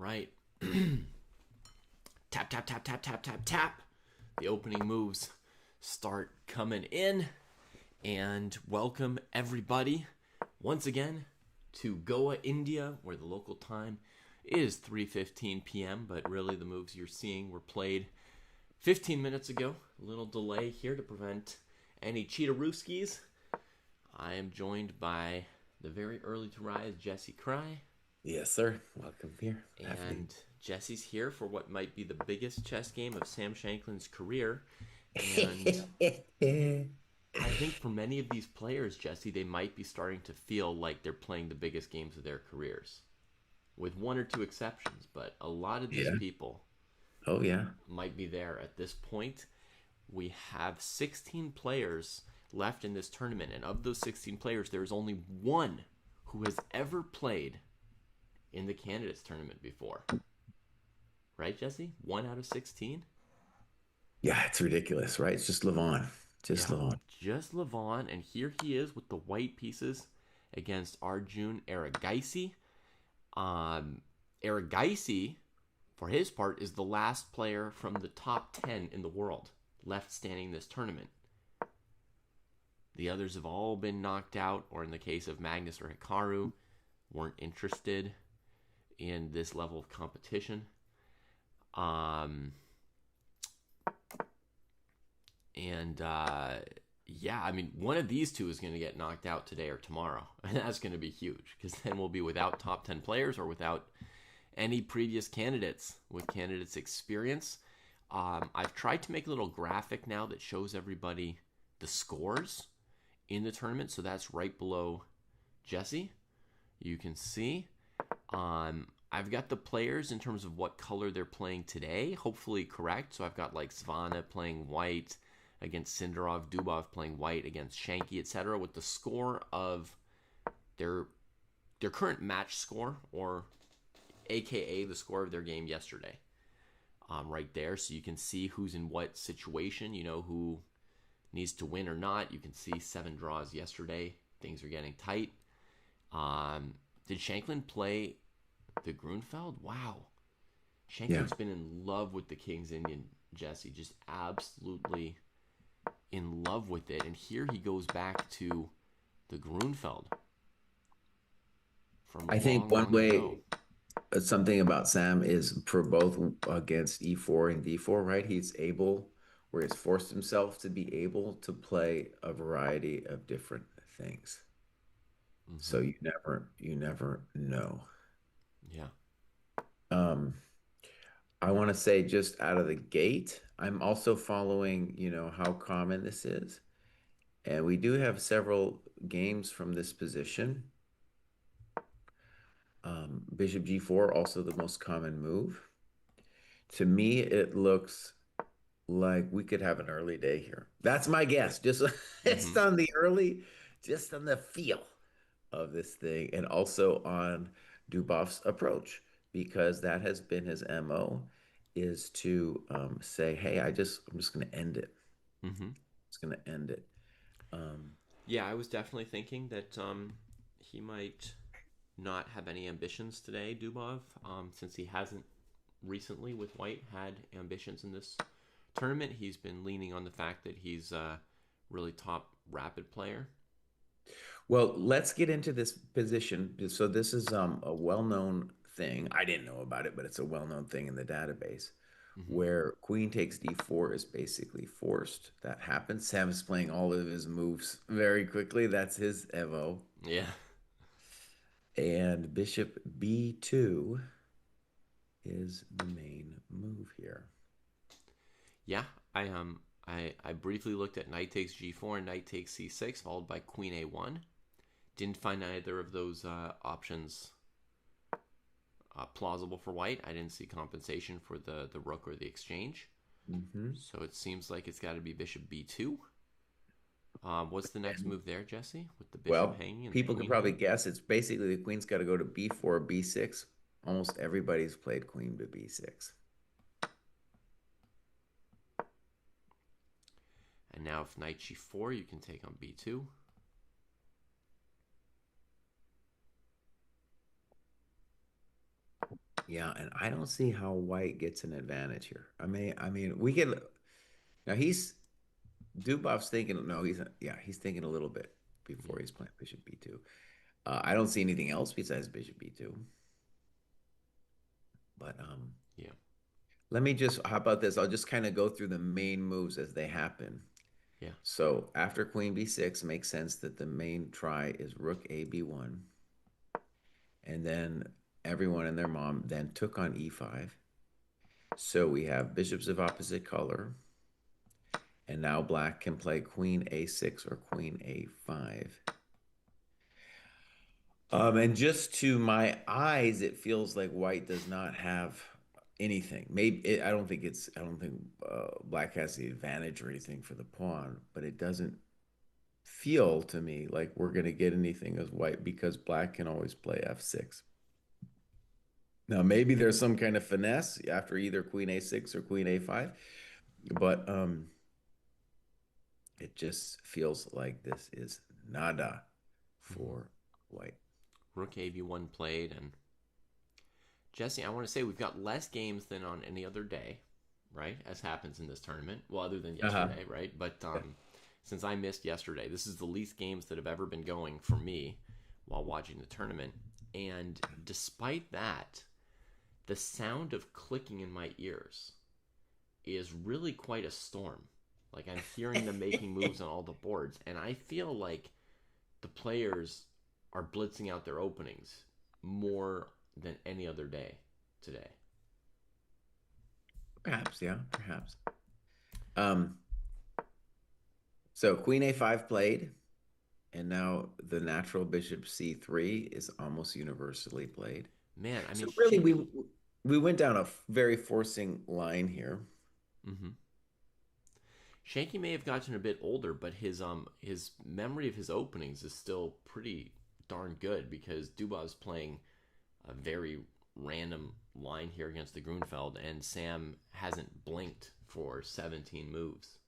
right. Tap, tap, tap, tap, tap, tap, tap. The opening moves start coming in. And welcome everybody once again to Goa, India, where the local time is 3:15 p.m. But really the moves you're seeing were played 15 minutes ago. A little delay here to prevent any Cheetah-Rooskies. I am joined by the very early to rise Jesse Cry. Yes, sir. Welcome here. And Jesse's here for what might be the biggest chess game of Sam Shanklin's career. And I think for many of these players, Jesse, they might be starting to feel like they're playing the biggest games of their careers, with one or two exceptions. But a lot of these Yeah. people Oh, yeah. might be there at this point. We have 16 players left in this tournament, and of those 16 players, there is only one who has ever played in the candidates tournament before. Right, Jesse? 1 out of 16? Yeah, it's ridiculous, right? It's just Levon. Just Yeah, Levon. just Levon, and here he is with the white pieces against Arjun Erigaisi. Erigaisi, for his part, is the last player from the top 10 in the world left standing this tournament. The others have all been knocked out, or in the case of Magnus or Hikaru, weren't interested in this level of competition. Um, and yeah, I mean, one of these two is going to get knocked out today or tomorrow, and that's going to be huge because then we'll be without top 10 players or without any previous candidates with candidates experience. I've tried to make a little graphic now that shows everybody the scores in the tournament, so that's right below Jesse. You can see. I've got the players in terms of what color they're playing today, hopefully correct. So I've got like Svana playing white against Sindarov, Dubov playing white against Shanky, etc., with the score of their current match score, or AKA the score of their game yesterday, right there. So you can see who's in what situation, who needs to win or not. You can see 7 draws yesterday. Things are getting tight. Did Shanklin play the Grunfeld? Wow. Yeah. Shanklin's been in love with the King's Indian, Jesse. Just absolutely in love with it. And here he goes back to the Grunfeld from I think long, one long ago. way, something about Sam is for both against E4 and D4, right? Where he's forced himself to be able to play a variety of different things. So Hmm. you never know. Yeah. Um, I want to say just out of the gate, I'm also following, how common this is. And we do have several games from this position. Bishop G4, also the most common move. To me, it looks like we could have an early day here. That's my guess. Just Hmm. it's on the early, just on the feel of this thing, and also on Dubov's approach, because that has been his MO, is to say, "Hey, I'm just going to end it. Hmm. It's going to end it." Um, Yeah, I was definitely thinking that he might not have any ambitions today, Dubov, since he hasn't recently with White had ambitions in this tournament. He's been leaning on the fact that he's a really top rapid player. Well, let's get into this position. So this is a well-known thing. I didn't know about it, but it's a well-known thing in the database Hmm. where queen takes d4 is basically forced. That happens. Sam's playing all of his moves very quickly. That's his MO. Yeah, And bishop b2 is the main move here. yeah. I briefly looked at knight takes g4 and knight takes c6, followed by queen a1. Didn't find either of those options plausible for White. I didn't see compensation for the rook or the exchange. Hmm. So it seems like it's got to be bishop b2. What's the next And move there, Jesse? With the bishop well, hanging and the people could queen probably hanging? guess it's basically the queen's got to go to b4, b6. Almost everybody's played queen to b6. And now if knight g4, you can take on b2. Yeah, and I don't see how white gets an advantage here. I mean, we can now he's Dubov's thinking no, he's thinking a little bit before Yeah, he's playing Bishop B2. I don't see anything else besides Bishop B2. But yeah, let me just how about this? I'll just kind of go through the main moves as they happen. yeah. So after Queen B6 makes sense that the main try is Rook A B1, and then everyone and their mom then took on E5. So we have bishops of opposite color. And now black can play queen a6 or queen a5. And just to my eyes, it feels like white does not have anything. I don't think black has the advantage or anything for the pawn, but it doesn't feel to me like we're going to get anything as white because black can always play f6. Now, maybe there's some kind of finesse after either queen a6 or queen a5, but it just feels like this is nada Hmm. for white. Rook AV1 played, and Jesse, I want to say we've got less games than on any other day, right? As happens in this tournament. Well, other than Uh-huh. yesterday, right? But Yeah. since I missed yesterday, this is the least games that have ever been going for me while watching the tournament. And despite that, the sound of clicking in my ears is really quite a storm. Like I'm hearing them making moves on all the boards, and I feel like the players are blitzing out their openings more than any other day today. Perhaps, yeah, perhaps. Um, so Queen A5 played, and now the natural bishop C3 is almost universally played. Man, I So mean, really, Shaky. we went down a very forcing line here. Mm-hmm. Shanky may have gotten a bit older, but his memory of his openings is still pretty darn good because Dubov's playing a very random line here against the Grunfeld, and Sam hasn't blinked for 17 moves.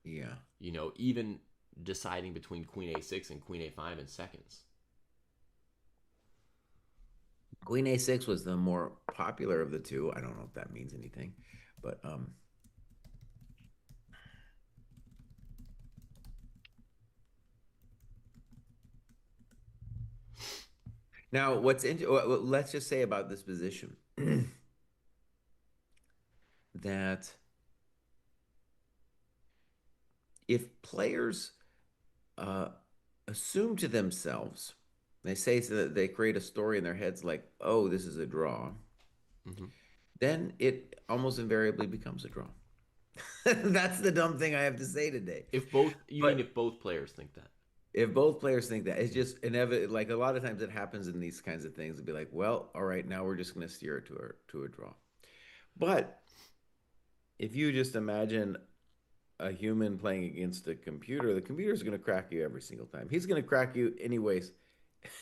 Yeah. Even deciding between Queen A6 and Queen A5 in seconds. Queen A6 was the more popular of the two. I don't know if that means anything, but now let's just say about this position that if players uh, assume to themselves, they say so that they create a story in their heads like, oh, this is a draw, Mm-hmm. then it almost invariably becomes a draw. That's the dumb thing I have to say today. If both, you mean But if both players think that? if both players think that, it's Yeah. just inevitable. Like a lot of times it happens in these kinds of things. It'd be like, well, all right, now we're just going to steer it to a draw. But if you just imagine a human playing against a computer, the computer's going to crack you every single time. He's going to crack you anyways.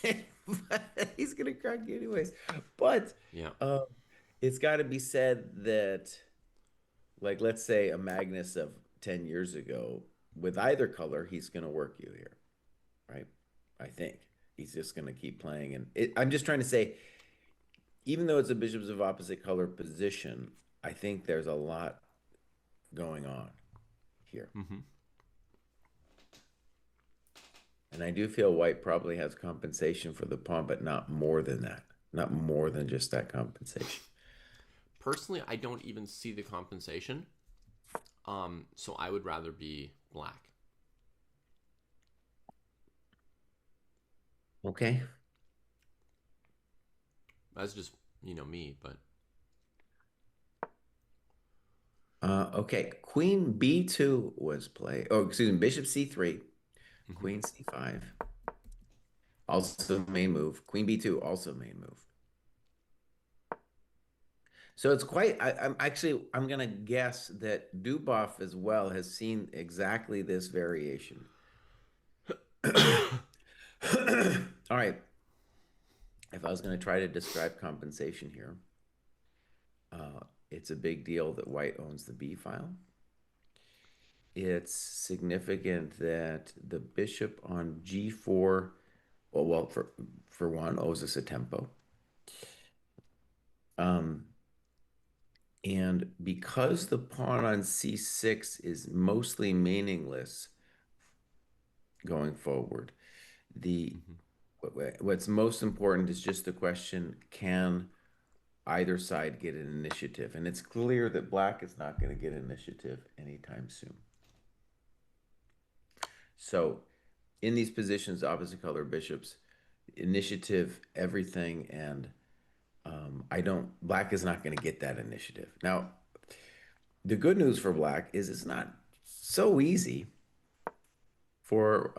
He's going to crack you anyways. But Yeah. uh, it's got to be said that, like, let's say a Magnus of 10 years ago, with either color, he's going to work you here, right? I think he's just going to keep playing. And I'm just trying to say, even though it's a bishops of opposite color position, I think there's a lot going on here. Mm-hmm. And I do feel white probably has compensation for the pawn, but not more than that. Not more than just that compensation. Personally, I don't even see the compensation. So I would rather be black. Okay. That's just me, but Okay. Queen B2 was played. Oh, excuse me. Bishop C3, mm-hmm. Queen C5, also main move. Queen B2, also main move. So it's quite. I'm gonna guess that Dubov as well has seen exactly this variation. All right. If I was going to try to describe compensation here, it's a big deal that white owns the B file. It's significant that the bishop on G4, well, for one, owes us a tempo. Um, and because the pawn on c6 is mostly meaningless going forward, the Hmm. what's most important is just the question, can either side get an initiative? And it's clear that black is not going to get initiative anytime soon. So in these positions, opposite color bishops, initiative, everything, and I don't, black is not going to get that initiative. Now, the good news for black is it's not so easy for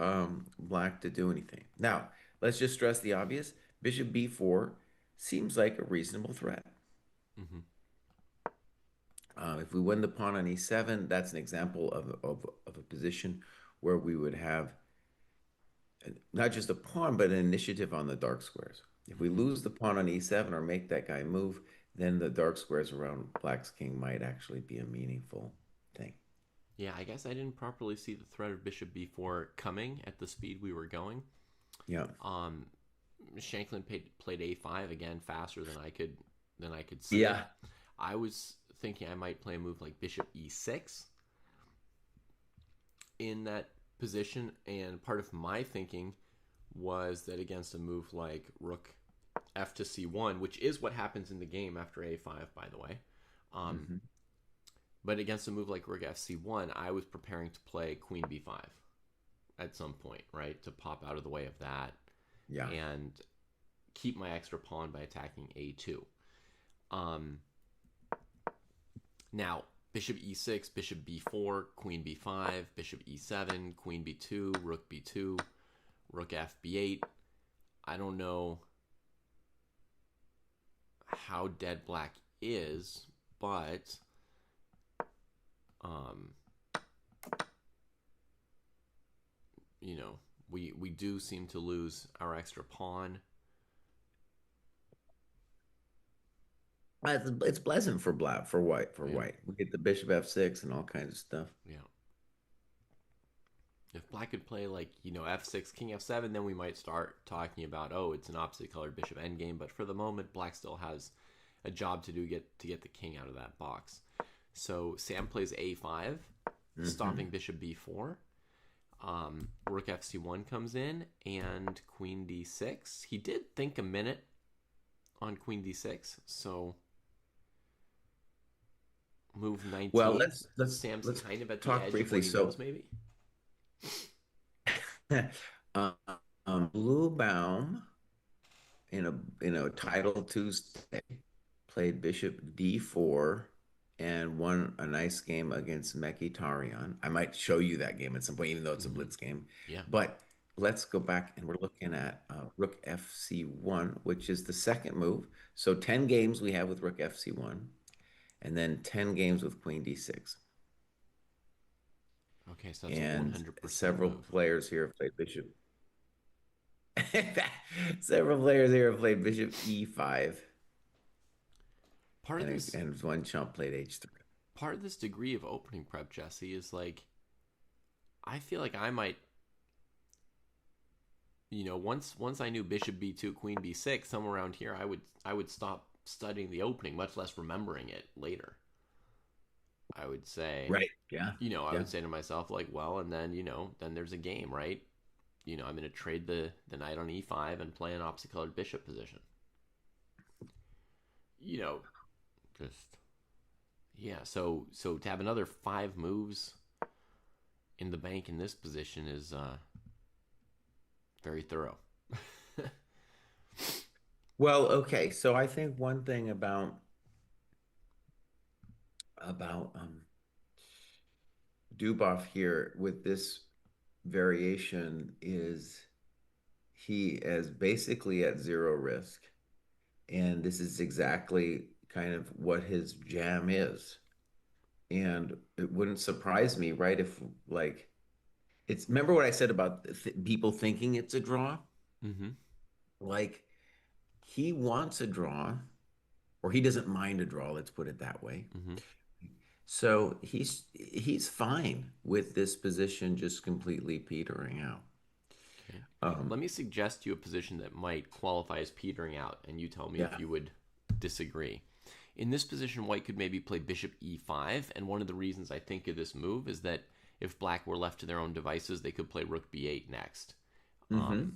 black to do anything. Now, let's just stress the obvious. Bishop b4 seems like a reasonable threat. Hmm. If we win the pawn on e7, that's an example of a position where we would have not just a pawn, but an initiative on the dark squares. If we Hmm. lose the pawn on e7 or make that guy move, then the dark squares around black's king might actually be a meaningful thing. Yeah, I guess I didn't properly see the threat of bishop b4 coming at the speed we were going. Yeah. Um, Shanklin played a5 again faster than I could see it. Yeah. I was thinking I might play a move like bishop e6 in that position, and part of my thinking was that against a move like rook f to c1, which is what happens in the game after a5, by the way. Um, Hmm. but against a move like rook f c1, I was preparing to play queen b5 at some point, right, to pop out of the way of that Yeah. and keep my extra pawn by attacking a2. Um, Now, bishop e6, bishop b4, queen b5, bishop e7, queen b2, rook b2, rook f b8. I don't know how dead black is, but um, you know, we do seem to lose our extra pawn. It's pleasant for black, for white, for Yeah, white. We get the bishop f6 and all kinds of stuff. yeah. If black could play like f6, king f7, then we might start talking about, oh, it's an opposite colored bishop endgame. But for the moment, black still has a job to do to get the king out of that box. So Sam plays a5, Hmm. stopping bishop b4. Rook fc1 comes in and queen d6. He did think a minute on queen d6, so move Well, 19. Sam's let's kind of at the talk edge of briefly. what he So, knows, maybe. um, Blue Baum in a title Tuesday played Bishop D4 and won a nice game against Mkhitaryan. I might show you that game at some point, even though it's a Mm-hmm. blitz game. Yeah. But let's go back and we're looking at Rook FC1, which is the second move. So 10 games we have with Rook FC1, and then 10 games with Queen D6. Okay, so that's a And 100% several move. players here have played Bishop. Several players here have played Bishop E5, Part of this and one chump played H3. part of this degree of opening prep, Jesse, is like I feel like I might, once I knew bishop b2, queen b6, somewhere around here, I would stop studying the opening, much less remembering it later. I would say, Right. Yeah. I Yeah. would say to myself like, well, and then then there's a game, right? I'm going to trade the knight on e5 and play an opposite colored bishop position. You know, just yeah. So to have another 5 moves in the bank in this position is very thorough. Well, okay. So I think one thing about Dubov here with this variation is he is basically at zero risk, and this is exactly kind of what his jam is. And it wouldn't surprise me, right? If like it's remember what I said about people thinking it's a draw? Mm-hmm. Like he wants a draw, or he doesn't mind a draw, let's put it that way. Mm-hmm. So he's fine with this position just completely petering out. Okay. Um, Let me suggest you a position that might qualify as petering out, and you tell me if yeah. you would disagree. In this position, white could maybe play bishop e5, and one of the reasons I think of this move is that if black were left to their own devices, they could play rook b8 next, Mm-hmm.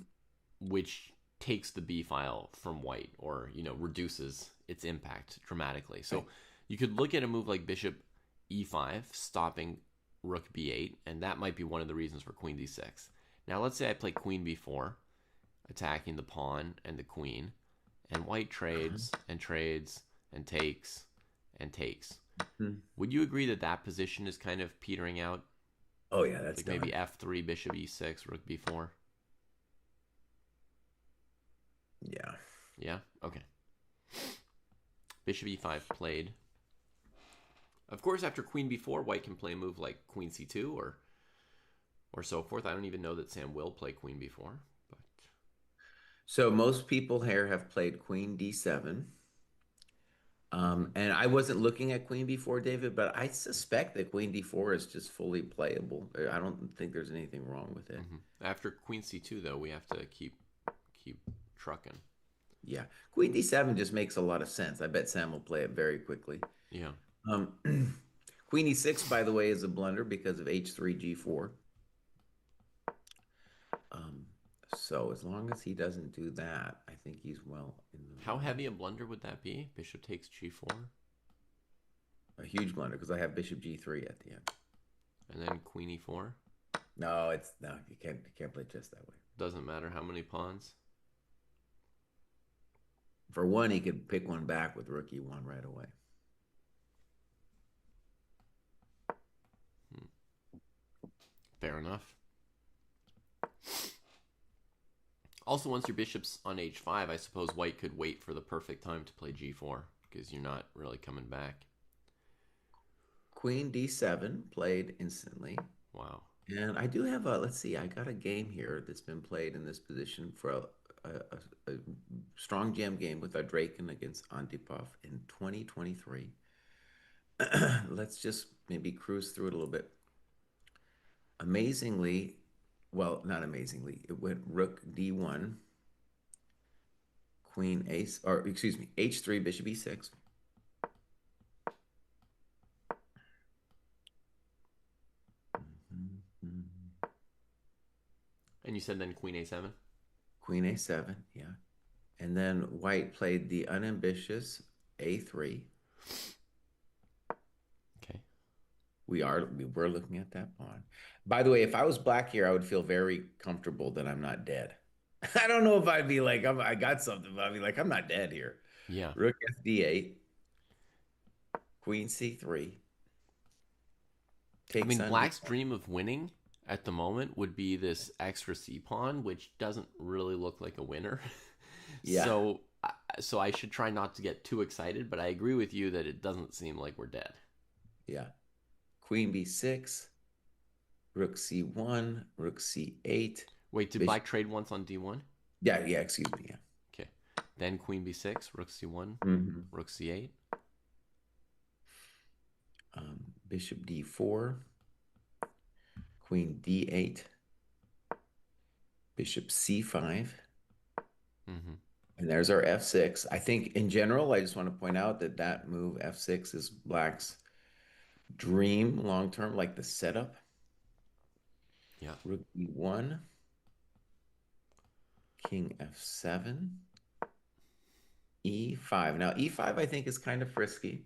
which takes the b file from white, or reduces its impact dramatically. So Right. you could look at a move like bishop e5, stopping rook b8, and that might be one of the reasons for queen d6. Now let's say I play queen b4, attacking the pawn and the queen, and white Uh-huh. trades and trades and takes and takes. Hmm. Would you agree that that position is kind of petering out? Oh yeah, that's Like maybe done. f3, bishop e6, rook b4? Yeah. Yeah? Okay. Bishop e5 played. Of course, after queen b4, white can play a move like queen c2 or so forth. I don't even know that Sam will play queen b4, but So most people here have played Queen D7. mm-hmm, And I wasn't looking at Queen B4, David, but I suspect that Queen D4 is just fully playable. I don't think there's anything wrong with it. mm-hmm. After queen c2, though, we have to keep trucking. Yeah. Queen D7 just makes a lot of sense. I bet Sam will play it very quickly. Yeah. Um, Queen E6, by the way, is a blunder because of H3 G4. Um, so as long as he doesn't do that, I think he's well in the How running. heavy a blunder would that be? Bishop takes g4, A huge blunder because I have Bishop G3 at the end. and then queen e4. No, it's no, you can't play chess that way. Doesn't matter how many pawns. For one, he could pick one back with Rook E1 right away. Hmm. Fair enough. Also, once your bishop's on h5, I suppose white could wait for the perfect time to play g4 because you're not really coming back. Queen D7 played instantly. Wow. And I do have let's see, I got a game here that's been played in this position for a strong jam game with Draken against Antipov in 2023. Let's just maybe cruise through it a little bit. Amazingly, well, not amazingly, it went Rook D1, Queen Ace, or excuse me, H3, Bishop E6. And you said then queen a7? Queen A7, yeah. And then White played the unambitious A3. Okay. We were looking at that pawn. By the way, if I was black here, I would feel very comfortable that I'm not dead. I don't know if I'd be like I got something, but I'd be like I'm not dead here. Yeah. Rook FD8, Queen C3 I takes mean, on D. black's dream of winning at the moment would be this extra c pawn, which doesn't really look like a winner. Yeah, so, so I should try not to get too excited, but I agree with you that it doesn't seem like we're dead. yeah. Queen B6, Rook C1, Rook C8, Wait, did Bishop. black trade once on d1? Yeah, yeah. Excuse me. Yeah. Okay. Then queen b6, rook c1, Mhm. rook c8. Bishop D4, Queen D8, Bishop C5. Mm-hmm. And there's our F6. I think in general, I just want to point out that that move F6 is Black's dream long term, like the setup. Yeah. Rook E1, King F7, E5. Now, E5 I think is kind of frisky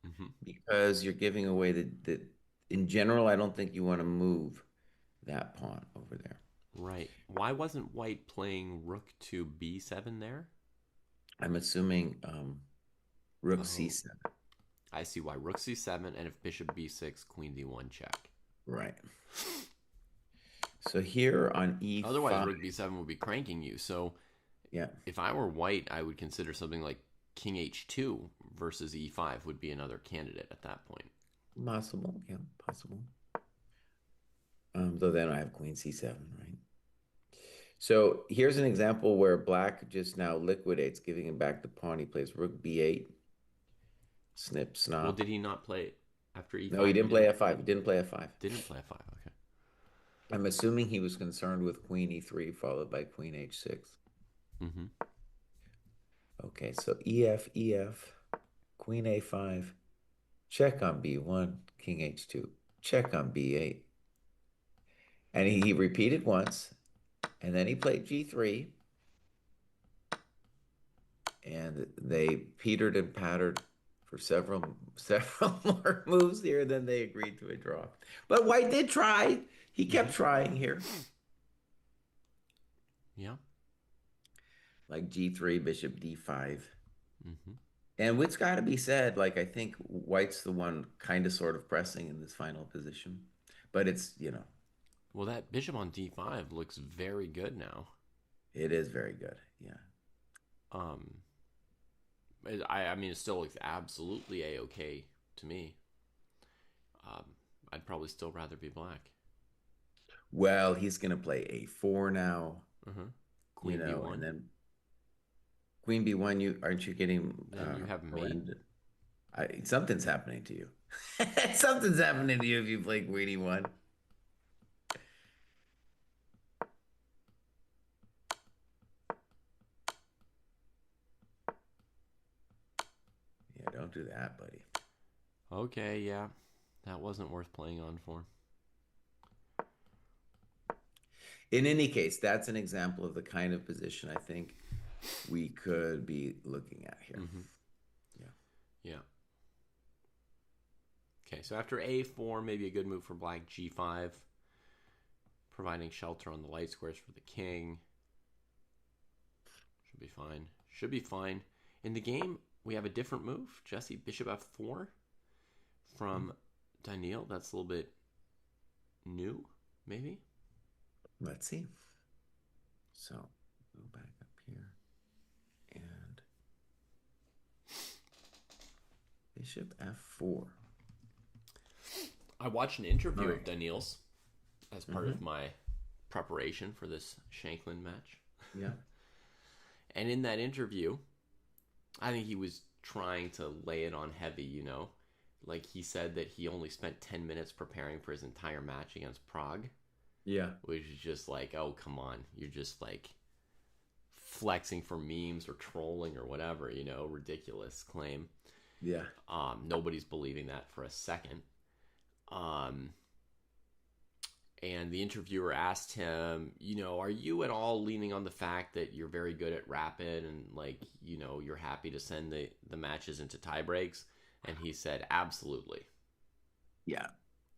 Mm-hmm. because you're giving away the in general, I don't think you want to move that pawn over there. Right. Why wasn't white playing rook to b7 there? I'm assuming Rook Oh, C7. I see why. Rook c7, and if bishop b6, queen d1 check. Right. So here on Otherwise, E5, rook b7 would be cranking you. So yeah, if I were white, I would consider something like king h2 versus e5 would be another candidate at that point. possible. Yeah, possible. Though then I have Queen C7, right? So here's an example where Black just now liquidates, giving him back the pawn. He plays Rook B8, snip, Well, snop. did he not play after No, he e5? He didn't play didn't F5. He didn't play F5. didn't play f5. Okay. I'm assuming he was concerned with Queen E3 followed by Queen H6. Mm-hmm. Okay, so EF, EF. Queen A5, check on B1, King H2, check on B8. And he repeated once, and then he played G3, and they petered and pattered for several more moves here. Then they agreed to a draw. But White did try. He Mm-hmm. kept trying here. Yeah. Like G3, Bishop D5. Mm-hmm. And what's got to be said, like I think White's the one kind of sort of pressing in this final position. But it's, Well, that bishop on d5 looks very good now. it is very good. Yeah. Um, I mean, it still looks absolutely a okay to me. Um, I'd probably still rather be black. Well, he's going to play A4 now, Uh-huh. Queen and b1. then Queen B1, you aren't you getting Then you have mate. horrendous? Something's happening to you. Something's happening to you if you play Queen E1. Yeah, don't do that, buddy. Okay, yeah, that wasn't worth playing on for. In any case, that's an example of the kind of position I think we could be looking at here. Mm-hmm. Yeah. Yeah. Okay, so after a4, maybe a good move for black g5, providing shelter on the light squares for the king. Should be fine. Should be fine. In the game, we have a different move. Jesse, bishop f4 from Daniil. That's a little bit new, maybe? Let's see. So go back up here and bishop F4. I watched an interview Right. of Daniil's as part of my preparation for this Shanklin match. Yeah. And in that interview, I think he was trying to lay it on heavy, Like he said that he only spent 10 minutes preparing for his entire match against Prague, Yeah. which is just like, oh, come on. You're just like flexing for memes or trolling or whatever, ridiculous claim. Yeah. Nobody's believing that for a second. And the interviewer asked him, are you at all leaning on the fact that you're very good at rapid and you're happy to send the matches into tie breaks? And he said, absolutely. Yeah.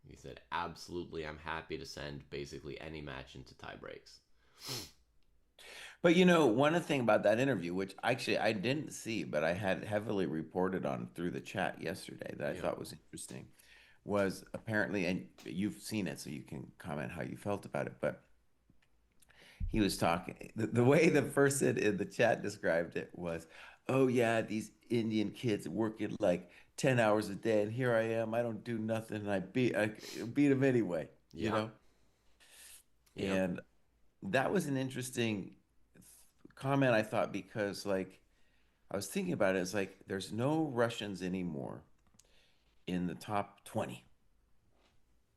He said, absolutely, I'm happy to send basically any match into tie breaks. But one thing about that interview, which actually I didn't see, but I had heavily reported on through the chat yesterday that I Yeah. thought was interesting, was apparently, and you've seen it, so you can comment how you felt about it, but he was talking, the way the person in the chat described it was, oh yeah, these Indian kids working like 10 hours a day, and here I am, I don't do nothing, and I beat them anyway, you Yeah. know? Yep. And that was an interesting comment, I thought, because like I was thinking about it, it's like there's no Russians anymore in the top 20.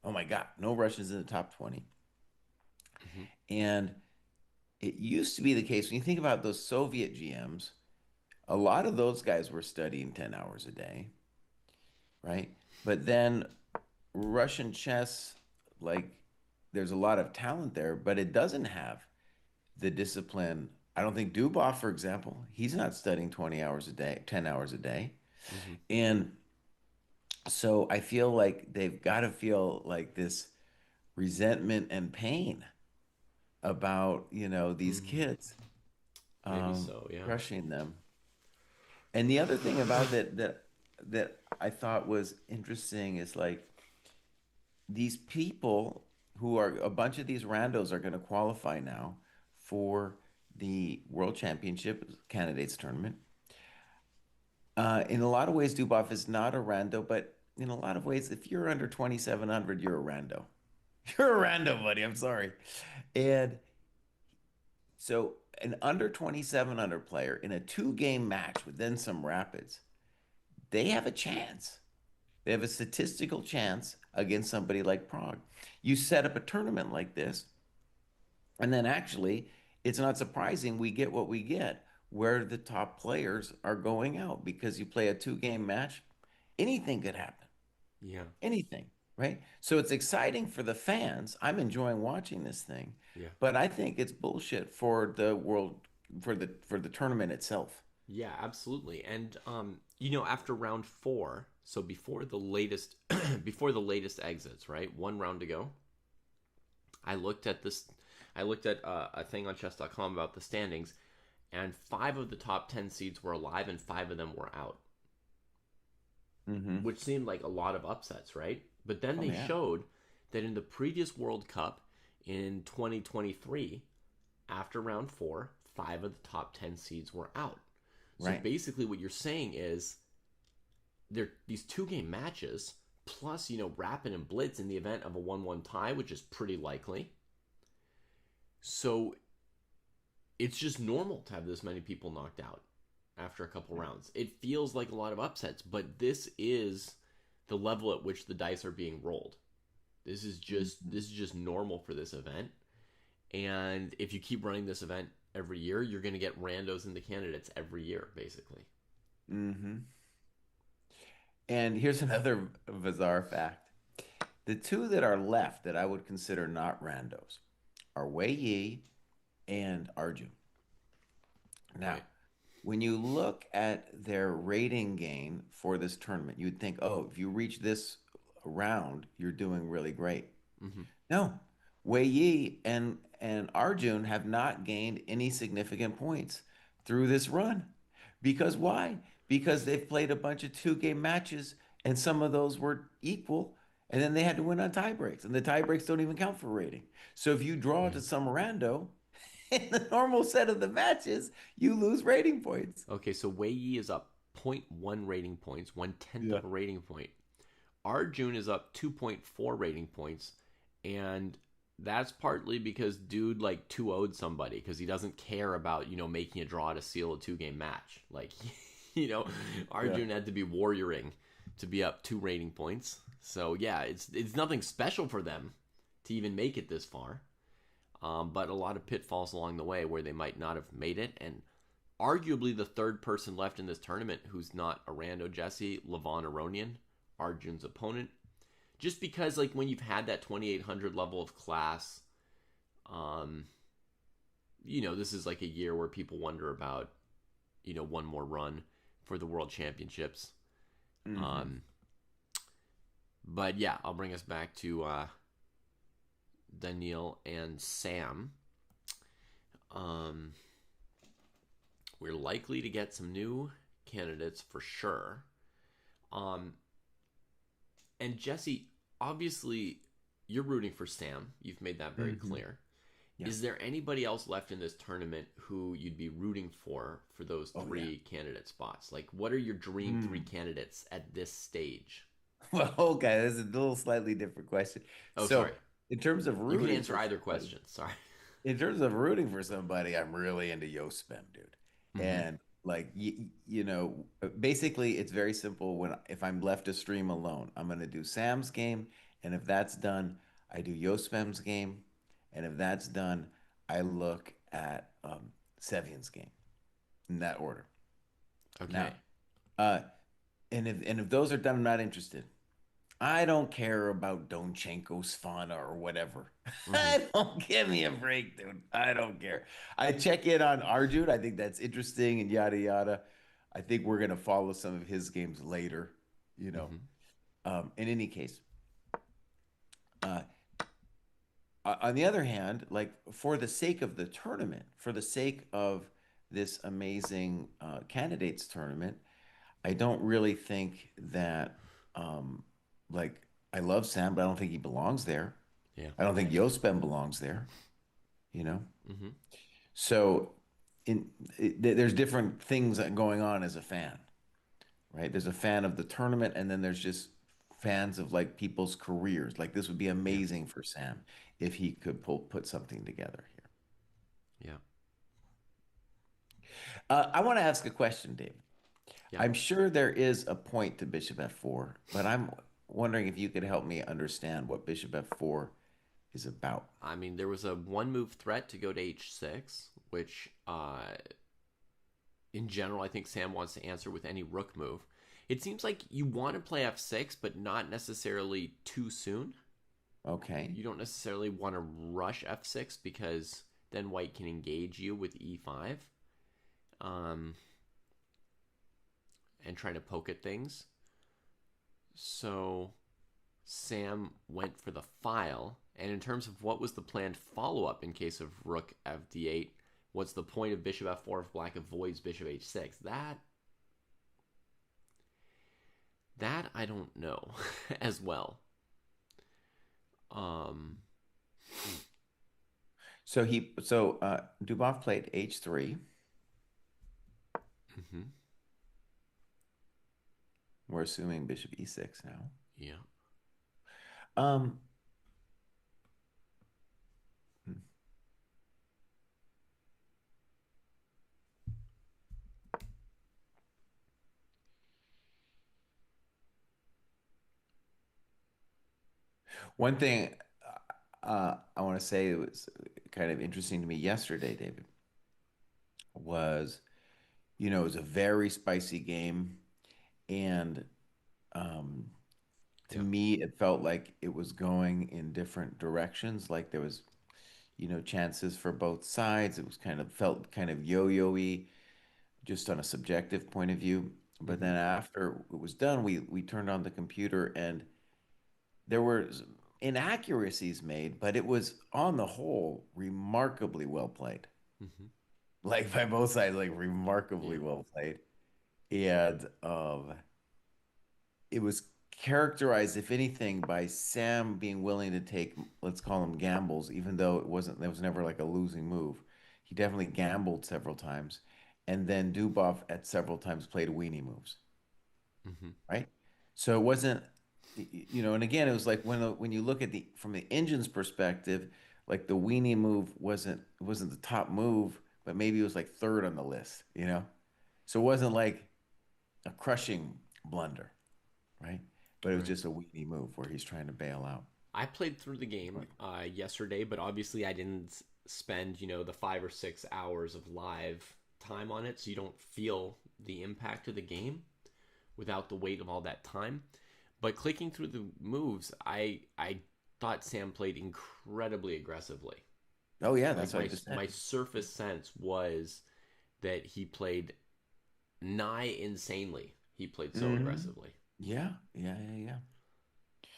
Oh my God, no Russians in the top 20. Mm-hmm. And it used to be the case when you think about those Soviet GMs, a lot of those guys were studying 10 hours a day, right? But then Russian chess, like there's a lot of talent there, but it doesn't have the discipline. I don't think Dubov, for example, he's not studying 20 hours a day, 10 hours a day. Mm-hmm. And so I feel like they've got to feel like this resentment and pain about, these Mm-hmm. kids Maybe so, yeah. crushing them. And the other thing about that I thought was interesting is like these people who are a bunch of these randos are going to qualify now for the World Championship candidates tournament. In a lot of ways, Dubov is not a rando, but in a lot of ways, if you're under 2,700, you're a rando. You're a rando, buddy. I'm sorry. And so, an under 2,700 player in a two-game match with then some rapids, they have a chance. They have a statistical chance against somebody like Prague. You set up a tournament like this, and then actually, it's not surprising we get what we get. where the top players are going out because you play a two-game match, anything could happen. Yeah. Anything, right? So it's exciting for the fans. I'm enjoying watching this thing, Yeah. but I think it's bullshit for the world for the tournament itself. Yeah, absolutely. And after round 4, so before the latest before the latest exits, right? One round to go. I looked at this I looked at a thing on chess.com about the standings, and 5 of the top 10 seeds were alive and 5 of them were out, Hmm. which seemed like a lot of upsets, right? But then Oh they yeah, showed that in the previous World Cup in 2023, after round 4, 5 of the top 10 seeds were out. So right. basically what you're saying is they're these two-game matches plus, rapid and blitz in the event of a 1-1 tie, which is pretty likely. So it's just normal to have this many people knocked out after a couple rounds. It feels like a lot of upsets, but this is the level at which the dice are being rolled. Mhm. This is just normal for this event. And if you keep running this event every year, you're going to get randos in the candidates every year, basically. Hmm. And here's another bizarre fact. The two that are left that I would consider not randos are Wei Yi and Arjun. Now, Right. when you look at their rating gain for this tournament, you'd think, oh, if you reach this round, you're doing really great. Mm-hmm. No, Wei Yi and Arjun have not gained any significant points through this run. Because why? Because they've played a bunch of two-game matches, and some of those were equal, and then they had to win on tie breaks, and the tie breaks don't even count for rating. So if you draw Yeah. to some rando in the normal set of the matches, you lose rating points. Okay, so Wei Yi is up zero point 0.1 rating points, 1/10 Yeah. of a rating point. Arjun is up 2.4 rating points, and that's partly because dude like 2 0'd somebody because he doesn't care about, making a draw to seal a 2-game match. Like, you know, Yeah. Arjun had to be warrioring to be up 2 rating points. So, yeah, it's nothing special for them to even make it this far. But a lot of pitfalls along the way where they might not have made it. And arguably the third person left in this tournament who's not a rando Jesse, Levon Aronian, Arjun's opponent. Just because, like, when you've had that 2,800 level of class, um, this is like a year where people wonder about, one more run for the world championships. Hmm. Um, but yeah, I'll bring us back to Daniil and Sam. Um, we're likely to get some new candidates for sure. Um, and Jesse, obviously, you're rooting for Sam. You've made that very Hmm. clear. Yeah. Is there anybody else left in this tournament who you'd be rooting for those Oh yeah. 3 candidate spots? Like, what are your dream 3 Mm. candidates at this stage? Well, okay, this is a little slightly different question. Oh, sorry. So, in terms of You can rooting answer for either somebody, question. Sorry. I'm really into Yo Spam, dude. Mm-hmm. And like basically it's very simple when if I'm left to stream alone, I'm gonna do Sam's game, and if that's done, I do Yo Spam's game, and if that's done, I look at Sevian's game in that order. Now, Okay. uh and if those are done, I'm not interested. I don't care about Donchenko's fauna or whatever. Mm-hmm. I don't give me a break, dude. I don't care. I check in on Arjun. I think that's interesting and yada yada. I think we're gonna follow some of his games later, you know. Mm-hmm. In any case, uh, on the other hand, like for the sake of the tournament, for the sake of this amazing candidates tournament, I don't really think that um like I love Sam, but I don't think he belongs there. Yeah. I don't think Yospem belongs there, you know? Mm-hmm. So there's different things going on as a fan, right? There's a fan of the tournament, and then there's just fans of like people's careers. Like this would be Yeah. amazing for Sam if he could put something together here. Yeah. I want to ask a question, David. Yeah. I'm sure there is a point to Bishop F4, but I'm wondering if you could help me understand what Bishop F4 is about. I mean, there was a 1 move threat to go to H6, which in general, I think Sam wants to answer with any rook move. It seems like you want to play f6, but not necessarily too soon. Okay. You don't necessarily want to rush f6 because then white can engage you with e5 um, and try to poke at things. So Sam went for the file. And in terms of what was the planned follow up in case of rook fd8, what's the point of bishop f4 if black avoids bishop h6? That I don't know as well. Um, So Dubov played h3. mm-hmm. We're assuming bishop e6 now. Yeah. Um, One thing I want to say that was kind of interesting to me yesterday, David, was, it was a very spicy game. And um, to Yeah. me, it felt like it was going in different directions. Like there was, chances for both sides. It was felt kind of yo-yo-y, just on a subjective point of view. But Mm-hmm. then after it was done, we turned on the computer and there were inaccuracies made, but it was on the whole remarkably well played. Mm-hmm. Like by both sides, like remarkably Yeah. well played. And it was characterized, if anything, by Sam being willing to take, let's call them gambles, even though there was never like a losing move. He definitely gambled several times. And then Dubov at several times played weenie moves, Mm-hmm. right? So it wasn't, and again, it was like when you look at the from the engine's perspective, like the weenie move wasn't the top move, but maybe it was like third on the list. So it wasn't like a crushing blunder, right? But it was Right. just a weenie move where he's trying to bail out. I played through the game yesterday, but obviously I didn't spend the 5 or 6 hours of live time on it, so you don't feel the impact of the game without the weight of all that time. But clicking through the moves, I thought Sam played incredibly aggressively. Oh yeah, Like that's what I my just said. my surface sense was that he played nigh insanely. He played so Hmm. aggressively. Yeah, yeah, yeah, yeah. It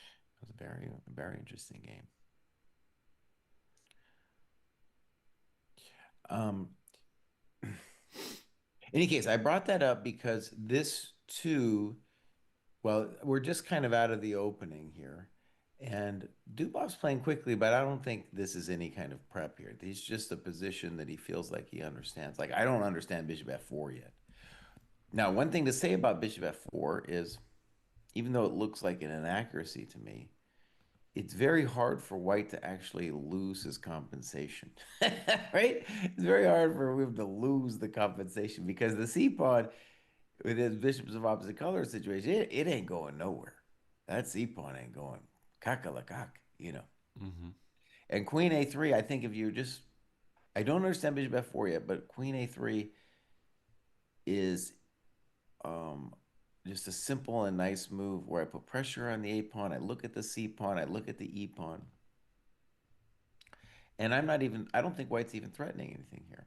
was a very interesting game. Um, any case, I brought that up because this too, well, we're just kind of out of the opening here. And Dubov's playing quickly, but I don't think this is any kind of prep here. He's just a position that he feels like he understands. Like, I don't understand Bishop F4 yet. Now, one thing to say about Bishop F4 is, even though it looks like an inaccuracy to me, it's very hard for White to actually lose his compensation, right? It's very hard for him to lose the compensation because the C pawn with his bishops of opposite color situation, it ain't going nowhere. That C pawn ain't going cock. Mm-hmm. And Queen A3, I think if you just, I don't understand Bishop F4 yet, but Queen A3 is um, just a simple and nice move where I put pressure on the A pawn, I look at the C pawn, I look at the E pawn, and I don't think White's even threatening anything here.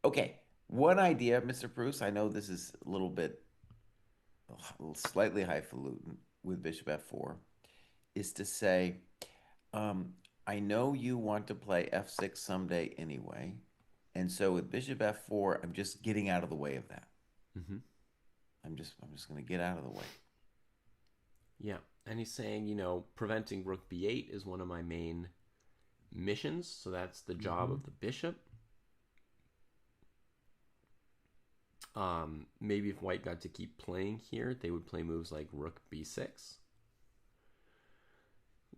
Okay, one idea, Mr. Bruce, I know this is a little bit slightly highfalutin with Bishop F4, is to say, um, I know you want to play F6 someday anyway, and so with Bishop F4, I'm just getting out of the way of that. Mm-hmm. I'm just going to get out of the way. Yeah. And he's saying, preventing rook b8 is one of my main missions. So that's the job Mhm. of the bishop. Maybe if white got to keep playing here, they would play moves like rook b6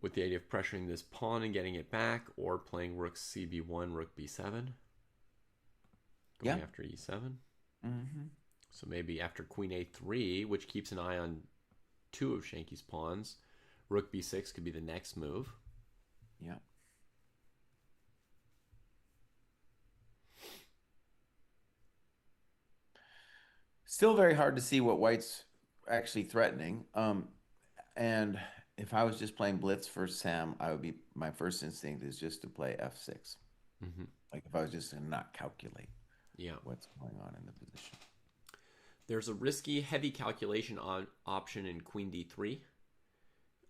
with the idea of pressuring this pawn and getting it back, or playing rook cb1, rook b7, Yeah. going after e7. Hmm. So maybe after queen a3, which keeps an eye on two of Shanky's pawns, rook b6 could be the next move. Yeah. Still very hard to see what white's actually threatening. And if I was just playing blitz for Sam, I would be my first instinct is just to play f6. Hmm. Like if I was just to not calculate Yeah. what's going on in the position. There's a risky, heavy calculation on option in queen d3.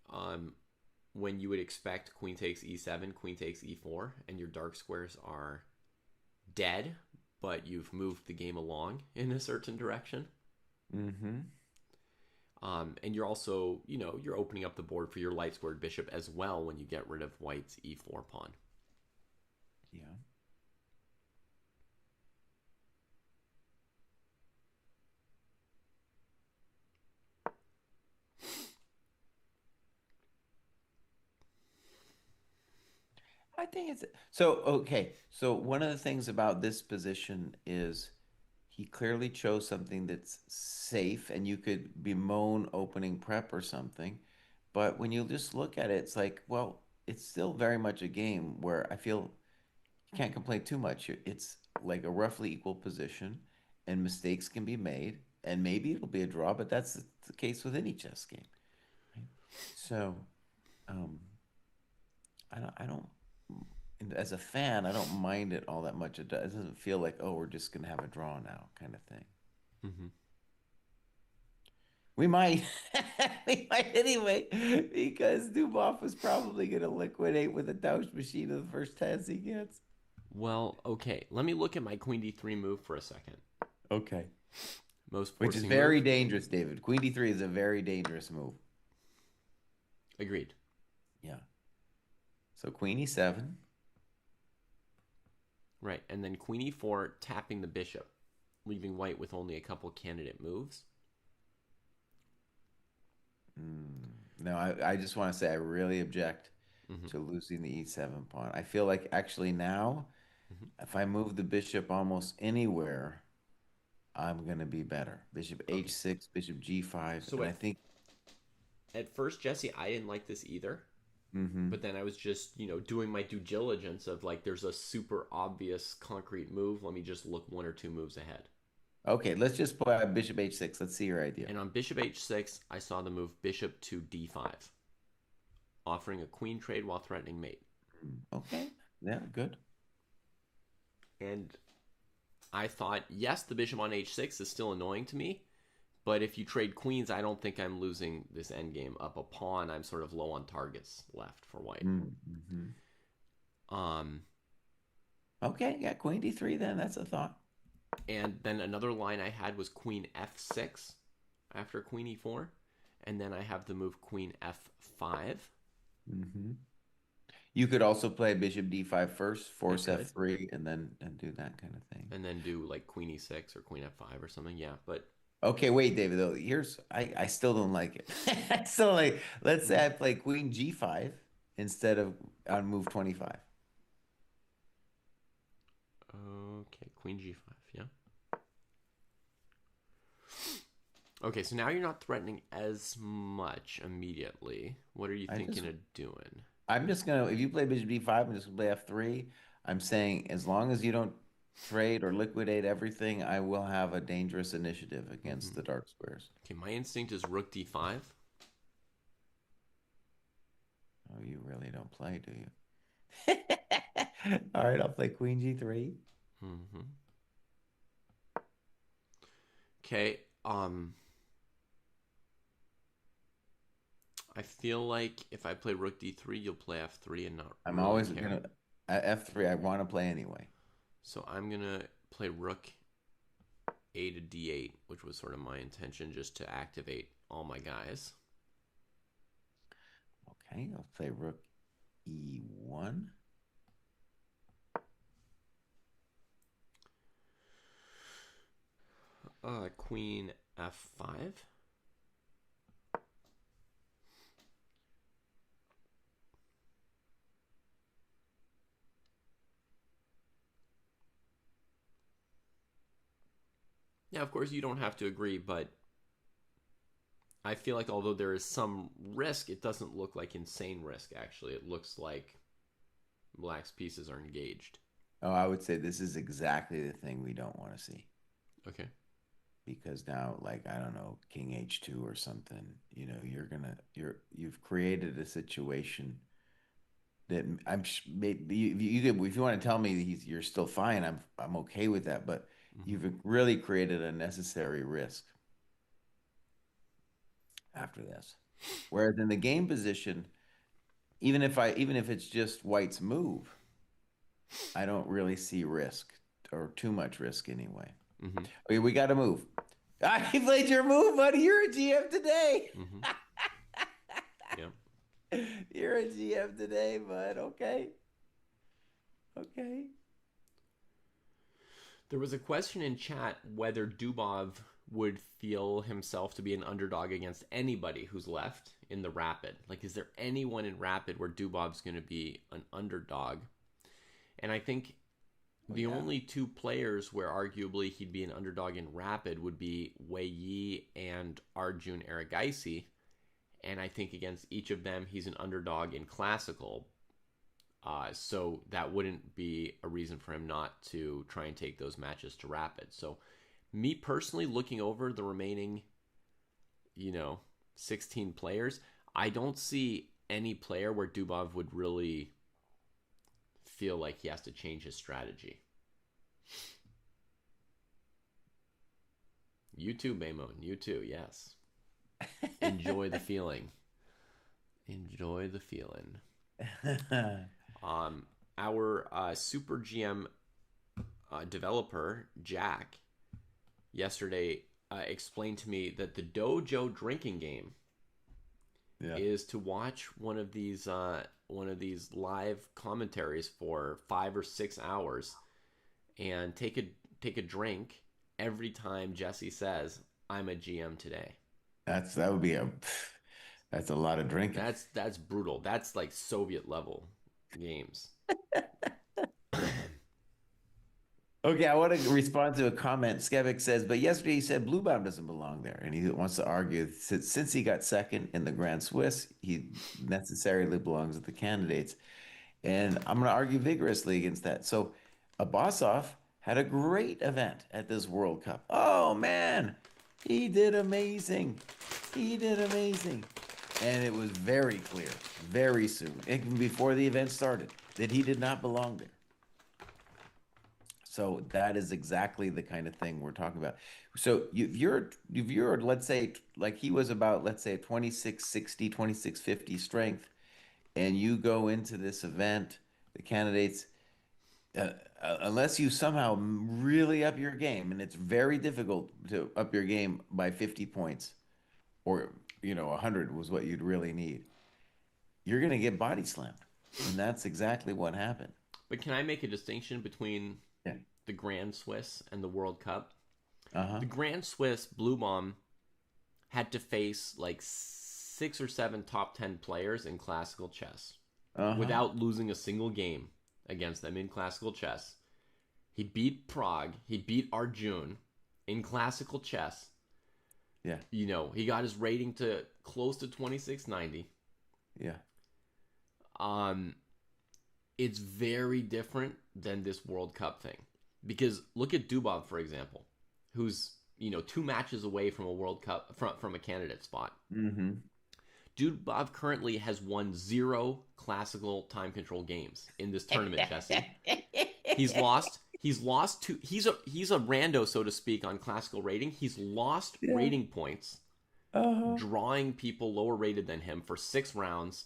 Um, when you would expect queen takes e7, queen takes e4, and your dark squares are dead, but you've moved the game along in a certain direction. Mm-hmm. And you're also, you're opening up the board for your light squared bishop as well when you get rid of white's e4 pawn. Yeah. I think it's so okay. So one of the things about this position is he clearly chose something that's safe and you could bemoan opening prep or something. But when you just look at it, it's like, well, it's still very much a game where I feel you can't complain too much. It's like a roughly equal position and mistakes can be made. And maybe it'll be a draw, but that's the case with any chess game. Right? So, um, I don't, and as a fan, I don't mind it all that much. It doesn't feel like, oh, we're just gonna have a draw now, kind of thing. Mm-hmm. We might, we might anyway, because Dubov is probably gonna liquidate with a Tausch machine of the first chance he gets. Well, okay. Let me look at my queen d3 move for a second. Okay. Most Which is forcing very move. dangerous, David. Queen d3 is a very dangerous move. Agreed. Yeah. So Queen e7. Right. And then queen e4, tapping the bishop, leaving white with only a couple candidate moves. No, I just want to say I really object Mm-hmm. to losing the e7 pawn. I feel like actually now, Mm-hmm. if I move the bishop almost anywhere, I'm going to be better. Bishop Okay. h6, bishop g5, So and I at think, at first, Jesse, I didn't like this either. hmm But then I was just, doing my due diligence of like, there's a super obvious concrete move. Let me just look one or two moves ahead. okay, let's just play bishop h6. Let's see your idea. And on bishop h6, I saw the move bishop to d5, offering a queen trade while threatening mate. Okay, yeah, good. And I thought, yes, the bishop on h6 is still annoying to me, but if you trade queens, I don't think I'm losing this endgame. Up a pawn, I'm sort of low on targets left for white. Mm-hmm. Um, Okay, yeah, queen d3 then. That's a thought. and then another line I had was queen f6 after queen e4, and then I have the move queen f5. hmm You could also play bishop d5 first, I force could, f3, and then and do that kind of thing. and then do like queen e6 or queen f5 or something. Yeah, but Okay, wait, David, though. Here's I still don't like it. So like let's say I play queen g5 instead of on move 25. okay, queen g5. Yeah. Okay, so now you're not threatening as much immediately. What are you I just thinking of doing? I'm just gonna if you play bishop d5, I'm just gonna play f3. I'm saying as long as you don't trade or liquidate everything, I will have a dangerous initiative Mm-hmm. against the dark squares. Okay, my instinct is rook d5. Oh, you really don't play, do you? All right, I'll play queen g3. Mm-hmm. Okay, I feel like if I play rook d3, you'll play f3 and not I'm really always care. gonna at f3. I want to play anyway. So I'm gonna play rook a to d8, which was sort of my intention, just to activate all my guys. Okay, I'll play rook e1. Queen f5. Yeah, of course you don't have to agree, but I feel like although there is some risk, it doesn't look like insane risk. Actually, it looks like black's pieces are engaged. Oh, I would say this is exactly the thing we don't want to see. Okay. because now, like, I don't know, King H2 or something, you've created a situation that maybe if you want to tell me that you're still fine, I'm okay with that, but Hmm. you've really created a necessary risk after this. Whereas in the game position, even if it's just White's move, I don't really see risk or too much risk anyway. Hmm. Okay, we got to move. I played your move, buddy. You're a GM today. Hmm. Yeah. You're a GM today, bud. Okay. Okay. There was a question in chat whether Dubov would feel himself to be an underdog against anybody who's left in the Rapid. Like, is there anyone in Rapid where Dubov's going to be an underdog? And I think Oh, the yeah. only two players where arguably he'd be an underdog in Rapid would be Wei Yi and Arjun Erigaisi. And I think against each of them, he's an underdog in Classical. So that wouldn't be a reason for him not to try and take those matches to Rapid. So, me personally, looking over the remaining, you know, 16 players, I don't see any player where Dubov would really feel like he has to change his strategy. You too, Baymoon. You too, yes. Enjoy the feeling. Enjoy the feeling. Um, our Super GM developer, Jack, yesterday explained to me that the Dojo drinking game Yeah. is to watch one of these live commentaries for 5 or 6 hours and take a drink every time Jesse says, "I'm a GM today." That would be that's a lot of drinking. That's brutal. That's like Soviet level games. Okay, I want to respond to a comment. Skevik says, but yesterday he said Blue Bomb doesn't belong there. And he wants to argue since he got second in the Grand Swiss, he necessarily belongs with the candidates. And I'm going to argue vigorously against that. So, Abbasov had a great event at this World Cup. Oh, man, he did amazing. He did amazing. And it was very clear, very soon, even before the event started, that he did not belong there. So that is exactly the kind of thing we're talking about. So if you're let's say like he was about let's say 2660, 2650 strength, and you go into this event, the candidates uh, unless you somehow really up your game, and it's very difficult to up your game by 50 points or 100 was what you'd really need. You're going to get body slammed. And that's exactly what happened. But can I make a distinction between Yeah. the Grand Swiss and the World Cup? Uh-huh. The Grand Swiss Blue Bomb had to face like 6 or 7 top 10 players in classical chess Uh-huh. without losing a single game against them in classical chess. He beat Prague, he beat Arjun in classical chess. Yeah. He got his rating to close to 2690. Yeah. Um it's very different than this World Cup thing. Because look at Dubov, for example, who's 2 matches away from a World Cup from a candidate spot. Mm-hmm. Dubov currently has won 0 classical time control games in this tournament, Jesse. He's lost. He's lost to. He's a rando, so to speak, on classical rating. He's lost Yeah. rating points, Uh-huh. drawing people lower rated than him for 6 rounds,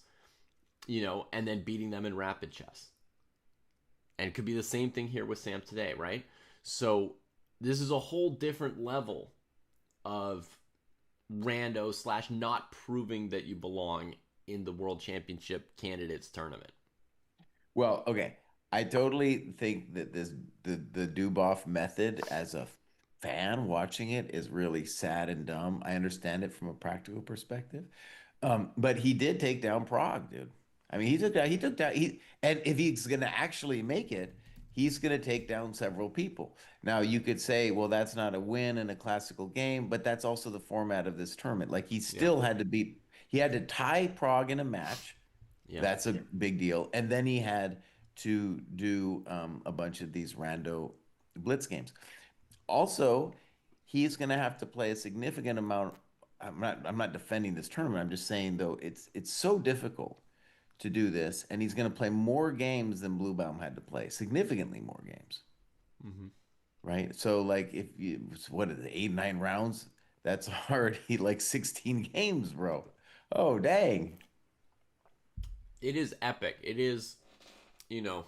and then beating them in rapid chess. And it could be the same thing here with Sam today, right? So this is a whole different level of rando slash not proving that you belong in the world championship candidates tournament. Well, okay. I totally think that the Duboff method as a fan watching it is really sad and dumb. I understand it from a practical perspective. But he did take down Prague, dude. I mean, and if he's gonna actually make it, he's gonna take down several people. Now you could say, well, that's not a win in a classical game, but that's also the format of this tournament. Like Yeah, he had to tie Prague in a match. yeah, That's a big deal. And then he had to do a bunch of these rando blitz games. Also, he's going to have to play a significant amount. I'm not defending this tournament. I'm just saying though it's so difficult to do this, and he's going to play more games than Bluebaum had to play, significantly more games, Hmm. right? So like if you what is it, 8, 9 rounds? That's already like 16 games, bro. Oh, dang. It is epic. It is, you know,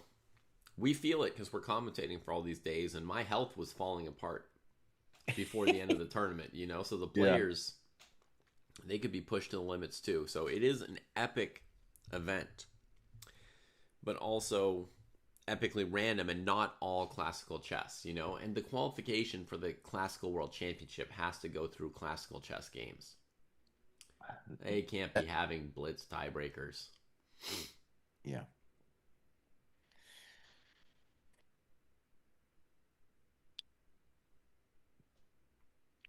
we feel it because we're commentating for all these days, and my health was falling apart before the end of the tournament, you know? So the Yeah. players, they could be pushed to the limits too. So it is an epic event, but also epically random and not all classical chess, you know? And the qualification for the classical world championship has to go through classical chess games. They can't be having blitz tiebreakers. Yeah.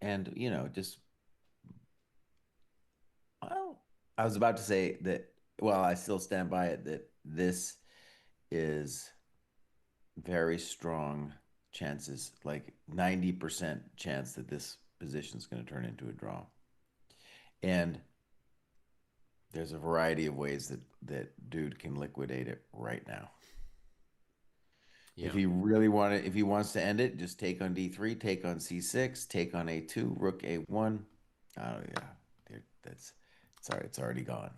And, just, well, I was about to say that, well, I still stand by it that this is very strong chances, like 90% chance that this position is going to turn into a draw. And there's a variety of ways that dude can liquidate it right now. If Yeah. he really wanted, if he wants to end it, just take on D3, take on C6, take on A2, Rook A1. Oh yeah, that's sorry, it's already gone.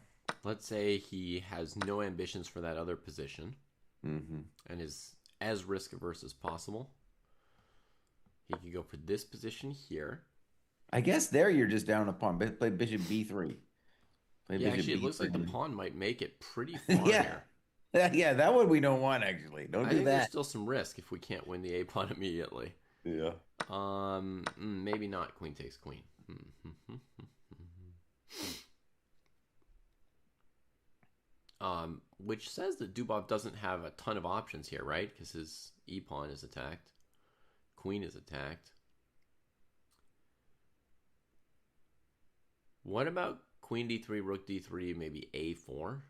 Let's say he has no ambitions for that other position Hmm. and is as risk averse as possible. He could go for this position here. I guess there you're just down a pawn. Play Bishop B3. Play Yeah, Bishop actually, it looks B3 like the pawn might make it pretty far Yeah. here. Yeah, that one we don't want actually. Don't I do think there's that. still some risk if we can't win the A pawn immediately. Yeah. Maybe not. Queen takes queen. Which says that Dubov doesn't have a ton of options here, right? Because his E pawn is attacked, queen is attacked. What about queen d3, rook d3, maybe a4?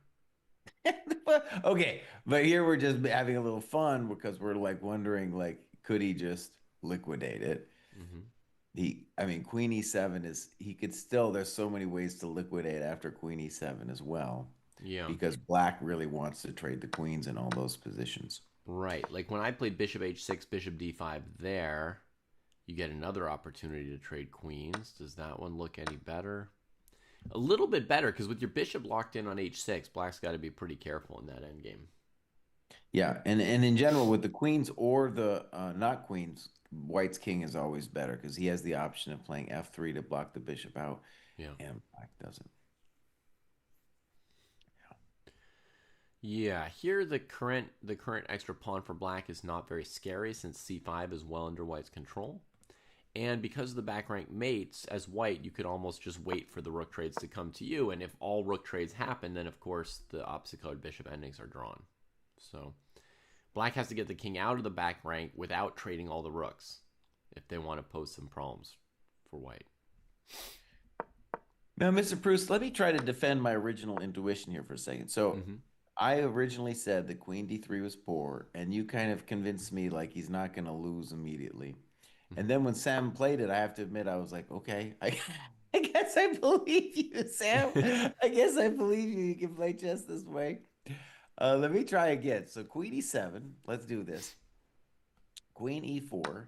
Okay, but here we're just having a little fun because we're like wondering, like, could he just liquidate it? Mm-hmm. I mean, Queen E7 he could still, there's so many ways to liquidate after Queen E7 as well, Yeah, because Black really wants to trade the queens in all those positions. right. Like when I played bishop h6, bishop d5 there, you get another opportunity to trade queens. Does that one look any better? A little bit better because with your bishop locked in on h6, Black's got to be pretty careful in that endgame. Yeah, and in general, with the queens or the not queens, White's king is always better because he has the option of playing F3 to block the bishop out, Yeah. and Black doesn't. Yeah, here the current extra pawn for black is not very scary since c5 is well under white's control. And because of the back rank mates, as white, you could almost just wait for the rook trades to come to you. And if all rook trades happen, then of course the opposite colored bishop endings are drawn. So black has to get the king out of the back rank without trading all the rooks if they want to pose some problems for white. Now, Mr. Proust, let me try to defend my original intuition here for a second. So, Mm-hmm. I originally said that Queen D3 was poor, and you kind of convinced me like he's not going to lose immediately. Mm-hmm. And then when Sam played it, I have to admit, I was like, okay, I guess I believe you, Sam. I guess I believe you. You can play chess this way. Let me try again. So, Queen E7, let's do this. Queen E4.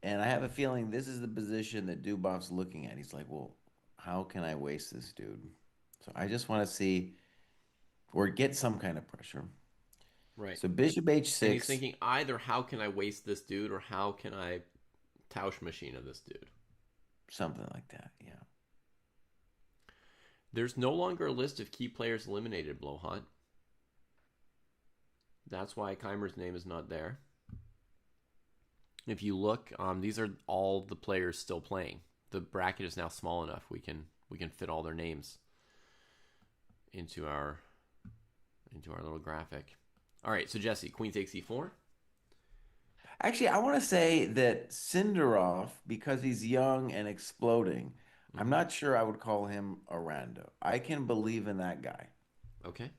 And I have a feeling this is the position that Dubov's looking at. He's like, well, how can I waste this dude? So I just want to see or get some kind of pressure. Right. So Bishop And he's H6, thinking either how can I waste this dude or how can I Tausch machine of this dude. something like that. Yeah. There's no longer a list of key players eliminated, Blowhot. That's why Keimer's name is not there. If you look, these are all the players still playing. The bracket is now small enough we can fit all their names into our little graphic. All right, so Jesse, Queen takes e4. Actually, I want to say that Sindarov, because he's young and exploding, I'm Mm-hmm. not sure I would call him a rando. I can believe in that guy. Okay.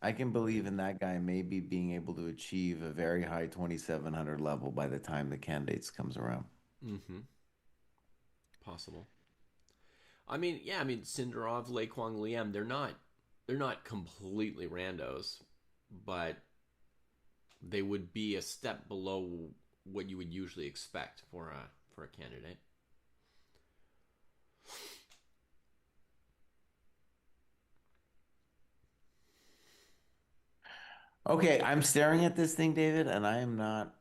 I can believe in that guy maybe being able to achieve a very high 2700 level by the time the candidates comes around. Mm-hmm. Possible. I mean, yeah, I mean Sindarov, Lei Kwang Liam, they're not completely randos, but they would be a step below what you would usually expect for a candidate. Okay, I'm staring at this thing, David, and I am not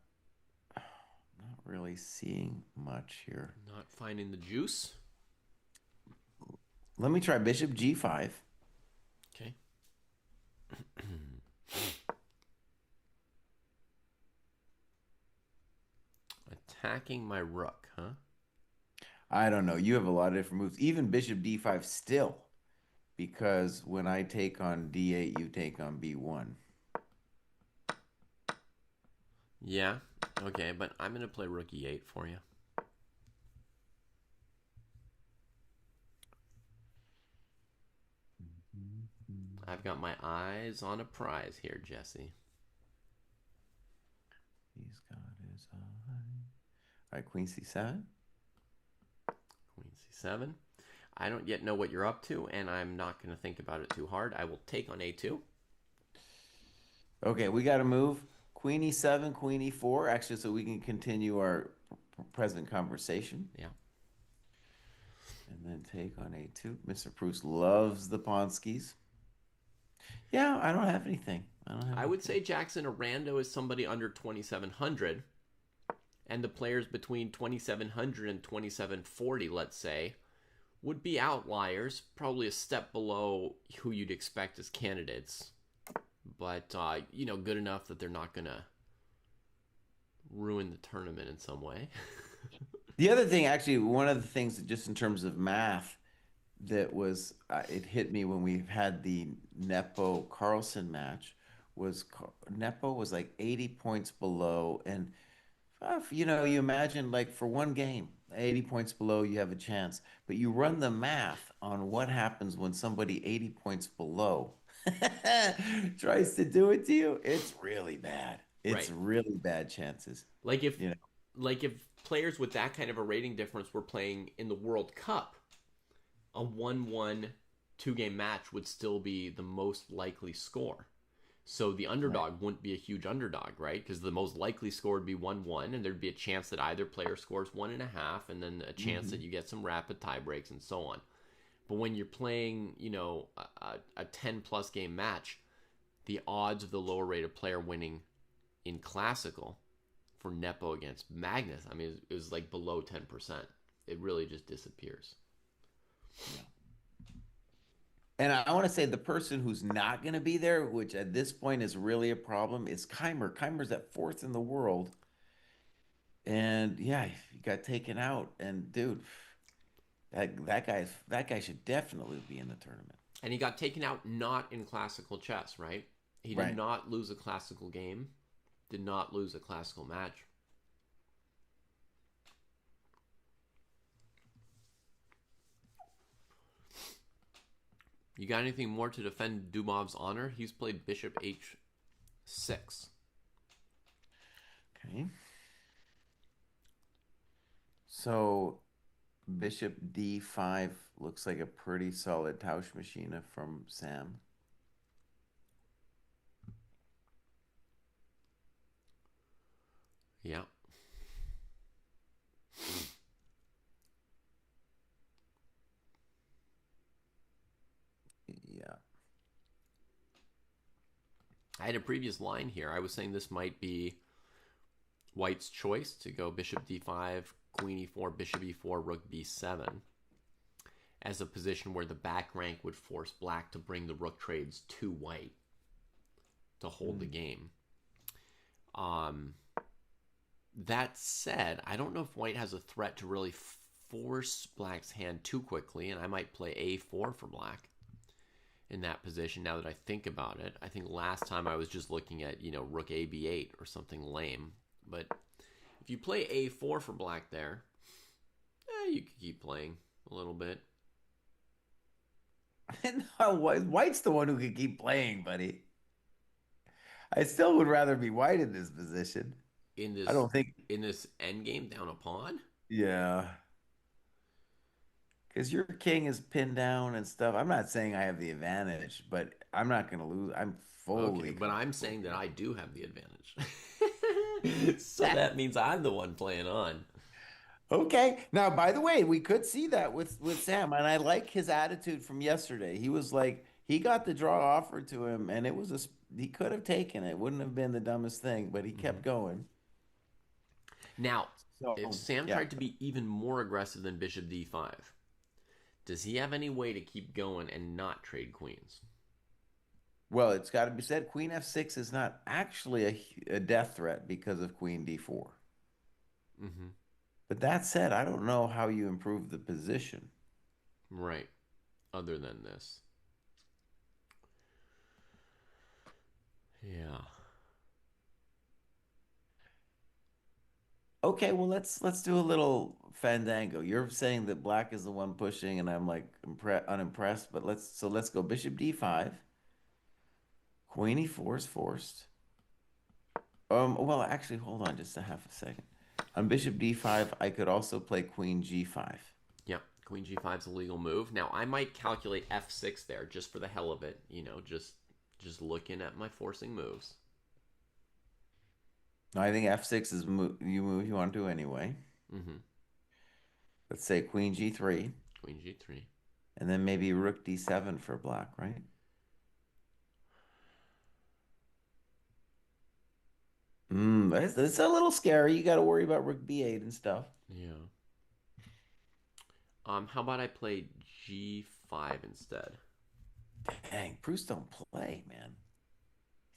really seeing much here. Not finding the juice. Let me try Bishop G5. Okay. Attacking my rook, huh? I don't know. You have a lot of different moves. Even Bishop D5 still, because when I take on D8, you take on B1. Yeah. Okay, but I'm gonna play rook e8 for you. I've got my eyes on a prize here, Jesse. He's got his eye. All right, Queen C7. Queen c7. I don't yet know what you're up to, and I'm not going to think about it too hard. I will take on a2. Okay, we got to move. Queen E7, Queen E4, actually, so we can continue our present conversation. Yeah. And then take on A2. Mr. Proust loves the Ponskis. Yeah, I don't have anything. I don't have I would anything. say Jackson Arando is somebody under 2,700, and the players between 2,700 and 2,740, let's say, would be outliers, probably a step below who you'd expect as candidates, but good enough that they're not gonna ruin the tournament in some way. The other thing, actually, one of the things that just in terms of math that was, it hit me when we had the Nepo Carlson match was Nepo was like 80 points below. And, you imagine like for one game, 80 points below, you have a chance. But you run the math on what happens when somebody 80 points below tries to do it to you. It's really bad. It's Right. really bad chances, Like if you know. like if players with that kind of a rating difference were playing in the World Cup, a 1-1 two-game match would still be the most likely score. So the Right. underdog wouldn't be a huge underdog, right? Because the most likely score would be 1-1, and there'd be a chance that either player scores 1.5, and then a chance that Hmm. you get some rapid tie breaks and so on. But when you're playing, a 10 plus game match, the odds of the lower rated player winning in classical for Nepo against Magnus, I mean, it was like below 10%. It really just disappears. Yeah. And I want to say the person who's not going to be there, which at this point is really a problem, is Keimer. Keimer's at fourth in the world. And yeah, he got taken out. And dude, that guy should definitely be in the tournament. And he got taken out not in classical chess, right? He did Right. not lose a classical game, did not lose a classical match. You got anything more to defend Dumov's honor? He's played bishop h6. Okay. So Bishop D5 looks like a pretty solid Tausch Machina from Sam. Yeah. Yeah. I had a previous line here. I was saying this might be White's choice to go bishop d5, queen e4, bishop e4, rook b7 as a position where the back rank would force black to bring the rook trades to white to hold the Mm. game. Um, that said, I don't know if white has a threat to really force black's hand too quickly, and I might play a4 for black in that position now that I think about it. I think last time I was just looking at, rook a b8 or something lame. But if you play a4 for black there, you could keep playing a little bit. No, White's the one who can keep playing, buddy. I still would rather be White in this position. In I this don't think. in this endgame down a pawn. Yeah. because your king is pinned down and stuff. I'm not saying I have the advantage, but I'm not going to lose. I'm Okay, fully but I'm comfortable saying that here. I do have the advantage. So that means I'm the one playing on. Okay. Now, by the way, we could see that with Sam, and I like his attitude from yesterday. He was like, he got the draw offered to him, and it was he could have taken it. Wouldn't have been the dumbest thing, but he Hmm. kept going. Now, if So, Sam yeah. tried to be even more aggressive than Bishop D5, does he have any way to keep going and not trade queens? Well, it's got to be said, Queen F6 is not actually a death threat because of Queen D4. Hmm. But that said, I don't know how you improve the position. Right. Other than this. Yeah. Okay, well let's do a little fandango. You're saying that black is the one pushing, and I'm like unimpressed. But let's go Bishop D5. Queen E4 is forced. Well, actually, hold on just a half a second. On Bishop D5, I could also play Queen G5. Yep. Queen G5 is a legal move. Now, I might calculate F6 there just for the hell of it. Just looking at my forcing moves. Now, I think F6 is move you want to do anyway. Hmm. Let's say Queen G3, Queen G3. and then maybe Rook D7 for black, right? It's a little scary. You got to worry about Rook B8 and stuff. Yeah. How about I play G5 instead? Dang, Proust don't play, man.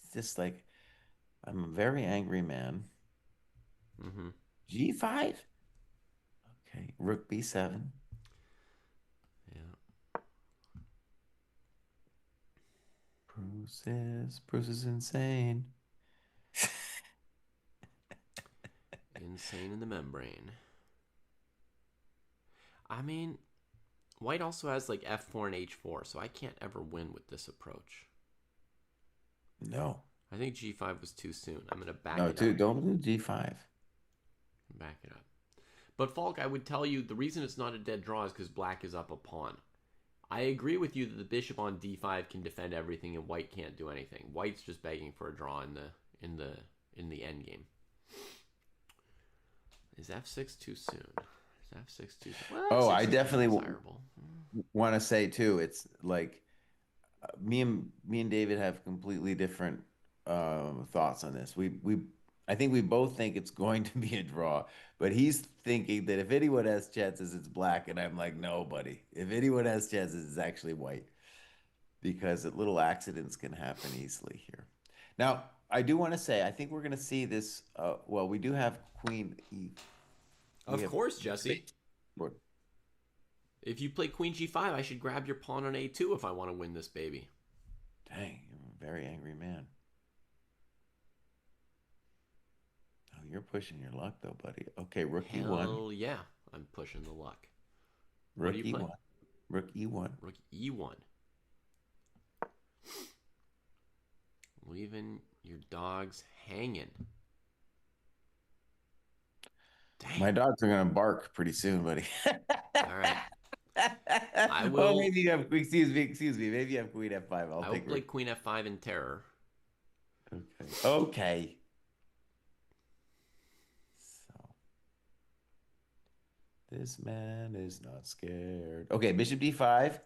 He's just like, I'm a very angry man. Hmm. G5? Okay. Rook B7. Yeah. Bruce is insane. Insane in the membrane. I mean, White also has like F4 and H4, so I can't ever win with this approach. No. I think G5 was too soon. I'm gonna back No, it up. dude, don't do G5. Back it up. But Falk, I would tell you the reason it's not a dead draw is because black is up a pawn. I agree with you that the bishop on d5 can defend everything and white can't do anything. White's just begging for a draw in the in the end game. Is f6 too soon? Is f6 too soon? Well, Oh, I f6 is pretty definitely desirable. want to say too, it's like me and David have completely different thoughts on this. I think we both think it's going to be a draw, but he's thinking that if anyone has chances, it's black, and I'm like, no, buddy. If anyone has chances, it's actually white because little accidents can happen easily here. Now, I do want to say, I think we're going to see this. Well, we do have Queen E. We Of have course, Jesse. Queen. If you play queen g5, I should grab your pawn on a2 if I want to win this baby. Dang, you're a very angry man. Oh, you're pushing your luck though, buddy. Okay, rook E1, Hell yeah, I'm pushing the luck. What do rook you play? E1, rook E1. Rook e1. Leaving your dogs hanging. Dang. My dogs are gonna bark pretty soon, buddy. All right. I Oh, will maybe you have, excuse me. Maybe you have Queen F5. I'll I will take play rook. queen f5 in terror. Okay. Okay. So this man is not scared. Okay, bishop D5.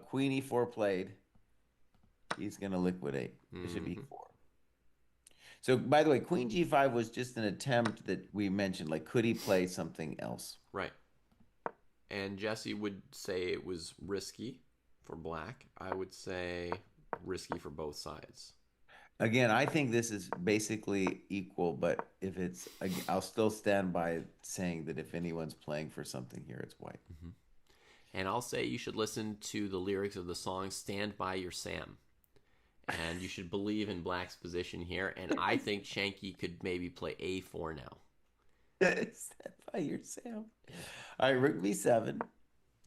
Queen E4 played. He's gonna liquidate. Bishop Hmm. E4. So, by the way, Queen G5 was just an attempt that we mentioned. Like, could he play something else? Right. And Jesse would say it was risky for black. I would say risky for both sides. Again, I think this is basically equal, but if I'll still stand by saying that if anyone's playing for something here, it's white. Hmm. And I'll say you should listen to the lyrics of the song Stand By Your Sam. And you should believe in black's position here. And I think Shanky could maybe play a4 now. Stand by your Sam. All right, Rook B7.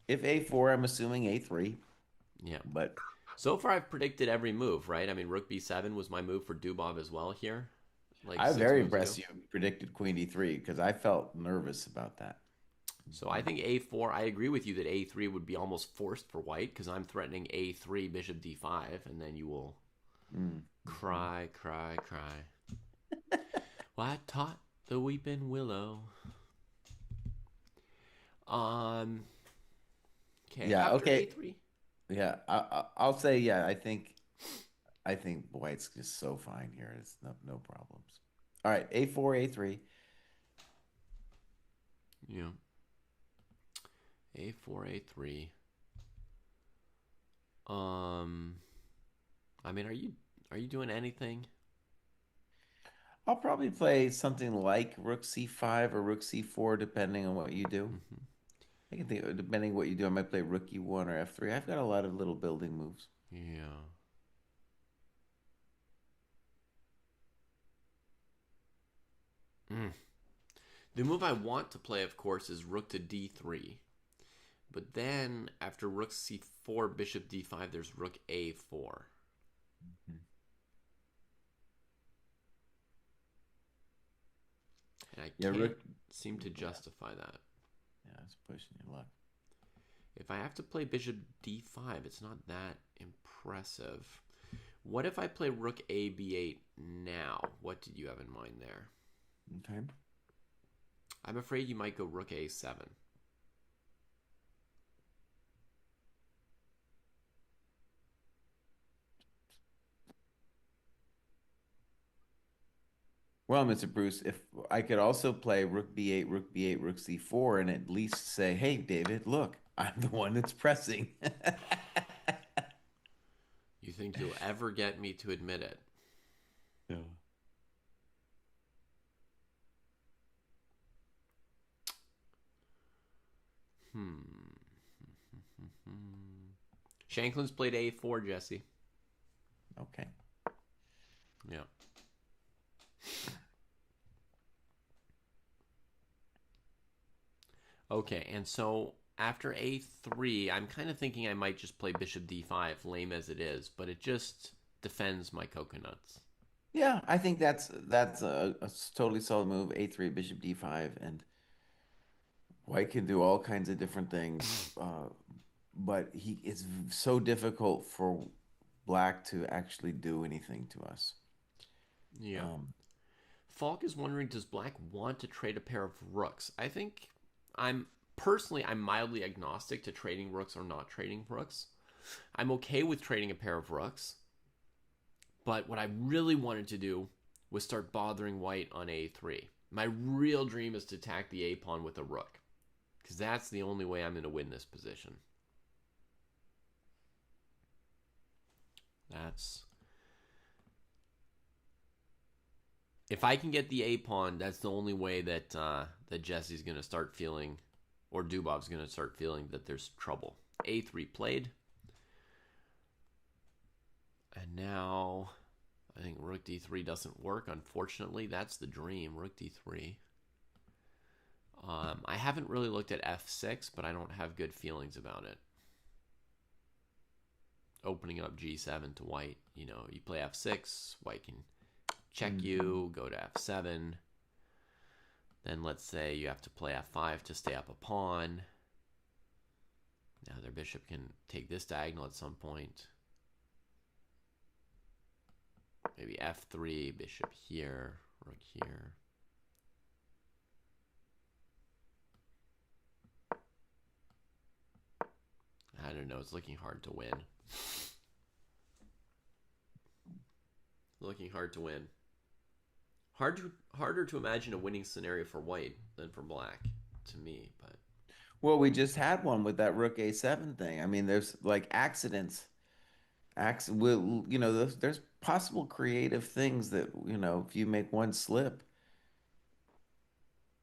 If A4, I'm assuming A3, Yeah. but So far, I've predicted every move, right? I mean, Rook B7 was my move for Dubov as well here, like I'm six very moves ago. impressed you predicted Queen D3 because I felt nervous about that. So I think a4. I agree with you that a3 would be almost forced for white because I'm threatening a3, bishop d5, and then you will Mm-hmm. cry, cry, cry. Well, I taught the weeping willow. Um. Okay. Yeah. After Okay. a3. Yeah. I'll say yeah. I think White's just so fine here. It's no problems. All right. A4, A3. Yeah. A4, a3. Um. I mean, are you doing anything? I'll probably play something like Rook C5 or Rook C4, depending on what you do. Mm-hmm. I can think, depending on what you do, I might play Rook E1 or F3. I've got a lot of little building moves. Yeah. Mm. The move I want to play, of course, is rook to d3. But then after rook c4, bishop d5, there's rook a4. And I Yeah, can't Rook. seem to Yeah, justify that. yeah, it's pushing your luck. If I have to play bishop d5, it's not that impressive. What if I play rook a b8 now? What did you have in mind there? Okay. I'm afraid you might go rook a7. Well, Mr. Bruce, if I could also play Rook B8, Rook B8, Rook C4, and at least say, hey, David, look, I'm the one that's pressing. You think you'll ever get me to admit it? Yeah. Hmm. Shanklin's played a4, Jesse. Okay. Yeah. Okay, and so after a3, I'm kind of thinking I might just play bishop d5, lame as it is, but it just defends my coconuts. Yeah, I think that's a totally solid move. A3, Bishop D5, and White can do all kinds of different things. But it's so difficult for Black to actually do anything to us. Yeah. Um, Falk is wondering, does black want to trade a pair of rooks? I think I'm personally I'm mildly agnostic to trading rooks or not trading rooks. I'm okay with trading a pair of rooks, but what I really wanted to do was start bothering white on a3. My real dream is to attack the a pawn with a rook, because that's the only way I'm going to win this position. That's if I can get the a pawn, that's the only way that that Jesse's going to start feeling, or Dubov's going to start feeling that there's trouble. A3 played, and now I think Rook D3 doesn't work. Unfortunately, that's the dream. Rook D3. I haven't really looked at F6, but I don't have good feelings about it. Opening up G7 to white, you play F6, white can check mhm. you, go to F7. Then let's say you have to play F5 to stay up a pawn. Now their bishop can take this diagonal at some point. Maybe F3, bishop here, rook here. I don't know. It's looking hard to win. Looking hard to win. Harder to imagine a winning scenario for white than for black, to me. But Well, we just had one with that Rook A7 thing. I mean, there's like accidents. Will there's possible creative things that if you make one slip,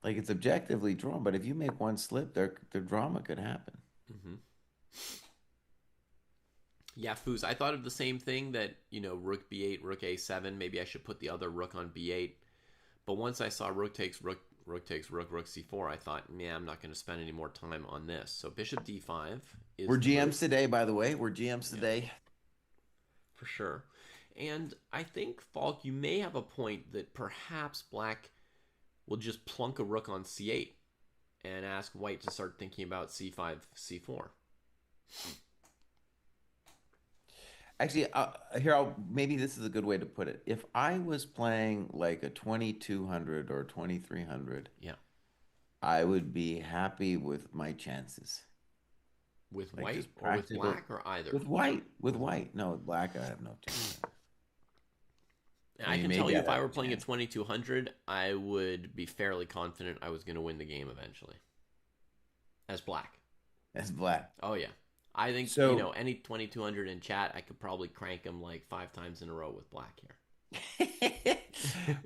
like it's objectively drawn, but if you make one slip, there drama could happen. mm-hmm. Yeah, Foos. I thought of the same thing that rook b8, rook a7. Maybe I should put the other rook on b8. But once I saw rook takes rook, rook takes rook, rook c4, I thought, man, I'm not going to spend any more time on this. So bishop d5 is We're the move. GMs today, by the way. We're GMs Yeah, today. for sure. And I think, Falk, you may have a point that perhaps black will just plunk a rook on c8 and ask white to start thinking about c5, c4. Actually, maybe this is a good way to put it. If I was playing like a 2200 or 2300, Yeah. I would be happy with my chances. With Like white just or with practical black or either? with white, with With white. No, with black, I have no chance. I I mean, can tell maybe you I'd if I have were a playing at chance 2200, I would be fairly confident I was going to win the game eventually as black. as black. Oh yeah. I think, So any 2200 in chat, I could probably crank them like 5 times in a row with black here.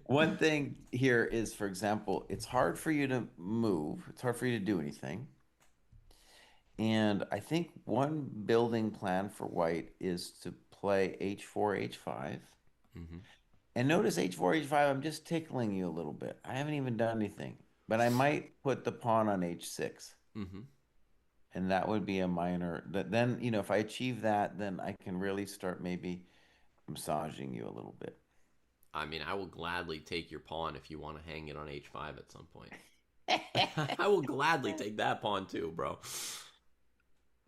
one thing here is, for example, it's hard for you to move. It's hard for you to do anything. And I think one building plan for white is to play h4, h5. hmm And notice h4, h5, I'm just tickling you a little bit. I haven't even done anything, but I might put the pawn on h6. hmm And that would be a minor. Then, if I achieve that, then I can really start maybe massaging you a little bit. I mean, I will gladly take your pawn if you want to hang it on h5 at some point. I will gladly take that pawn too, bro.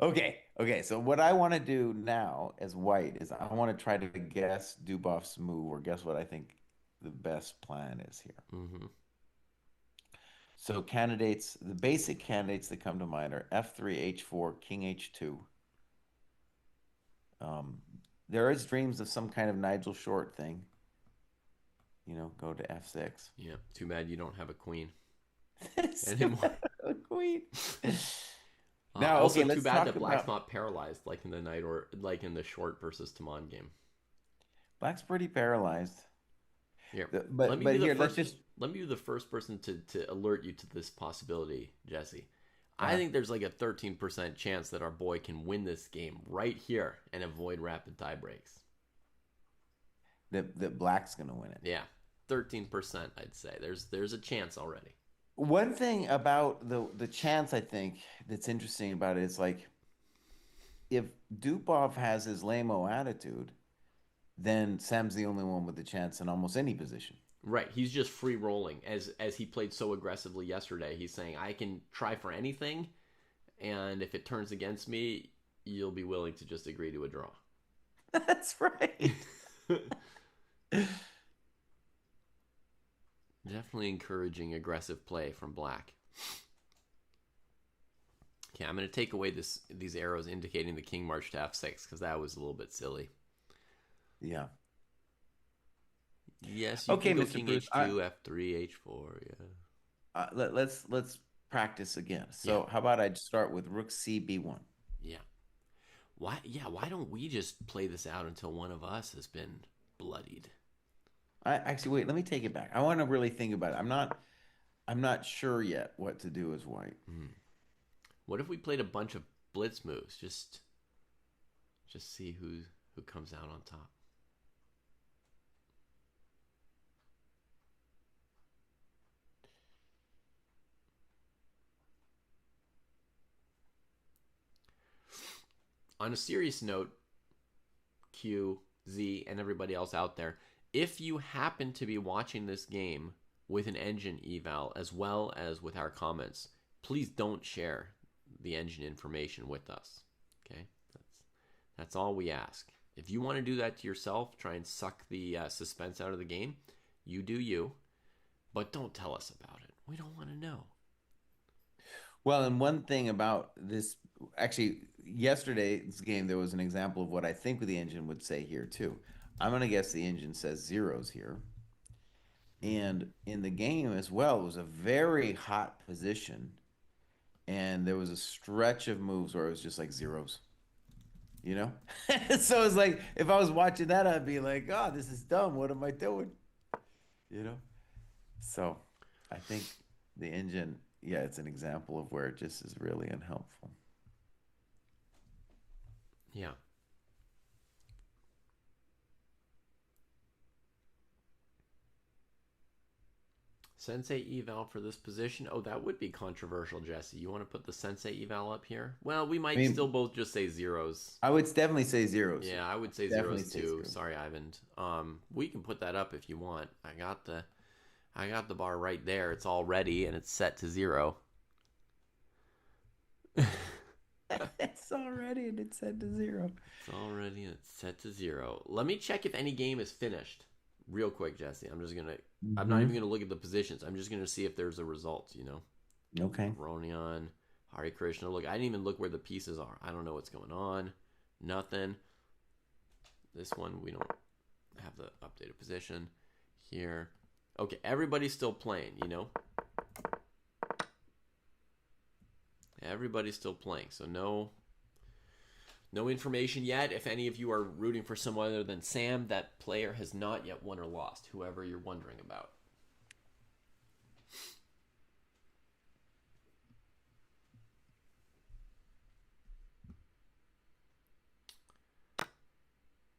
Okay. So what I want to do now as white is I want to try to guess Dubov's move or guess what I think the best plan is here. hmm So the basic candidates that come to mind are f3, h4, king h2. Um, there is dreams of some kind of Nigel Short thing. Go to f6. Yeah. Too bad you don't have a queen So anymore. a queen. Now, Also, okay, too let's bad talk that black's about not paralyzed like in the knight or like in the short versus Taman game. black's pretty paralyzed. Here, let But me be but the here, let's first. just Let me be the first person to alert you to this possibility, Jesse. I uh, think there's like a 13% chance that our boy can win this game right here and avoid rapid tie breaks. that black's gonna win it. Yeah, 13%. I'd say there's a chance already. One thing about the chance I think that's interesting about it is like if Dupov has his lame-o attitude, then Sam's the only one with the chance in almost any position. Right, he's just free rolling as he played so aggressively yesterday. He's saying I can try for anything, and if it turns against me, you'll be willing to just agree to a draw. That's right. Definitely encouraging aggressive play from black. Okay, I'm going to take away these arrows indicating the king march to f6 because that was a little bit silly. Yeah. Yes, you Okay, can go Mr. king Bruce. h2, f3, h4. Yeah. Let's practice again. Yeah. So how about I start with rook c b1? Yeah. Why? Yeah. Why don't we just play this out until one of us has been bloodied? I actually wait. Let me take it back. I want to really think about it. I'm not sure yet what to do as white. Hmm. What if we played a bunch of blitz moves? Just see who comes out on top. On a serious note, Q, Z, and everybody else out there, if you happen to be watching this game with an engine eval as well as with our comments, please don't share the engine information with us. Okay, that's all we ask. If you want to do that to yourself, try and suck the suspense out of the game. You do you, but don't tell us about it. We don't want to know. Well, and one thing about this, actually, yesterday's game, there was an example of what I think the engine would say here too. I'm gonna guess the engine says zeros here. Mm-hmm. And in the game as well, it was a very hot position, and there was a stretch of moves where it was just like zeros, you know? So it's like if I was watching that, I'd be like, oh, this is dumb. What am I doing? You know? So I think the engine, yeah, it's an example of where it just is really unhelpful. Yeah. Sensei eval for this position. Oh, that would be controversial, Jesse. You want to put the sensei eval up here? Well, we I might mean, still both just say zeros. I would definitely say zeros Yeah, here. I would say Definitely zeros say too. zeros. Sorry, Ivan. We can put that up if you want. I got the bar right there. It's all ready and it's set to 0. It's already and it's set to zero. It's already set to 0. Let me check if any game is finished real quick, Jesse. I'm not even Hmm. gonna look at the positions. I'm just gonna see if there's a result, Okay. Aronian, Hari Krishna. Look, I didn't even look where the pieces are. I don't know what's going on. Nothing. This one we don't have the updated position here. Okay, everybody's still playing. Everybody's still playing. So no information yet. If any of you are rooting for someone other than Sam, that player has not yet won or lost, whoever you're wondering about.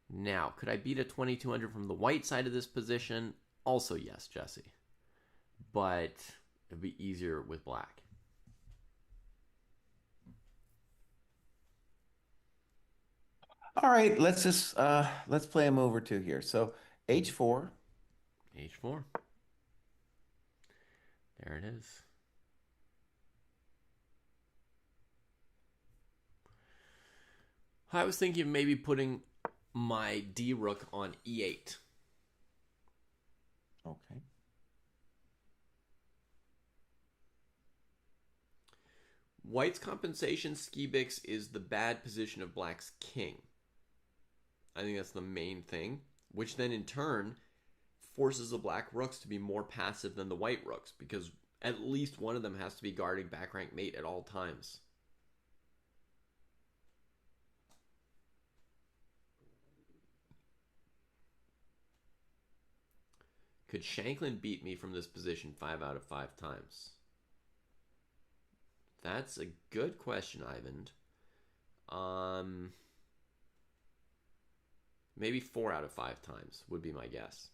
Now, could I beat a 2200 from the white side of this position? Also, yes, Jesse. But it'd be easier with black. All right, let's play a move or two here. So H4. H4. There it is. I was thinking of maybe putting my D rook on E8. Okay. White's compensation Skibix is the bad position of black's king. I think that's the main thing, which then in turn forces the black rooks to be more passive than the white rooks because at least one of them has to be guarding back rank mate at all times. Could Shanklin beat me from this position 5 out of 5 times? That's a good question, Ivan. Um, Maybe 4 out of 5 times would be my guess.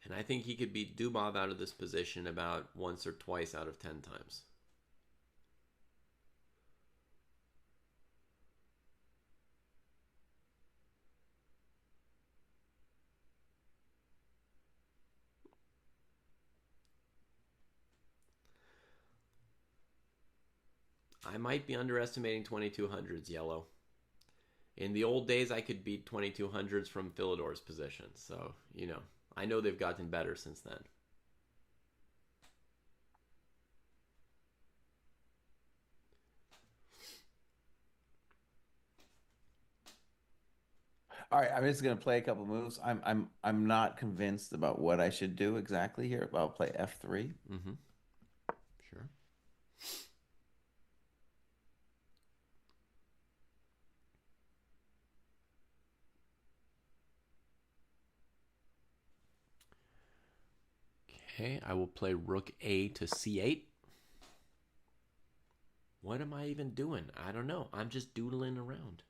And I think he could beat Dubov out of this position about once or twice out of 10 times. I might be underestimating 2200s yellow. In the old days, I could beat 2200s from Philidor's position. So, I know they've gotten better since then. All right, I'm just gonna play a couple moves. I'm not convinced about what I should do exactly here. I'll play F3. Mm-hmm. Sure. Okay, I will play Rook A to C8. What am I even doing? I don't know. I'm just doodling around.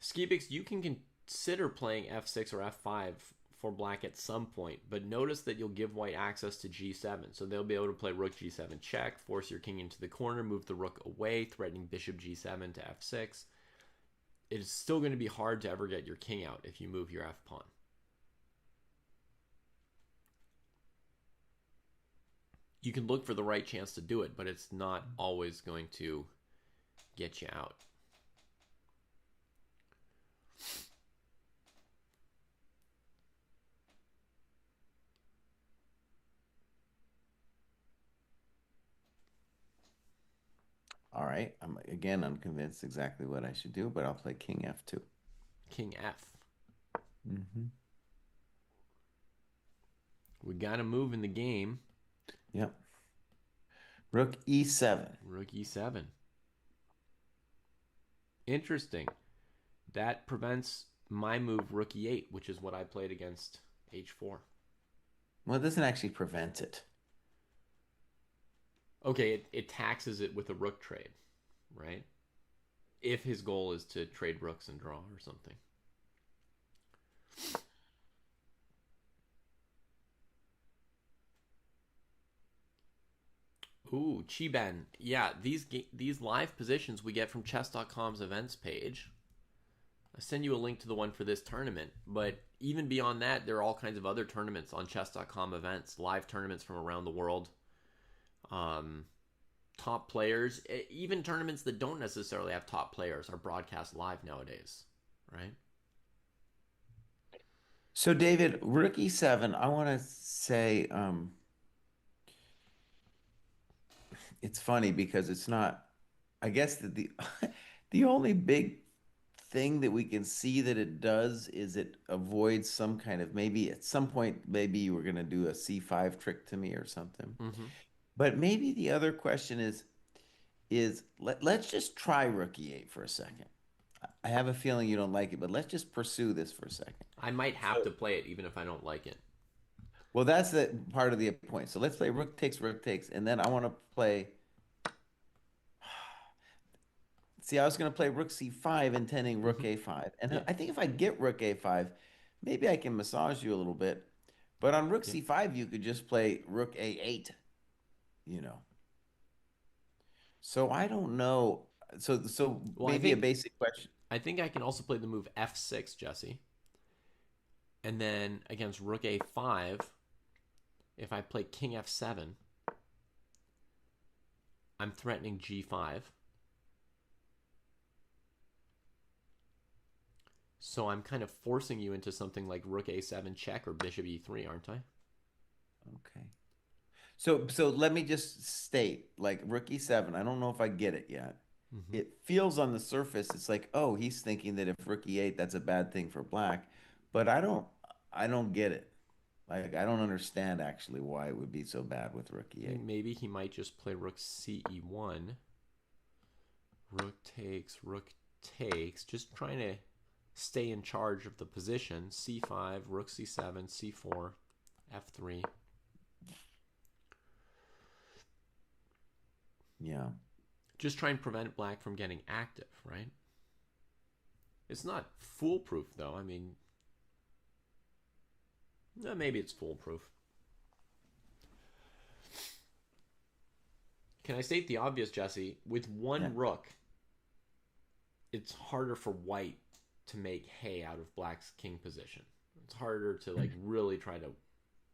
Skibix, you can consider playing F6 or F5 for black at some point, but notice that you'll give white access to G7. So they'll be able to play Rook G7 check, force your king into the corner, move the rook away, threatening Bishop G7 to F6. It's still going to be hard to ever get your king out if you move your F pawn. You can look for the right chance to do it, but it's not always going to get you out. All right. I'm again unconvinced exactly what I should do, but I'll play King F2. King F. Mm-hmm. We got to move in the game. Yep. Rook E7. Rook E7. Interesting. That prevents my move Rook E8, which is what I played against H4. Well, it doesn't actually prevent it. Okay, it taxes it with a rook trade, right? If his goal is to trade rooks and draw or something. Ooh, Chiben. Yeah, these live positions we get from chess.com's events page. I send you a link to the one for this tournament, but even beyond that, there are all kinds of other tournaments on chess.com events, live tournaments from around the world. Um, Top players, even tournaments that don't necessarily have top players are broadcast live nowadays, right? So, David, rookie seven, I want to say it's funny because it's not, I guess that the the only big thing that we can see that it does is it avoids some kind of, maybe at some point maybe you were going to do a C5 trick to me or something. Mm-hmm. But maybe the other question is let's just try rookie eight for a second. I have a feeling you don't like it, but let's just pursue this for a second. I might have So, to play it even if I don't like it. well, that's the part of the point. So let's play rook takes, and then I want to play. See, I was going to play rook c5, intending rook Mm-hmm. a5. And Yeah, I think if I get rook a5, maybe I can massage you a little bit. But on rook yeah. c5, you could just play rook a8, you know. So I don't know. So Well, maybe a basic question. I think I can also play the move f6, Jesse, and then against rook a5, if I play king f7, I'm threatening g5. So I'm kind of forcing you into something like rook a7 check or bishop e3, aren't I? Okay. So let me just state, like rook e7, I don't know if I get it yet. Mm-hmm. It feels on the surface, it's like, oh, he's thinking that if rook e8, that's a bad thing for black. But I don't get it. Like I don't understand actually why it would be so bad with rook I think e8. maybe he might just play rook ce1, rook takes, just trying to stay in charge of the position. c5, rook c7, c4, f3. Yeah. Just try and prevent black from getting active, right? It's not foolproof, though. I mean, maybe it's foolproof. Can I state the obvious, Jesse? With Yeah. one rook, it's harder for white to make hay out of black's king position. It's harder to like really try to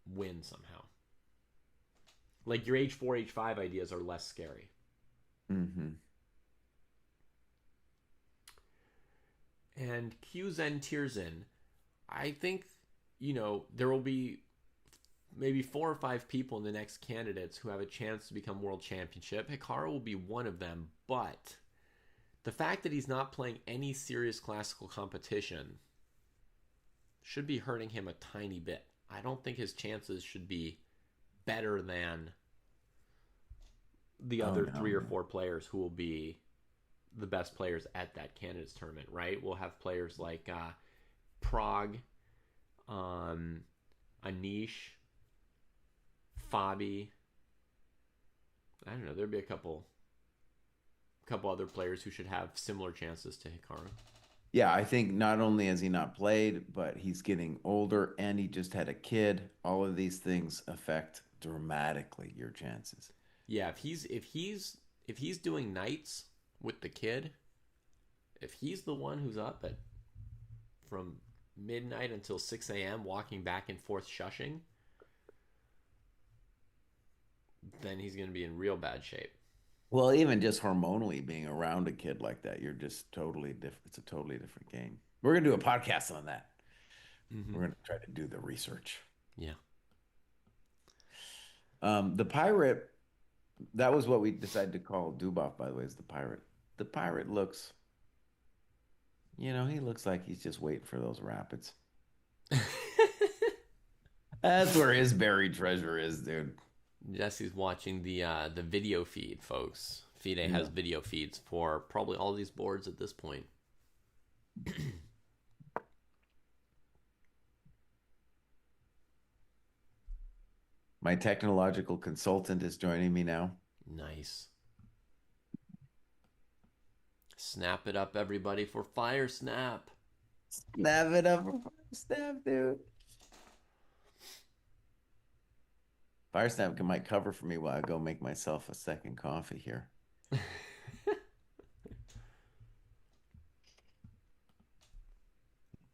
win somehow. Like your h4, h5 ideas are less scary. Hmm. And Q's in, tears in. I think, there will be maybe 4 or 5 people in the next candidates who have a chance to become world championship. Hikaru will be one of them, but the fact that he's not playing any serious classical competition should be hurting him a tiny bit. I don't think his chances should be better than the Oh other no, three or no. four players who will be the best players at that candidates tournament, right? We'll have players like Prague, um, Anish, Fabi. I don't know. There'd be a couple other players who should have similar chances to Hikaru. Yeah, I think not only has he not played, but he's getting older and he just had a kid. All of these things affect dramatically your chances. Yeah, if he's doing nights with the kid, if he's the one who's up at from midnight until 6 a.m. walking back and forth shushing, then he's going to be in real bad shape. Well, even just hormonally being around a kid like that, you're just totally different. It's a totally different game. We're gonna do a podcast on that. Mm-hmm. We're gonna try to do the research. Yeah. The pirate, that was what we decided to call Dubov, by the way, is the pirate. The pirate looks, he looks like he's just waiting for those rapids. That's where his buried treasure is, dude. Jesse's watching the video feed, folks. FIDE has Yeah. video feeds for probably all these boards at this point. My technological consultant is joining me now. Nice. Snap it up, everybody, for Fire Snap. Snap it up, snap, dude. Fire snap might cover for me while I go make myself a second coffee here.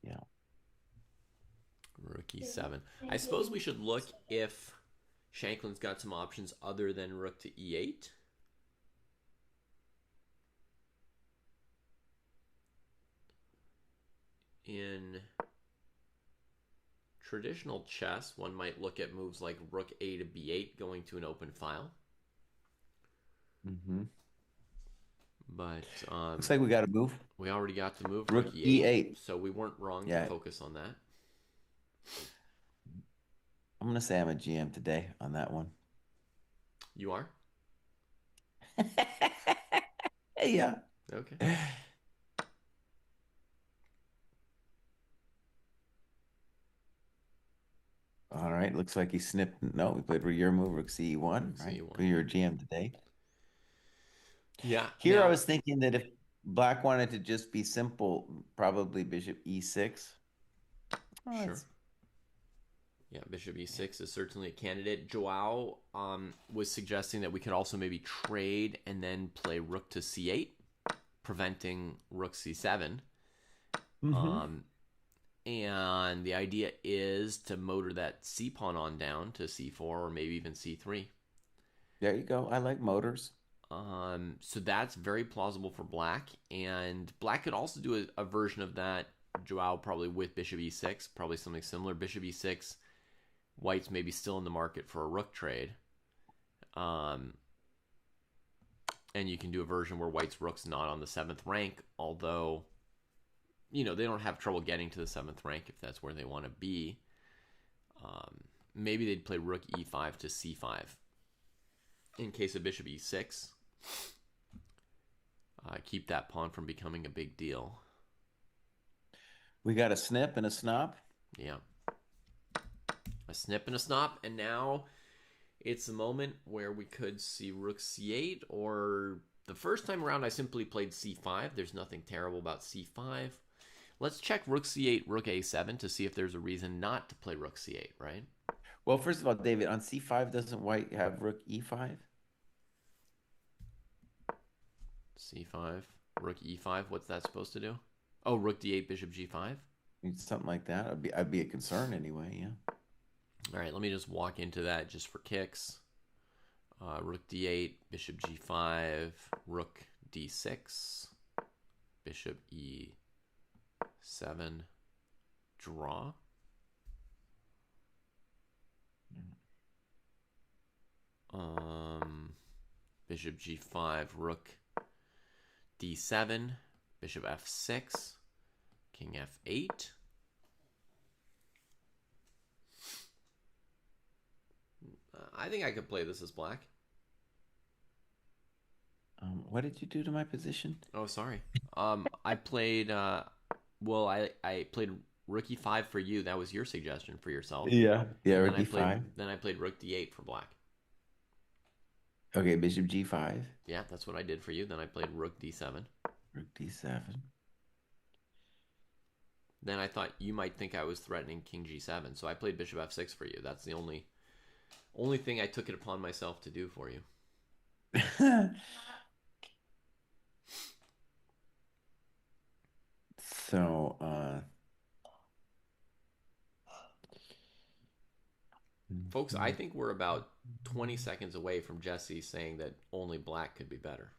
Yeah. Rook e7. I suppose we should look if Shanklin's got some options other than rook to e8. In traditional chess, one might look at moves like rook a to b8 going to an open file. Mm-hmm. But Looks like we got to move. we already got the move rook Rook e8, E8. so we weren't wrong to Yeah. focus on that. I'm gonna say I'm a GM today on that one. You are? Yeah. Okay. All right. Looks like he snipped. No, we played your move, Rook C1, Rook right? c1. Because you're a GM today. Yeah. Here I Now, was thinking that if Black wanted to just be simple, probably Bishop E6. Oh, sure. that's Yeah, bishop yeah. e6 is certainly a candidate. Joao was suggesting that we could also maybe trade and then play rook to c8, preventing rook c7. Mm-hmm. Um, and the idea is to motor that c pawn on down to c4 or maybe even c3. There you go. I like motors. So that's very plausible for black. And black could also do a version of that, Joao, probably with bishop e6, probably something similar. Bishop e6, white's maybe still in the market for a rook trade. Um, and you can do a version where white's rook's not on the 7th rank, although, they don't have trouble getting to the 7th rank if that's where they want to be. Maybe they'd play rook e5 to c5 in case of bishop e6. Keep that pawn from becoming a big deal. We got a snip and a snop. Yeah. A snip and a snop, and now it's a moment where we could see rook c8, or the first time around I simply played c5. There's nothing terrible about c5. Let's check rook c8, rook a7 to see if there's a reason not to play rook c8, right? Well, first of all, David, on C5, doesn't white have Rook E5? c5, rook e5, what's that supposed to do? Oh, rook d8, bishop g5. Something like that. I'd be a concern anyway, yeah. All right, let me just walk into that just for kicks. Rook d8, bishop g5, rook d6, bishop e7, draw. Bishop g5, rook d7, bishop f6, king f8. I think I could play this as black. What did you do to my position? Oh, sorry. I played. I played rook e5 for you. That was your suggestion for yourself. Yeah. Yeah, And Rook E5. then I played rook d8 for black. Okay, Bishop G5. Yeah, that's what I did for you. Then I played rook d7. Rook D7. Then I thought you might think I was threatening king g7, so I played bishop f6 for you. That's the only thing I took it upon myself to do for you. So, Folks, I think we're about 20 seconds away from Jesse saying that only black could be better.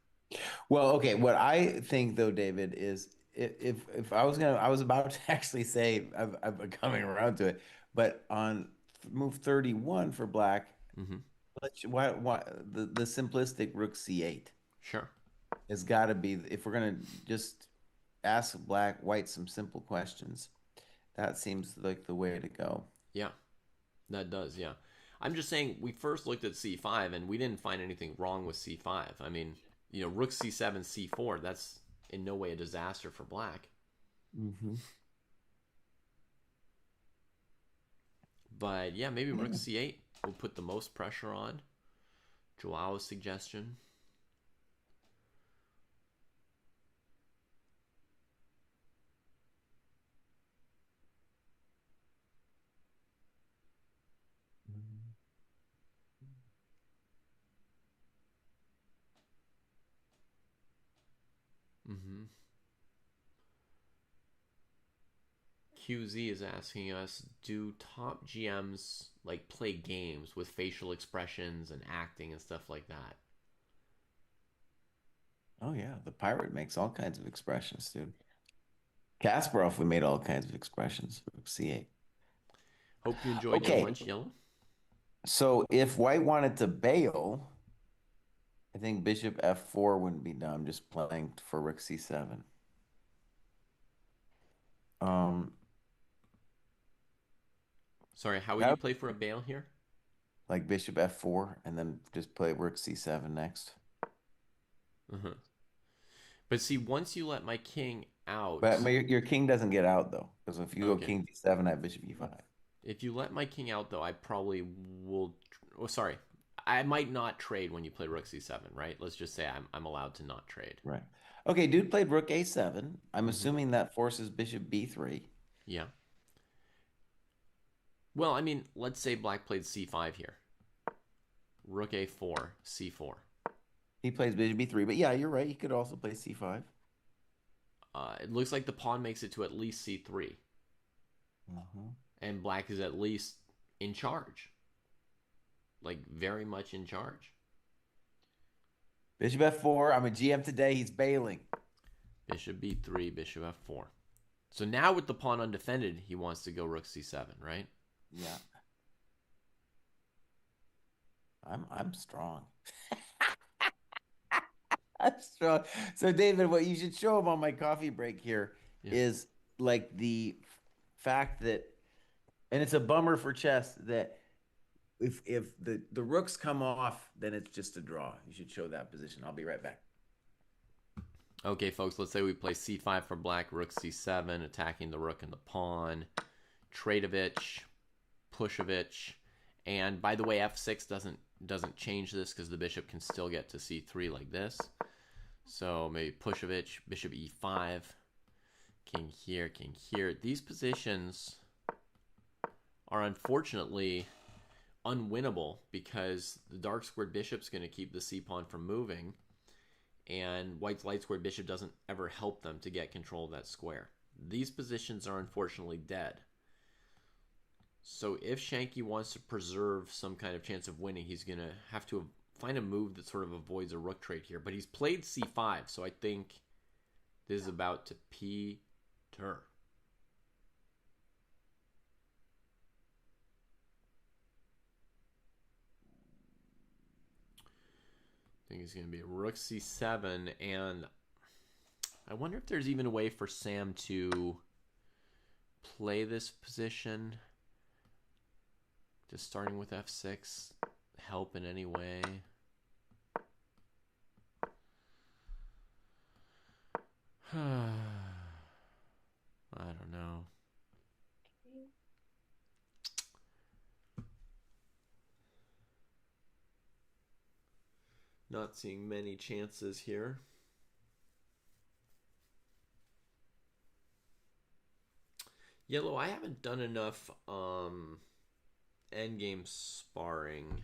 well, okay. What I think though, David, is if I was about to actually say I've been coming around to it, but on move 31 for black, Mm-hmm. why the simplistic Rook C8 Sure. has got to be if we're gonna just ask black white some simple questions. That seems like the way to go. Yeah, that does. Yeah. I'm just saying we first looked at c5 and we didn't find anything wrong with c5. I mean, rook c7, c4, that's in no way a disaster for black. Hmm. But yeah, maybe rook Yeah. c8 will put the most pressure on. Joao's suggestion. Mm-hmm. QZ is asking us, do top GMs like play games with facial expressions and acting and stuff like that? Oh yeah, the pirate makes all kinds of expressions, dude. Kasparov, we made all kinds of expressions. C8. Hope you enjoyed your Okay, lunch, Yellow. so if white wanted to bail, I think bishop f4 wouldn't be dumb, just playing for rook c7. Um, Sorry, how would you that play for a bail here? like bishop f4 and then just play rook c7 next. Uh-huh. But see, once you let my king But out, your king doesn't get out though, because if you go okay. king d7, I have bishop e5. If you let my king out, though, I probably will. Oh, sorry. I might not trade when you play rook c7, right? Let's just say I'm allowed to not trade. Right. Okay, dude played rook a7. I'm Mm-hmm. assuming that forces bishop b3. Yeah. Well, I mean, let's say black played c5 here. Rook a4, c4. He plays bishop b3, but yeah, you're right. He could also play c5. It looks like the pawn makes it to at least c3, Uh-huh. and black is at least in charge, like very much in charge. Bishop f4. I'm a GM today. He's bailing. Bishop b3, bishop f4. So now with the pawn undefended, he wants to go rook c7, right? Yeah, I'm strong. I'm strong. So David, what you should show him on my coffee break here Yeah. is like the fact that, and it's a bummer for chess that if the rooks come off, then it's just a draw. You should show that position. I'll be right back. Okay, folks, let's say we play c5 for black, rook c7, attacking the rook and the pawn, Tradovich, Pushovich, and by the way, f6 doesn't change this because the bishop can still get to c3 like this. So maybe Pushovich, bishop e5, king here, king here. These positions are unfortunately unwinnable because the dark squared bishop's going to keep the c pawn from moving, and white's light squared bishop doesn't ever help them to get control of that square. These positions are unfortunately dead. So if Shanky wants to preserve some kind of chance of winning, he's going to have to find a move that sort of avoids a rook trade here. But he's played c5, so I think this is about to peter. I think it's going to be rook c7, and I wonder if there's even a way for Sam to play this position. Just starting with f6 help in any way? I don't know. Not seeing many chances here. Yellow, I haven't done enough endgame sparring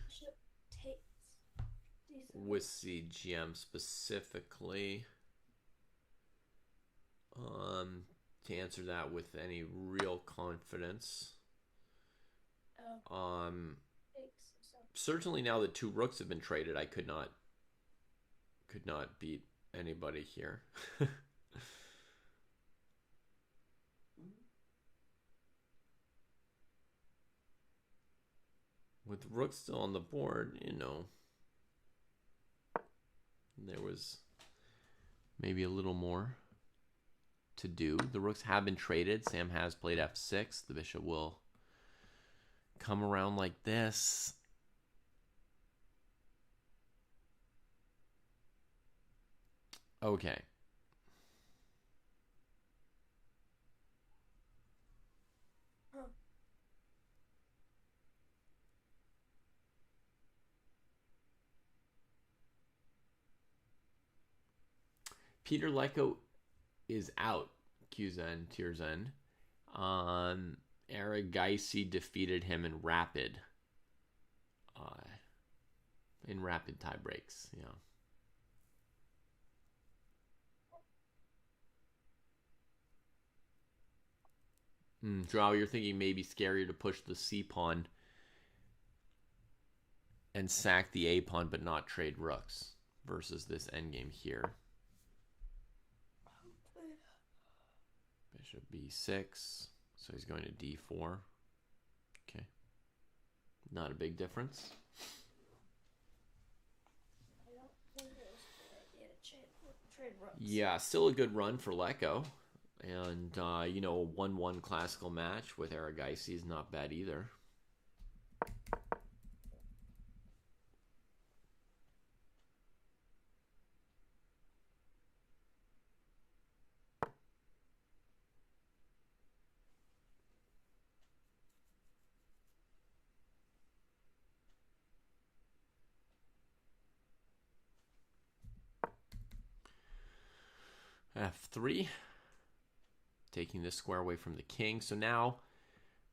with CGM specifically to answer that with any real confidence. Certainly now that two rooks have been traded, I could not beat anybody here. With rooks still on the board, there was maybe a little more to do. The rooks have been traded. Sam has played f6. The bishop will come around like this. Okay. Peter Lecco is out. Qzen, Tierzen. Eric Geisy defeated him in rapid tie breaks. Yeah. Drow, you're thinking maybe scarier to push the C pawn and sack the A pawn but not trade rooks versus this endgame here. Bishop B6. So he's going to D4. Okay. Not a big difference. Yeah, still a good run for Lecco. And, a 1-1 classical match with Aragaisi is not bad either. F3. Taking this square away from the king. So now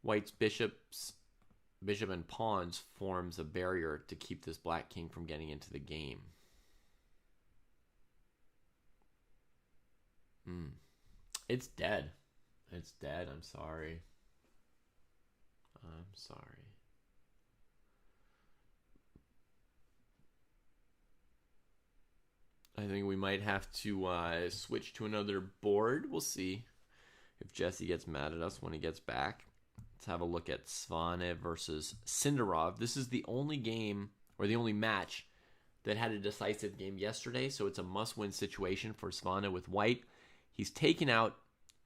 White's bishop and pawns forms a barrier to keep this black king from getting into the game. It's dead. It's dead. I'm sorry. I think we might have to switch to another board. We'll see if Jesse gets mad at us when he gets back. Let's have a look at Svane versus Sindarov. This is the only game, or the only match, that had a decisive game yesterday, so it's a must-win situation for Svane with White. He's taken out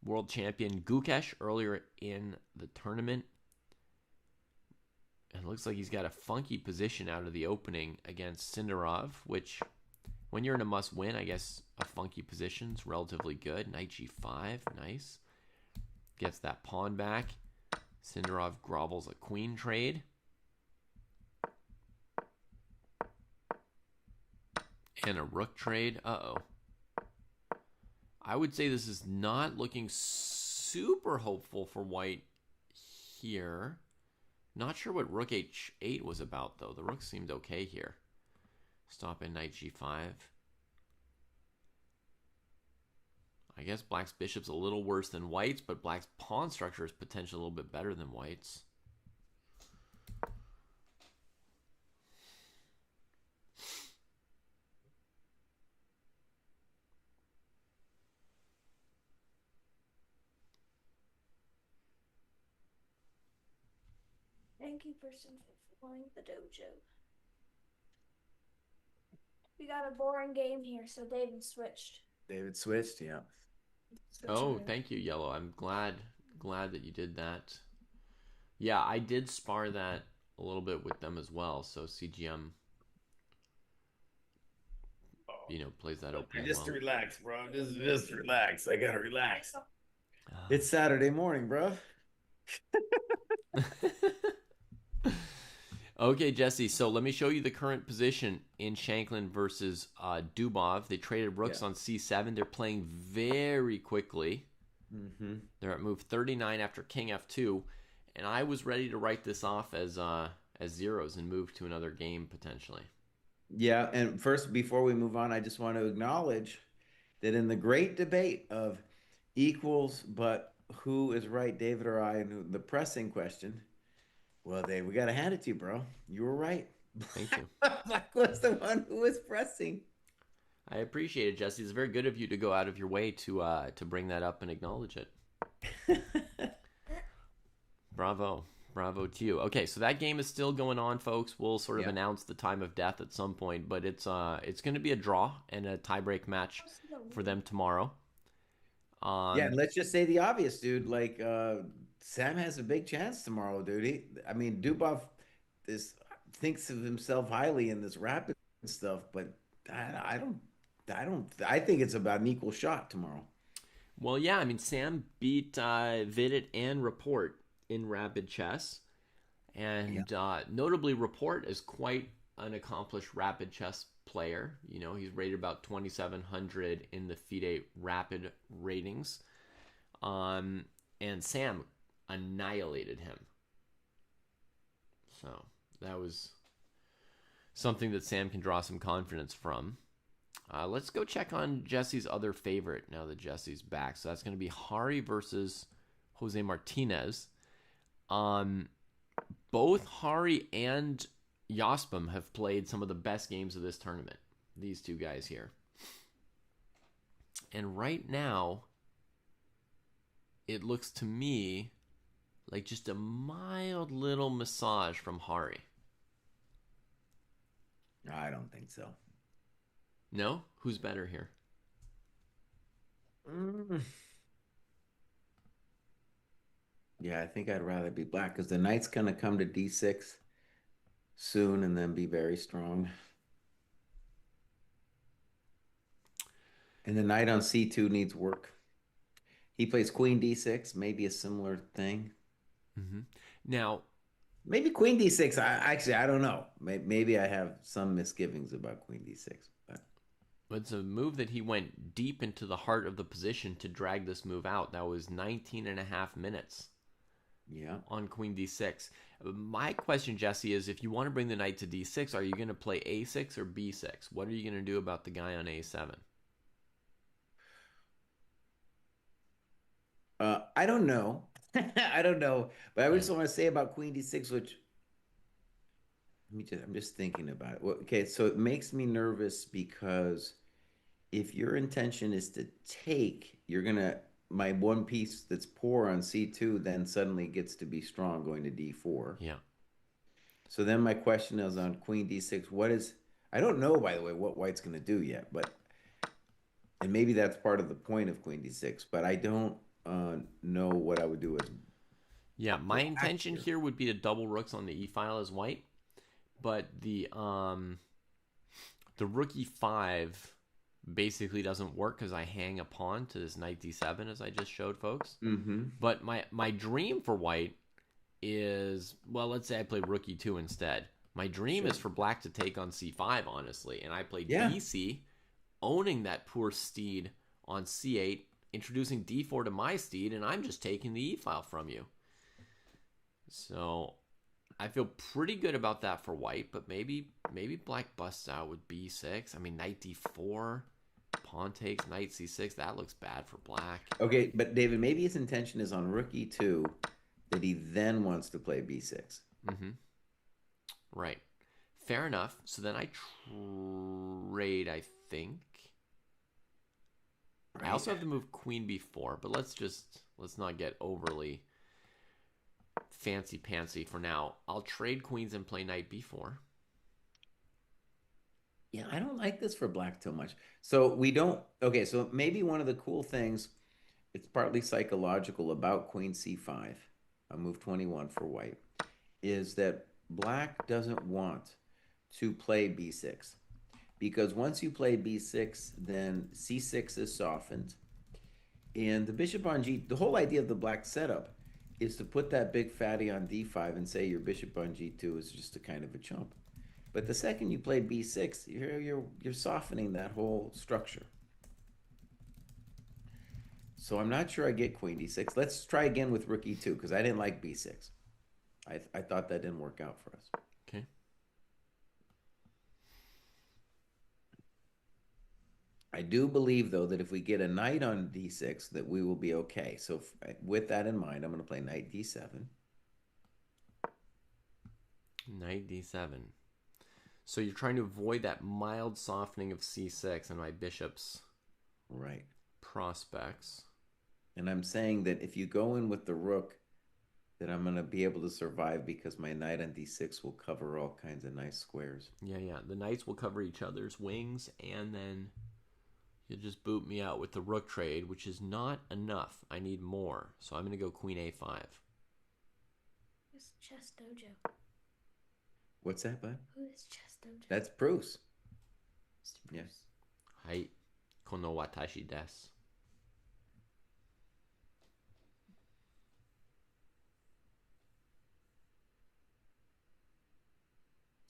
world champion Gukesh earlier in the tournament. And it looks like he's got a funky position out of the opening against Sindarov, which, when you're in a must-win, I guess a funky position's relatively good. Knight G5, nice. Gets that pawn back. Sindarov grovels a queen trade. And a rook trade. Uh-oh. I would say this is not looking super hopeful for White here. Not sure what rook H8 was about, though. The rook seemed okay here. Stop in knight G5. I guess Black's bishop's a little worse than White's, but Black's pawn structure is potentially a little bit better than White's. Thank you, person, for following the dojo. We got a boring game here, so David switched. David switched, yeah. Oh, thank you, Yellow. I'm glad that you did that. Yeah, I did spar that a little bit with them as well. So CGM, plays that open. Just to relax, bro. Just relax. I gotta relax. It's Saturday morning, bro. Okay, Jesse, so let me show you the current position in Shanklin versus Dubov. They traded rooks on C7. They're playing very quickly. They're at move 39 after king F2, and I was ready to write this off as zeros and move to another game potentially. Yeah, and first, before we move on, I just want to acknowledge that in the great debate of equals, but who is right, David or I, and the pressing question, well, Dave, we got to hand it to you, bro. You were right. Thank you. Black was the one who was pressing. I appreciate it, Jesse. It's very good of you to go out of your way to bring that up and acknowledge it. Bravo to you. Okay, so that game is still going on, folks. We'll sort of announce the time of death at some point, but it's going to be a draw and a tiebreak match for them tomorrow. And let's just say the obvious, dude. Like Sam has a big chance tomorrow, dude. Dubov thinks of himself highly in this rapid stuff, but I think it's about an equal shot tomorrow. Well, yeah, Sam beat Vidit and Report in rapid chess, and notably Report is quite an accomplished rapid chess player. He's rated about 2,700 in the FIDE rapid ratings, and Sam annihilated him. So that was something that Sam can draw some confidence from. Let's go check on Jesse's other favorite now that Jesse's back. So that's going to be Hari versus Jose Martinez. Um, both Hari and Jospem have played some of the best games of this tournament. These two guys here. And right now, it looks to me like just a mild little massage from Hari. I don't think so. No? Who's better here? Yeah, I think I'd rather be black because the knight's going to come to d6 soon and then be very strong. And the knight on c2 needs work. He plays queen d6, maybe a similar thing. Mm-hmm. Now, maybe queen d6. I don't know. Maybe I have some misgivings about queen d6. But it's a move that he went deep into the heart of the position to drag this move out. That was 19 and a half minutes. Yeah. On queen d6. My question, Jesse, is if you want to bring the knight to d6, are you going to play a6 or b6? What are you going to do about the guy on a7? I don't know. I don't know. But I just want to say about queen d6, which I'm just thinking about it. Well, okay, so it makes me nervous because if your intention is to take, you're gonna my one piece that's poor on c2 then suddenly gets to be strong going to d4. Yeah. So then my question is on queen d6. I don't know, by the way, what white's gonna do yet, and maybe that's part of the point of queen d6, but I don't know what I would do as. Yeah, my intention here would be to double rooks on the e file as white, but the rook e5 basically doesn't work because I hang a pawn to this knight d7 as I just showed folks. Mm-hmm. But my dream for white is, well, let's say I play rook e2 instead. My dream is for black to take on c5, honestly, and I play bc, owning that poor steed on c8, introducing d4 to my steed, and I'm just taking the e-file from you. So I feel pretty good about that for white, but maybe black busts out with b6. I mean, knight d4, pawn takes, knight c6. That looks bad for black. Okay, but David, maybe his intention is on rook e2 that he then wants to play b6. Mm-hmm. Right. Fair enough. So then I trade, I think. Right. I also have to move queen b4, but let's not get overly fancy-pantsy for now. I'll trade queens and play knight b4. Yeah, I don't like this for black too much. So we don't. Okay, so maybe one of the cool things, it's partly psychological about queen c5, a move 21 for white, is that black doesn't want to play b6. Because once you play b6, then c6 is softened. And the bishop on the whole idea of the black setup is to put that big fatty on d5 and say your bishop on g2 is just a kind of a chump. But the second you play b6, you're softening that whole structure. So I'm not sure I get queen d6. Let's try again with rook e2 because I didn't like b6. I thought that didn't work out for us. Okay. I do believe, though, that if we get a knight on d6, that we will be okay. So with that in mind, I'm going to play knight d7. Knight d7. So you're trying to avoid that mild softening of c6 and my bishop's prospects. And I'm saying that if you go in with the rook, that I'm going to be able to survive because my knight on d6 will cover all kinds of nice squares. Yeah. The knights will cover each other's wings, and then you just boot me out with the rook trade, which is not enough. I need more. So I'm going to go queen a5. Who's Chess Dojo? What's that, bud? Who is Chess Dojo? That's Bruce. Mr. Bruce. Yes. Hai kono watashi desu.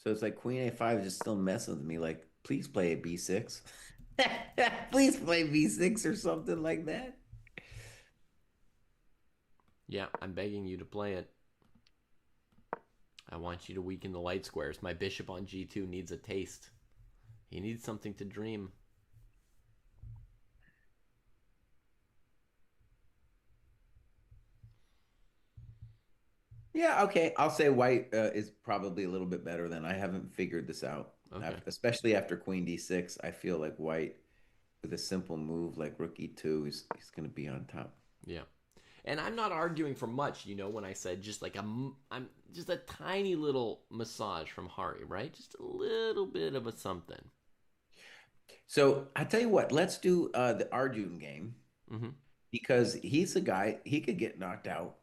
So it's like queen a5 is just still messing with me. Like, please play a b6. Please play b6 or something like that. Yeah, I'm begging you to play it. I want you to weaken the light squares. My bishop on g2 needs a taste. He needs something to dream. Yeah, okay. I'll say white is probably a little bit better than I haven't figured this out. Okay. Especially after Queen D6, I feel like white with a simple move like Rook E2 he's going to be on top. Yeah. And I'm not arguing for much, when I said just like I'm just a tiny little massage from Hari, right? Just a little bit of a something. So I tell you what, let's do the Arjun game Hmm. because he's a guy he could get knocked out.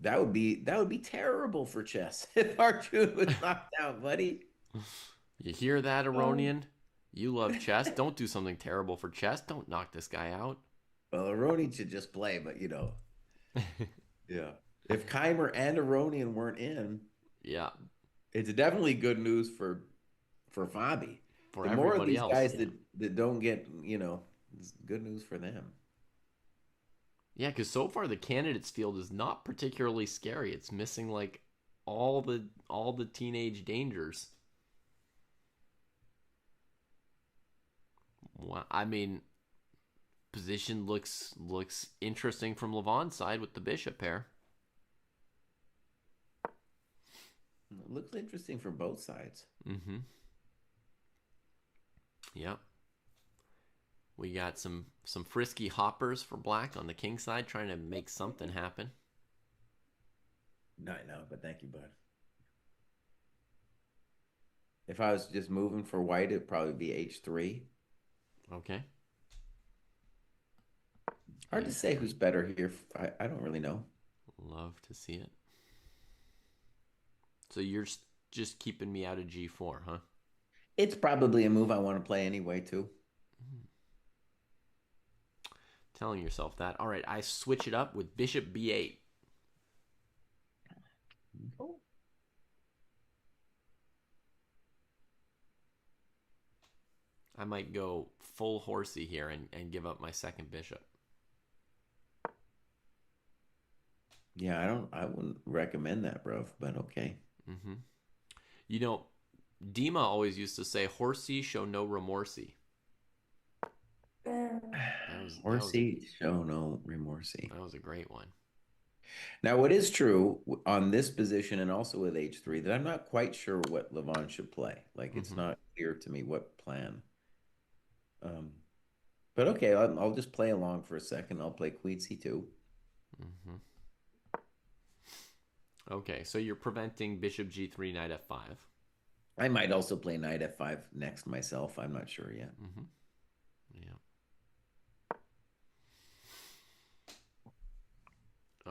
That would be terrible for chess if Arjun was knocked out, buddy. You hear that, Oh. Aronian? You love chess. Don't do something terrible for chess. Don't knock this guy out. Well, Aronian should just play, but yeah. If Keimer and Aronian weren't in, Yeah, it's definitely good news for Fabi. for The more of everybody these else. guys that don't get, it's good news for them. Yeah, because so far the candidates field is not particularly scary. It's missing like all the teenage dangers. Well, I mean, position looks interesting from Levon's side with the bishop pair. It looks interesting for both sides. Mm-hmm. Yep. We got some frisky hoppers for black on the king side, trying to make something happen. No, no, but thank you, bud. If I was just moving for white, it'd probably be H3. Okay. Hard to say who's H3. better here. I don't really know. Love to see it. So you're just keeping me out of G4, huh? It's probably a move I want to play anyway, too. Telling yourself that. All right, I switch it up with bishop B8. Oh. I might go full horsey here and give up my second bishop. Yeah, I wouldn't recommend that, bro, but okay. Mm-hmm. You know, Dima always used to say, "Horsey show no remorsey." Um, That was that was a Horsey, show no remorsey. that was a great one. Now, what is true on this position and also with H3 that I'm not quite sure what Levon should play. Like, it's Mm-hmm. not clear to me what plan. Um, but okay, I'll just play along for a second. I'll play Queen C2. Mm-hmm. Okay, so you're preventing bishop G3, knight F5. I might also play Knight F5 next myself. I'm not sure yet. Mm-hmm. Yeah.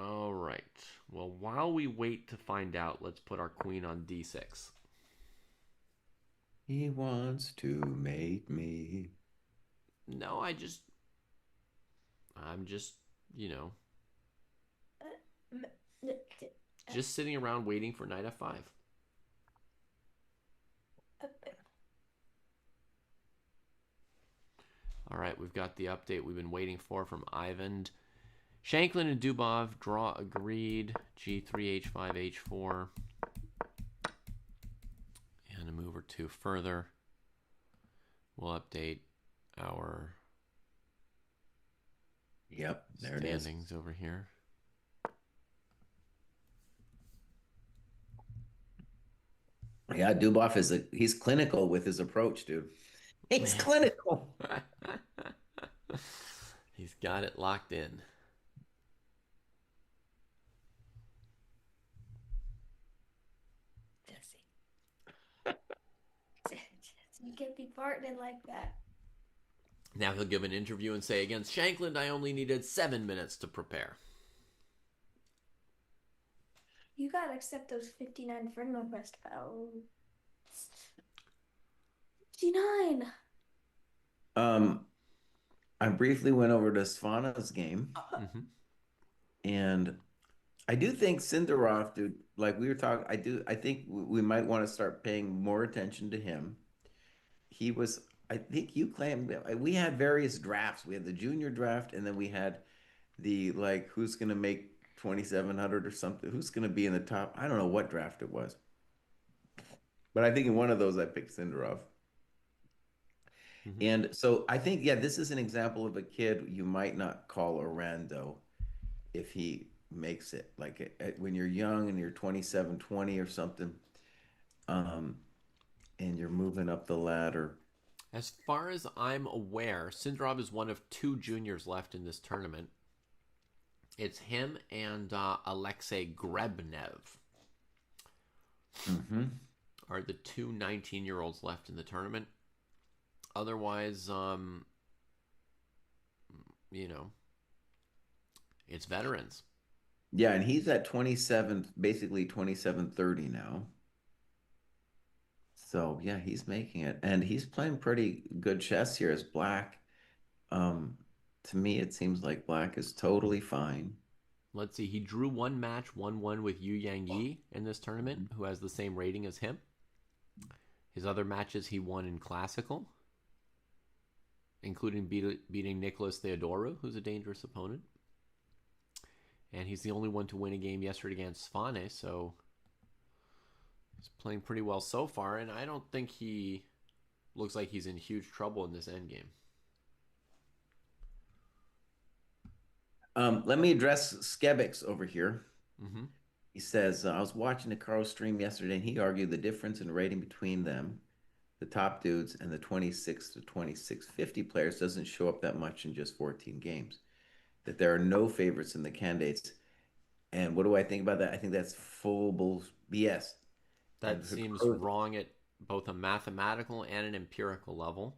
All right. Well, while we wait to find out, let's put our queen on D6. He wants to make me. No, I'm just, you know, m- n- just sitting around waiting for knight F5. uh, All right, we've got the update we've been waiting for from Ivan. Shanklin and Dubov draw agreed. G3, H5, H4. And a move or two further. We'll update our Yep, there it is. standings over here. Yeah, Dubov he's clinical with his approach, dude. He's clinical. He's got it locked in. Jesse. You can't be farting like that. Now he'll give an interview and say, against Shankland, I only needed 7 minutes to prepare. You gotta accept those 59 friend request pals. 59. Um, I briefly went over to Svana's game, Mm-hmm. and I do think Sindarov, dude, like we were talking, I think we might want to start paying more attention to him. I think you claimed we had various drafts. We had the junior draft, and then we had the like, who's going to make 2,700 or something? Who's going to be in the top? I don't know what draft it was, but I think in one of those I picked Sindarov. Mm-hmm. And so I think, yeah, this is an example of a kid you might not call a rando if he makes it. Like when you're young and you're 27, 20 or something, um, and you're moving up the ladder. As far as I'm aware, Syndrome is one of two juniors left in this tournament. It's him and Alexei Grebnev Hmm. are the two 19-year-olds left in the tournament. Otherwise, you know, it's veterans. Yeah, and he's at 27, basically 27-30 now. So yeah, he's making it. And he's playing pretty good chess here as Black. Um, to me, it seems like Black is totally fine. Let's see, he drew one match, 1-1 with Yu Yang Yi in this tournament, who has the same rating as him. His other matches he won in Classical, including beating Nicholas Theodoru, who's a dangerous opponent. And he's the only one to win a game yesterday against Svane, so he's playing pretty well so far, and I don't think he looks like he's in huge trouble in this endgame. Let me address Skebix over here. Mm-hmm. He says, I was watching the Carl stream yesterday, and he argued the difference in rating between them, the top dudes, and the 26 to 2650 players doesn't show up that much in just 14 games. That there are no favorites in the candidates. And what do I think about that? I think that's full bull BS. And That seems wrong at both a mathematical and an empirical level.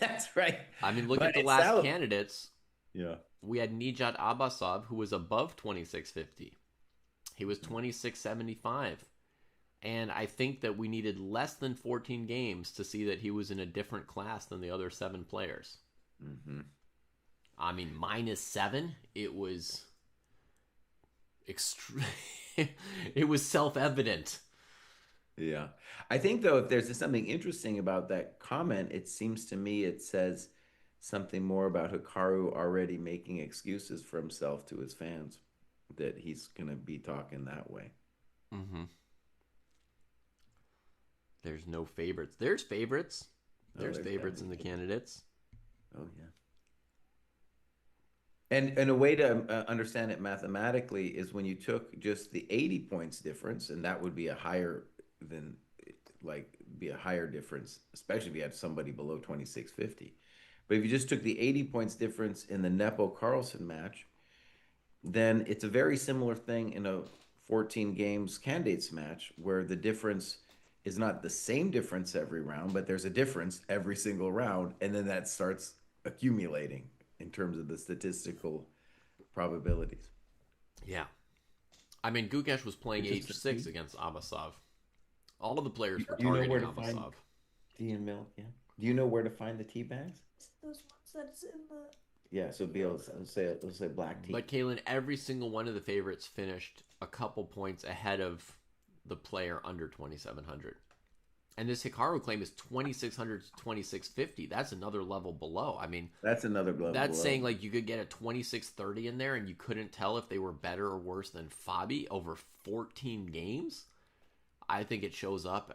that's right. I mean, look But at the it's last out. candidates. Yeah. We had Nijat Abbasov, who was above 2650. He was 2675. And I think that we needed less than 14 games to see that he was in a different class than the other seven players. Mm-hmm. I mean, -7, it was extreme. It was self-evident. Yeah. I think, though, if there's something interesting about that comment, it seems to me it says something more about Hikaru already making excuses for himself to his fans, that he's going to be talking that way. Mm-hmm. There's no favorites. There's favorites. There's favorites in the candidates. Oh, yeah. And a way to understand it mathematically is when you took just the 80 points difference, and that would be a higher than like be a higher difference, especially if you had somebody below 2650. But if you just took the 80 points difference in the Nepo Carlson match, then it's a very similar thing in a 14 games candidates match where the difference is not the same difference every round, but there's a difference every single round, and then that starts accumulating in terms of the statistical probabilities. Yeah. I mean, Gukesh was playing H6 Interesting. against Abbasov. All of the players were Do you know targeting where to find Abbasov. tea and milk? Yeah. Do you know where to find the tea bags? Those ones that's in the. Yeah, so be able to let's say black tea. But Kalen, every single one of the favorites finished a couple points ahead of the player under 2,700. And this Hikaru claim is 2,600 to 2,650. That's another level below. I mean, That's another level that's below. saying like you could get a 2,630 in there and you couldn't tell if they were better or worse than Fabi over 14 games. I think it shows up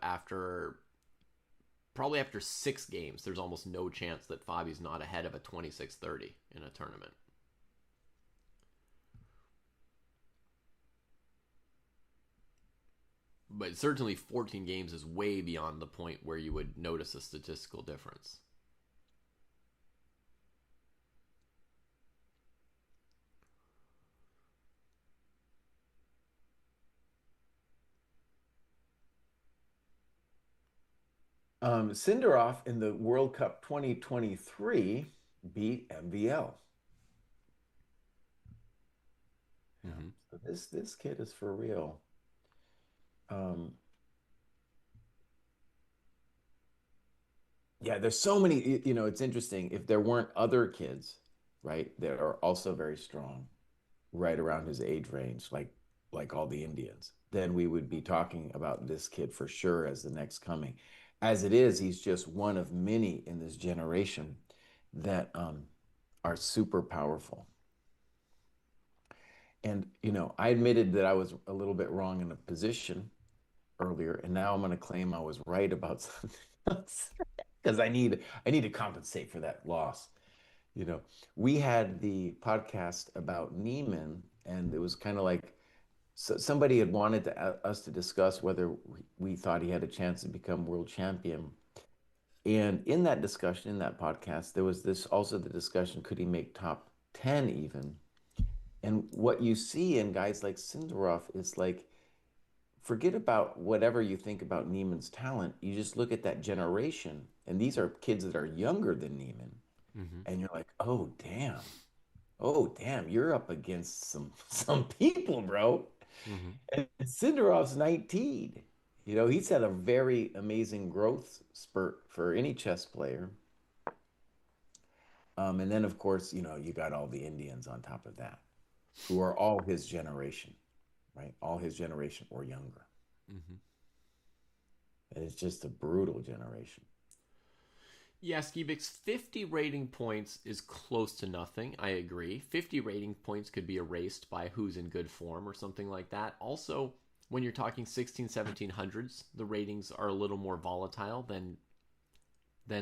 probably after 6 games. There's almost no chance that Fabi's not ahead of a 2,630 in a tournament. But certainly 14 games is way beyond the point where you would notice a statistical difference. Sindarov in the World Cup 2023 beat MVL. Yeah. Mm-hmm. So this kid is for real. Um, yeah, there's so many, it's interesting. If there weren't other kids, right, that are also very strong, right around his age range, like all the Indians, then we would be talking about this kid for sure as the next coming. As it is, he's just one of many in this generation that are super powerful. And I admitted that I was a little bit wrong in a position earlier, and now I'm going to claim I was right about something else because I need to compensate for that loss. We had the podcast about Neiman and it was kind of like somebody had wanted us to discuss whether we thought he had a chance to become world champion. And in that discussion, in that podcast, there was this also the discussion, could he make top 10 even? And what you see in guys like Sindarov is like, forget about whatever you think about Neiman's talent. You just look at that generation, and these are kids that are younger than Neiman. Mm-hmm. And you're like, oh damn, you're up against some people, bro. Mm-hmm. And Sindarov's 19. You know, he's had a very amazing growth spurt for any chess player. And then, of course, you know, you got all the Indians on top of that, who are all his generation, right? All his generation or younger. Mm-hmm. And it's just a brutal generation. Yeah, Skibix, 50 rating points is close to nothing. I agree. 50 rating points could be erased by who's in good form or something like that. Also, when you're talking 16, 1700s, the ratings are a little more volatile than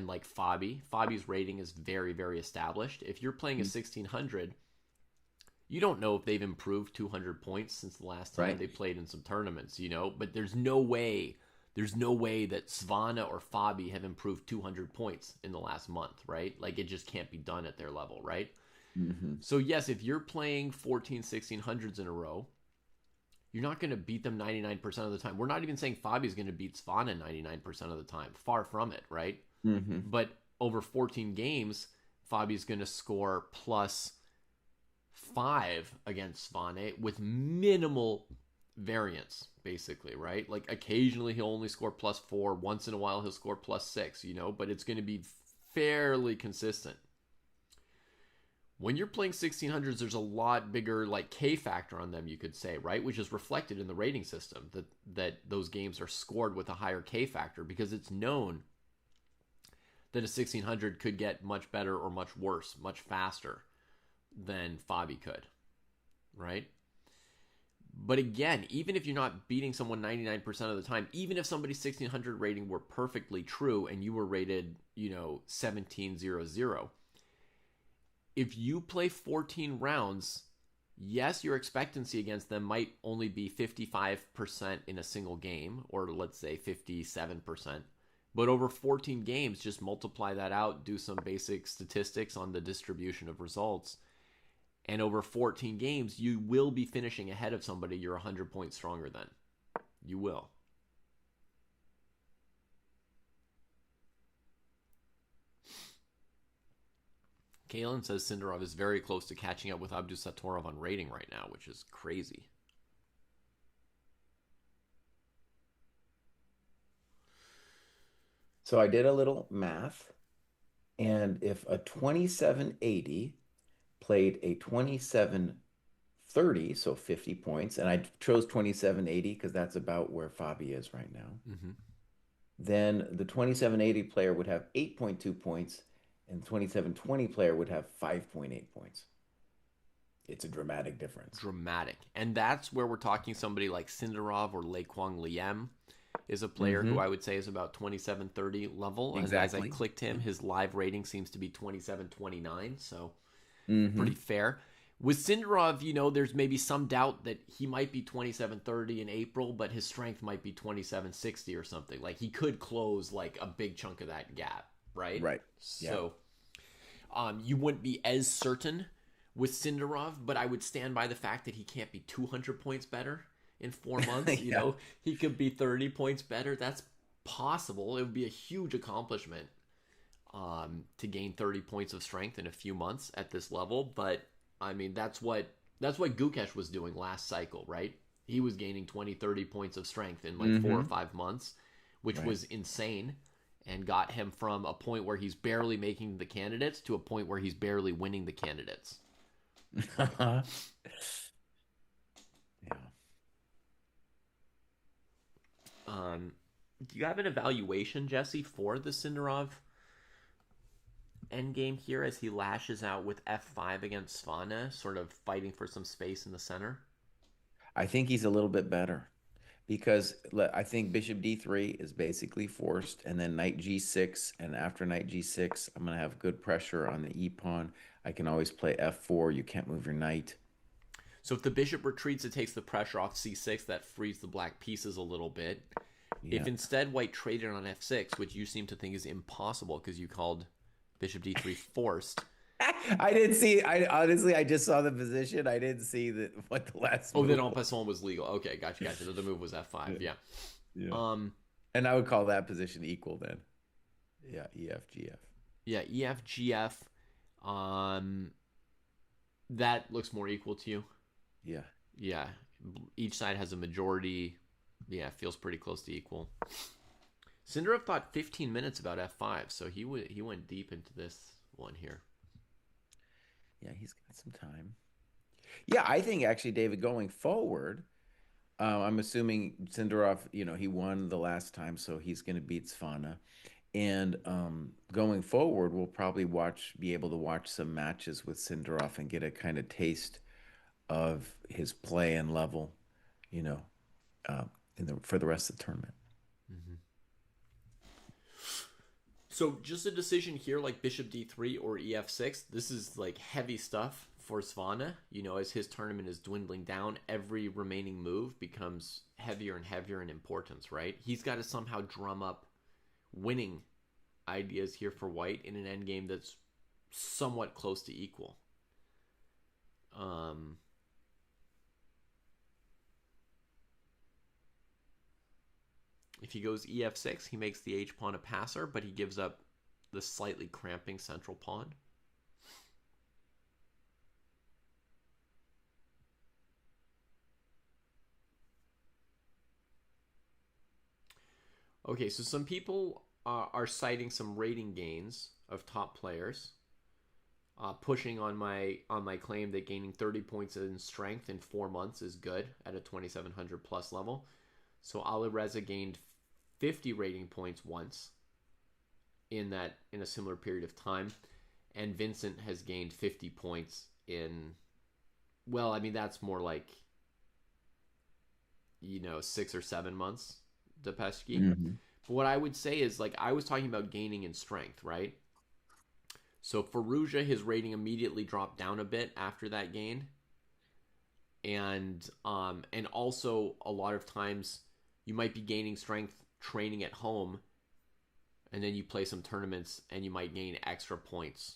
like Fabi. Fabi's rating is very, very established. If you're playing a 1600, you don't know if they've improved 200 points since the last time Right. they played in some tournaments, you know, but there's no way that Svana or Fabi have improved 200 points in the last month, right? Like it just can't be done at their level, right? Mm-hmm. So yes, if you're playing 14, 1600s in a row, you're not going to beat them 99% of the time. We're not even saying Fabi's going to beat Svana 99% of the time. Far from it, right? Mm-hmm. But over 14 games, Fabi's going to score +5 against Svane with minimal variance, basically, right? Like occasionally he'll only score +4, once in a while he'll score +6, you know, but it's going to be fairly consistent. When you're playing 1600s, there's a lot bigger like K factor on them, you could say, right? Which is reflected in the rating system that those games are scored with a higher K factor because it's known that a 1600 could get much better or much worse, much faster than Fabi could, right? But again, even if you're not beating someone 99% of the time, even if somebody's 1600 rating were perfectly true and you were rated, 1700, if you play 14 rounds, yes, your expectancy against them might only be 55% in a single game, or let's say 57%. But over 14 games, just multiply that out, do some basic statistics on the distribution of results. And over 14 games, you will be finishing ahead of somebody you're 100 points stronger than. You will. Kalen says Sindarov is very close to catching up with Abdusatorov on rating right now, which is crazy. So I did a little math, and if a 2780 played a 2730, so 50 points, and I chose 2780 because that's about where Fabi is right now, Mm-hmm. then the 2780 player would have 8.2 points, and the 2720 player would have 5.8 points. It's a dramatic difference. Dramatic. And that's where we're talking somebody like Sindarov or Lei Kwang Liem is a player Mm-hmm. who I would say is about 2730 level. And as I Exactly. clicked him, his live rating seems to be 2729. So Mm-hmm. pretty fair. With Sindarov, there's maybe some doubt that he might be 2730 in April, but his strength might be 2760 or something. Like he could close like a big chunk of that gap, right? Right. Yeah. So you wouldn't be as certain with Sindarov, but I would stand by the fact that he can't be 200 points better in 4 months. Yeah. He could be 30 points better. That's possible. It would be a huge accomplishment to gain 30 points of strength in a few months at this level. But I mean, that's what Gukesh was doing last cycle, right? He was gaining 20, 30 points of strength in like 4 or Mm-hmm. 5 months, which Right. was insane and got him from a point where he's barely making the candidates to a point where he's barely winning the candidates. Yeah. Do you have an evaluation, Jesse, for the Sindarov endgame here as he lashes out with f5 against Svana, sort of fighting for some space in the center? I think he's a little bit better because I think bishop d3 is basically forced, and then knight g6, and after knight g6, I'm going to have good pressure on the e pawn. I can always play f4. You can't move your knight. So if the bishop retreats, it takes the pressure off c6. That frees the black pieces a little bit. Yeah. If instead white traded on f6, which you seem to think is impossible because you called bishop d3 forced. I didn't see. I honestly, I just saw the position. I didn't see what the last Oh, then move en was. passant was legal. Okay, gotcha. The move was f5. Yeah. Yeah. Um. And I would call that position equal then. Yeah, EFGF. Yeah, EFGF. That looks more equal to you. Yeah. Yeah. Each side has a majority. Yeah, feels pretty close to equal. Sindarov thought 15 minutes about f5, so he went deep into this one here. Yeah, he's got some time. Yeah, I think actually, David, going forward, I'm assuming Sindarov, he won the last time, so he's going to beat Svana. And going forward, we'll probably be able to watch some matches with Sindarov and get a kind of taste of his play and level, you know, uh, for the rest of the tournament. Mm-hmm. So just a decision here, like bishop d3 or ef6. This is like heavy stuff for Svana. As his tournament is dwindling down, every remaining move becomes heavier and heavier in importance, right? He's got to somehow drum up winning ideas here for white in an endgame that's somewhat close to equal. If he goes ef6, he makes the h-pawn a passer, but he gives up the slightly cramping central pawn. Okay, so some people are citing some rating gains of top players, pushing on my claim that gaining 30 points in strength in 4 months is good at a 2700 plus level. So Alireza gained 50 rating points once in a similar period of time, and Vincent has gained 50 points in, well, I mean that's more like 6 or 7 months, Depesky. Mm-hmm. But what I would say is, like, I was talking about gaining in strength, right? So Firouzja, his rating immediately dropped down a bit after that gain, and also a lot of times you might be gaining strength training at home, and then you play some tournaments and you might gain extra points,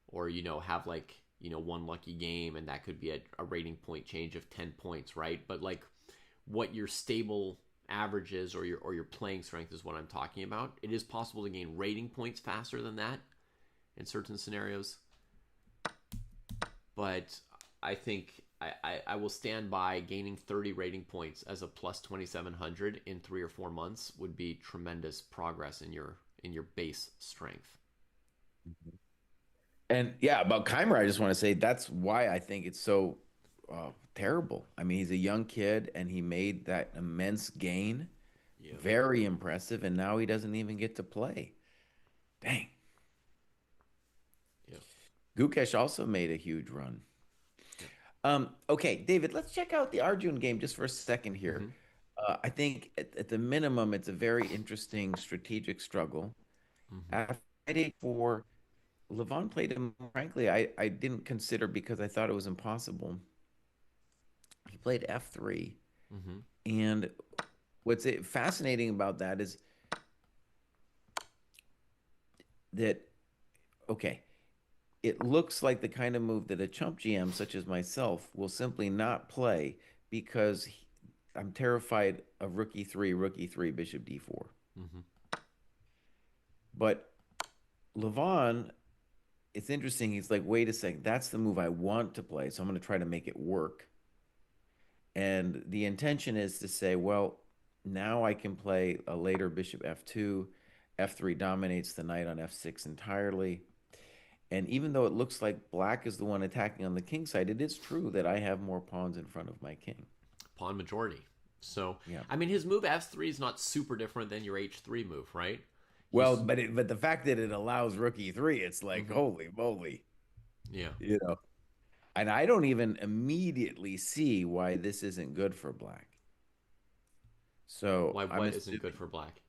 or have one lucky game, and that could be a rating point change of 10 points, right? But like what your stable averages or your playing strength is what I'm talking about. It is possible to gain rating points faster than that in certain scenarios, but I think I will stand by gaining 30 rating points as a plus 2700 in 3 or 4 months would be tremendous progress in your base strength. And yeah, about Keimer, I just want to say that's why I think it's so terrible. I mean, he's a young kid and he made that immense gain. Yeah. Very impressive. And now he doesn't even get to play. Dang. Yeah. Gukesh also made a huge run. Yeah. Okay, David, let's check out the Arjun game just for a second here. Mm-hmm. I think at the minimum, it's a very interesting strategic struggle. Mm-hmm. After fighting for Levon played him, frankly, I didn't consider because I thought it was impossible. He played f3. Mm-hmm. And what's fascinating about that is that, okay, it looks like the kind of move that a chump GM such as myself will simply not play because I'm terrified of rook e3, bishop d4. Mm-hmm. But Levon, it's interesting. He's like, wait a second, that's the move I want to play, so I'm going to try to make it work. And the intention is to say, well, now I can play a later bishop f2. f3 dominates the knight on f6 entirely. And even though it looks like black is the one attacking on the king side, it is true that I have more pawns in front of my king. Pawn majority. So, yeah. I mean, his move f3 is not super different than your h3 move, right? Well, but the fact that it allows rook e3, it's like, mm-hmm. Holy moly. Yeah. And I don't even immediately see why this isn't good for black. So what isn't good for black?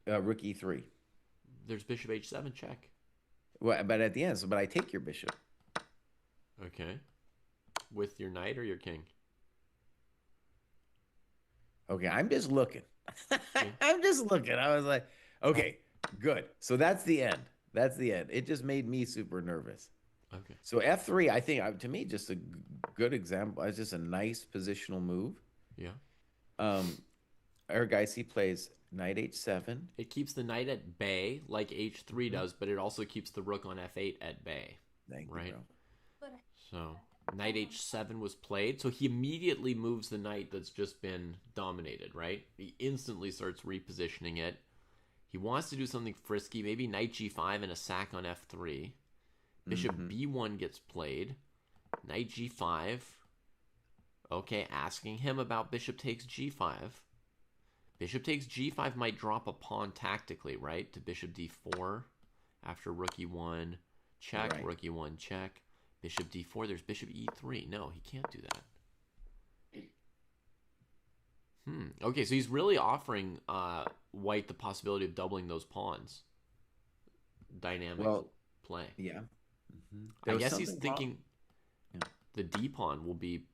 Rook e3. There's bishop h7 check. Well, but at the end, but I take your bishop. Okay. With your knight or your king? Okay, I'm just looking. Yeah. I'm just looking. I was like, okay, good. So that's the end. That's the end. It just made me super nervous. Okay. So F3, I think to me, just a good example. It's just a nice positional move. Yeah. Um, Argaisi plays knight H7. It keeps the knight at bay like H3 Mhm. does, but it also keeps the rook on F8 at bay, Thank you, right? bro. So knight H7 was played, so he immediately moves the knight that's just been dominated, right? He instantly starts repositioning it. He wants to do something frisky, maybe knight G5 and a sack on F3. Bishop Hmm. B1 gets played. Knight G5. Okay, asking him about bishop takes G5. Bishop takes G5 might drop a pawn tactically, right? To bishop D4 after rook E1 check, Right. rook E1 check. Bishop D4, there's bishop E3. No, he can't do that. Okay, so he's really offering white the possibility of doubling those pawns. Dynamic Well, play. yeah. I There was guess he's something wrong. thinking Yeah. the D pawn will be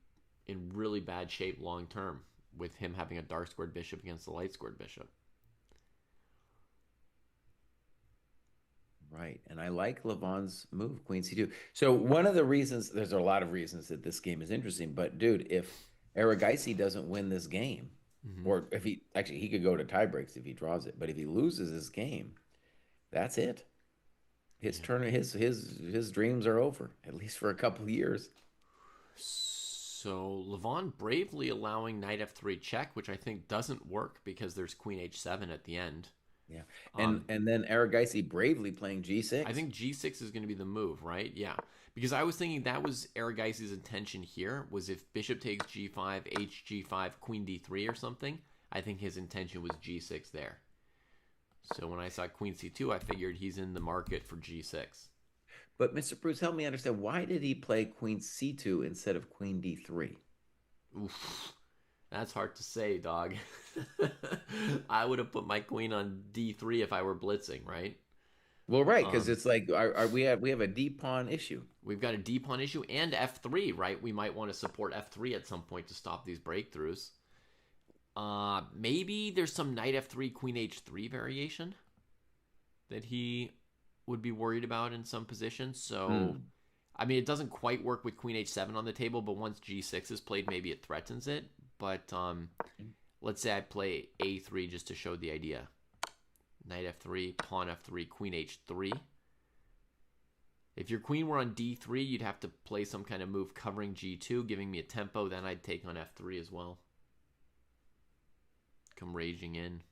in really bad shape long term with him having a dark squared bishop against the light squared bishop. Right. And I like Levon's move, Queen C2. So one of the reasons, there's a lot of reasons that this game is interesting, but dude, if Aragaisi doesn't win this game, Mm-hmm. or if he actually he could go to tie breaks if he draws it, but if he loses this game, that's it. His Yeah. turn, his dreams are over, at least for a couple of years. So Levon bravely allowing knight f3 check, which I think doesn't work because there's queen h7 at the end. Yeah. Um, And then Aragaisi bravely playing I G6. think g6 is going to be the move, right? Yeah, because I was thinking that was Arageis's intention here was if bishop takes g5, h g5, queen d3 or something. I think his intention was g6 there. So when I saw queen c2, I figured he's in the market for g6. But Mr. Bruce, help me understand, why did he play Queen C2 instead of Queen D3? Oof, that's hard to say, dog. I would have put my queen on d3 if I were blitzing, right? Well, right, because Um, it's like we have a D pawn issue. we've got a d pawn issue and f3, right? We might want to support f3 at some point to stop these breakthroughs. Maybe there's some knight f3, queen h3 variation that he would be worried about in some positions. So, Hmm. I mean, it doesn't quite work with queen h7 on the table, but once g6 is played, maybe it threatens it. But let's say I play a3 just to show the idea. Knight f3, pawn f3, queen h3. If your queen were on d3, you'd have to play some kind of move covering g2, giving me a tempo. Then I'd take on f3 as well. Come raging in.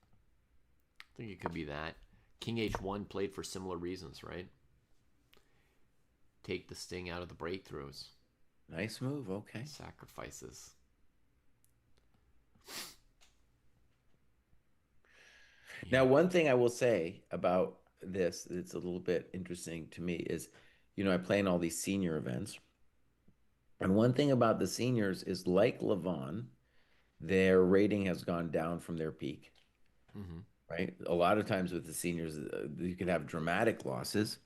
I think it could be that. King h1 played for similar reasons, right? Take the sting out of the breakthroughs. Nice move. Okay. Sacrifices. Now, Yeah. one thing I will say about this that's a little bit interesting to me is, I play in all these senior events. And one thing about the seniors is like Levon, their rating has gone down from their peak, Mm-hmm. right? A lot of times with the seniors, you can have dramatic losses,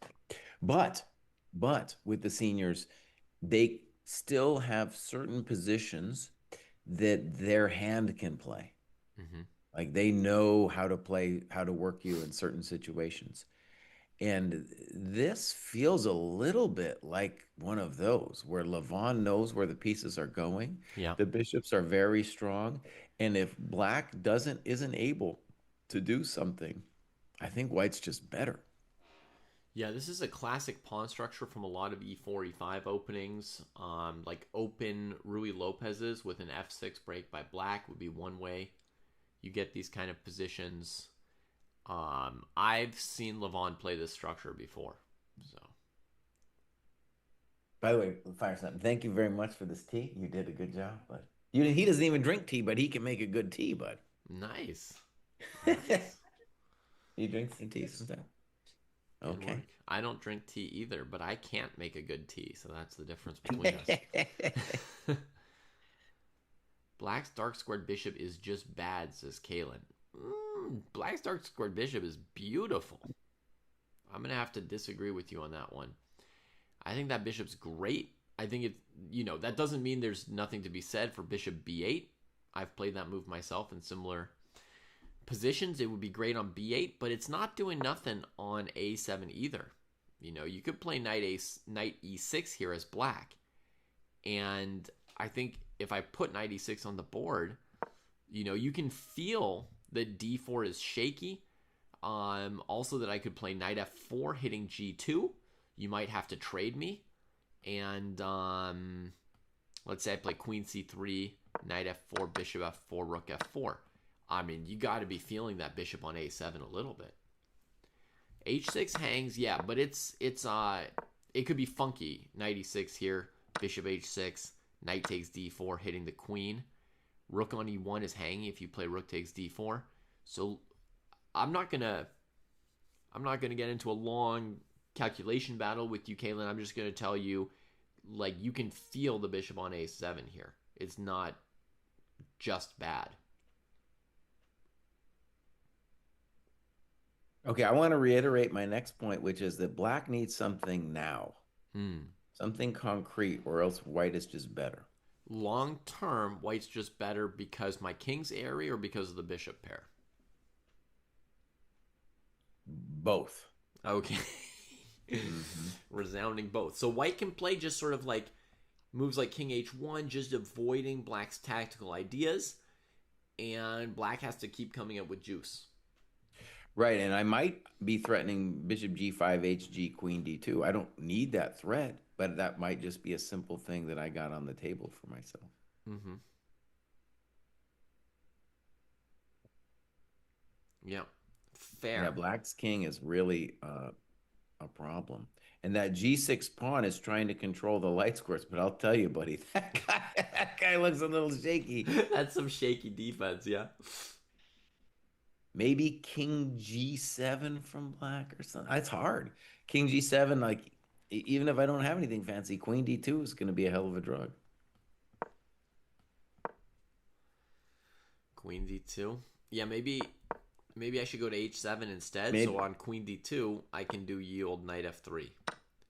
but with the seniors, they still have certain positions that their hand can play. Mm-hmm. Like they know how to play, how to work you in certain situations. And this feels a little bit like one of those where Levon knows where the pieces are going. Yeah. The bishops are very strong. And if black isn't able to do something, I think white's just better. Yeah, this is a classic pawn structure from a lot of e4, e5 openings. Like open Rui Lopez's with an f6 break by black would be one way you get these kind of positions. I've seen Levon play this structure before. So By the way, Fire Snap, thank you very much for this tea. You did a good job, bud. He doesn't even drink tea, but he can make a good tea, bud. nice. Nice. He drinks some tea sometimes. Good Okay. work. I don't drink tea either, but I can't make a good tea, so that's the difference between us. Black's dark squared bishop is just bad, says Kalen. Black's dark squared bishop is beautiful. I'm going to have to disagree with you on that one. I think that bishop's great. I think that doesn't mean there's nothing to be said for bishop b8. I've played that move myself in similar positions. It would be great on b8, but it's not doing nothing on a7 either. You could play knight e6 here as black, and I think if I put knight e6 on the board, you can feel that d4 is shaky. Also that I could play knight f4 hitting g2. You might have to trade me, and let's say I play queen c3, knight f4, bishop f4, rook f4. I mean, you got to be feeling that bishop on a7 a little bit. h6 hangs, yeah, but it could be funky. Knight e6 here, bishop h6, knight takes d4, hitting the queen. Rook on e1 is hanging if you play rook takes d4. So I'm not gonna get into a long calculation battle with you, Caitlin. I'm just gonna tell you, like, you can feel the bishop on a7 here. It's not just bad. Okay, I want to reiterate my next point, which is that black needs something now. Something concrete, or else white is just better. Long term, white's just better because my king's airy or because of the bishop pair? Both. Okay. Resounding both. So white can play just sort of like moves like king h1, just avoiding black's tactical ideas, and black has to keep coming up with juice. Right, and I might be threatening bishop g5, hg, queen d2. I don't need that threat, but that might just be a simple thing that I got on the table for myself. Yeah, fair. Yeah, black's king is really a problem. And that g6 pawn is trying to control the light squares, but I'll tell you, buddy, that guy looks a little shaky. That's some shaky defense, yeah. Maybe king g7 from black or something. It's hard. King g7, like, even if I don't have anything fancy, queen d2 is going to be a hell of a drug. Queen d2. Yeah, maybe I should go to h7 instead. Maybe. So on queen d2, I can do yield knight f3,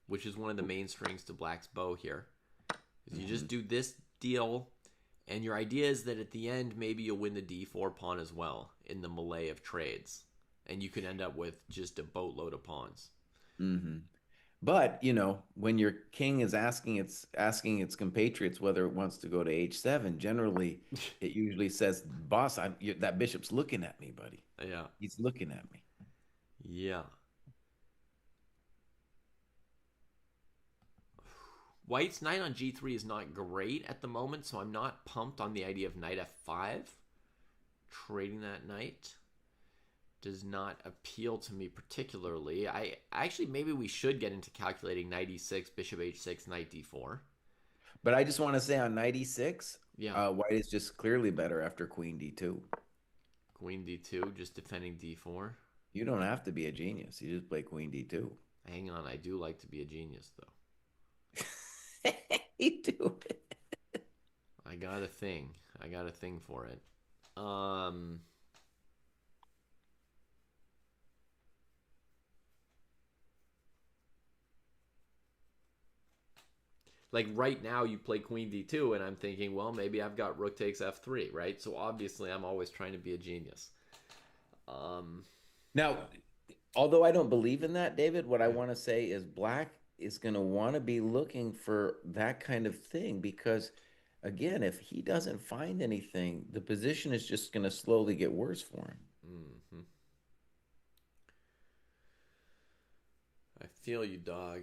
which is one of the main strings to black's bow here. You just do this deal, and your idea is that at the end, maybe you'll win the d4 pawn as well in the melee of trades. And you could end up with just a boatload of pawns. But, when your king is asking its compatriots whether it wants to go to h7, generally it usually says, boss, that bishop's looking at me, buddy. Yeah. He's looking at me. Yeah. White's knight on g3 is not great at the moment, so I'm not pumped on the idea of knight f5. Trading that knight does not appeal to me particularly. I actually, maybe we should get into calculating knight e6, bishop h6, knight d4. But I just want to say on knight e6, yeah, white is just clearly better after queen d2. Queen d2, just defending d4. You don't have to be a genius. You just play queen d2. Hang on, I do like to be a genius, though. You do. I got a thing for it. Like right now you play queen d2 and I'm thinking, well, maybe I've got rook takes f3, right? So obviously I'm always trying to be a genius. Now, although I don't believe in that, David, what I want to say is black is going to want to be looking for that kind of thing because, again, if he doesn't find anything, the position is just going to slowly get worse for him. I feel you, dog.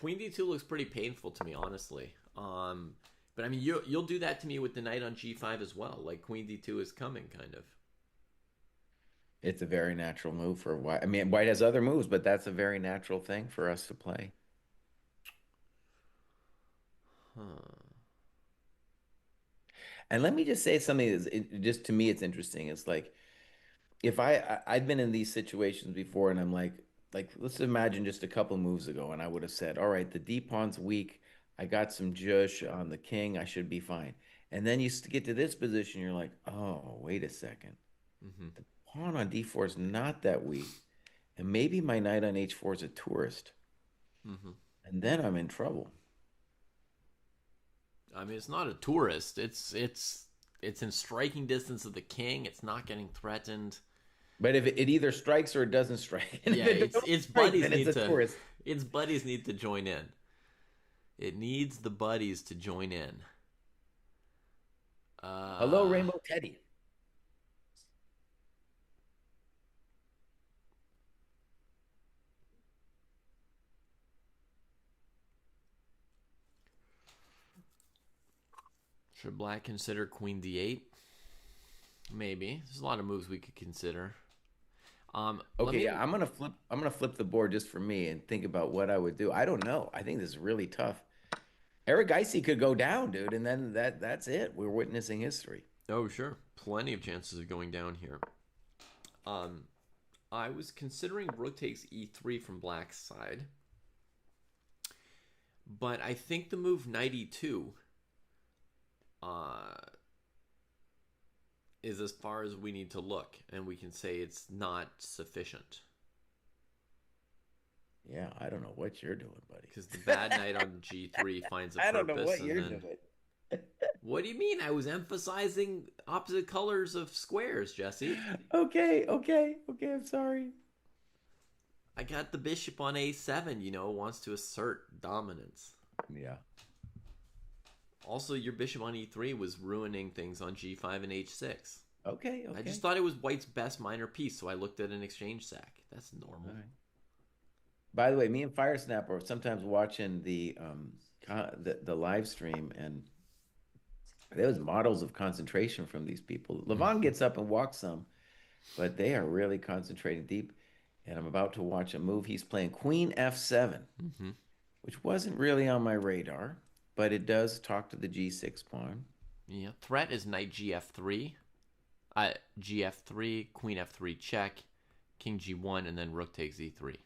Queen d2 looks pretty painful to me, honestly. But I mean, you'll do that to me with the knight on g5 as well. Like queen d2 is coming, kind of. It's a very natural move for white. I mean, white has other moves, but that's a very natural thing for us to play. And let me just say something just to me, it's interesting. It's like, if I've been in these situations before and I'm like, let's imagine just a couple moves ago, and I would have said, all right, the D pawn's weak. I got some jush on the king. I should be fine. And then you get to this position, you're like, oh, wait a second. The pawn on D4 is not that weak. And maybe my knight on H4 is a tourist. And then I'm in trouble. I mean, it's not a tourist. It's It's in striking distance of the king. It's not getting threatened. But if it either strikes or it doesn't strike, and if Yeah, it don't its strike, buddies then it's need a to tourist. its buddies need to join in. It needs the buddies to join in. Hello, Uh Rainbow Teddy. should black consider queen d8? Maybe. There's a lot of moves we could consider. Let Okay, me yeah, I'm gonna flip the board just for me and think about what I would do. I don't know. I think this is really tough. Eric Geisy could go down, dude, and then that's it. We're witnessing history. Oh, sure. Plenty of chances of going down here. Um I was considering rook takes e3 from black's side, but I think the move knight e2 uh, is as far as we need to look, and we can say it's not sufficient Yeah, I don't know what you're doing, buddy. because the bad knight on g3 finds a I don't know purpose, what and you're then doing. what do you mean? I was emphasizing opposite colors of squares, Jesse. Okay, okay, okay. I'm sorry. I got the bishop on a7. Wants to assert dominance. Yeah. Also, your bishop on e3 was ruining things on g5 and h6. Okay, okay. I just thought it was white's best minor piece, so I looked at an exchange sack. That's normal. All right. By the way, me and Firesnap are sometimes watching the live stream, and there was models of concentration from these people. Levon gets up and walks some, but they are really concentrating deep. And I'm about to watch a move. He's playing Queen F7, which wasn't really on my radar, but it does talk to the G6 pawn. Yeah. Threat is knight gf3, gf3, queen f3 check, king g1, and then rook takes e3.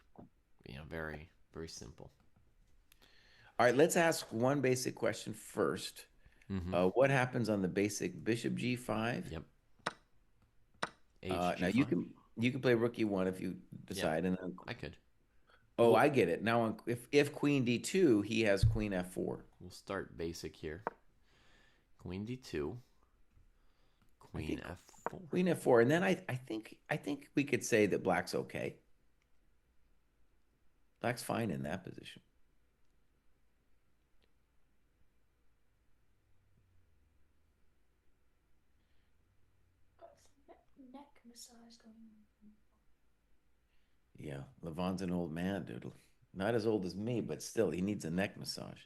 Very, very simple. All right, let's ask one basic question first. What happens on the basic bishop g5? Yep. Now you can play rook e1 if you decide, and then I could. I get it. Now if queen d2, he has queen f4. We'll start basic here. Queen d2, queen f4. Queen f4, and then I think we could say that black's okay. Black's fine in that position. Neck massage going on. Yeah, Levon's an old man, dude. Not as old as me, but still, he needs a neck massage.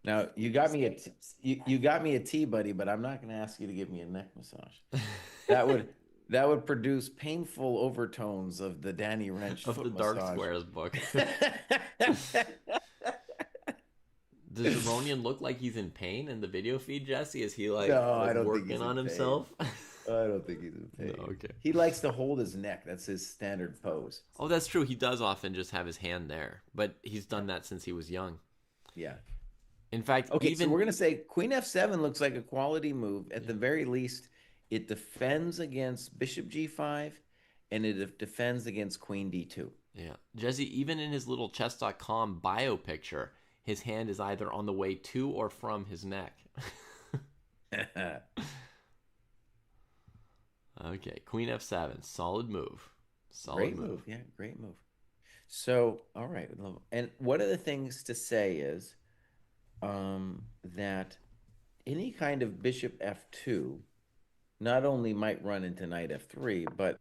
Now you got me you got me a tea, buddy, but I'm not going to ask you to give me a neck massage. That would produce painful overtones of the Danny Wrench of foot the Dark massage. Squares book. Does Jeronian look like he's in pain in the video feed, Jesse? Is he No, I don't think working he's on in pain. himself? I don't think he's in pain. No, okay. He likes to hold his neck. That's his standard pose. Oh, that's true. He does often just have his hand there, but he's done that since he was young. Yeah. In fact, okay, so we're going to say Queen F7 looks like a quality move. At the very least, it defends against Bishop G5, and it defends against Queen D2. Yeah. Jesse, even in his little chess.com bio picture, his hand is either on the way to or from his neck. Okay, Queen F7, solid move. Great move. Yeah, great move. So, all right. And one of the things to say is that any kind of Bishop F2 not only might run into Knight F3, but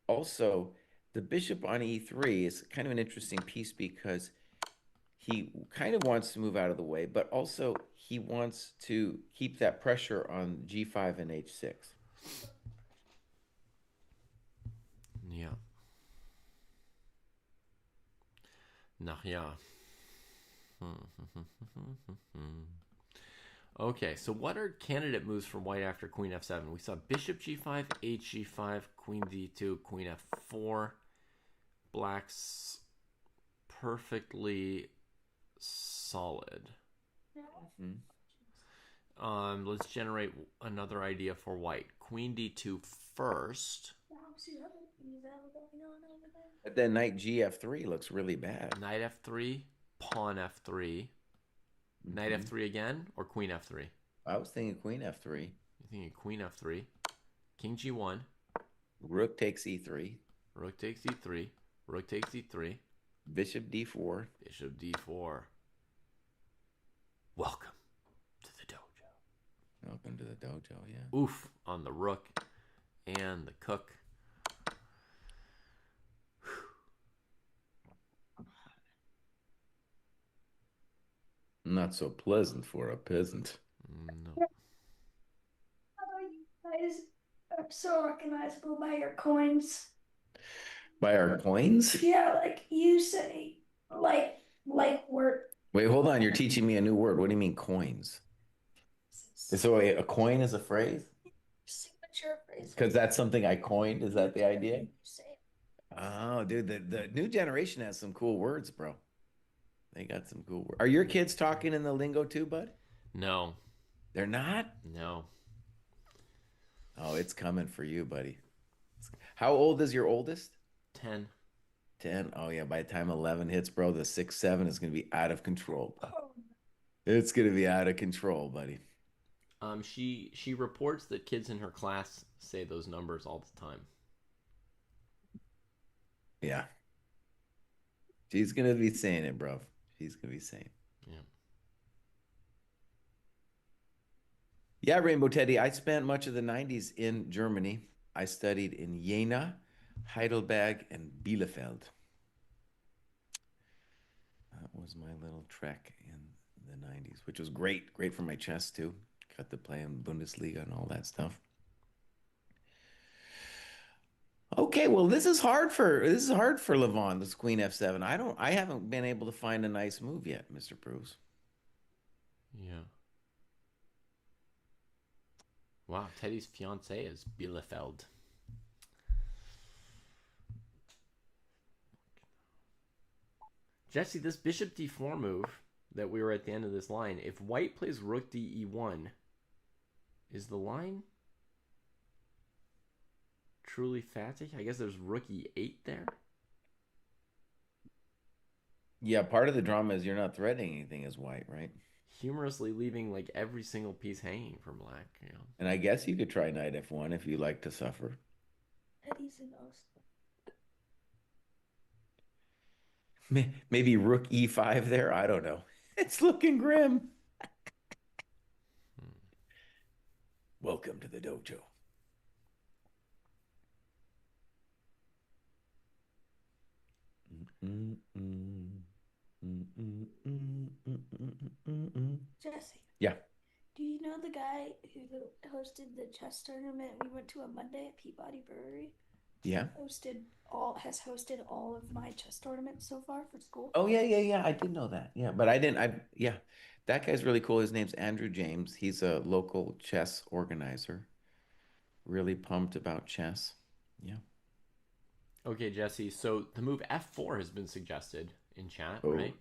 also the Bishop on E3 is kind of an interesting piece because he kind of wants to move out of the way, but also he wants to keep that pressure on G5 and H6. Yeah. Nah, yeah. Okay, so what are candidate moves for white after Queen F7? We saw Bishop G5, Hg5, Queen D2, Queen F4. Black's perfectly solid. Let's generate another idea for white. Queen D2 first. But then Knight Gf3 looks really bad. Knight F3, Pawn F3. Knight F3 again, or Queen F3? I was thinking Queen F3. You thinking queen f3, king g1, Rook takes e3, rook takes e3, rook takes e3, bishop d4. bishop d4. Welcome to the dojo. Welcome to the dojo, yeah. Oof on the rook and the cook. Not so pleasant for a peasant. No. You guys are so recognizable by your coins. By our coins? Yeah, like you say, like word. Wait, hold on. You're teaching me a new word. What do you mean coins? So a coin is a phrase? Signature phrase. Because that's something I coined. Is that the idea? Say Oh, dude, the new generation has some cool words, bro. They got some cool words. Are your kids talking in the lingo too, bud? No. They're not? No. Oh, it's coming for you, buddy. How old is your oldest? 10. 10. Oh, yeah. By the time 11 hits, bro, the 6, 7 is going to be out of control. Oh. It's going to be out of control, buddy. She reports that kids in her class say those numbers all the time. Yeah. She's going to be saying it, bro. She's going to be saying it. Yeah. Yeah, Rainbow Teddy. I spent much of the 90s in Germany. I studied in Jena, Heidelberg, and Bielefeld. That was my little trek in the 90s, which was great. Great for my chess, too. Got to play in Bundesliga and all that stuff. Okay, well, this is hard for Levon, this Queen F7. I haven't been able to find a nice move yet, Mr. Bruce. Yeah. Wow, Teddy's fiance is Bielefeld. Jesse, this bishop d4 move that we were at the end of this line, if white plays rook d e1, is the line truly fatih? I guess there's rook e8 there. Yeah, part of the drama is you're not threatening anything as white, right? Humorously leaving like every single piece hanging for black. You know. And I guess you could try knight f1 if you like to suffer. Eddie's in Austin. Maybe rook e5 there. I don't know. It's looking grim. Welcome to the dojo. Jesse. Yeah. Do you know the guy who hosted the chess tournament we went to on Monday at Peabody Brewery? Yeah. Has hosted all of my chess tournaments so far for school. Oh yeah. I did know that. Yeah, but I didn't. Yeah, that guy's really cool. His name's Andrew James. He's a local chess organizer. Really pumped about chess. Yeah. Okay, Jesse. So the move f4 has been suggested in chat, Oh, right?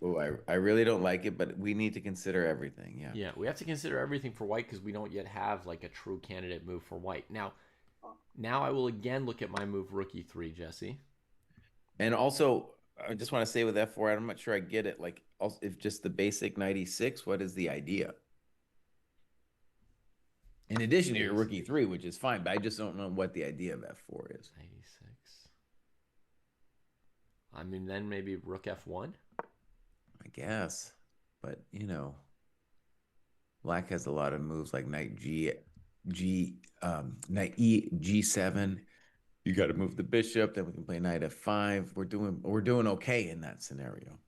I really don't like it, but we need to consider everything. Yeah. Yeah, we have to consider everything for white because we don't yet have like a true candidate move for white. Now I will again look at my move rook e3, Jesse. And also, I just want to say with f4, I'm not sure I get it. Like, also, if just the basic knight e6, what is the idea? In addition to your rook e3, which is fine, but I just don't know what the idea of f4 is. Knight e6. I mean, then maybe rook f1. I guess, but black has a lot of moves like knight knight e g7. You got to move the bishop. Then we can play knight f5. We're doing okay in that scenario.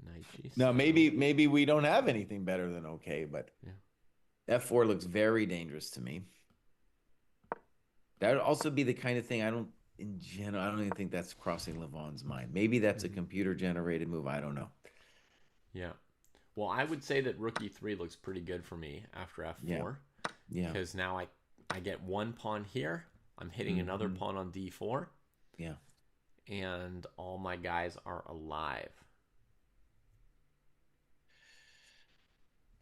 Knight g7. Now maybe we don't have anything better than okay, but yeah. f4 looks very dangerous to me. That would also be the kind of thing I don't even think that's crossing Levon's mind. Maybe that's a computer generated move. I don't know. Yeah. Well, I would say that rook e3 looks pretty good for me after f4. Yeah. Because now I get one pawn here. I'm hitting another pawn on d4. Yeah. And all my guys are alive.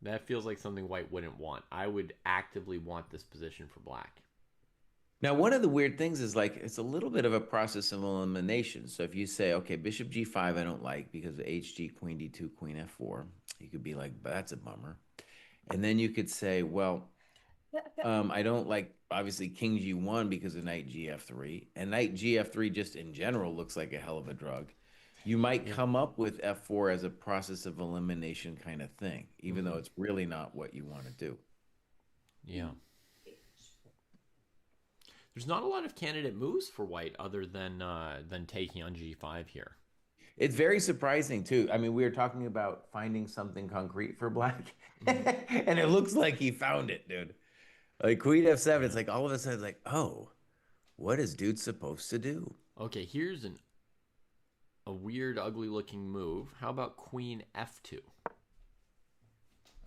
That feels like something white wouldn't want. I would actively want this position for black. Now, one of the weird things is like it's a little bit of a process of elimination. So if you say, okay, bishop g5 I don't like because of hg, queen d2, queen f4, you could be like, that's a bummer. And then you could say, well, I don't like obviously King G1 because of Knight GF3, and Knight GF3 just in general looks like a hell of a drug. You might Yeah. come up with F4 as a process of elimination kind of thing, even though Hmm. it's really not what you want to do. Yeah. There's not a lot of candidate moves for white other than taking on G5 here. It's very surprising too. I mean, we were talking about finding something concrete for black, Hmm. and it looks like he found it, dude. Like Queen F7, it's Yeah. like all of a sudden, it's like, oh, what is dude supposed to do? Okay, here's a weird, ugly looking move. How about Queen F2?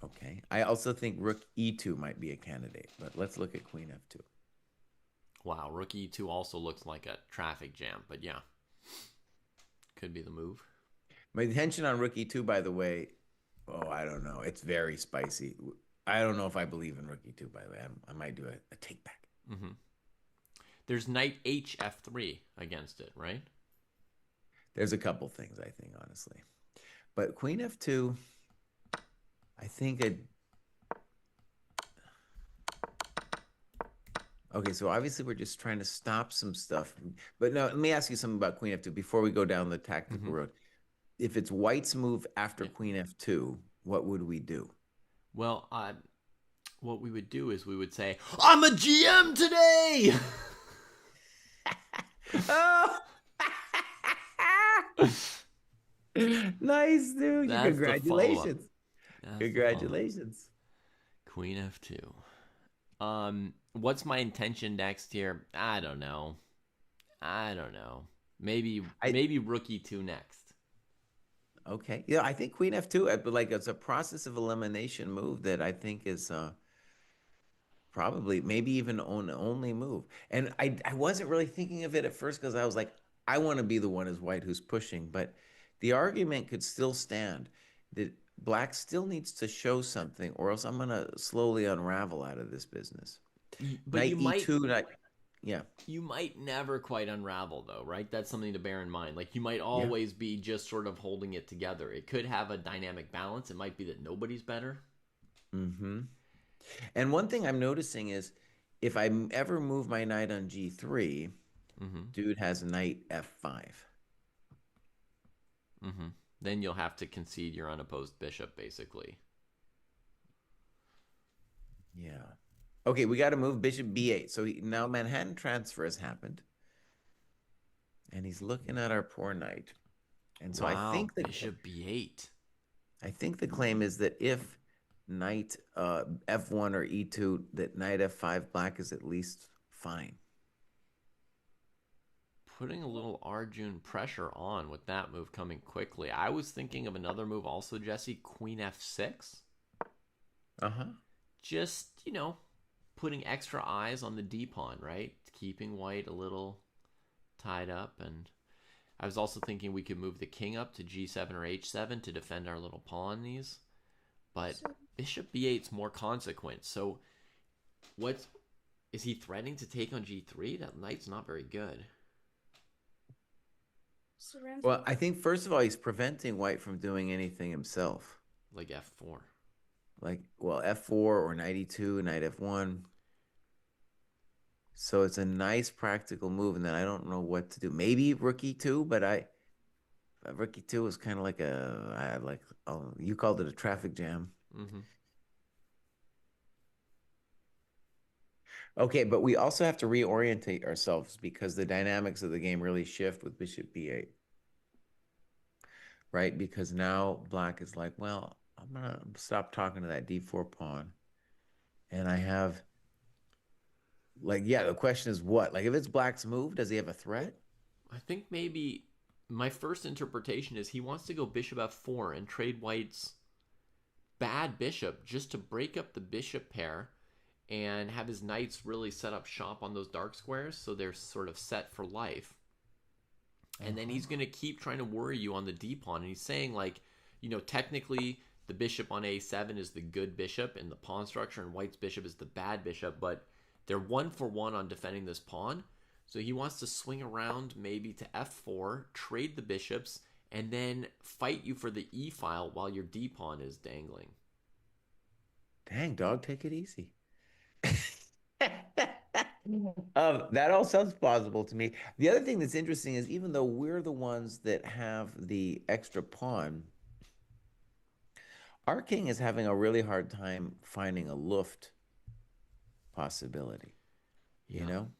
Okay. I also think Rook E2 might be a candidate, but let's look at Queen F2. Wow, Rook E2 also looks like a traffic jam, but yeah, could be the move. My attention on Rook E2, by the way, oh, I don't know. It's very spicy. I don't know if I believe in Rook E2, by the way. I might do a take back. Hmm. There's Knight HF3 against it, right? There's a couple things, I think, honestly. But Queen F2, I think it. Okay, so obviously we're just trying to stop some stuff. But no, let me ask you something about Queen F2 before we go down the tactical Hmm. road. If it's White's move after Yeah. Queen F2, what would we do? Well, what we would do is we would say, "I'm a GM today." Oh, nice, dude. That's the follow up. Congratulations. That's the follow up. Congratulations. Queen F2. What's my intention next here? I don't know. I don't know. Maybe I maybe Rook E2 next. Okay. Yeah, I think Queen F2, but like it's a process of elimination move that I think is probably maybe even on only move. And I wasn't really thinking of it at first because I was like, I want to be the one as white who's pushing, but the argument could still stand that black still needs to show something, or else I'm gonna slowly unravel out of this business. But Knight E2, knight, yeah, you might never quite unravel though, right? That's something to bear in mind. Like you might yeah. always be just sort of holding it together. It could have a dynamic balance. It might be that nobody's better. Mm-hmm. And one thing I'm noticing is if I ever move my knight on G3, Mm-hmm. dude has knight F5. Mm-hmm. Then you'll have to concede your unopposed bishop, basically. Yeah. Okay, we got to move bishop B8. So now Manhattan transfer has happened, and he's looking at our poor knight. And so Wow, bishop b8. I think the claim is that if knight F1 or E2, that knight F5 black is at least fine. Putting a little Arjun pressure on with that move coming quickly. I was thinking of another move also, Jesse, Queen F6. Uh-huh. Just, putting extra eyes on the D pawn, right? Keeping white a little tied up. And I was also thinking we could move the king up to G7 or H7 to defend our little pawnies. But So, bishop B8's more consequent. So what is he threatening to take on G3? That knight's not very good. surrounds Well, I think first of all, he's preventing white from doing anything himself. Like F4. Like, well, F4 or knight E2, knight F1. So it's a nice practical move, and then I don't know what to do. Maybe rook E2, but rook E2 is kind of like you called it a traffic jam. Mm-hmm. Okay, but we also have to reorientate ourselves because the dynamics of the game really shift with bishop B8, right? Because now black is like, well, I'm gonna stop talking to that D4 pawn, and I have like, yeah, the question is what? Like, if it's black's move, does he have a threat? I think maybe my first interpretation is he wants to go bishop F4 and trade white's bad bishop just to break up the bishop pair and have his knights really set up shop on those dark squares so they're sort of set for life. And then Uh-huh. he's going to keep trying to worry you on the D pawn. And he's saying, like, technically the bishop on A7 is the good bishop in the pawn structure, and white's bishop is the bad bishop, but they're 1-for-1 on defending this pawn. So he wants to swing around maybe to F4, trade the bishops, and then fight you for the E file while your D pawn is dangling. Dang, dog, take it easy. That all sounds plausible to me. The other thing that's interesting is even though we're the ones that have the extra pawn, our king is having a really hard time finding a luft possibility. You Yeah. know,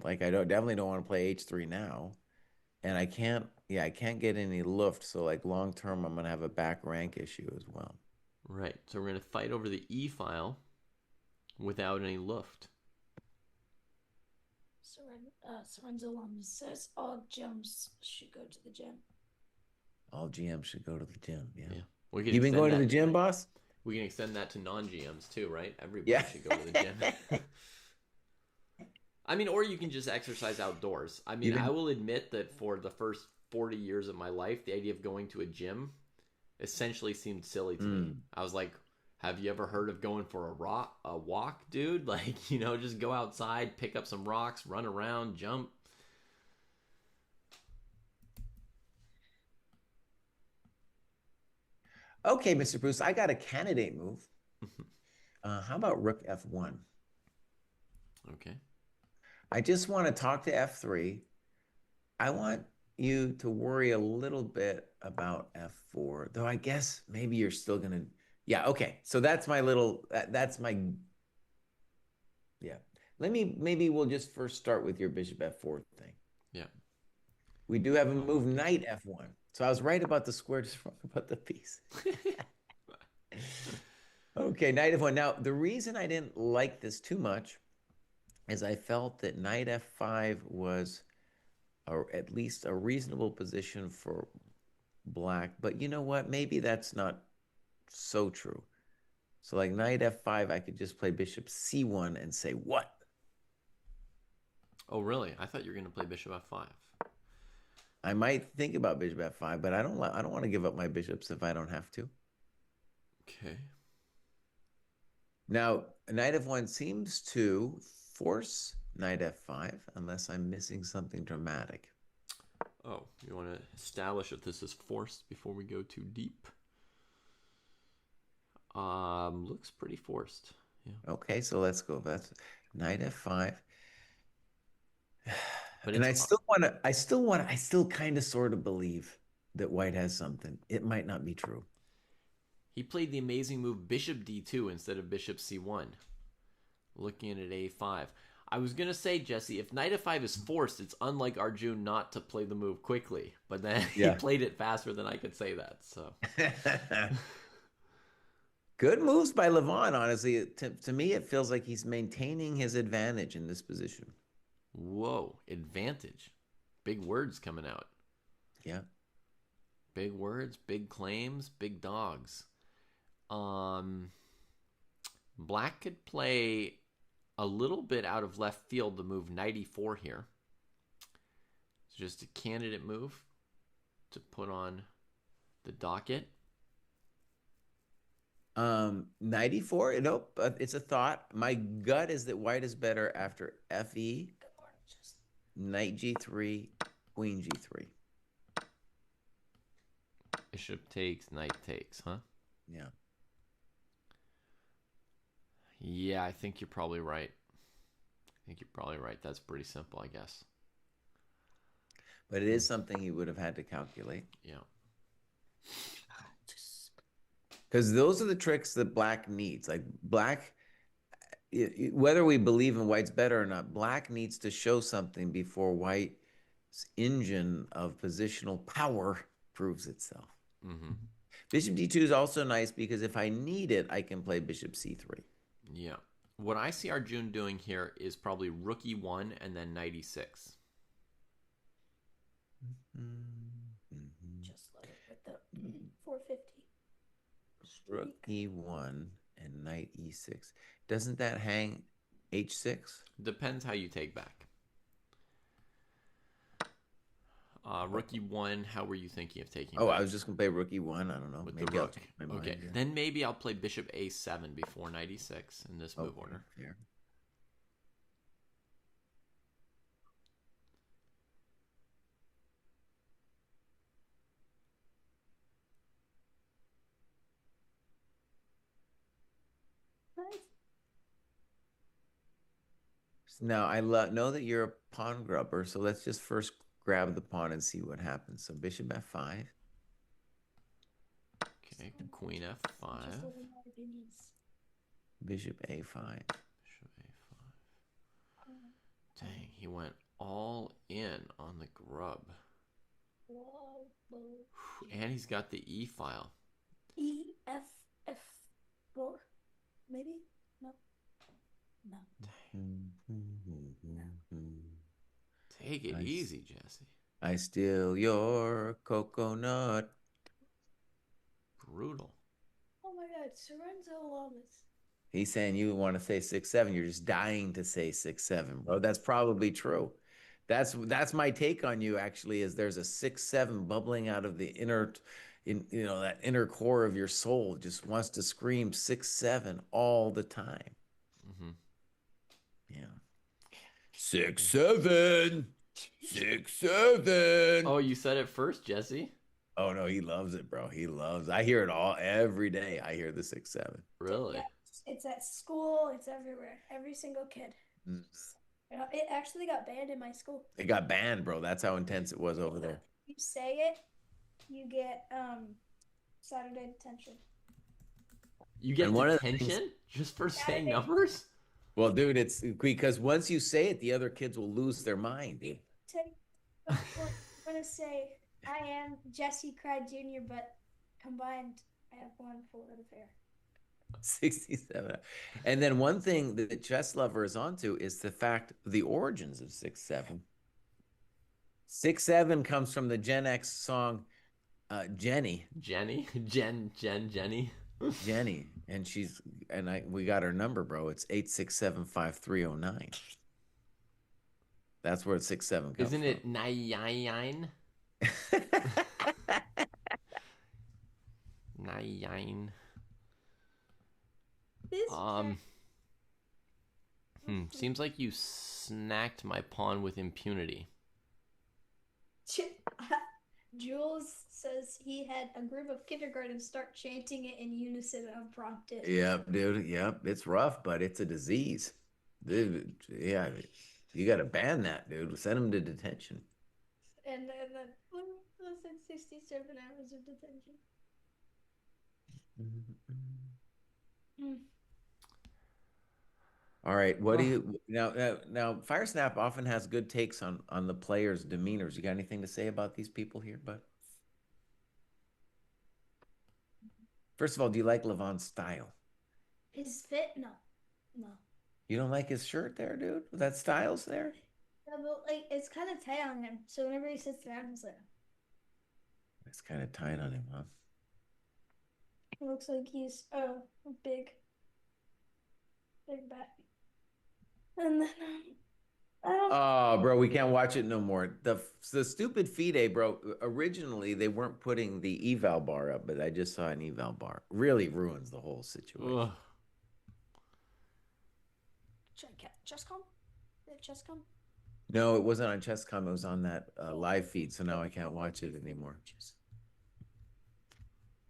like I definitely don't want to play h3 now, and I can't get any luft. So like long term, I'm gonna have a back rank issue as well. Right. So we're going to fight over the E file without any luft. Sorenzo says all gems should go to the gym. All GMs should go to the gym. Yeah. Yeah. We can You been extend going to the that. gym, boss? We can extend that to non-GMs too, right? Everybody Yeah. should go to the gym. I mean, or you can just exercise outdoors. I mean, You I been will admit that for the first 40 years of my life, the idea of going to a gym essentially seemed silly to me. I was like, have you ever heard of going for a walk, dude? Like, just go outside, pick up some rocks, run around, jump. Okay, Mr. Bruce, I got a candidate move. How about Rook F1? Okay. I just want to talk to F3. I want you to worry a little bit about F4, though I guess maybe you're still going to. Yeah, okay. So that's my little, that's my, yeah. Maybe we'll just first start with your bishop F4 thing. Yeah. We do have a move knight F1. So I was right about the square, just wrong about the piece. Okay, knight F1. Now, the reason I didn't like this too much is I felt that knight F5 was at least a reasonable position for black. But you know what? Maybe that's not so true. So like knight F5, I could just play bishop C1 and say, what? Oh, really? I thought you were going to play bishop F5. I might think about bishop F5, but I don't want to give up my bishops if I don't have to. Okay. Now, knight F1 seems to force knight F5 unless I'm missing something dramatic. Oh, you want to establish if this is forced before we go too deep? Looks pretty forced. Yeah. Okay, so let's go. That's knight F5. But And it's I still kind of sort of believe that white has something. It might not be true. he played the amazing move bishop D2 instead of bishop C1. Looking at A5. I was going to say, Jesse, if knight F5 is forced, it's unlike Arjun not to play the move quickly. But then he played it faster than I could say that. So good moves by Levon, honestly. To me, it feels like he's maintaining his advantage in this position. Whoa, advantage. Big words coming out. Yeah. Big words, big claims, big dogs. Black could play a little bit out of left field the move knight e4 here. It's just a candidate move to put on the docket. Knight e4, nope, it's a thought. My gut is that white is better after fe, knight g3, queen g3. Bishop takes, knight takes, huh? Yeah. Yeah, I think you're probably right. That's pretty simple, I guess. But it is something you would have had to calculate. Yeah. Because those are the tricks that black needs. Like black, whether we believe in white's better or not, black needs to show something before white's engine of positional power proves itself. Mm-hmm. Bishop d2 is also nice because if I need it, I can play bishop c3. Yeah. What I see Arjun doing here is probably rook e1 and then knight e6. Mm-hmm. Just let it with the 450. Rook e1 and knight e6. Doesn't that hang h6? Depends how you take back. Rook e1, how were you thinking of taking back? I was just going to play rook e1. I don't know. With maybe the I'll rook. change my mind. Okay, Yeah. then maybe I'll play bishop a7 before knight e6 in this move order. Fair. Now know that you're a pawn grubber, so let's just first grab the pawn and see what happens. So bishop f5. Okay, queen f5. Interested in my opinions. Bishop a5. Bishop a5. Dang, he went all in on the grub. Whoa, whoa. And he's got the e file. E F F4, maybe? No. No. Take it easy, Jesse. I steal your coconut. Brutal. Oh my God, Sorenzo Lamas. He's saying you want to say 6-7. You're just dying to say 6-7, bro. That's probably true. That's my take on you. Actually, is there's a 6-7 bubbling out of the inner, that inner core of your soul. Just wants to scream 6-7 all the time. Mm-hmm. Yeah. 6-7. 6-7. Oh, you said it first, Jesse. Oh no, he loves it, bro. He loves. I hear it all every day. I hear the 6-7. Really? Yeah, it's at school. It's everywhere. Every single kid. Mm. It actually got banned in my school. It got banned, bro. That's how intense it was over there. You say it, you get Saturday detention. You get And one of the detention things- just for saying numbers? Well, dude, it's because once you say it, the other kids will lose their mind. Dude. I'm gonna say I am Jesse Cry Jr., but combined I have one full head of hair. 67. And then one thing that the chess lover is onto is the fact the origins of 6-7. 6-7 comes from the Gen X song Jenny. Jenny? Jenny? Jenny. And we got her number, bro. It's 8675309. That's where 6-7 comes Isn't it from. 9? 9. Seems like you snacked my pawn with impunity. Jules says he had a group of kindergartens start chanting it in unison and prompted. Yep, dude. Yep. It's rough, but it's a disease. Dude, yeah. You got to ban that, dude. Send him to detention. And then less than 67 hours of detention. All right. What do you now? Firesnap often has good takes on the players' demeanors. You got anything to say about these people here, bud? First of all, do you like Levon's style? His fit? No. You don't like his shirt there, dude? That style's there? Yeah, but like it's kind of tight on him. So whenever he sits down, he's like, It's kind of tight on him, huh? it looks like he's big back. And then Oh, bro, we can't watch it no more. The stupid FIDE, bro. Originally, they weren't putting the eval bar up, but I just saw an eval bar. Really ruins the whole situation. Ugh. Chesscom? Chesscom? No, it wasn't on Chesscom. It was on that live feed, so now I can't watch it anymore.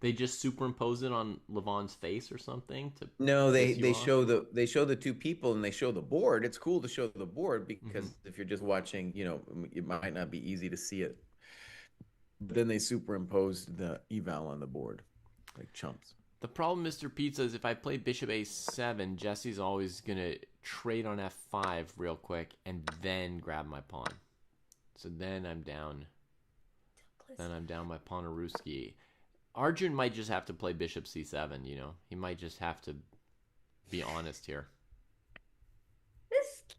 They just superimpose it on Levon's face or something to No, piss you they off? show the two people and they show the board. It's cool to show the board because if you're just watching, it might not be easy to see it. But then they superimposed the eval on the board like chumps. The problem, Mr. Pizza, is if I play bishop a7, Jesse's always going to trade on f5 real quick and then grab my pawn. So then I'm down. Then I'm down my Ponaruski. Arjun might just have to play bishop c7, He might just have to be honest here.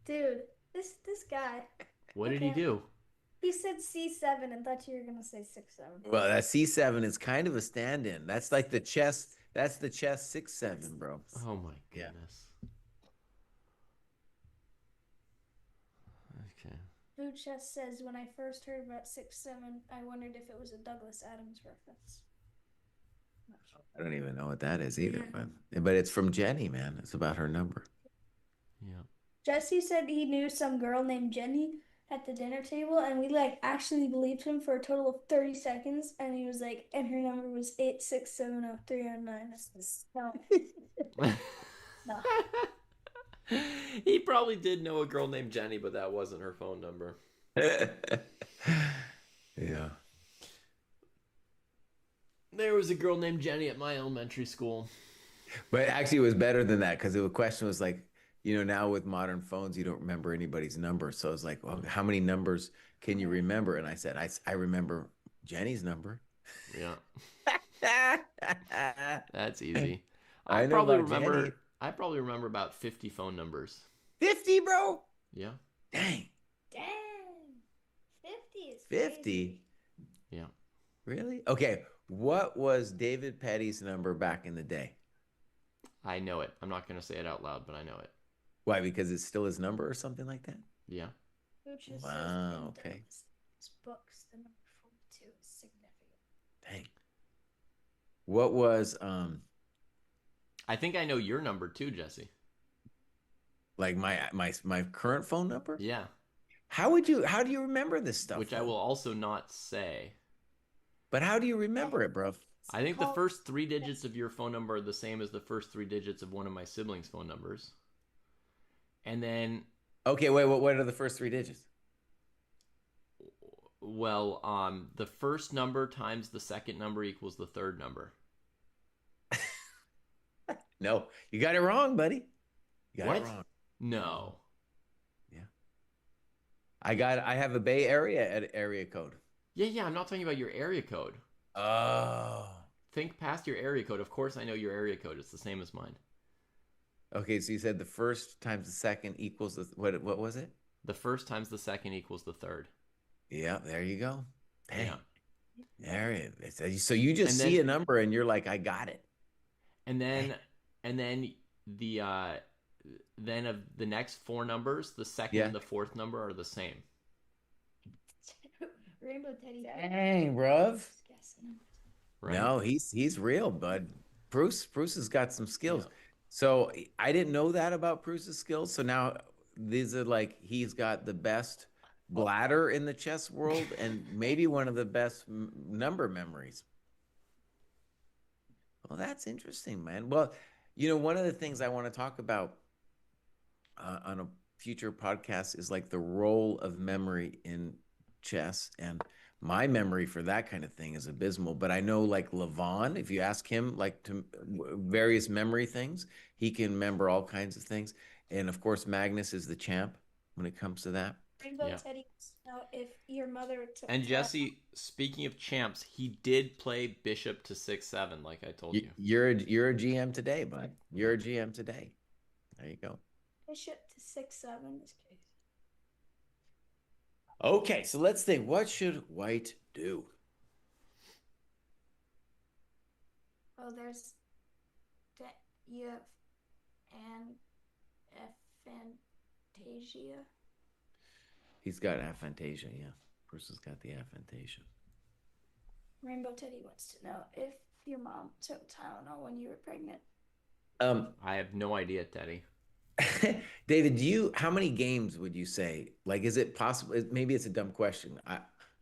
This guy. What did he do? He said c7 and thought you were going to say 6-7. Well, that c7 is kind of a stand-in. That's like the chess. That's the chess 6-7, bro. Oh my goodness. Okay. Food Chess says, when I first heard about 6-7, I wondered if it was a Douglas Adams reference. I don't even know what that is either, but it's from Jenny, man. It's about her number. Yeah. Jesse said he knew some girl named Jenny at the dinner table, and we actually believed him for a total of 30 seconds, and he was like, and her number was 8670309. No. No. He probably did know a girl named Jenny, but that wasn't her phone number. Yeah. There was a girl named Jenny at my elementary school. But actually, it was better than that because the question was like, now with modern phones, you don't remember anybody's number. So I was like, well, how many numbers can you remember? And I said, I remember Jenny's number. Yeah. That's easy. I I know probably about remember Jenny. I probably remember about 50 phone numbers. 50, bro? Yeah. Dang. Dang. 50 is 50? crazy. Yeah. Really? Okay. What was David Petty's number back in the day? I know it. I'm not going to say it out loud, but I know it. Why? Because it's still his number or something like that? Yeah. Which is Wow, okay. His books, the number 42 is significant. Dang. What was I think I know your number too, Jesse. like my current phone number? Yeah. How do you remember this stuff? Which I will also not say. But how do you remember it, bro? I think the first 3 digits of your phone number are the same as the first 3 digits of one of my siblings' phone numbers. And then Okay, wait, what are the first 3 digits? well, the first number times the second number equals the third number. No, you got it wrong, buddy. You got What? it wrong. No. Yeah. I have a Bay Area area code. Yeah, I'm not talking about your area code. Oh. Think past your area code. Of course I know your area code. It's the same as mine. Okay, so you said the first times the second equals the what was it? The first times the second equals the third. Yeah, there you go. Dang. Yeah. There it is. So you just And see then- a number and you're like, I got it. And then then of the next 4 numbers, the second Yeah. and the fourth number are the same. Rainbow Teddy. Dang, bruv. Just guessing. Right? No, he's real, bud. Bruce has got some skills. Yeah. So I didn't know that about Bruce's skills. So now these are like he's got the best bladder in the chess world and maybe one of the best number memories. Well, that's interesting, man. Well, one of the things I want to talk about on a future podcast is like the role of memory in chess, and my memory for that kind of thing is abysmal. But I know like Levon, if you ask him like to various memory things, he can remember all kinds of things. And of course, Magnus is the champ when it comes to that. Rainbow Yeah. Teddy wants to know if your mother took And Jesse, speaking of champs, he did play bishop to 6-7, like I told you. You're a GM today, bud. You're a GM today. There you go. bishop to 6-7 is crazy. Okay, so let's think. What should white do? Oh, there's you have and Fantasia. He's got aphantasia, yeah. Bruce has got the aphantasia. Rainbow Teddy wants to know if your mom took Tylenol when you were pregnant. I have no idea, Teddy. David, how many games would you say? Like, is it possible? Maybe it's a dumb question,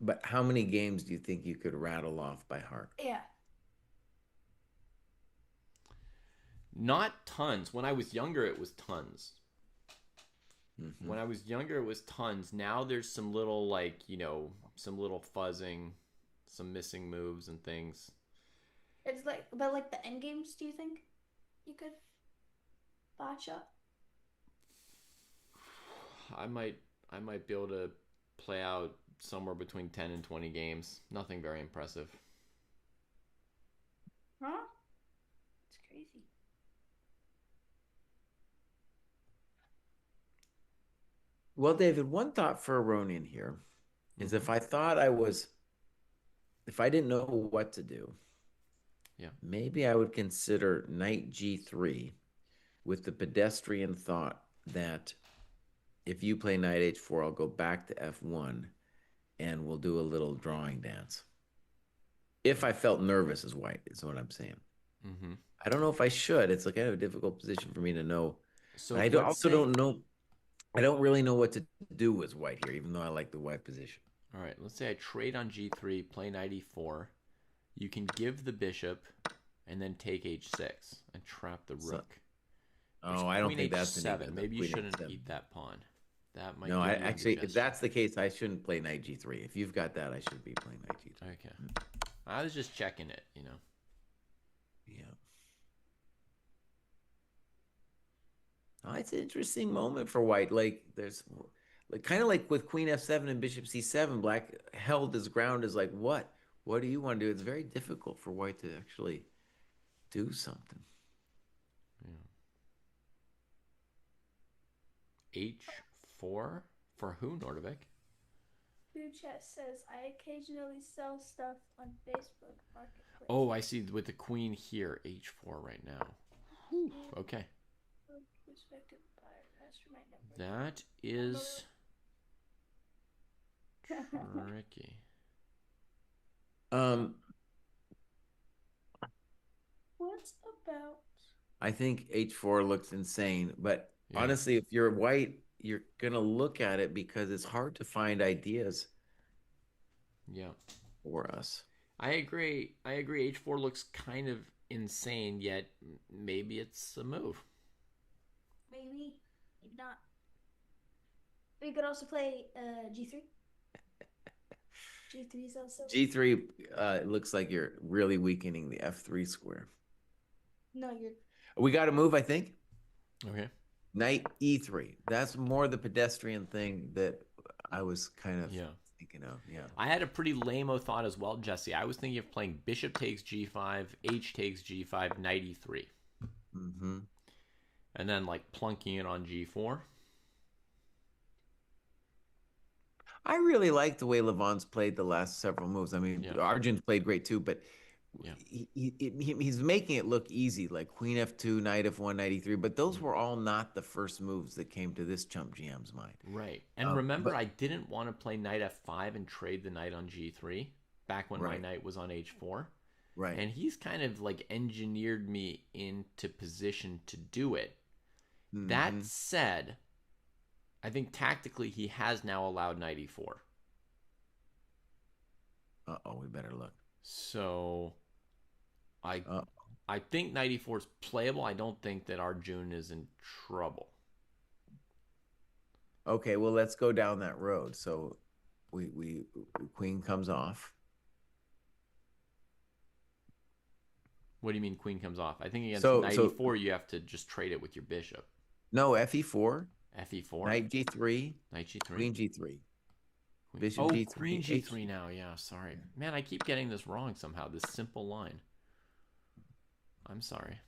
but how many games do you think you could rattle off by heart? Yeah. Not tons. When I was younger, it was tons. Mm-hmm. When I was younger, it was tons. Now there's some little, like, some little fuzzing, some missing moves and things. It's like, but like the end games, do you think you could botch up? I might be able to play out somewhere between 10 and 20 games. Nothing very impressive. Huh? It's crazy. Well, David, one thought for Aronian here is if I didn't know what to do, maybe I would consider knight g3 with the pedestrian thought that if you play knight h4, I'll go back to f1 and we'll do a little drawing dance. If I felt nervous as white, is what I'm saying. Mm-hmm. I don't know if I should. It's like kind of a difficult position for me to know. So I don't know. I don't really know what to do as white here, even though I like the white position. All right, let's say I trade on g3, play knight e4. You can give the bishop and then take h6 and trap the rook. There's Oh, I don't queen think that's any h7. good though. Maybe you Queen shouldn't h7. eat that pawn. That might No, give I you actually, if indigestion. that's the case, I shouldn't play knight g3. If you've got that, I should be playing knight Okay. g3. I was just checking it, you know. Yeah. Oh, it's an interesting moment for white. Like there's like kind of like with queen f7 and bishop c7, black held his ground as like what? What do you want to do? It's very difficult for white to actually do something. Yeah. H4 for who, Nordovik? Food chat says I occasionally sell stuff on Facebook Marketplace. Oh, I see with the queen here, h4 right now. Whew, okay. Respected buyer, mastermind number. That is tricky. Um, What about? I think h4 looks insane, but Yeah. honestly, if you're white, you're gonna look at it because it's hard to find ideas Yeah. for us. I agree. I agree. H4 looks kind of insane, yet maybe it's a move. Maybe, maybe not. We could also play G3. G3 is also. G3 looks like you're really weakening the f3 square. No, you're. We got to move, I think. Okay. Knight e3. That's more the pedestrian thing that I was kind of thinking of. Yeah. I had a pretty lame-o thought as well, Jesse. I was thinking of playing bishop takes g5, h takes g5, knight e3. Mm-hmm. And then like plunking it on g4. I really like the way Levon's played the last several moves. I mean, Arjun's played great too, but he's making it look easy, like queen f2, knight f1, knight e3. But those were all not the first moves that came to this chump GM's mind. Right. And remember, I didn't want to play knight f5 and trade the knight on g3 back when my knight was on h4. Right. And he's kind of like engineered me into position to do it. Mm-hmm. That said, I think tactically he has now allowed knight e4. Uh-oh, we better look. So I think knight e4 is playable. I don't think that Arjun is in trouble. Okay, well, let's go down that road. So we queen comes off. What do you mean queen comes off? I think against knight e4 you have to just trade it with your bishop. No, fe4. Fe4. Knight g3. Knight g3. Queen g3. Bishop g3. Queen g3 now. Yeah, sorry. Man, I keep getting this wrong somehow, this simple line. I'm sorry.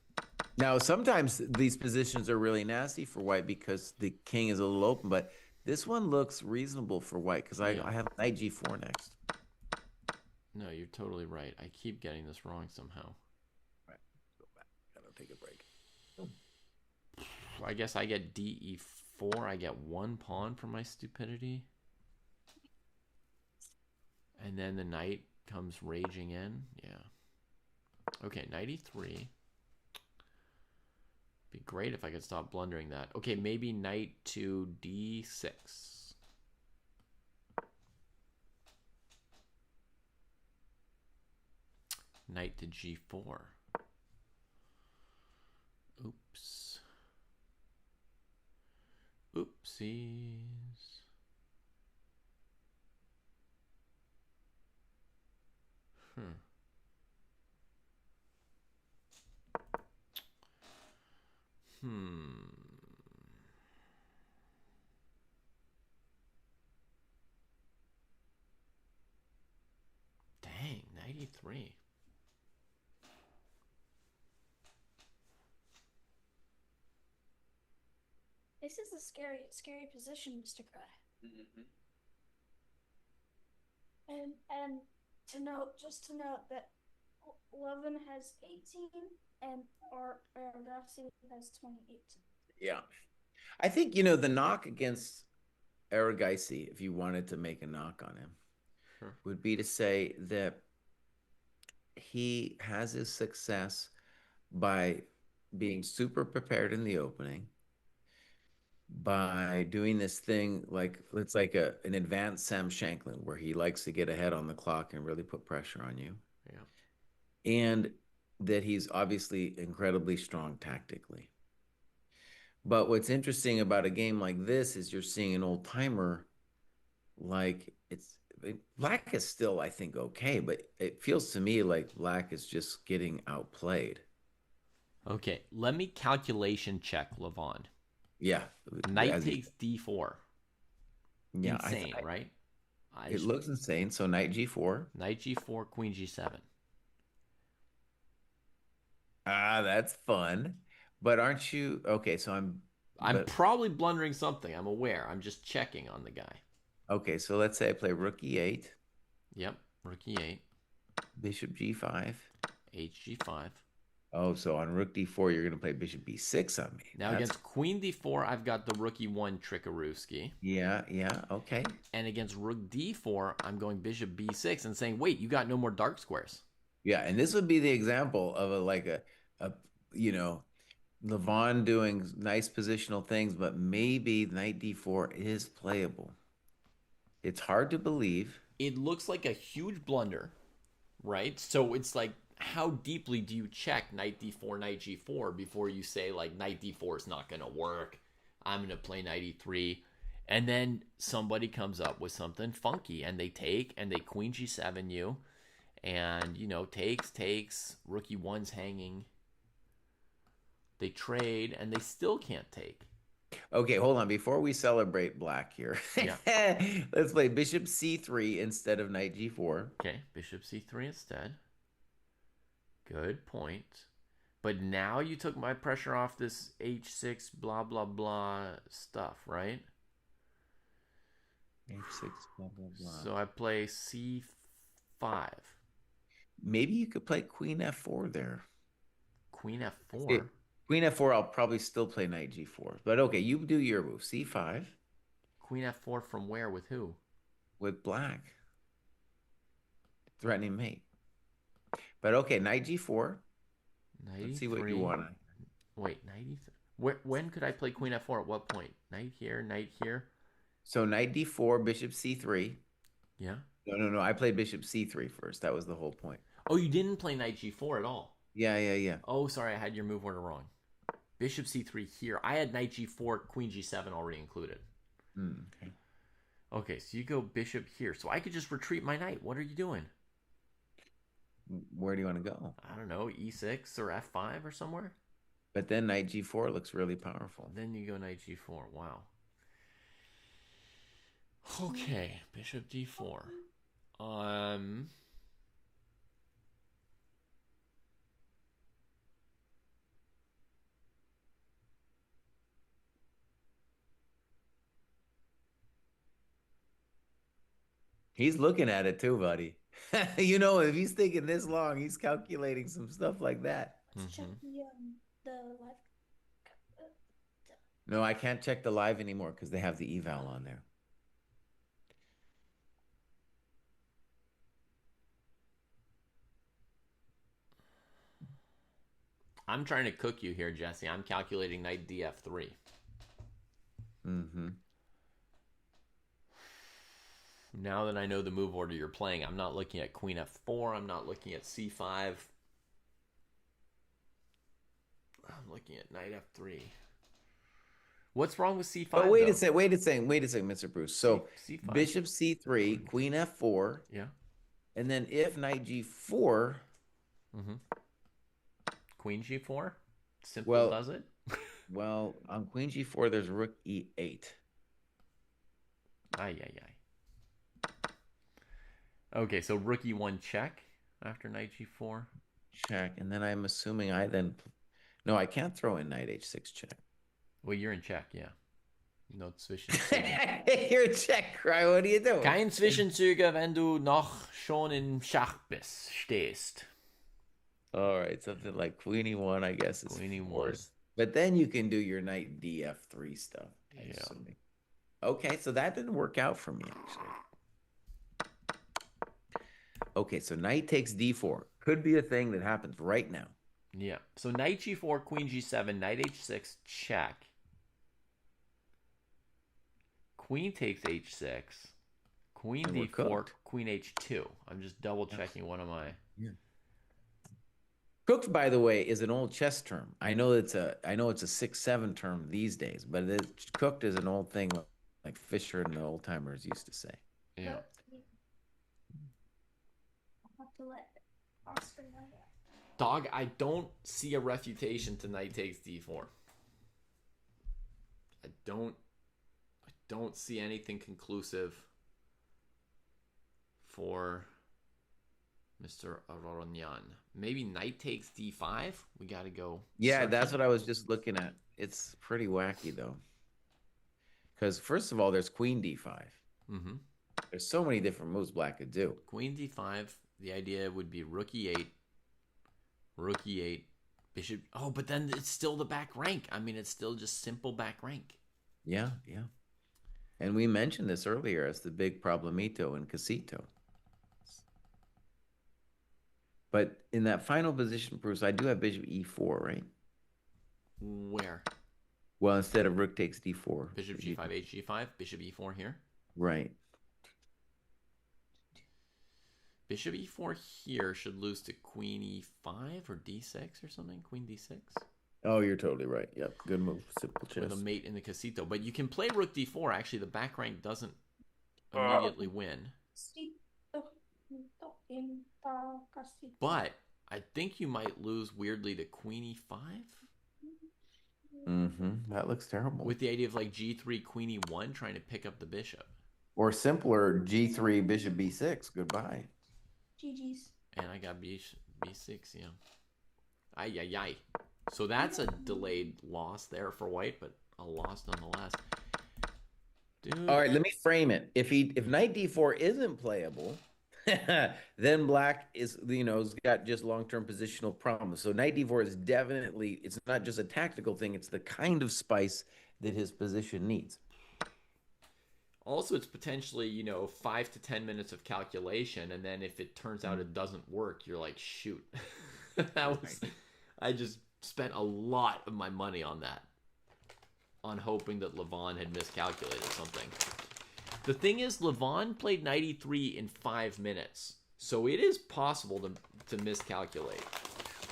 Now, sometimes these positions are really nasty for white because the king is a little open, but this one looks reasonable for white because I have knight g4 next. No, you're totally right. I keep getting this wrong somehow. Right. Go back. Gotta take a break. I guess I get de4. I get one pawn for my stupidity. And then the knight comes raging in. Yeah. Okay, knight e3. Be great if I could stop blundering that. Okay, maybe knight to d6. Knight to g4. Oops. Oopsies. Dang, 93. This is a scary position, Mr. Cry. Mm-hmm. And just to note that Levin has 18 and Argosy has 28. Yeah. I think, the knock against Argosy, if you wanted to make a knock on him, would be to say that he has his success by being super prepared in the opening, by doing this thing like it's like an advanced Sam Shanklin where he likes to get ahead on the clock and really put pressure on you. Yeah. And that he's obviously incredibly strong tactically. But what's interesting about a game like this is you're seeing an old timer like black is still, I think, okay, but it feels to me like black is just getting outplayed. Okay, let me calculation check Levon. Yeah, Knight as you, takes d4. yeah, Insane, right? I it just looks insane. So knight g4. knight g4, queen g7. Ah, that's fun. But aren't you okay? So I'm but probably blundering something. I'm aware. I'm just checking on the guy. okay. So let's say I play rook e8, Yep, rook e8, bishop g5. hg5. Oh, so on rook d4, you're going to play bishop b6 on me. Now against queen d4, I've got the rook e1 trickarooski. Yeah, yeah, okay. And against rook d4, I'm going bishop b6 and saying, wait, you got no more dark squares. Yeah, and this would be the example of a you know Levon doing nice positional things, but maybe knight d4 is playable. It's hard to believe. It looks like a huge blunder, right? So it's like, how deeply do you check knight d4, knight g4 before you say, like, knight d4 is not going to work? I'm going to play knight e3. And then somebody comes up with something funky and they take and they queen g7 you. And, takes, rook e1's hanging. They trade and they still can't take. Okay, hold on. Before we celebrate black here, Yeah. let's play bishop c3 instead of knight g4. Okay, bishop c3 instead. Good point. But now you took my pressure off this h6 blah blah blah stuff, right? H6, blah, blah, blah. So I play c5. Maybe you could play queen f4 there. Queen f4. See, queen f4, I'll probably still play knight g4. But okay, you do your move. c5 Queen f4 from where with who? with black. Threatening mate. But okay, knight g4. Knight Let's e3. see what you want. Wait, knight e3. When could I play queen f4? At what point? Knight here, knight here. So knight d4, bishop c3. Yeah. No. I played bishop c3 first. That was the whole point. Oh, you didn't play knight g4 at all. Yeah. Oh, sorry, I had your move order wrong. Bishop c3 here. I had knight g4, queen g7 already included. Okay. Okay, so you go bishop here. So I could just retreat my knight. What are you doing? Where do you want to go? I don't know, e6 or f5 or somewhere? But then knight g4 looks really powerful. Then you go knight g4. Wow. Okay, bishop d4. He's looking at it too, buddy. If he's thinking this long, he's calculating some stuff like that. Let's check the live. No, I can't check the live anymore because they have the eval on there. I'm trying to cook you here, Jesse. I'm calculating knight df3. Mm-hmm. Now that I know the move order you're playing, I'm not looking at queen f4. I'm not looking at c5. I'm looking at knight f3. What's wrong with c5? But wait a second, Mr. Bruce. So c5. bishop c3, queen f4. Yeah. And then if knight g4. Mm-hmm. Queen g4? Simple Well, does it? Well, on queen g4, there's rook e8. Ay. Okay, so rook e1 check after knight g4. Check. And then I'm assuming no, I can't throw in knight h6 check. Well, you're in check, yeah. No Zwischenzüge. You're in check, right? What are you doing? Kein Zwischenzüge, wenn du noch schon in Schach stehst. All right, something like queen e1, I guess, is Queen e1. forced. But then you can do your knight df3 stuff. Yeah. Assuming. Okay, so that didn't work out for me, actually. Okay, so knight takes d4. Could be a thing that happens right now. Yeah. So knight g4, queen g7, knight h6, check. Queen takes h6. Queen And we're d4, cooked. queen h2. I'm just double checking one of my... Yeah. Cooked, by the way, is an old chess term. I know it's a 6-7 term these days, but cooked is an old thing like Fisher and the old timers used to say. Yeah. I'll have to let Oscar know that. Dog, I don't see a refutation to knight takes d4. I don't see anything conclusive for Mr. Aronian. Maybe knight takes d5. We got to go. Yeah, that's what I was just looking at. It's pretty wacky though, because first of all, there's queen d5. Mm-hmm. There's so many different moves Black could do. Queen d5. The idea would be rook e8, rook e8, bishop. Oh, but then it's still the back rank. I mean, it's still just simple back rank. Yeah, yeah. And we mentioned this earlier as the big problemito in Casito. But in that final position, Bruce, I do have bishop e4, right? Where? Well, instead of rook takes d4. Bishop g5, hg5, bishop e4 here. Right. Bishop e4 here should lose to queen e5 or d6 or something. Queen d6. Oh, you're totally right. Yep, good move. Simple chess. With a mate in the Casito. But you can play rook d4. Actually, the back rank doesn't immediately win. But I think you might lose weirdly to queen e5. That looks terrible. With the idea of like g3, queen e1, trying to pick up the bishop. Or simpler, g3, bishop b6. Goodbye. GG's. And I got b6, yeah. Ay, ay, ay. So that's a delayed loss there for white, but a loss nonetheless. Dude. All right, let me frame it. If knight d4 isn't playable, then Black is, has got just long-term positional problems. So knight d4 is definitely, it's not just a tactical thing, it's the kind of spice that his position needs. Also, it's potentially, 5 to 10 minutes of calculation, and then if it turns out it doesn't work, you're like, shoot. I just spent a lot of my money on that, on hoping that Levon had miscalculated something. The thing is, Levon played knight e3 in 5 minutes, so it is possible to miscalculate.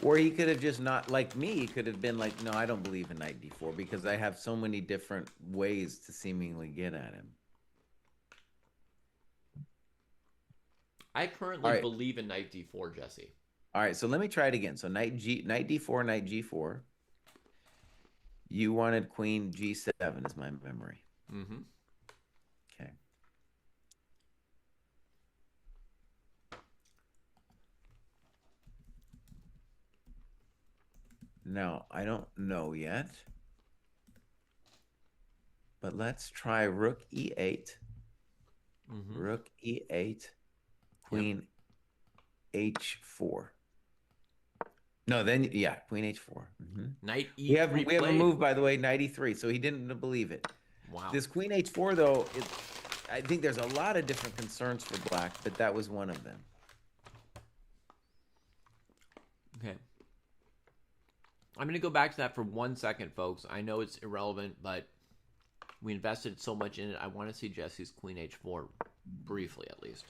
Or he could have just not, like me, he could have been like, no, I don't believe in knight d4 because I have so many different ways to seemingly get at him. I currently believe in knight d4, Jesse. All right, so let me try it again. So knight d4, knight g4. You wanted queen g7 is my memory. Mm-hmm. Okay. Now, I don't know yet. But let's try rook e8. Mm-hmm. Rook e8. Queen h4. No, then yeah, queen h4. Knight e3. We have a move, by the way, knight e3. So he didn't believe it. Wow. This queen h4 though, I think there's a lot of different concerns for Black, but that was one of them. Okay. I'm going to go back to that for 1 second, folks. I know it's irrelevant, but we invested so much in it. I want to see Jesse's queen h4 briefly, at least.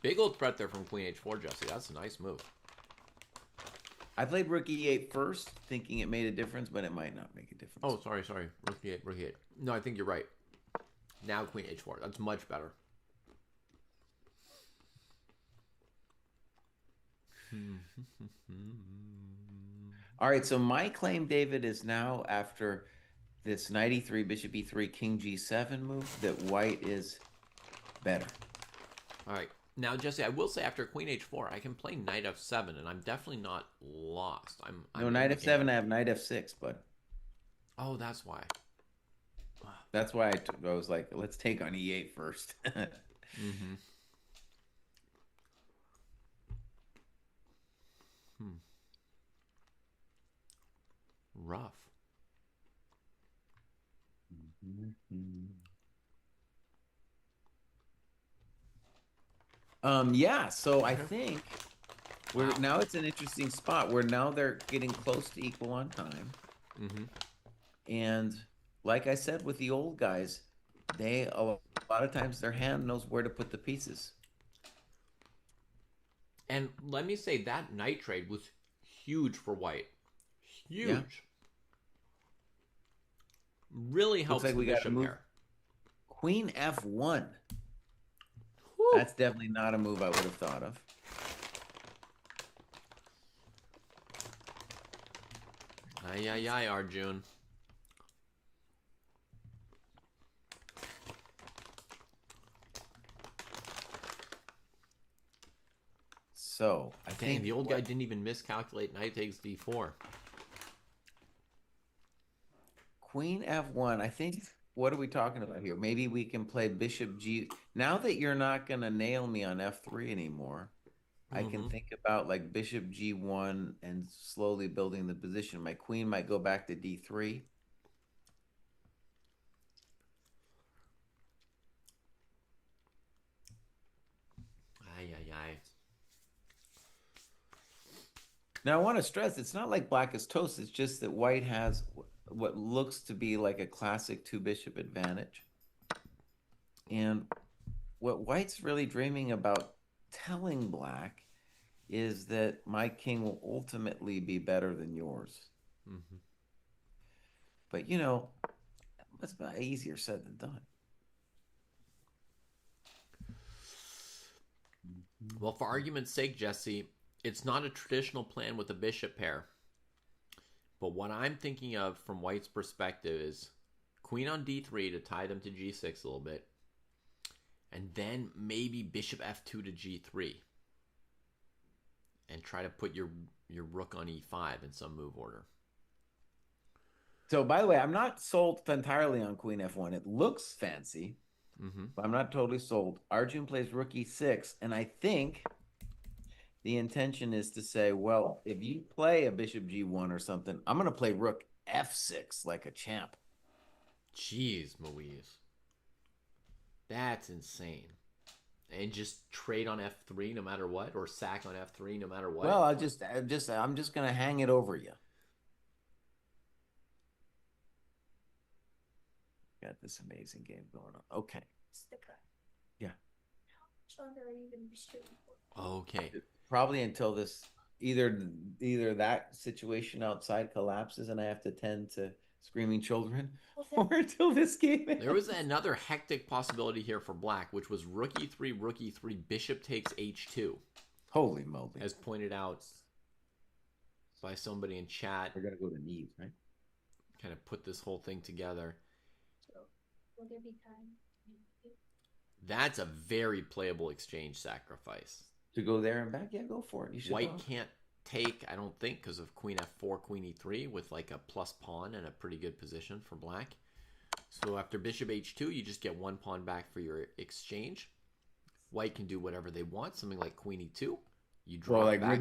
Big old threat there from queen h4, Jesse. That's a nice move. I played rook e8 first, thinking it made a difference, but it might not make a difference. Oh, sorry. Rook e8, rook e8. No, I think you're right. Now queen h4. That's much better. All right, so my claim, David, is now after this knight e3, bishop e3, king g7 move, that white is better. All right. Now, Jesse, I will say after queen h4, I can play knight f7, and I'm definitely not lost. No, knight f7, I have knight f6, but... Oh, that's why. That's why I was like, let's take on e8 first. Mm-hmm. Rough. Yeah, so I think Where Wow. now it's an interesting spot where now they're getting close to equal on time. Mm-hmm. And like I said with the old guys, they a lot of times their hand knows where to put the pieces. And let me say that knight trade was huge for white. Yeah. Huge. Really Looks helps like the we got to bishop move pair. Queen F1. Whew. That's definitely not a move I would have thought of. Ay, ay, ay, Arjun. So I Dang, think the old guy didn't even miscalculate knight takes d4. Queen F1. I think what are we talking about here? Maybe we can play Bishop G. Now that you're not going to nail me on F3 anymore, I can Mm-hmm. think about like Bishop G1 and slowly building the position. My queen might go back to D3. Ay, ay, ay. Now I want to stress it's not like black is toast. It's just that white has what looks to be like a classic two bishop advantage. And what white's really dreaming about telling black is that my king will ultimately be better than yours. Mm-hmm. But that's about easier said than done. Well, for argument's sake, Jesse, it's not a traditional plan with a bishop pair. But what I'm thinking of from white's perspective is queen on d3 to tie them to g6 a little bit, and then maybe bishop f2 to g3, and try to put your rook on e5 in some move order. So, by the way, I'm not sold entirely on Queen F1. It looks fancy, Mm-hmm. but I'm not totally sold. Arjun plays Rook E6, and I think the intention is to say, well, if you play a Bishop G1 or something, I'm going to play Rook F6 like a champ. Jeez, Louise. That's insane. And just trade on f3 no matter what, or sack on f3 no matter what. Well, I'm just going to hang it over you. Got this amazing game going on. Okay. Yeah. Okay. Probably until this either that situation outside collapses and I have to tend to screaming children, or until this game ends. There was another hectic possibility here for black, which was rook e3, bishop takes h2. Holy moly. As pointed out by somebody in chat. We're gonna go to knees, right? Kind of put this whole thing together. So, will there be time? That's a very playable exchange sacrifice. To go there and back? Yeah, go for it. You should. White can't take, I don't think, because of queen f4, queen e3 with like a plus pawn and a pretty good position for black. So after bishop h2, you just get one pawn back for your exchange. White can do whatever they want, something like queen e2. You drop like back.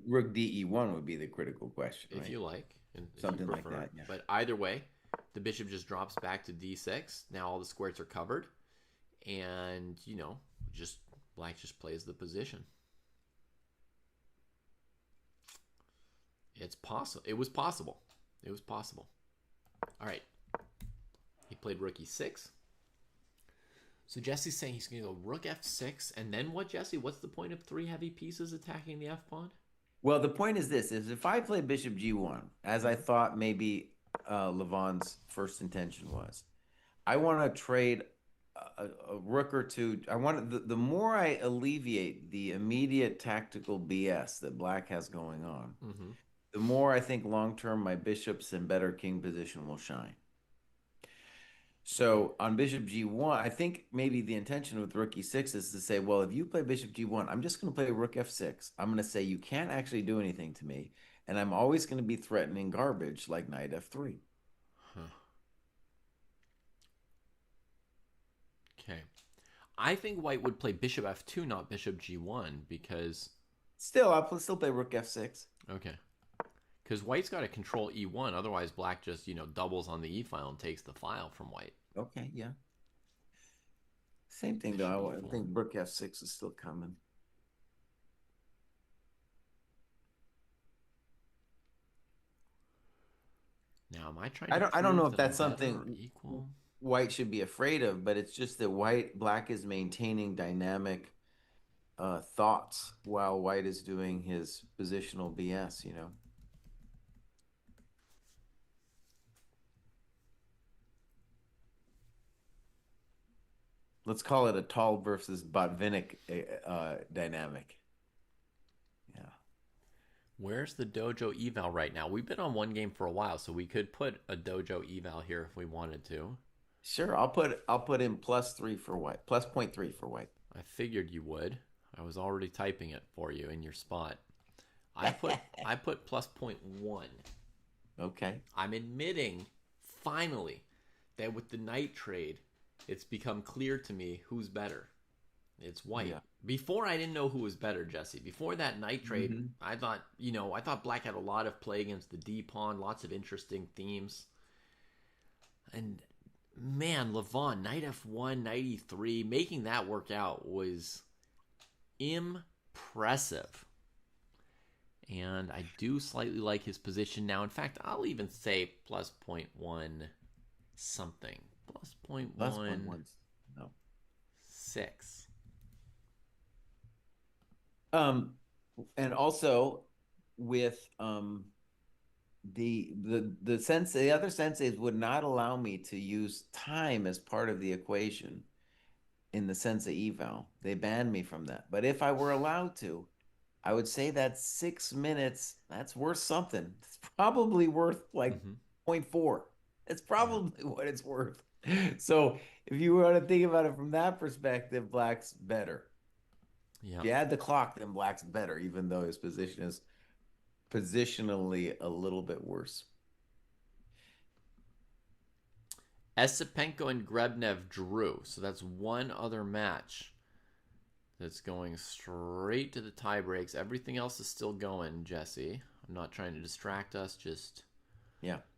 Rook de1 would be the critical question, if right? you like, and something if you prefer. like that. Yeah. But either way, the bishop just drops back to d6. Now all the squares are covered, and just black just plays the position. It's possible. It was possible. It was possible. All right. He played rook e6. So Jesse's saying he's going to go rook f6, and then what, Jesse? What's the point of three heavy pieces attacking the f pawn? Well, the point is this: is if I play bishop g1, as I thought maybe Levon's first intention was, I want to trade a rook or two. I want the more I alleviate the immediate tactical BS that black has going on, the more I think long term my bishops and better king position will shine. So on bishop g1, I think maybe the intention with rook e6 is to say, well, if you play bishop g1, I'm just going to play rook f6. I'm going to say you can't actually do anything to me, and I'm always going to be threatening garbage like knight f3. Okay. I think white would play bishop f2, not bishop g1, because... I'll still play rook f6. Okay. Because white's got to control e1, otherwise black just, doubles on the e file and takes the file from white. Okay, yeah. Same thing, though. I think rook f6 is still coming. Now, am I trying I to don't know prove if that I'm that's better or something equal? White should be afraid of, but it's just that Black is maintaining dynamic thoughts while White is doing his positional BS, you know. Let's call it a tall versus Botvinnik dynamic. Yeah. Where's the dojo eval right now? We've been on one game for a while, so we could put a dojo eval here if we wanted to. Sure, I'll put in +3 for White, plus +0.3 for White. I figured you would. I was already typing it for you in your spot. I put +0.1. Okay. I'm admitting finally that with the Knight trade, it's become clear to me who's better. It's White. Yeah. Before I didn't know who was better, Jesse. Before that Knight trade, I thought, I thought Black had a lot of play against the D pawn, lots of interesting themes. And man, Levon, Knight F1, Knight E3, making that work out was impressive. And I do slightly like his position now. In fact, I'll even say +0.1 something. +0.1 No. 6. And also with the other senseis would not allow me to use time as part of the equation in the sensei eval. They banned me from that. But if I were allowed to, I would say that 6 minutes, that's worth something. It's probably worth like 0.4. It's probably what it's worth. So if you want to think about it from that perspective, Black's better. Yeah. If you add the clock, then Black's better, even though his position is positionally a little bit worse. Esipenko and Grebnev drew. So that's one other match that's going straight to the tie breaks. Everything else is still going, Jesse. I'm not trying to distract us, just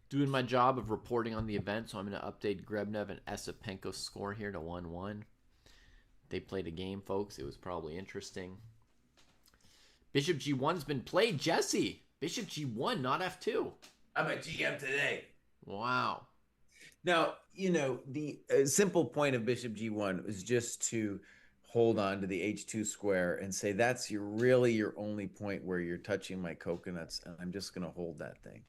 doing my job of reporting on the event. So I'm going to update Grebnev and Esipenko's score here to 1-1. They played a game, folks. It was probably interesting. Bishop G1's been played, Jesse. Bishop G1, not F2. I'm a GM today. Wow. Now, the simple point of Bishop G1 is just to hold on to the H2 square and say that's really your only point where you're touching my coconuts, and I'm just going to hold that thing.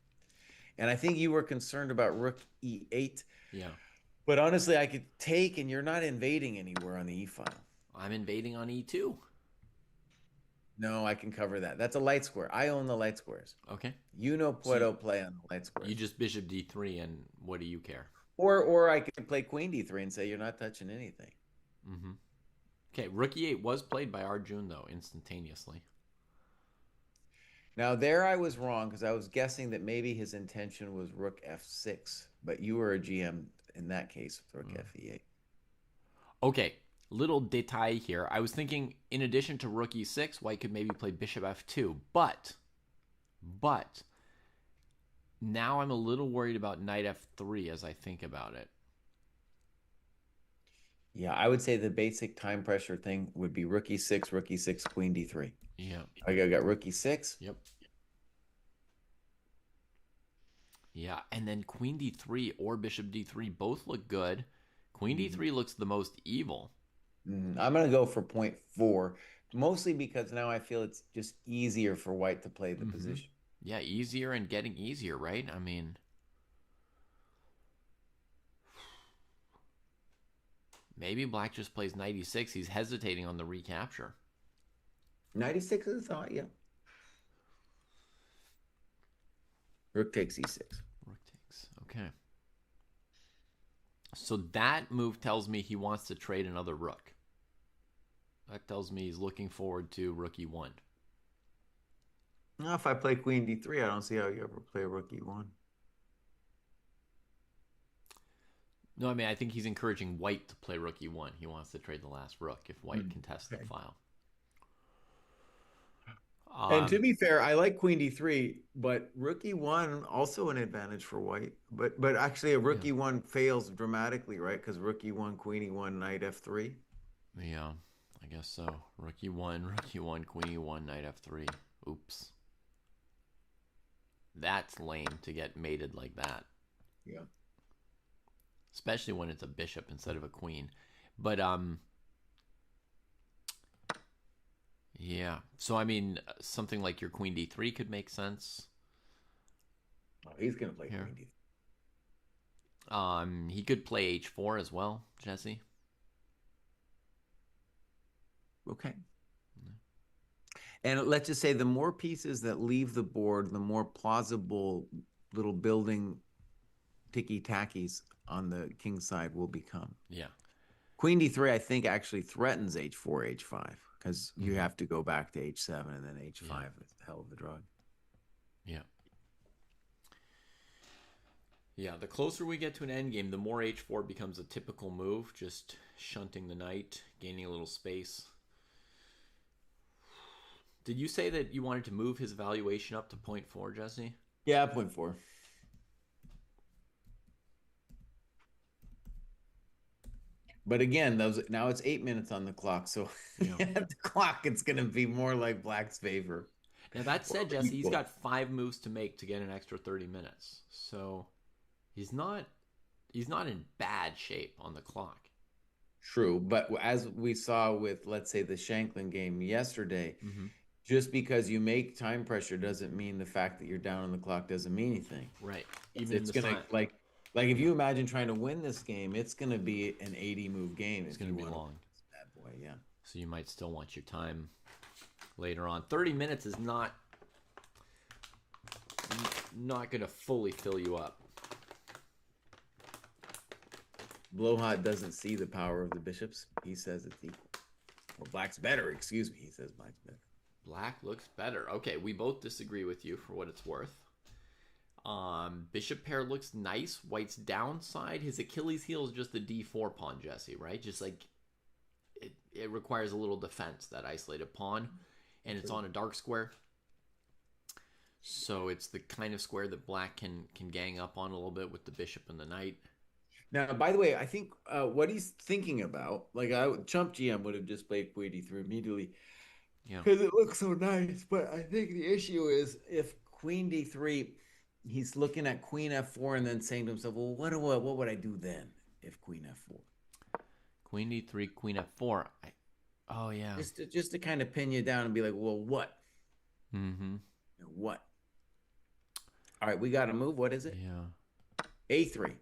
And I think you were concerned about Rook E8. Yeah. But honestly, I could take, and you're not invading anywhere on the E file. I'm invading on E2. No, I can cover that. That's a light square. I own the light squares. Okay. Puedo play on the light squares. You just Bishop D3, and what do you care? Or I could play Queen D3 and say you're not touching anything. Mm-hmm. Okay, Rook E8 was played by Arjun, though, instantaneously. Now, there I was wrong because I was guessing that maybe his intention was Rook F6, but you were a GM in that case with Rook Fe8. Okay, little detail here. I was thinking, in addition to Rook E6, White could maybe play Bishop F2, but now I'm a little worried about Knight F3 as I think about it. Yeah, I would say the basic time pressure thing would be Rook E6, Queen D3. Yeah. I got Rook E6. Yep. Yeah, and then Queen D3 or Bishop D3 both look good. Queen D3 looks the most evil. I'm going to go for 0.4, mostly because now I feel it's just easier for White to play the position. Yeah, easier and getting easier, right? I mean, maybe Black just plays Knight E6. He's hesitating on the recapture. Knight E6 is a thought, yeah. Rook takes E6. Rook takes, okay. So that move tells me he wants to trade another rook. That tells me he's looking forward to Rook E1. Now, if I play Queen D3, I don't see how you ever play Rook E1. No, I mean, I think he's encouraging White to play Rook E1. He wants to trade the last rook if White contests the file. And to be fair, I like Queen D3, but Rook E1 also an advantage for White. But actually, a Rook E1 fails dramatically, right? Because Rook E1, Queen E1, Knight F3. Yeah, I guess so. Rook E1, Queen E1, Knight F3. Oops. That's lame to get mated like that. Yeah. especially when it's a bishop instead of a queen. But yeah. So I mean, something like your queen d3 could make sense Oh, he's gonna play here. queen d. He could play h4 as well, Jesse. Okay. And let's just say the more pieces that leave the board, the more plausible little building ticky tackies on the king side will become. Yeah. Queen d3, I think, actually threatens h4, h5 because you Mm-hmm. have to go back to h7 and then h5 Yeah. is a hell of a drug. Yeah. Yeah, the closer we get to an endgame, the more h4 becomes a typical move, just shunting the knight, gaining a little space. Did you say that you wanted to move his valuation up to 0.4, Jesse? Yeah, 0.4. But again, those now it's 8 minutes on the clock, so Yeah. at the clock it's going to be more like Black's favor. Now that Or said, Jesse, he's equal. got 5 moves to make to get an extra 30 minutes. So he's not in bad shape on the clock. True, but as we saw with, let's say, the Shanklin game yesterday, Mm-hmm. just because you make time pressure doesn't mean the fact that you're down on the clock doesn't mean anything. Right. It's, Even in it's the gonna sign. like if Yeah. you imagine trying to win this game, it's gonna be an 80 move game It's if going you to be want to long. win this bad boy. Yeah. So you might still want your time later on. 30 minutes is not going to fully fill you up. Blowhot doesn't see the power of the bishops. He says it's equal. Or Black's better, excuse me. He says Black's better. Black looks better. Okay, we both disagree with you for what it's worth. Bishop pair looks nice. White's downside, his Achilles heel is just the d4 pawn, Jesse, right? Just like it requires a little defense, that isolated pawn, and it's on a dark square. So it's the kind of square that black can gang up on a little bit with the bishop and the knight. Now, by the way, I think what he's thinking about, like Chump GM would have just played Queen D3 immediately Yeah. because it looks so nice. But I think the issue is if Queen D3, he's looking at Queen F4 and then saying to himself, well, what would I do then if Queen F4? Queen d3, queen f4. Oh, yeah. Just to kind of pin you down and be like, well, what? Mm-hmm. What? All right, we got to move. What is it? Yeah. A3.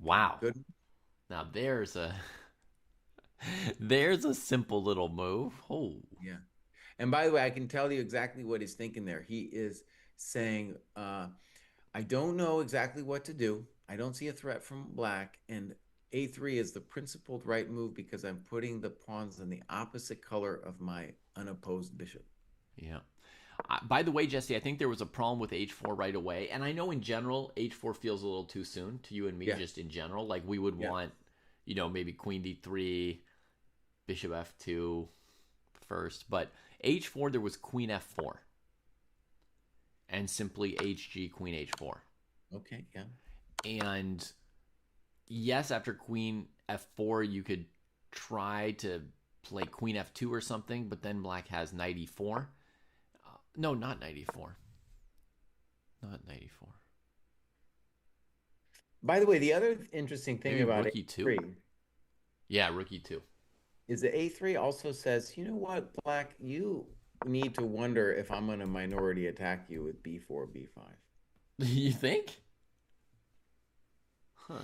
Wow. Good. Now there's a there's a simple little move. Oh. Yeah. And by the way, I can tell you exactly what he's thinking there. He is saying, I don't know exactly what to do. I don't see a threat from black. And A3 is the principled right move because I'm putting the pawns in the opposite color of my unopposed bishop. Yeah. By the way, Jesse, I think there was a problem with h4 right away. And I know in general, h4 feels a little too soon to you and me, Yeah. just in general. Like we would Yeah. want, maybe queen d3, bishop f2 first. But h4, there was queen f4. And simply hg, queen h4. Okay, yeah. And yes, after queen f4, you could try to play queen f2 or something, but then black has knight e4. No, not knight e4. Not knight e4. By the way, the other interesting thing Maybe about rook A3 e2. Yeah, rook e2. is that A3 also says, you know what, black, you need to wonder if I'm going to minority attack you with B4, B5. You think? Huh.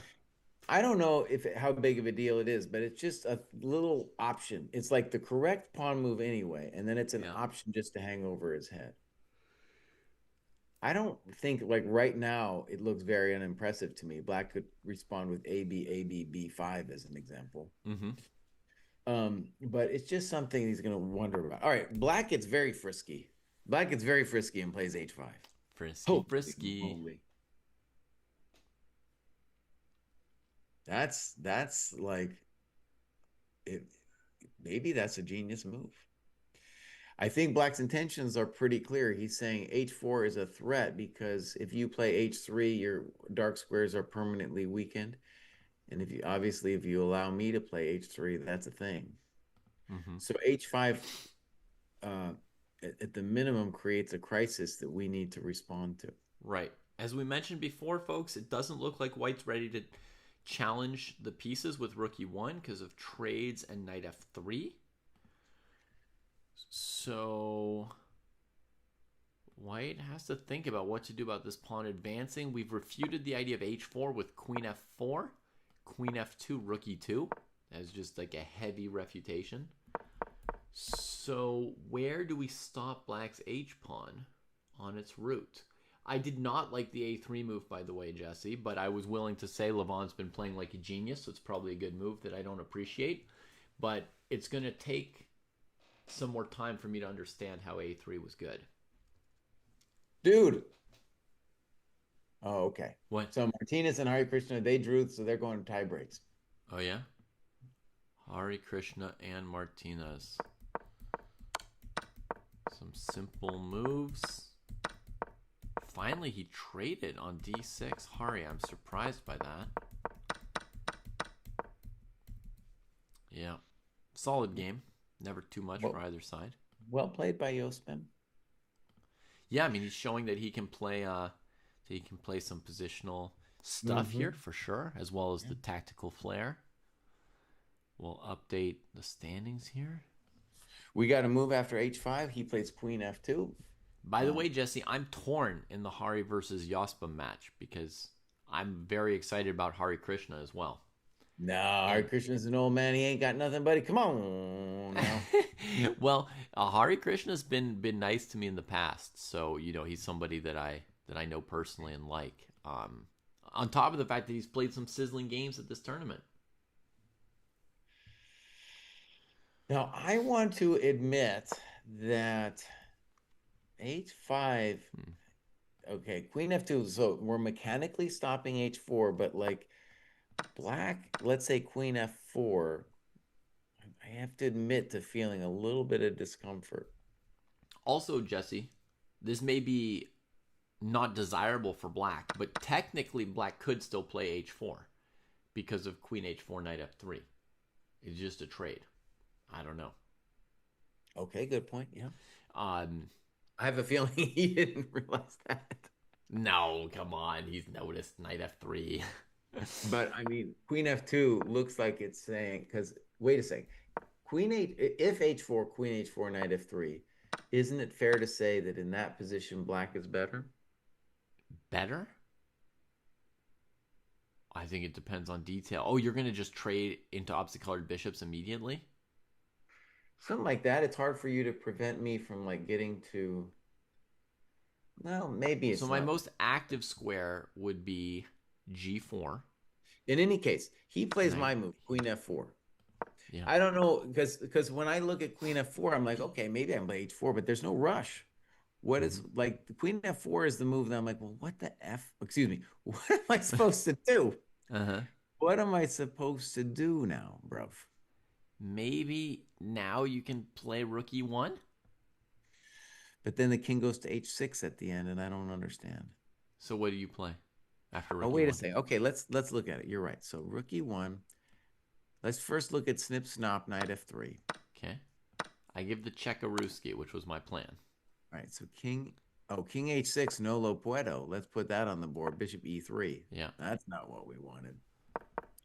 I don't know how big of a deal it is, but it's just a little option. It's like the correct pawn move anyway, and then it's an option just to hang over his head. I don't think, like right now, it looks very unimpressive to me. Black could respond with AB, AB, B5 as an example. Mm-hmm. But it's just something he's going to wonder about. All right, black gets very frisky. Black gets very frisky and plays H5. Frisky. That's like it. Maybe that's a genius move. I think black's intentions are pretty clear. He's saying H4 is a threat because if you play H3, your dark squares are permanently weakened. And if you allow me to play H3, that's a thing. Mm-hmm. So H5 at the minimum creates a crisis that we need to respond to. Right. As we mentioned before, folks, it doesn't look like White's ready to challenge the pieces with rook e1 because of trades and knight f3. So White has to think about what to do about this pawn advancing. We've refuted the idea of h4 with queen f4, queen f2, rook e2. That's just like a heavy refutation. So where do we stop Black's h-pawn on its route? I did not like the a3 move, by the way, Jesse, but I was willing to say Levon's been playing like a genius, so it's probably a good move that I don't appreciate. But it's going to take some more time for me to understand how a3 was good. Dude. Oh, okay. What? So Martinez and Hari Krishna, they drew, so they're going to tie breaks. Oh, yeah? Hari Krishna and Martinez. Some simple moves. Finally, he traded on d6. Hari, I'm surprised by that. Yeah. Solid game. Never too much for either side. Well played by Yosman. Yeah, I mean, he's showing that he can play some positional stuff here for sure, as well as the tactical flair. We'll update the standings here. We got to move after h5. He plays queen f2. By the way, Jesse, I'm torn in the Hari versus Yospa match because I'm very excited about Hari Krishna as well. No, Hari Krishna's an old man. He ain't got nothing, buddy. Come on now. Well, Hari Krishna's been nice to me in the past, so he's somebody that I know personally and like. On top of the fact that he's played some sizzling games at this tournament. Now, I want to admit that h5, okay, queen f2, so we're mechanically stopping h4, but like Black, let's say queen f4, I have to admit to feeling a little bit of discomfort. Also, Jesse, this may be not desirable for Black, but technically Black could still play h4 because of queen h4, knight f3. It's just a trade. I don't know. Okay, good point. Yeah. I have a feeling he didn't realize that. No, come on. He's noticed knight f3. But I mean, queen f2 looks like it's saying, because wait a second. Queen 8, if h4, queen h4, knight f3, isn't it fair to say that in that position, Black is better? Better? I think it depends on detail. Oh, you're going to just trade into opposite-colored bishops immediately? Something like that. It's hard for you to prevent me from like getting to. Well, maybe it's. So my most active square would be g4. In any case, he plays my move, queen f4. Yeah. I don't know, because when I look at queen f4, I'm like, okay, maybe I can play h4, but there's no rush. What is like the queen f4 is the move that I'm like, well, what the f? Excuse me, what am I supposed to do? What am I supposed to do now, bruv? Maybe now you can play rook e1? But then the king goes to h6 at the end, and I don't understand. So what do you play after rook e1? Oh, wait e1? a second. Okay, let's look at it. You're right. So rook e1. Let's first look at snip, snop, knight f3. Okay. I give the Chekaruski, which was my plan. All right, so king h6, no lo puedo. Let's put that on the board. Bishop e3. Yeah. That's not what we wanted.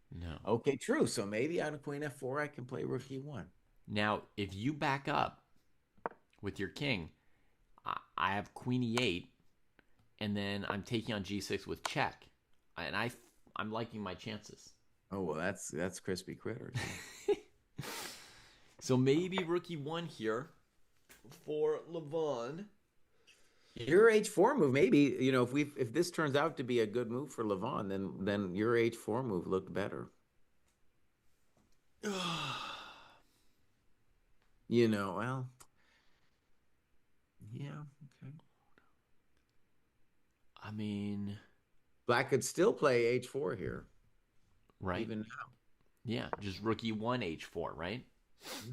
No. Okay, true. So maybe on a queen f4, I can play rook e1. Now, if you back up with your king, I have queen e8, and then I'm taking on g6 with check, and I'm liking my chances. Oh, well, that's crispy critters. So maybe rook e1 here for Levon. Your h4 move, maybe, if this turns out to be a good move for Levon, then your h4 move looked better. Well, yeah, okay. I mean, Black could still play h4 here. Right. Even now. Yeah, just rook e1, h4, right? Mm-hmm.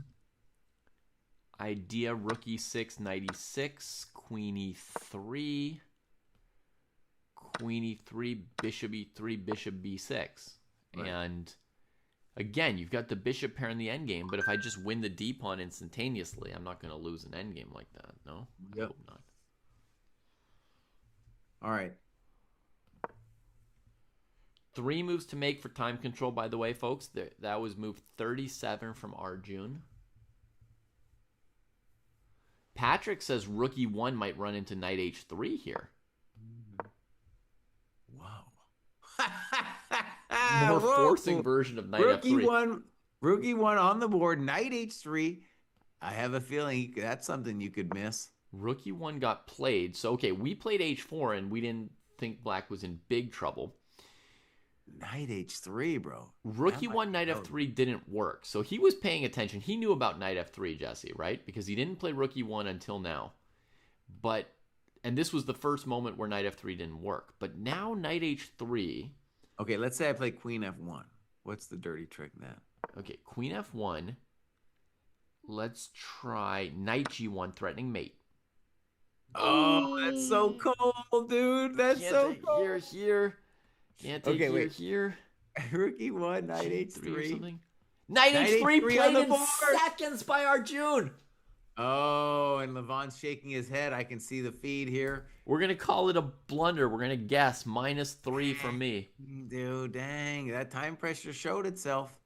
Idea rook e6, knight e6, queen e3, queen e3, bishop e3, bishop b6. Right. And again, you've got the bishop pair in the endgame, but if I just win the d-pawn instantaneously, I'm not going to lose an endgame like that, no? I hope not. All right. 3 moves to make for time control, by the way, folks. That was move 37 from Arjun. Patrick says Rook E1 might run into Knight H3 here. Wow. More forcing version of Knight F3. Rook E1 on the board, Knight H3. I have a feeling that's something you could miss. Rook E1 got played. So, okay, we played H4 and we didn't think black was in big trouble. Knight H3, bro. Rook E1, Knight F3 didn't work. So he was paying attention. He knew about Knight F3, Jesse, right? Because he didn't play Rook E1 until now. And this was the first moment where Knight F3 didn't work. But now Knight H3. Okay, let's say I play Queen F1. What's the dirty trick then? Okay, Queen F1. Let's try Knight G1, threatening mate. Oh, that's so cold, dude. That's so cold. Here. Can't take here. Rook E1, Knight H3. Or something. Knight H3 played in seconds by Arjun. Oh, and Levon's shaking his head. I can see the feed here. We're going to call it a blunder. We're going to guess -3 from me. Dude, dang. That time pressure showed itself.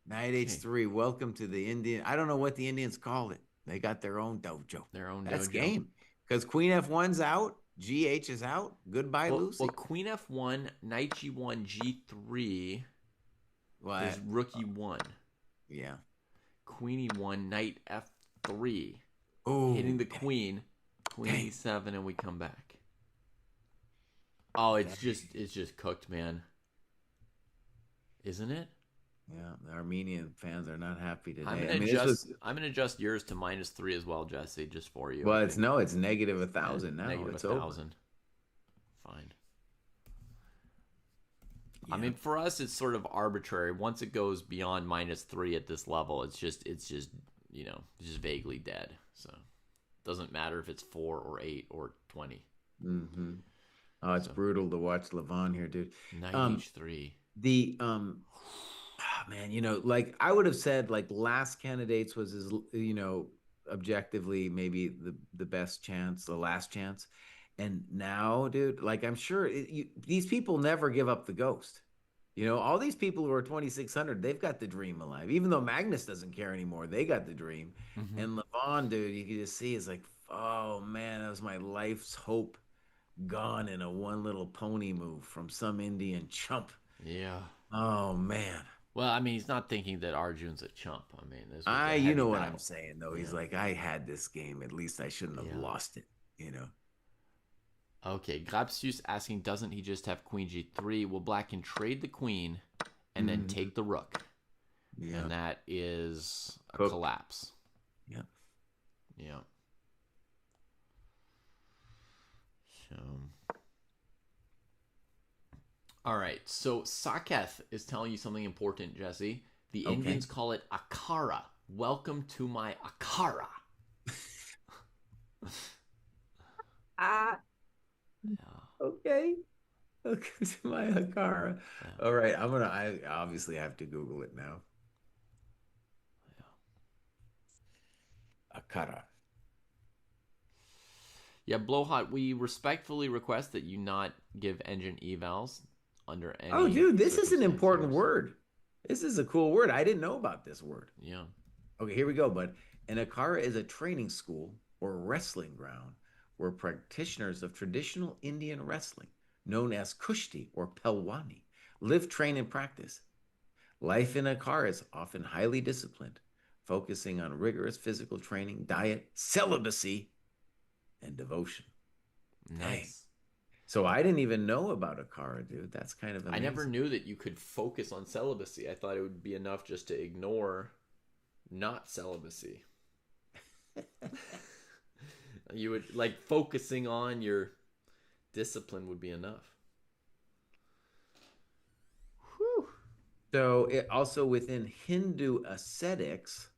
Knight H3. Welcome to the Indian. I don't know what the Indians call it. They got their own dojo. That's game. Because Queen F1's out. GH is out. Goodbye, Lucy. Well, Queen F1, Knight G1, G3 is Rook E1. Yeah. Queen E1, Knight F3. Oh, hitting the queen. Queen E7, and we come back. Oh, it's just cooked, man. Isn't it? Yeah, the Armenian fans are not happy today. I'm gonna adjust yours to -3 as well, Jesse, just for you. Well, it's -1,000 now. It's -1,000. Fine. Yeah. I mean, for us, it's sort of arbitrary. Once it goes beyond -3 at this level, it's just vaguely dead. So it doesn't matter if it's 4 or 8 or 20. Mm-hmm. Oh, it's brutal to watch Levon here, dude. Knight H3. Man, like I would have said, like last candidates was his, objectively maybe the best chance, the last chance. And now, dude, like I'm sure these people never give up the ghost. All these people who are 2,600, they've got the dream alive. Even though Magnus doesn't care anymore, they got the dream. Mm-hmm. And Levon, dude, you can just see is like, oh man, that was my life's hope gone in a one little pony move from some Indian chump. Yeah. Oh man. Well, I mean, he's not thinking that Arjun's a chump. I mean, you know what I'm saying, though. Yeah. He's like, I had this game. At least I shouldn't have lost it, Okay, Grabsius asking, doesn't he just have Queen G3? Well, black can trade the queen and then take the rook. Yeah. And that is a collapse. Yeah. Yeah. So... All right, so Saketh is telling you something important, Jesse. The Indians call it Akara. Welcome to my Akara. Okay. Welcome to my Akara. Yeah. All right, I obviously have to Google it now. Yeah. Akara. Yeah, Blowhot, we respectfully request that you not give engine evals under any... Oh, dude, this is an important word. This is a cool word. I didn't know about this word. Yeah. Okay, here we go, bud. An Akara is a training school or wrestling ground where practitioners of traditional Indian wrestling, known as Kushti or Pelwani, live, train, and practice. Life in Akara is often highly disciplined, focusing on rigorous physical training, diet, celibacy, and devotion. Nice. Dang. So I didn't even know about Akara, dude. That's kind of amazing. I never knew that you could focus on celibacy. I thought it would be enough just to ignore not celibacy. You would, like, focusing on your discipline would be enough. Whew. So it also within Hindu ascetics,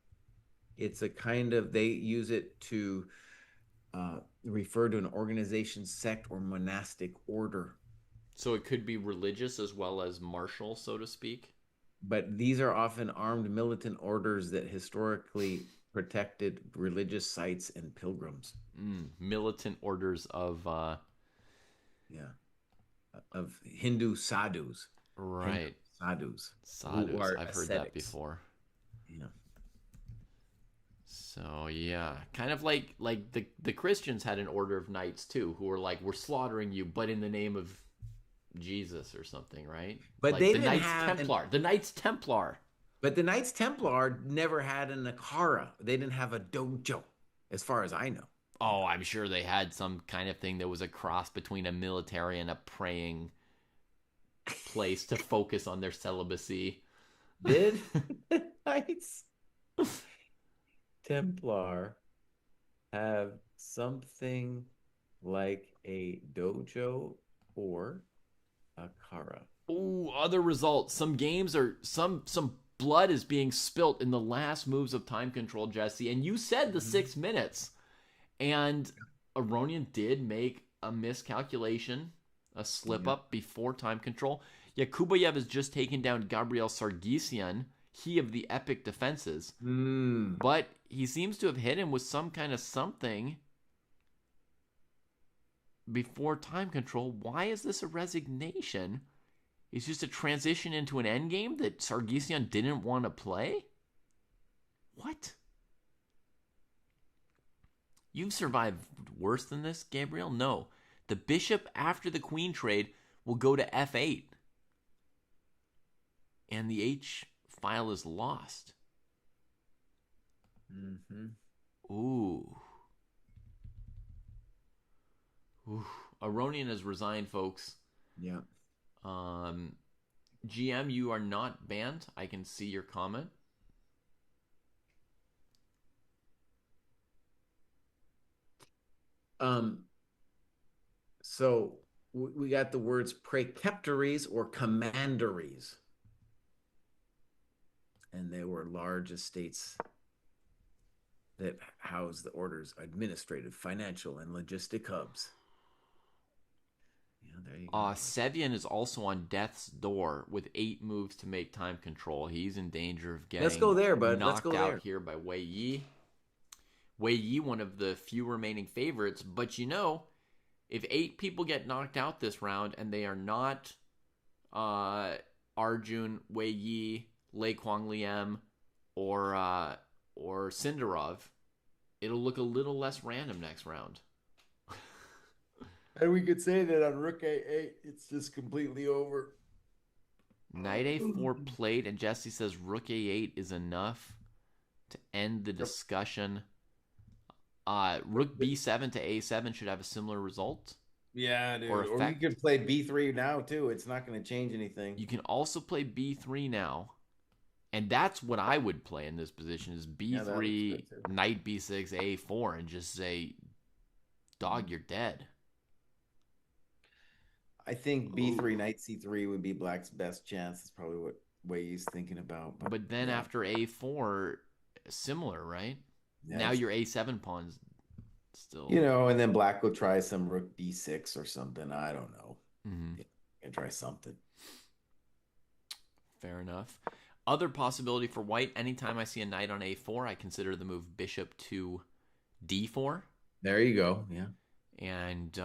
it's a kind of, they use it to refer to an organization, sect, or monastic order. So it could be religious as well as martial, so to speak? But these are often armed militant orders that historically protected religious sites and pilgrims. Militant orders of... Yeah. of Hindu sadhus, Hindu Right. sadhus who Sadhus. are I've heard that ascetics. before. Yeah. So yeah, kind of like the Christians had an order of knights too, who were like, we're slaughtering you, but in the name of Jesus or something, right? But Like they the didn't Knights have an Templar. The Knights Templar. but the Knights Templar never had an Akara. They didn't have a dojo, as far as I know. You Oh, know. I'm sure they had some kind of thing that was a cross between a military and a praying place to focus on their celibacy. Did the Knights Templar have something like a dojo or Akara? Ooh, other results. Some games are some blood is being spilt in the last moves of time control, Jesse. And you said the Mhm. 6 minutes. And Aronian did make a miscalculation, a slip Yep. up before time control. Yakubayev has just taken down Gabriel Sargisian, he of the epic defenses. Mm. But he seems to have hit him with some kind of something before time control. Why is this a resignation? It's just a transition into an endgame that Sargisian didn't want to play? What? You've survived worse than this, Gabriel? No. The bishop after the queen trade will go to f8. And the H file is lost. Mm-hmm. Ooh. Ooh. Aronian has resigned, folks. Yeah. Um, GM, you are not banned. I can see your comment. Um, so we got the words preceptories or commanderies, and they were large estates that housed the order's administrative, financial, and logistic hubs. Yeah, there you go. Sevian is also on death's door with 8 moves to make time control. He's in danger of Let's go getting there, bud. Let's knocked go out there. here by Wei Yi. Wei Yi, one of the few remaining favorites, but if 8 people get knocked out this round and they are not Arjun, Wei Yi, Lei Kwang Liem, or Sindarov, it'll look a little less random next round. And we could say that on Rook A8, it's just completely over. Knight A4 played, and Jesse says Rook A8 is enough to end the discussion. Rook B7 to A7 should have a similar result. Yeah, dude. Or Or you effect. could play B3 now too. It's not going to change anything. You can also play B3 now. And that's what I would play in this position is B3, Knight B6, A4, and just say, dog, you're dead. I think B3, Knight C3 would be Black's best chance. That's probably what way he's thinking about. But then after A4, similar, right? Yeah, now your A7 pawn's still. and then Black will try some Rook B6 or something. I don't know. Mm-hmm. Yeah, try something. Fair enough. Other possibility for white, anytime I see a knight on A4, I consider the move bishop to D4. There you go. Yeah. And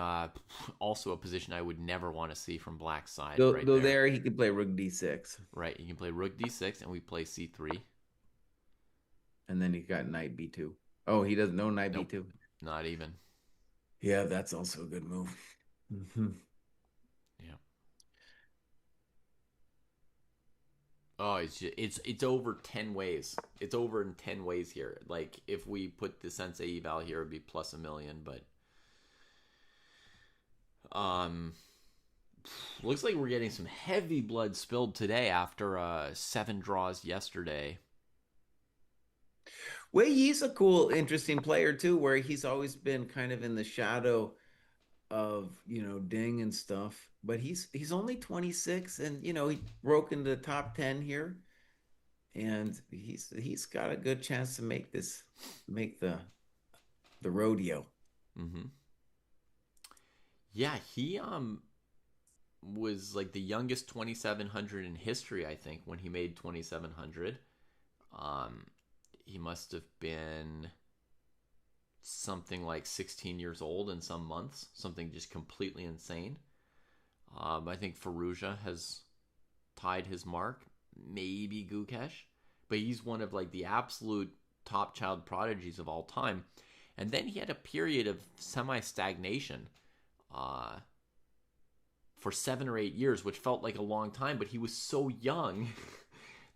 also a position I would never want to see from black's side. Though right there he could play Rook D6. Right, you can play Rook D6, and we play C3. And then he got Knight B2. Oh, he doesn't know Knight B2? Not even. Yeah, that's also a good move. Mm-hmm. Yeah. Oh, it's over 10 ways. It's over in 10 ways here. Like, if we put the Sensei eval here, it would be plus 1,000,000, but looks like we're getting some heavy blood spilled today after 7 draws yesterday. Wei Yi's a cool, interesting player too, where he's always been kind of in the shadow of Ding and stuff. But he's only 26, and he broke into the top 10 here, and he's got a good chance to make the rodeo. Mm-hmm. Yeah, he was like the youngest 2,700 in history, I think, when he made 2,700. He must have been something like 16 years old in some months, something just completely insane. I think Faruja has tied his mark. Maybe Gukesh, but he's one of like the absolute top child prodigies of all time. And then he had a period of semi stagnation uh, for 7 or 8 years, which felt like a long time. But he was so young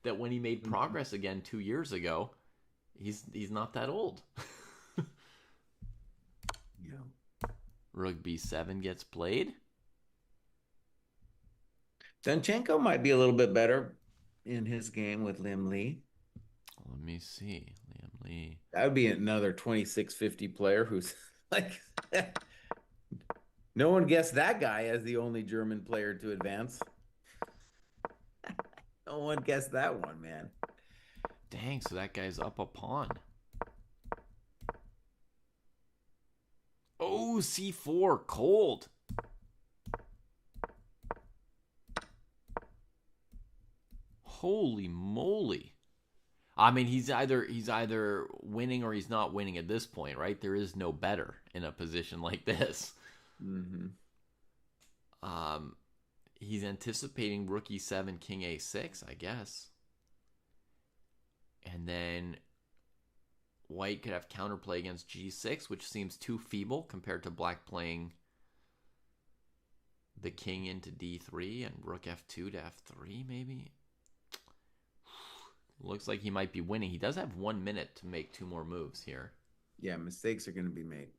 that when he made progress again 2 years ago, he's not that old. Yeah. Rook b7 gets played. Danchenko might be a little bit better in his game with Lim Lee. Let me see. Liam Lee. That would be another 2650 player who's like, no one guessed that guy as the only German player to advance. No one guessed that one, man. Dang, so that guy's up a pawn. Oh, c4, cold. Holy moly. I mean, he's either winning or he's not winning at this point, right? There is no better in a position like this. Mm-hmm. He's anticipating rook e7, king a6, I guess. And then white could have counterplay against g6, which seems too feeble compared to black playing the king into d3 and rook f2 to f3, maybe. Looks like he might be winning. He does have 1 minute to make 2 more moves here. Yeah, mistakes are going to be made.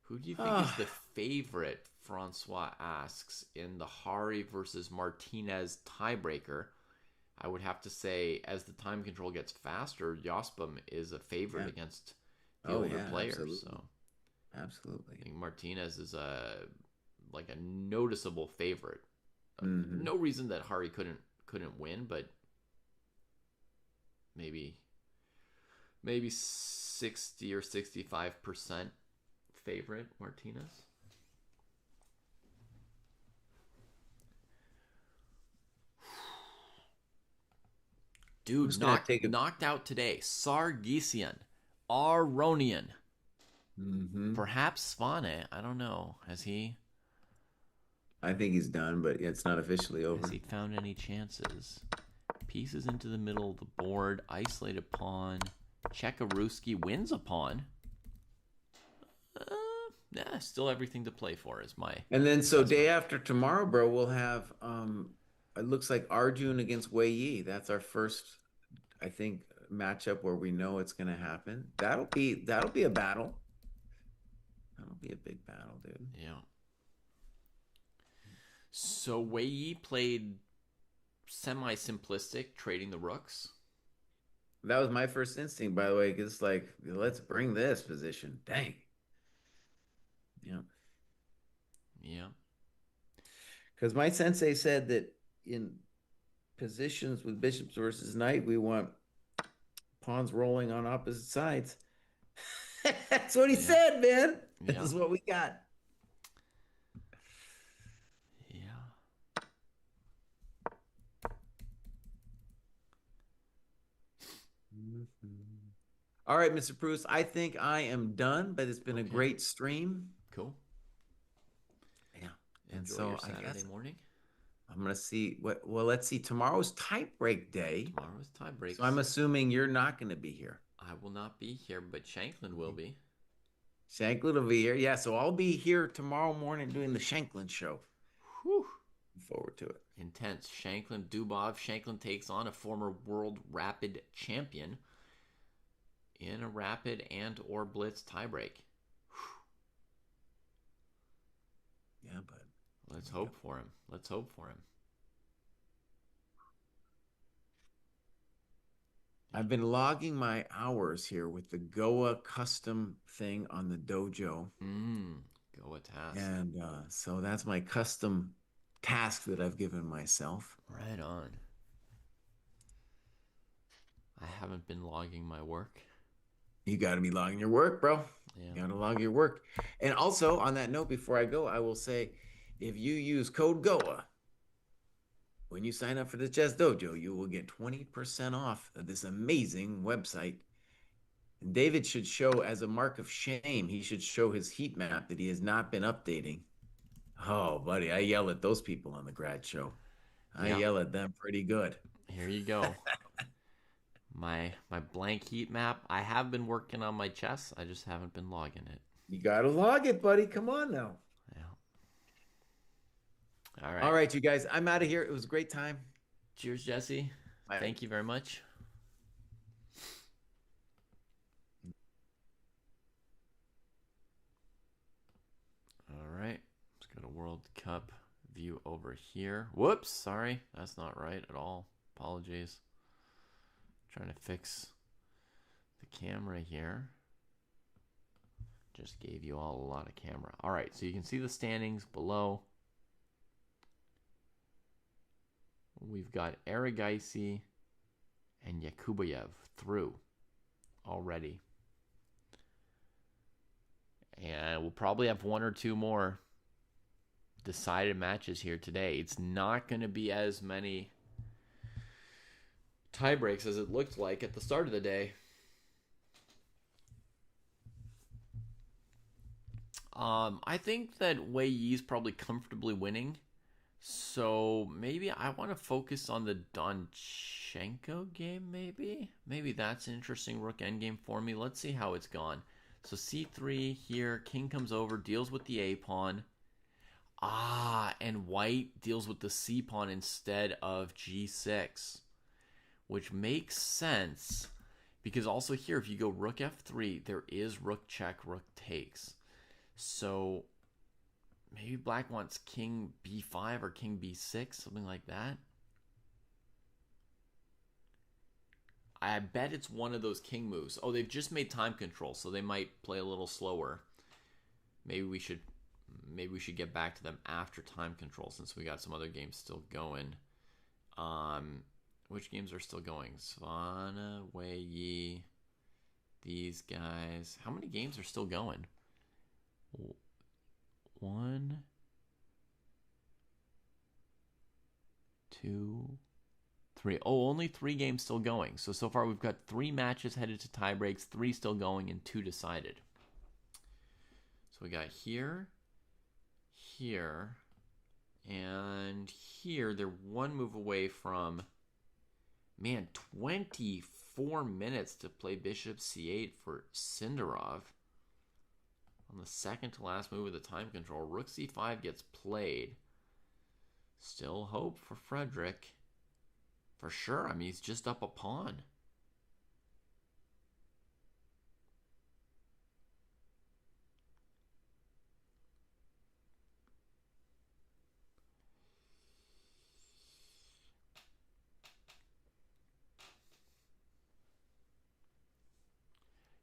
Who do you think is the favorite, Francois asks, in the Hari versus Martinez tiebreaker? I would have to say, as the time control gets faster, Jospim is a favorite against the older players. Absolutely. So Absolutely. I think Martinez is a noticeable favorite. Mm-hmm. No reason that Hari couldn't win, but maybe 60 or 65% favorite Martinez. Dude, knocked out today. Sargisian, Aronian. Mm-hmm. Perhaps Svane. I don't know. Has he? I think he's done, but it's not officially over. Has he found any chances? Pieces into the middle of the board. Isolated pawn. Chekaruski wins a pawn. Still everything to play for is my. And then so day after tomorrow, bro, we'll have it looks like Arjun against Wei Yi. That's our first, I think, matchup where we know it's gonna happen. That'll be a battle. That'll be a big battle, dude. Yeah. So Wei Yi played semi-simplistic, trading the rooks. That was my first instinct, by the way, because it's like, let's bring this position. Dang. Yeah. Yeah. Because my sensei said that in positions with bishops versus knight, we want pawns rolling on opposite sides. That's what he said, man. This is what we got. Yeah. All right, Mr. Bruce, I think I am done, but it's been a great stream. Cool. Yeah. And Enjoy so your I guess morning. I'm going to see what, well, let's see. Tomorrow's tie break day. Tomorrow's tie break. So I'm assuming you're not going to be here. I will not be here, but Shanklin will be. Shanklin will be here. Yeah, so I'll be here tomorrow morning doing the Shanklin show. Whew. Looking forward to it. Intense. Shanklin, Dubov. Shanklin takes on a former world rapid champion in a rapid and or blitz tiebreak. Yeah, but let's hope for him. Let's hope for him. I've been logging my hours here with the Goa custom thing on the dojo. Goa task. And so that's my custom task that I've given myself. Right on. I haven't been logging my work. You got to be logging your work, bro. Yeah. You got to log your work. And also, on that note, before I go, I will say, if you use code GOA, when you sign up for the Chess Dojo, you will get 20% off of this amazing website. And David should show, as a mark of shame, he should show his heat map that he has not been updating. Oh, buddy, I yell at those people on the grad show. I Yeah, yell at them pretty good. here you go. My blank heat map. I have been working on my chess. I just haven't been logging it. You gotta log it, buddy. Come on now. Yeah. All All right. right, you guys, I'm out of here. It was a great time. Cheers, Jesse. Bye. Thank you very much. All right. Let's go to World Cup view over here. Whoops. Sorry. That's not right at all. Apologies. Trying to fix the camera here. Just gave you all a lot of camera. All right. So you can see the standings below. We've got Aragaisi and Yakubayev through already. And we'll probably have one or two more decided matches here today. It's not going to be as many tie breaks as it looked like at the start of the day. I think that Wei Yi's probably comfortably winning. So maybe I want to focus on the Donchenko game, maybe? Maybe that's an interesting rook endgame for me. Let's see how it's gone. So c3 here, king comes over, deals with the a pawn. And white deals with the c pawn instead of g6, which makes sense because also here, if you go rook f3, there is rook check, rook takes. So maybe black wants king b5 or king b6, something like that. I bet it's one of those king moves. Oh, they've just made time control, so they might play a little slower. Maybe we should get back to them after time control since we got some other games still going. Which games are still going? Savannah, Wei Yi, these guys. How many games are still going? 1, 2, 3. Oh, only 3 games still going. So far we've got 3 matches headed to tie breaks, 3 still going, and 2 decided. So we got here, here, and here. They're 1 move away from, 24 minutes to play bishop c8 for Sindarov. On the second to last move of the time control, rook c5 gets played. Still hope for Frederick. For sure. I mean, he's just up a pawn.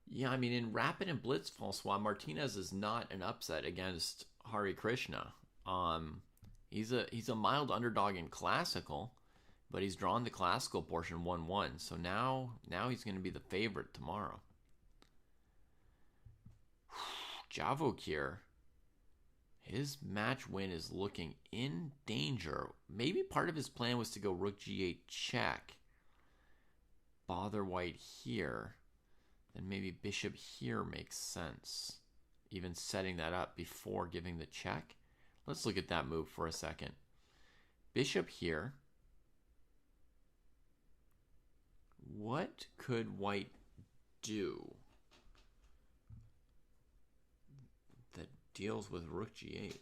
Yeah, I mean, in Rapid and Blitz Francois, Martinez is not an upset against Hari Krishna. He's a mild underdog in classical, but he's drawn the classical portion 1-1. So now he's going to be the favorite tomorrow. Javokir, his match win is looking in danger. Maybe part of his plan was to go rook g8 check, bother white here. Then maybe bishop here makes sense. Even setting that up before giving the check. Let's look at that move for a second. Bishop here. What could white do that deals with rook g8?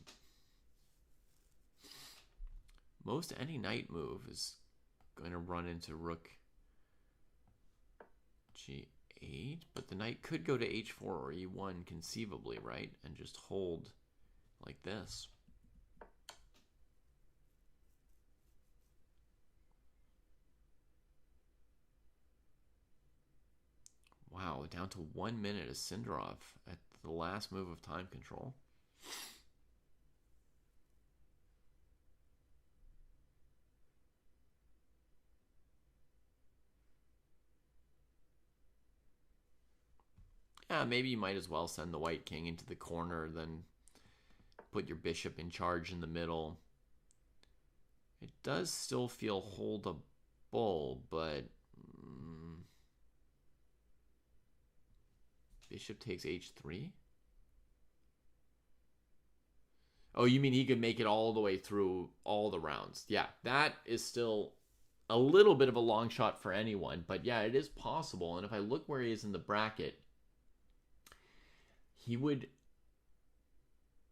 Most any knight move is going to run into rook g8. But the knight could go to h4 or e1 conceivably, right? And just hold like this. Wow, down to 1 minute is Sindarov at the last move of time control. Yeah, maybe you might as well send the white king into the corner, then put your bishop in charge in the middle. It does still feel holdable, but bishop takes h3. Oh, you mean he could make it all the way through all the rounds? Yeah, that is still a little bit of a long shot for anyone, but yeah, it is possible. And if I look where he is in the bracket, he would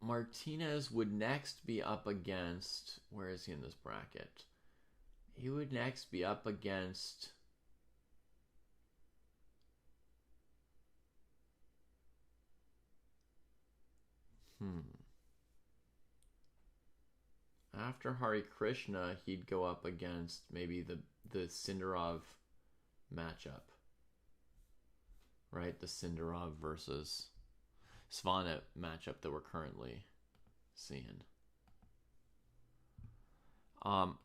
Martinez would next be up against, where is he in this bracket? He would next be up against after Hari Krishna, he'd go up against maybe the Sindarov matchup. Right? The Sindarov versus Svana matchup that we're currently seeing.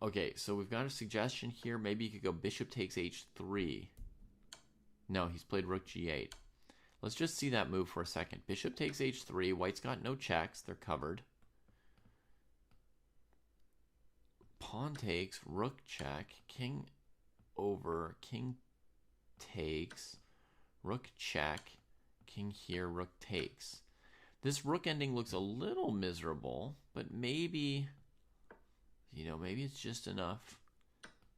Okay, so we've got a suggestion here. Maybe you could go bishop takes h3. No, he's played rook g8. Let's just see that move for a second. Bishop takes h3. White's got no checks. They're covered. Pawn takes, rook check, king over, king takes, rook check, king here, rook takes. This rook ending looks a little miserable, but maybe, maybe it's just enough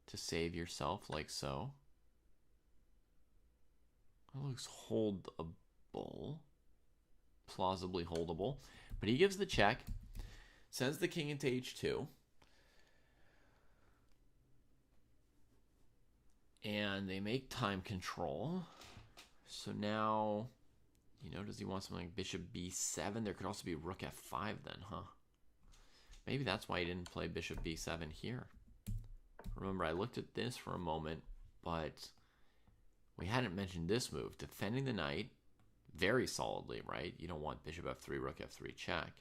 to save yourself like so. That looks holdable, plausibly holdable. But he gives the check, sends the king into h2. And they make time control. So now, does he want something like bishop b7? There could also be rook f5 then, huh? Maybe that's why he didn't play bishop b7 here. Remember, I looked at this for a moment, but we hadn't mentioned this move. Defending the knight very solidly, right? You don't want bishop f3, rook f3 check.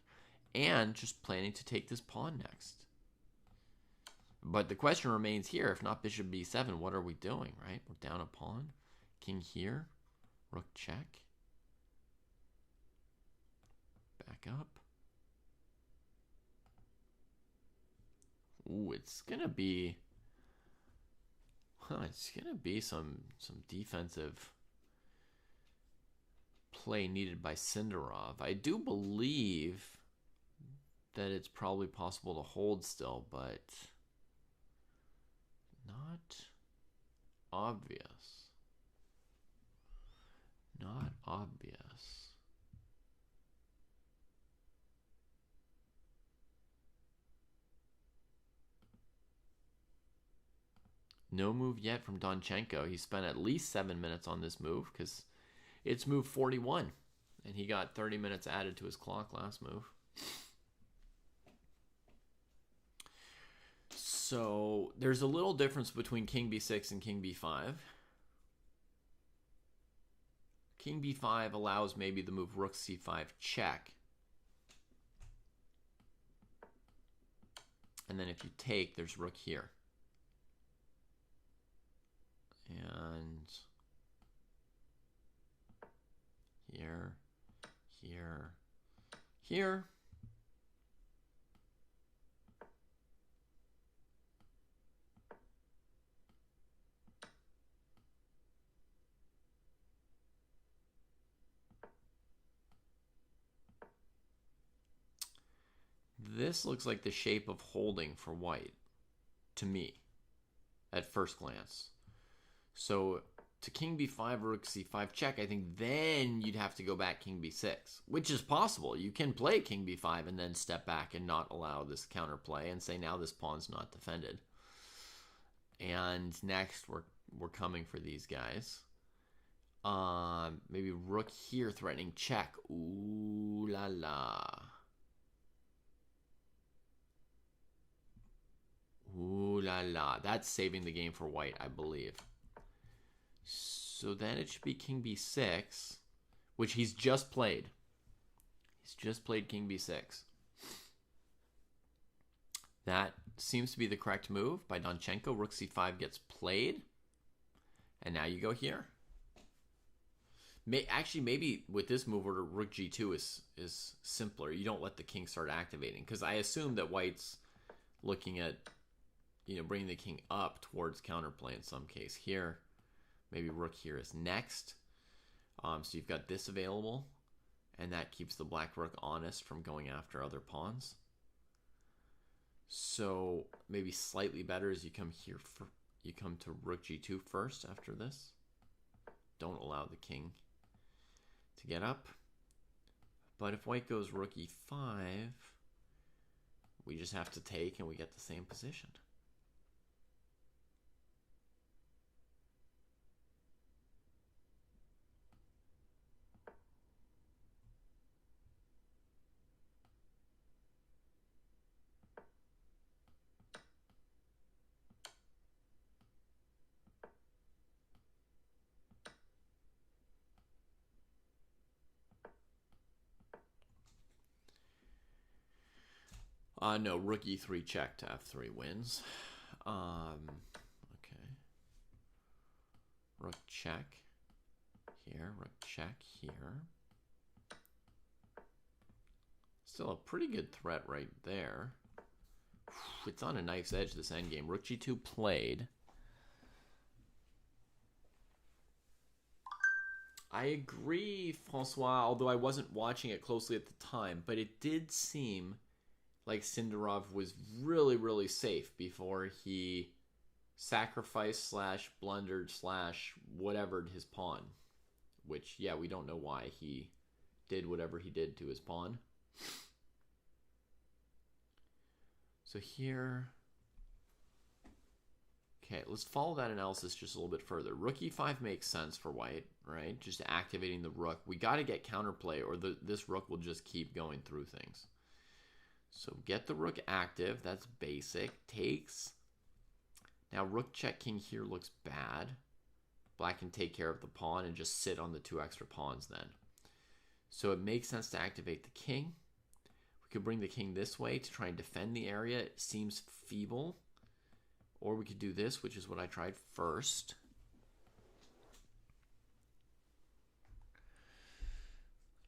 And just planning to take this pawn next. But the question remains here, if not bishop b7, what are we doing, right? We're down a pawn. King here. Rook check. Back up. Ooh, it's going to be some defensive play needed by Sindarov. I do believe that it's probably possible to hold still, but not obvious. Not obvious. No move yet from Donchenko. He spent at least 7 minutes on this move because it's move 41. And he got 30 minutes added to his clock last move. So there's a little difference between king b6 and king b5. King b5 allows maybe the move rook c5 check. And then if you take, there's rook here. And here, here, here. This looks like the shape of holding for white, to me, at first glance. So to king b5, rook c5 check, I think then you'd have to go back king b6, which is possible. You can play king b5 and then step back and not allow this counterplay and say now this pawn's not defended. And next we're coming for these guys. Maybe rook here threatening check. Ooh la la. Ooh la la. That's saving the game for white, I believe. So then it should be king b6, which he's just played. He's just played king b6. That seems to be the correct move by Donchenko. Rook c5 gets played. And now you go here. Actually, maybe with this move order, rook g2 is simpler. You don't let the king start activating. Because I assume that white's looking at, bringing the king up towards counterplay in some case. Here, maybe rook here is next. So you've got this available. And that keeps the black rook honest from going after other pawns. So maybe slightly better is you come here you come to rook g2 first after this. Don't allow the king to get up. But if white goes rook e5, we just have to take and we get the same position. No, rook e3 check to f3 wins. Okay. Rook check here, rook check here. Still a pretty good threat right there. It's on a knife's edge, this endgame. Rook g2 played. I agree, Francois, although I wasn't watching it closely at the time, but it did seem like Sindarov was really, really safe before he sacrificed / blundered / whatevered his pawn. Which, yeah, we don't know why he did whatever he did to his pawn. So here... Okay, let's follow that analysis just a little bit further. Rook e5 makes sense for white, right? Just activating the rook. We got to get counterplay or this rook will just keep going through things. So get the rook active. That's basic. Takes. Now rook check king here looks bad. Black can take care of the pawn and just sit on the 2 extra pawns then. So it makes sense to activate the king. We could bring the king this way to try and defend the area. It seems feeble. Or we could do this, which is what I tried first.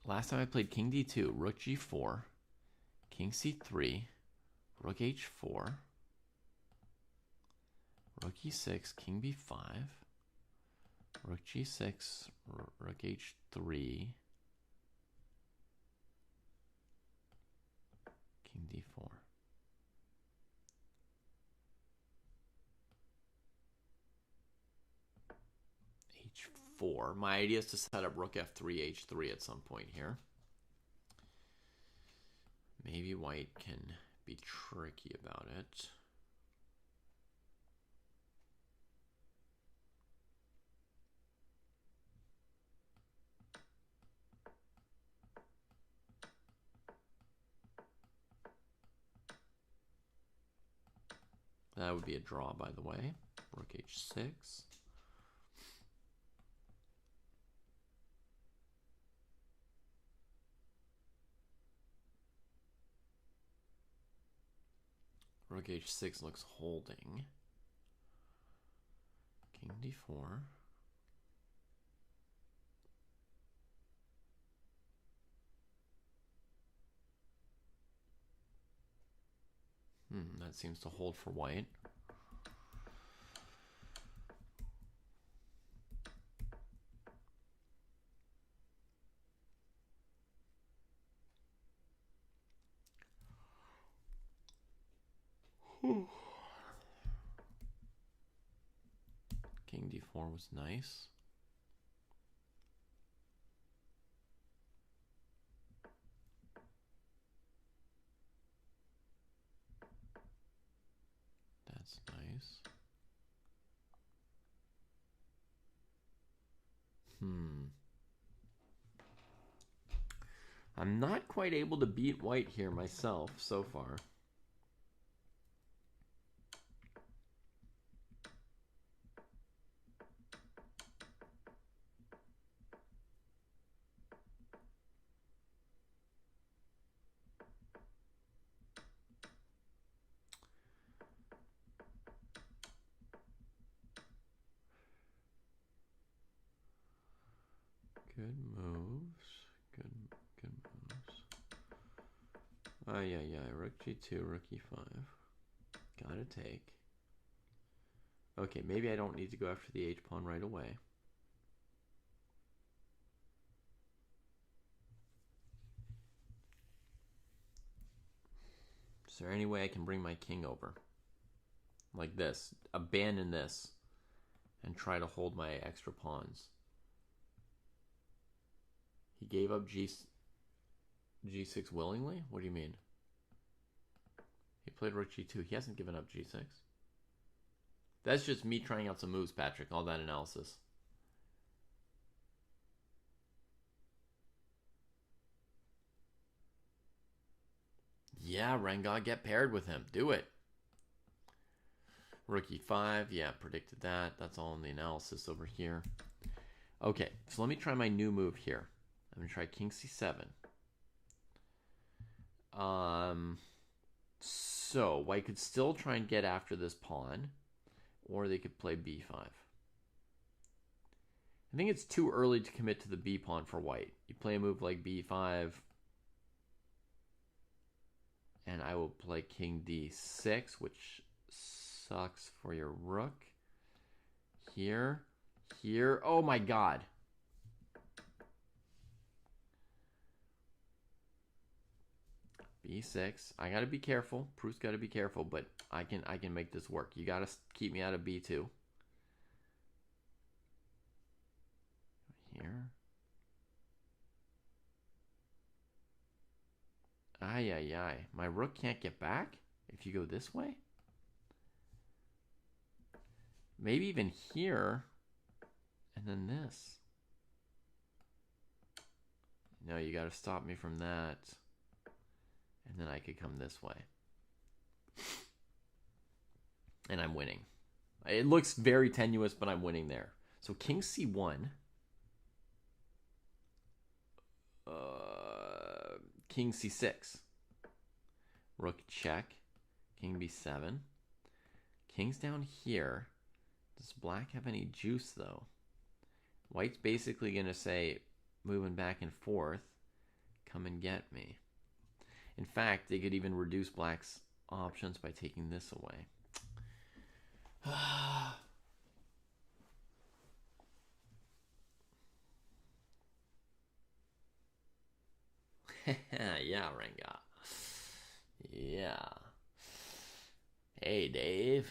Last time I played king d2, rook g4, king c3, rook h4, rook e6, king b5, rook g6, rook h3, king d4. h4. My idea is to set up rook f3, h3 at some point here. Maybe white can be tricky about it. That would be a draw, by the way. Rook h6. Rook h6 looks holding. King d4. That seems to hold for white. King d4 was nice. That's nice. I'm not quite able to beat white here myself so far. Good moves. Good moves. Oh, yeah. Rook g2, rook e5. Gotta take. Okay, maybe I don't need to go after the h-pawn right away. there any way I can bring my king over? Like this. Abandon this. And try to hold my extra pawns. He gave up G6 willingly? What do you mean? He played rook G2. He hasn't given up G6. That's just me trying out some moves, Patrick. All that analysis. Yeah, Renga, get paired with him. Do it. Rook E5. Yeah, predicted that. That's all in the analysis over here. Okay, so let me try my new move here. I'm going to try King C7. So white could still try and get after this pawn, or they could play B5. I think it's too early to commit to the B pawn for white. You play a move like B5, and I will play King D6, which sucks for your rook. Here. Oh my god. B6. I gotta be careful. Proust's gotta be careful, but I can make this work. You gotta keep me out of B2. Here. Ay. My rook can't get back if you go this way? Maybe even here. And then this. No, you gotta stop me from that. And then I could come this way. And I'm winning. It looks very tenuous, but I'm winning there. So King C1. King C6. Rook check. King B7. King's down here. Does black have any juice, though? White's basically going to say, moving back and forth, come and get me. In fact, they could even reduce black's options by taking this away. Yeah, Renga. Yeah. Hey, Dave.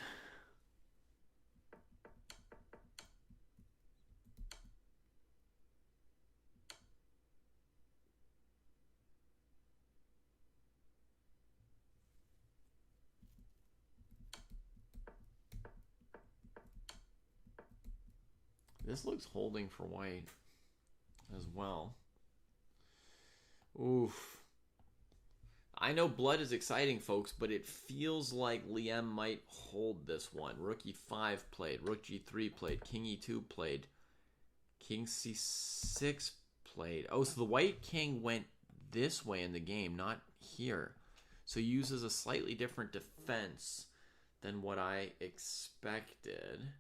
This looks holding for white as well. Oof. I know blood is exciting, folks, but it feels like Liam might hold this one. Rook E5 played. Rook G3 played. King E2 played. King C6 played. Oh, so the white king went this way in the game, not here. So he uses a slightly different defense than what I expected.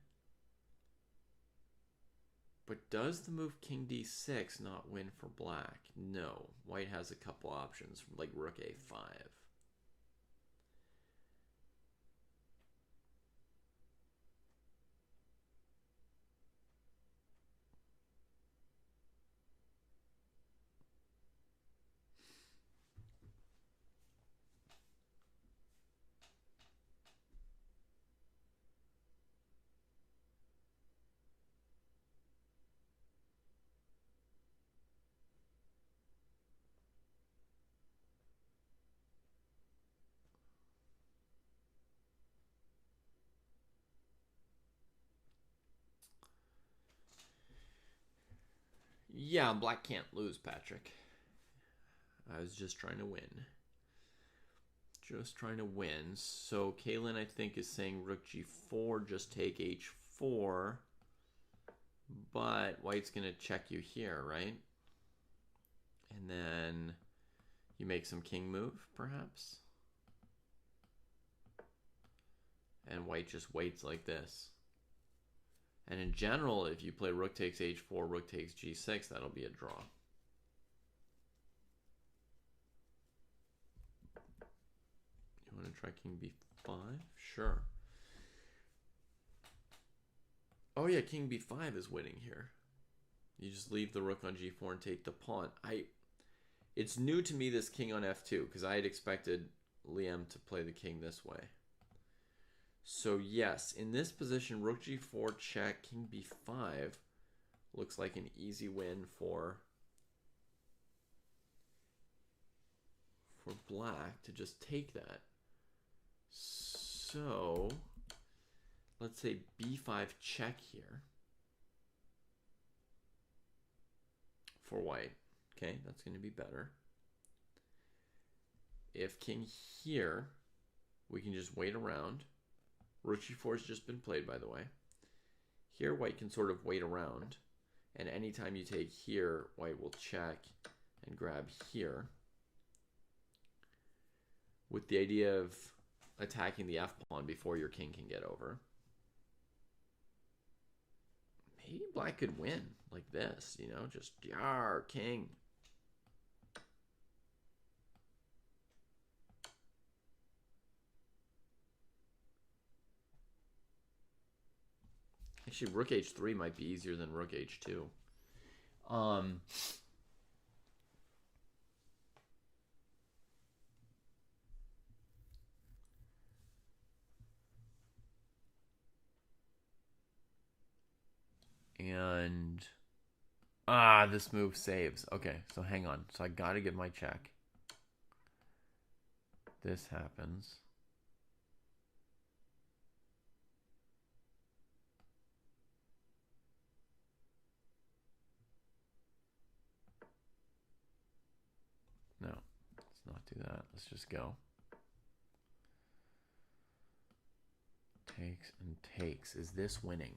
But does the move King D6 not win for black? No. White has a couple options, like Rook A5. Yeah, black can't lose, Patrick. I was just trying to win. Just trying to win. So Kaylin, I think, is saying Rook G4, just take H4. But white's going to check you here, right? And then you make some king move, perhaps? And white just waits like this. And in general, if you play rook takes H4, rook takes G6, that'll be a draw. You want to try King B5? Sure. Oh yeah, King B5 is winning here. You just leave the rook on G4 and take the pawn. It's new to me, this king on F2, because I had expected Liam to play the king this way. So yes, in this position, rook g4 check, king b5 looks like an easy win for black to just take that. So let's say b5 check here for white. Okay, that's going to be better. If king here, we can just wait around. Rook g4 has just been played, by the way. Here, white can sort of wait around. And anytime you take here, white will check and grab here, with the idea of attacking the f-pawn before your king can get over. Maybe black could win like this, you know, just yar, king. Actually, rook h3 might be easier than rook h2. And this move saves. Okay, so hang on. So I gotta get my check. This happens. No, let's not do that. Let's just go. Takes and takes. Is this winning?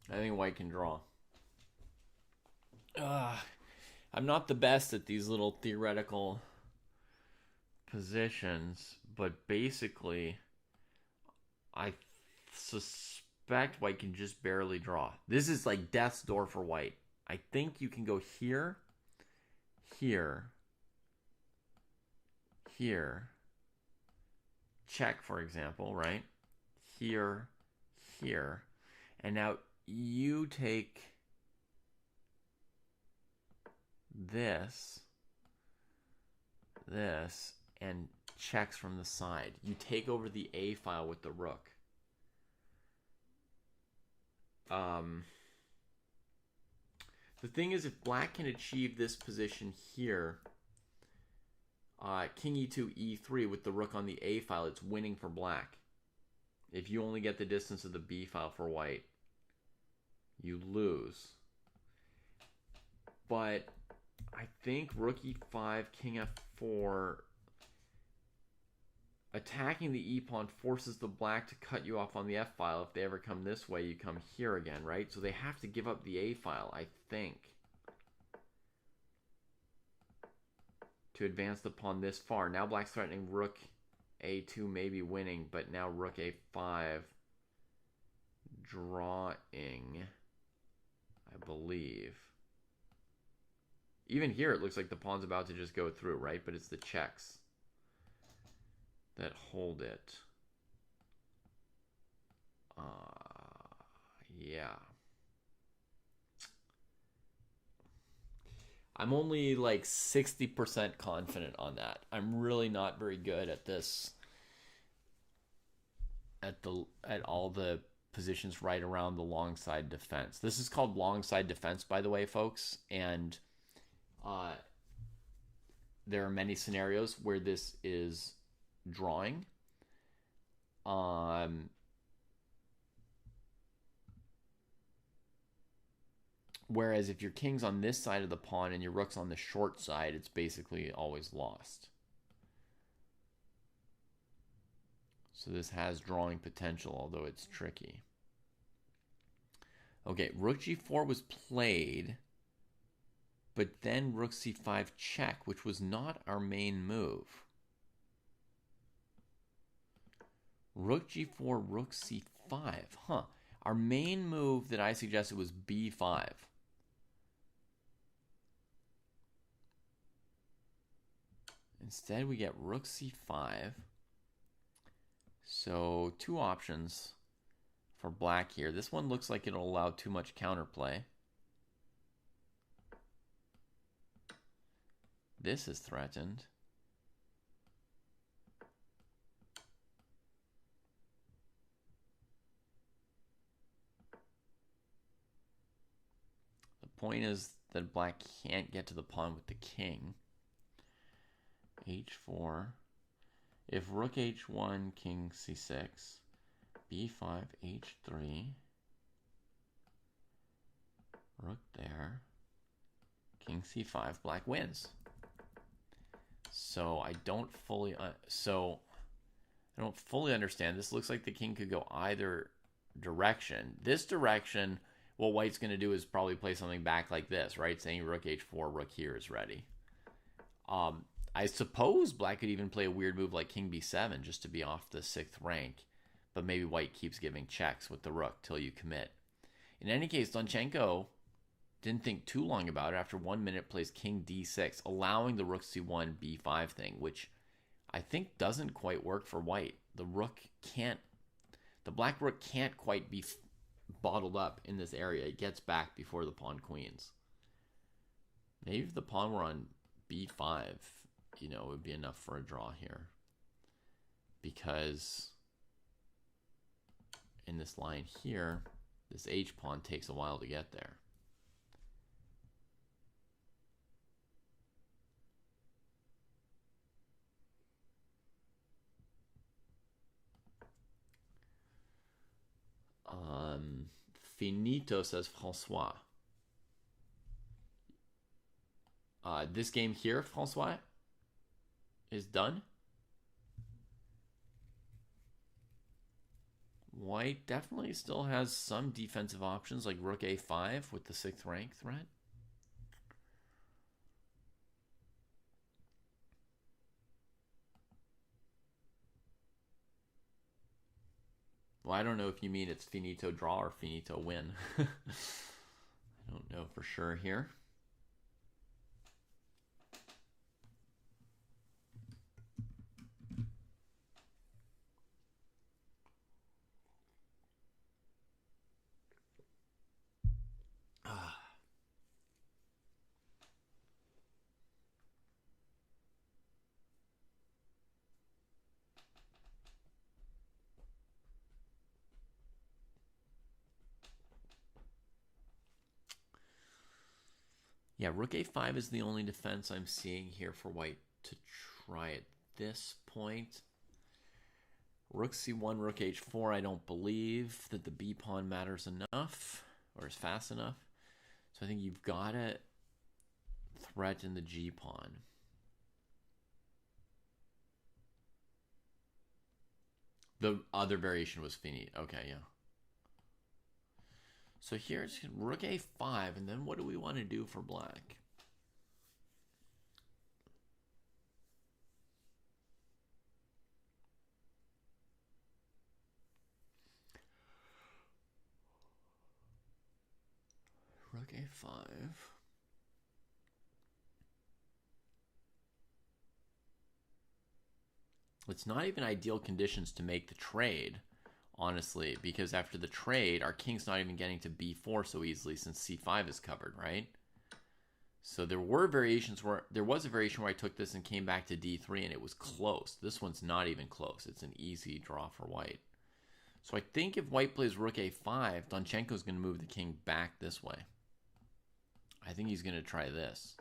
I think white can draw. I'm not the best at these little theoretical positions, but basically, I suspect white can just barely draw. This is like death's door for white. I think you can go here, here, here, check, for example, right? Here, here, and now you take this, and checks from the side. You take over the A file with the rook. The thing is, if black can achieve this position here, king e2, e3 with the rook on the A file, it's winning for black. If you only get the distance of the B file for white, you lose. But I think rook e5, king f4, attacking the e-pawn forces the black to cut you off on the f-file. If they ever come this way, you come here again, right? So they have to give up the a-file, I think, to advance the pawn this far. Now black's threatening rook a2, maybe winning, but now rook a5, drawing, I believe. Even here, it looks like the pawn's about to just go through, right? But it's the checks that hold it. Yeah. I'm only like 60% confident on that. I'm really not very good at this, at all the positions right around the long side defense. This is called long side defense, by the way, folks. And there are many scenarios where this is drawing. Whereas if your king's on this side of the pawn and your rook's on the short side, it's basically always lost. So this has drawing potential, although it's tricky. Okay, rook g4 was played, but then rook c5 check, which was not our main move. Rook g4, rook c5. Huh. Our main move that I suggested was b5. Instead, we get rook c5. So 2 options for black here. This one looks like it'll allow too much counterplay. This is threatened. The point is that black can't get to the pawn with the king. h4. If rook h1, king c6, b5, h3, rook there, king c5, black wins. So I don't fully understand. This looks like the king could go either direction. This direction, what white's going to do is probably play something back like this, right? Saying rook h4, rook here is ready. I suppose black could even play a weird move like king b7 just to be off the 6th rank, but maybe white keeps giving checks with the rook till you commit. In any case, Donchenko didn't think too long about it. After 1 minute, plays king d6, allowing the rook c1 b5 thing, which I think doesn't quite work for white. The black rook can't quite be bottled up in this area. It gets back before the pawn queens. Maybe if the pawn were on b5, it would be enough for a draw here. Because in this line here, this h pawn takes a while to get there. Finito, says Francois. This game here, Francois, is done. White definitely still has some defensive options like rook a5 with the 6th rank threat. Well, I don't know if you mean it's finito draw or finito win. I don't know for sure here. Yeah, rook a5 is the only defense I'm seeing here for white to try at this point. Rook c1, rook h4, I don't believe that the b pawn matters enough or is fast enough. So I think you've got to threaten the g pawn. The other variation was finite. Okay, yeah. So here's rook a5, and then what do we want to do for black? Rook a5. It's not even ideal conditions to make the trade, honestly, because after the trade, our king's not even getting to b4 so easily since c5 is covered, right? So there was a variation where I took this and came back to d3 and it was close. This one's not even close. It's an easy draw for white. So I think if white plays rook a5, Donchenko's going to move the king back this way. I think he's going to try this,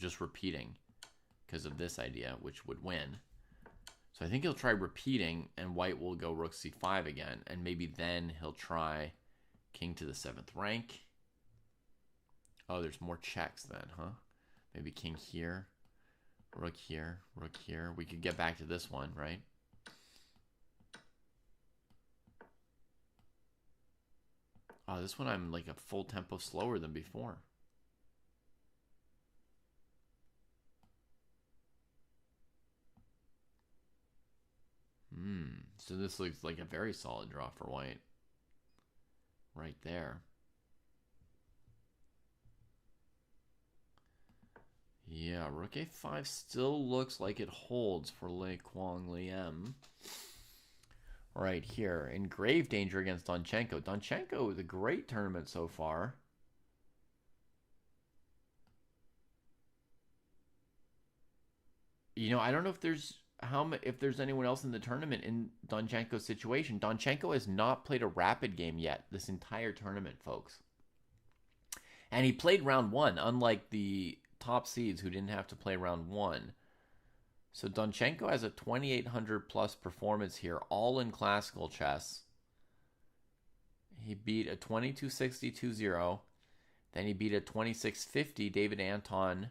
just repeating because of this idea, which would win. So I think he'll try repeating, and white will go rook c5 again, and maybe then he'll try king to the 7th rank. Oh, there's more checks then, huh? Maybe king here, rook here, rook here. We could get back to this one, right? Oh, this one I'm like a full tempo slower than before. So this looks like a very solid draw for white. Right there. Yeah, rook a5 still looks like it holds for Lei Kwang Liem. Right here, in grave danger against Donchenko. Donchenko is a great tournament so far. You know, I don't know if there's anyone else in the tournament in Donchenko's situation. Donchenko has not played a rapid game yet this entire tournament, folks. And he played round 1, unlike the top seeds who didn't have to play round 1. So Donchenko has a 2,800 plus performance here, all in classical chess. He beat a 2260 2-0. Then he beat a 2650 David Anton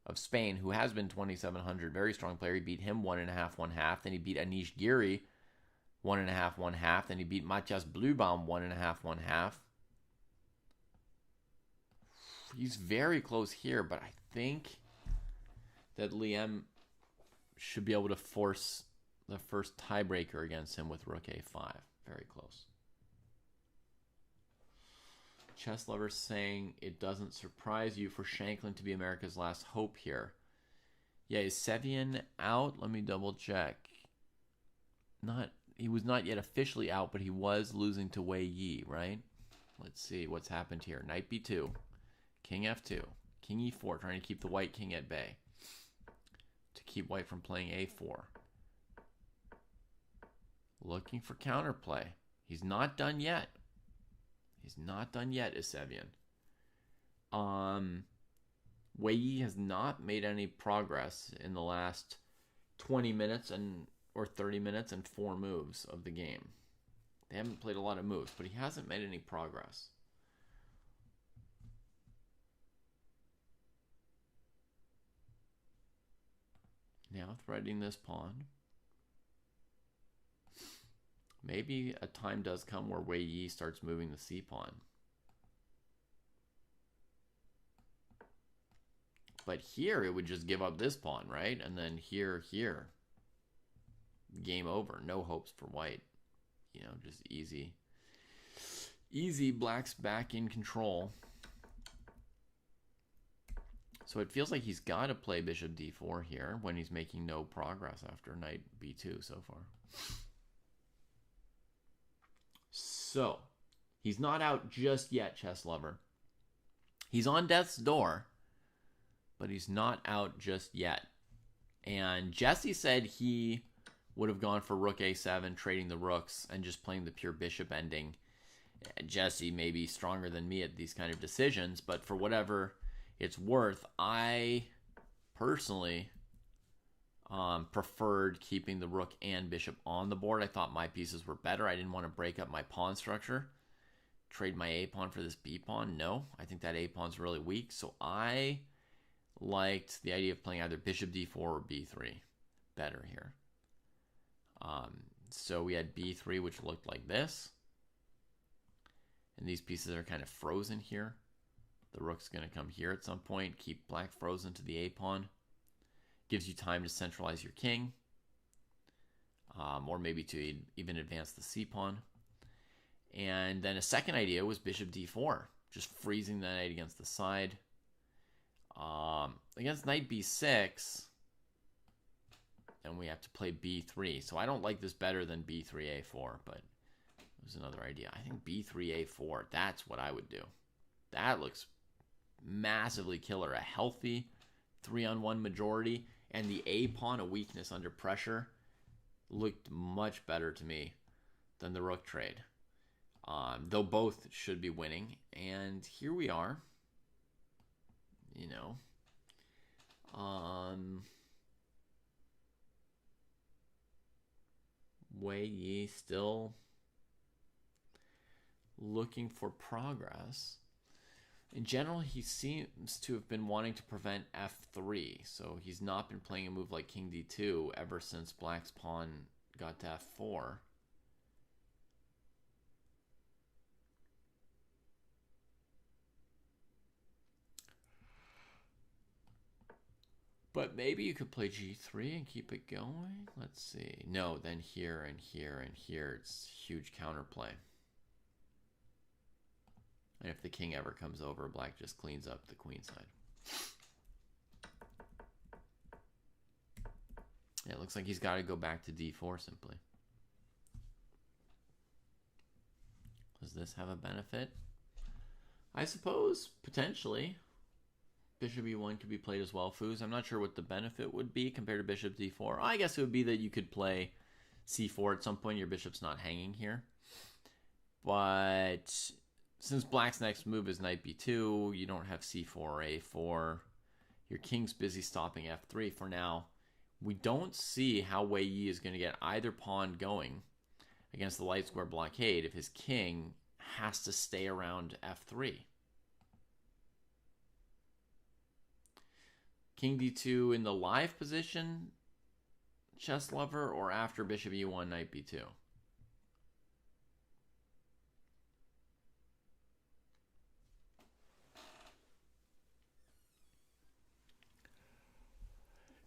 of Spain, who has been 2,700, very strong player. He beat him 1.5, 1/2. Then he beat Anish Giri 1.5, 1/2. Then he beat Matthias Blubaum 1.5, 1/2. He's very close here, but I think that Liem should be able to force the first tiebreaker against him with rook a5. Very close. Chess Lover saying it doesn't surprise you for Shanklin to be America's last hope here. Yeah, is Sevian out? Let me double check. He was not yet officially out, but he was losing to Wei Yi, right? Let's see what's happened here. Knight b2, king f2, king e4, trying to keep the white king at bay, to keep white from playing a4. Looking for counterplay. He's not done yet. He's not done yet, is Sevian. Wei Yi has not made any progress in the last 20 minutes or 30 minutes and 4 moves of the game. They haven't played a lot of moves, but he hasn't made any progress. Now threading this pawn. Maybe a time does come where Wei Yi starts moving the c-pawn. But here it would just give up this pawn, right? And then here. Game over. No hopes for white. You know, just easy. Easy, black's back in control. So it feels like he's got to play bishop d4 here when he's making no progress after knight b2 so far. So, he's not out just yet, Chess Lover. He's on death's door, but he's not out just yet. And Jesse said he would have gone for rook a7, trading the rooks, and just playing the pure bishop ending. Jesse may be stronger than me at these kind of decisions, but for whatever it's worth, I personally preferred keeping the rook and bishop on the board. I thought my pieces were better. I didn't want to break up my pawn structure. Trade my a pawn for this b pawn. No, I think that a pawn's really weak. So I liked the idea of playing either bishop d4 or b3 better here. So we had b3, which looked like this. And these pieces are kind of frozen here. The rook's going to come here at some point. Keep black frozen to the a pawn. Gives you time to centralize your king. Or maybe to even advance the c-pawn. And then a second idea was bishop d4. Just freezing the knight against the side. Against knight b6, and we have to play b3. So I don't like this better than b3 a4, but it was another idea. I think b3 a4, that's what I would do. That looks massively killer. A healthy 3-on-1 majority, and the a pawn, a weakness under pressure, looked much better to me than the rook trade. Though both should be winning. And here we are. You know, Wei Yi still looking for progress. In general, he seems to have been wanting to prevent f3, so he's not been playing a move like king d2 ever since black's pawn got to f4. But maybe you could play g3 and keep it going. Let's see. No, then here and here and here. It's huge counterplay. And if the king ever comes over, black just cleans up the queen side. Yeah, it looks like he's got to go back to d4 simply. Does this have a benefit? I suppose, potentially. Bishop e1 could be played as well, Foos. I'm not sure what the benefit would be compared to bishop d4. I guess it would be that you could play c4 at some point. Your bishop's not hanging here. But since black's next move is knight b2, you don't have c4 or a4. Your king's busy stopping f3 for now. We don't see how Wei Yi is going to get either pawn going against the light square blockade if his king has to stay around f3. King d2 in the live position, chess lover, or after bishop e1, knight b2?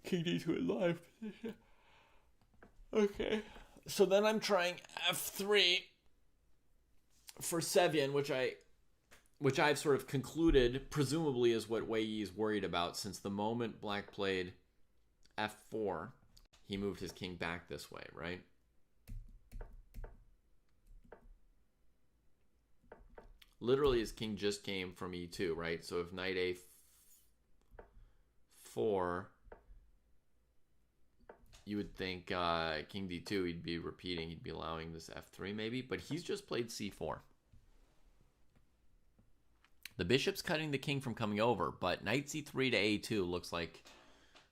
King d2 in live position. Okay. So then I'm trying f3 for Sevian, which I've sort of concluded presumably is what Wei Yi is worried about, since the moment black played f4, he moved his king back this way, right? Literally his king just came from e2, right? So if knight a4, you would think king d2, he'd be repeating, he'd be allowing this f3 maybe, but he's just played c4. The bishop's cutting the king from coming over, but knight c3 to a2 looks like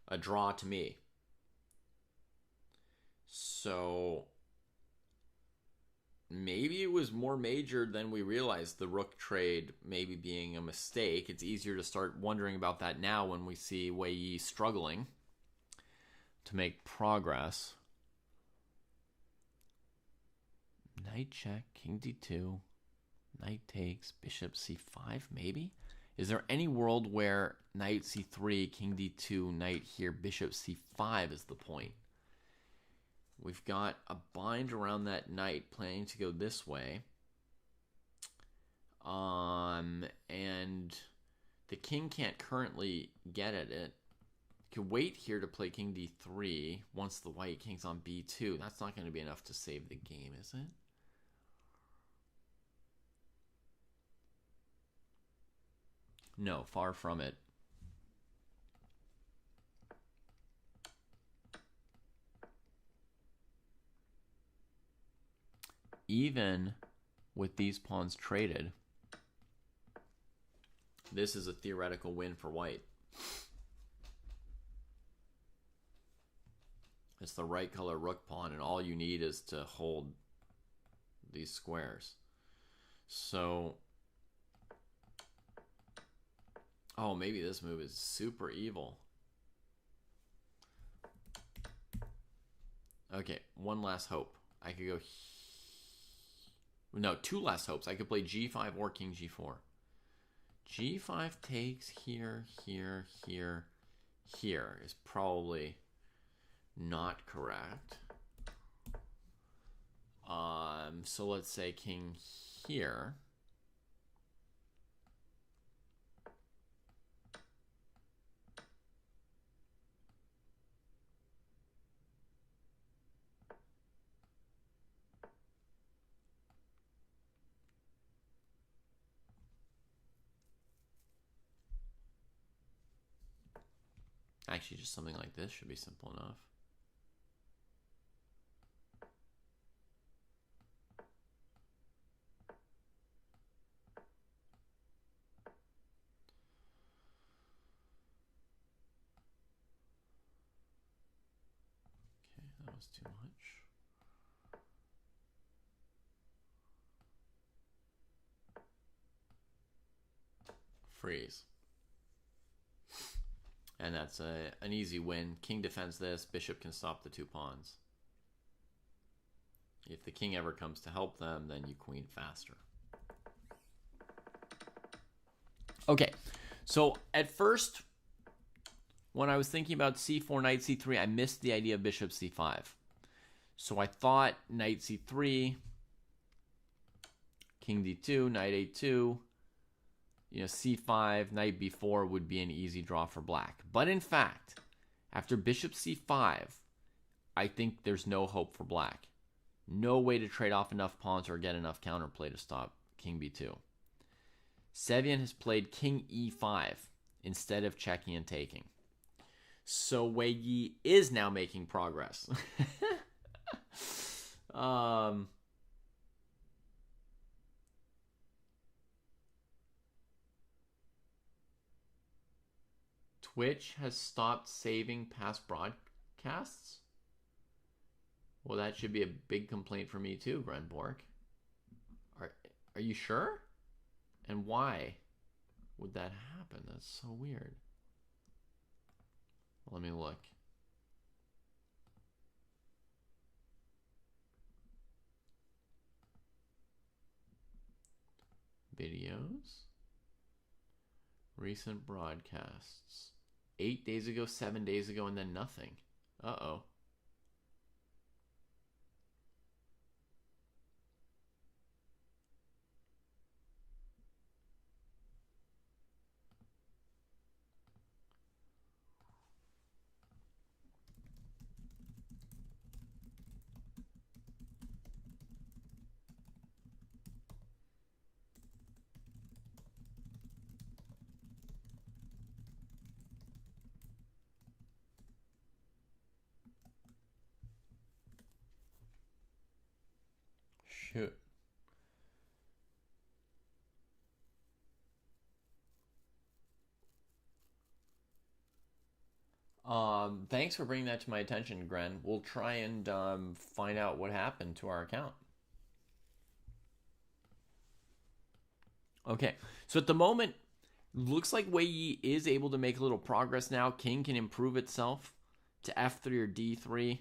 a draw to me. So maybe it was more major than we realized, the rook trade maybe being a mistake. It's easier to start wondering about that now when we see Wei Yi struggling to make progress. Knight check, king d2. Knight takes, bishop c5, maybe? Is there any world where knight c3, king d2, knight here, bishop c5 is the point? We've got a bind around that knight planning to go this way. And the king can't currently get at it. You can wait here to play king d3 once the white king's on b2. That's not going to be enough to save the game, is it? No, far from it. Even with these pawns traded, this is a theoretical win for white. It's the right color rook pawn, and all you need is to hold these squares. So, oh, maybe this move is super evil. Okay, one last hope. I could go... No, two last hopes. I could play g5 or king g4. g5 takes here, here, here, here is probably not correct. So let's say king here. Actually, just something like this should be simple enough. was too much. Freeze. And that's an easy win. King defends this. Bishop can stop the 2 pawns. If the king ever comes to help them, then you queen faster. Okay, so at first, when I was thinking about c4, knight c3, I missed the idea of bishop c5. So I thought knight c3, king d2, knight a2, c5, knight b4 would be an easy draw for black. But in fact, after bishop c5, I think there's no hope for black. No way to trade off enough pawns or get enough counterplay to stop king b2. Sevian has played king e5 instead of checking and taking. So Wei Yi is now making progress. Twitch has stopped saving past broadcasts? Well, that should be a big complaint for me too, Grenborg. Are you sure? And why would that happen? That's so weird. Let me look. Videos. Recent broadcasts. 8 days ago, 7 days ago, and then nothing. Uh-oh. Shoot. Thanks for bringing that to my attention, Gren. We'll try and find out what happened to our account. Okay, so at the moment, looks like Wei Yi is able to make a little progress now. King can improve itself to f3 or d3.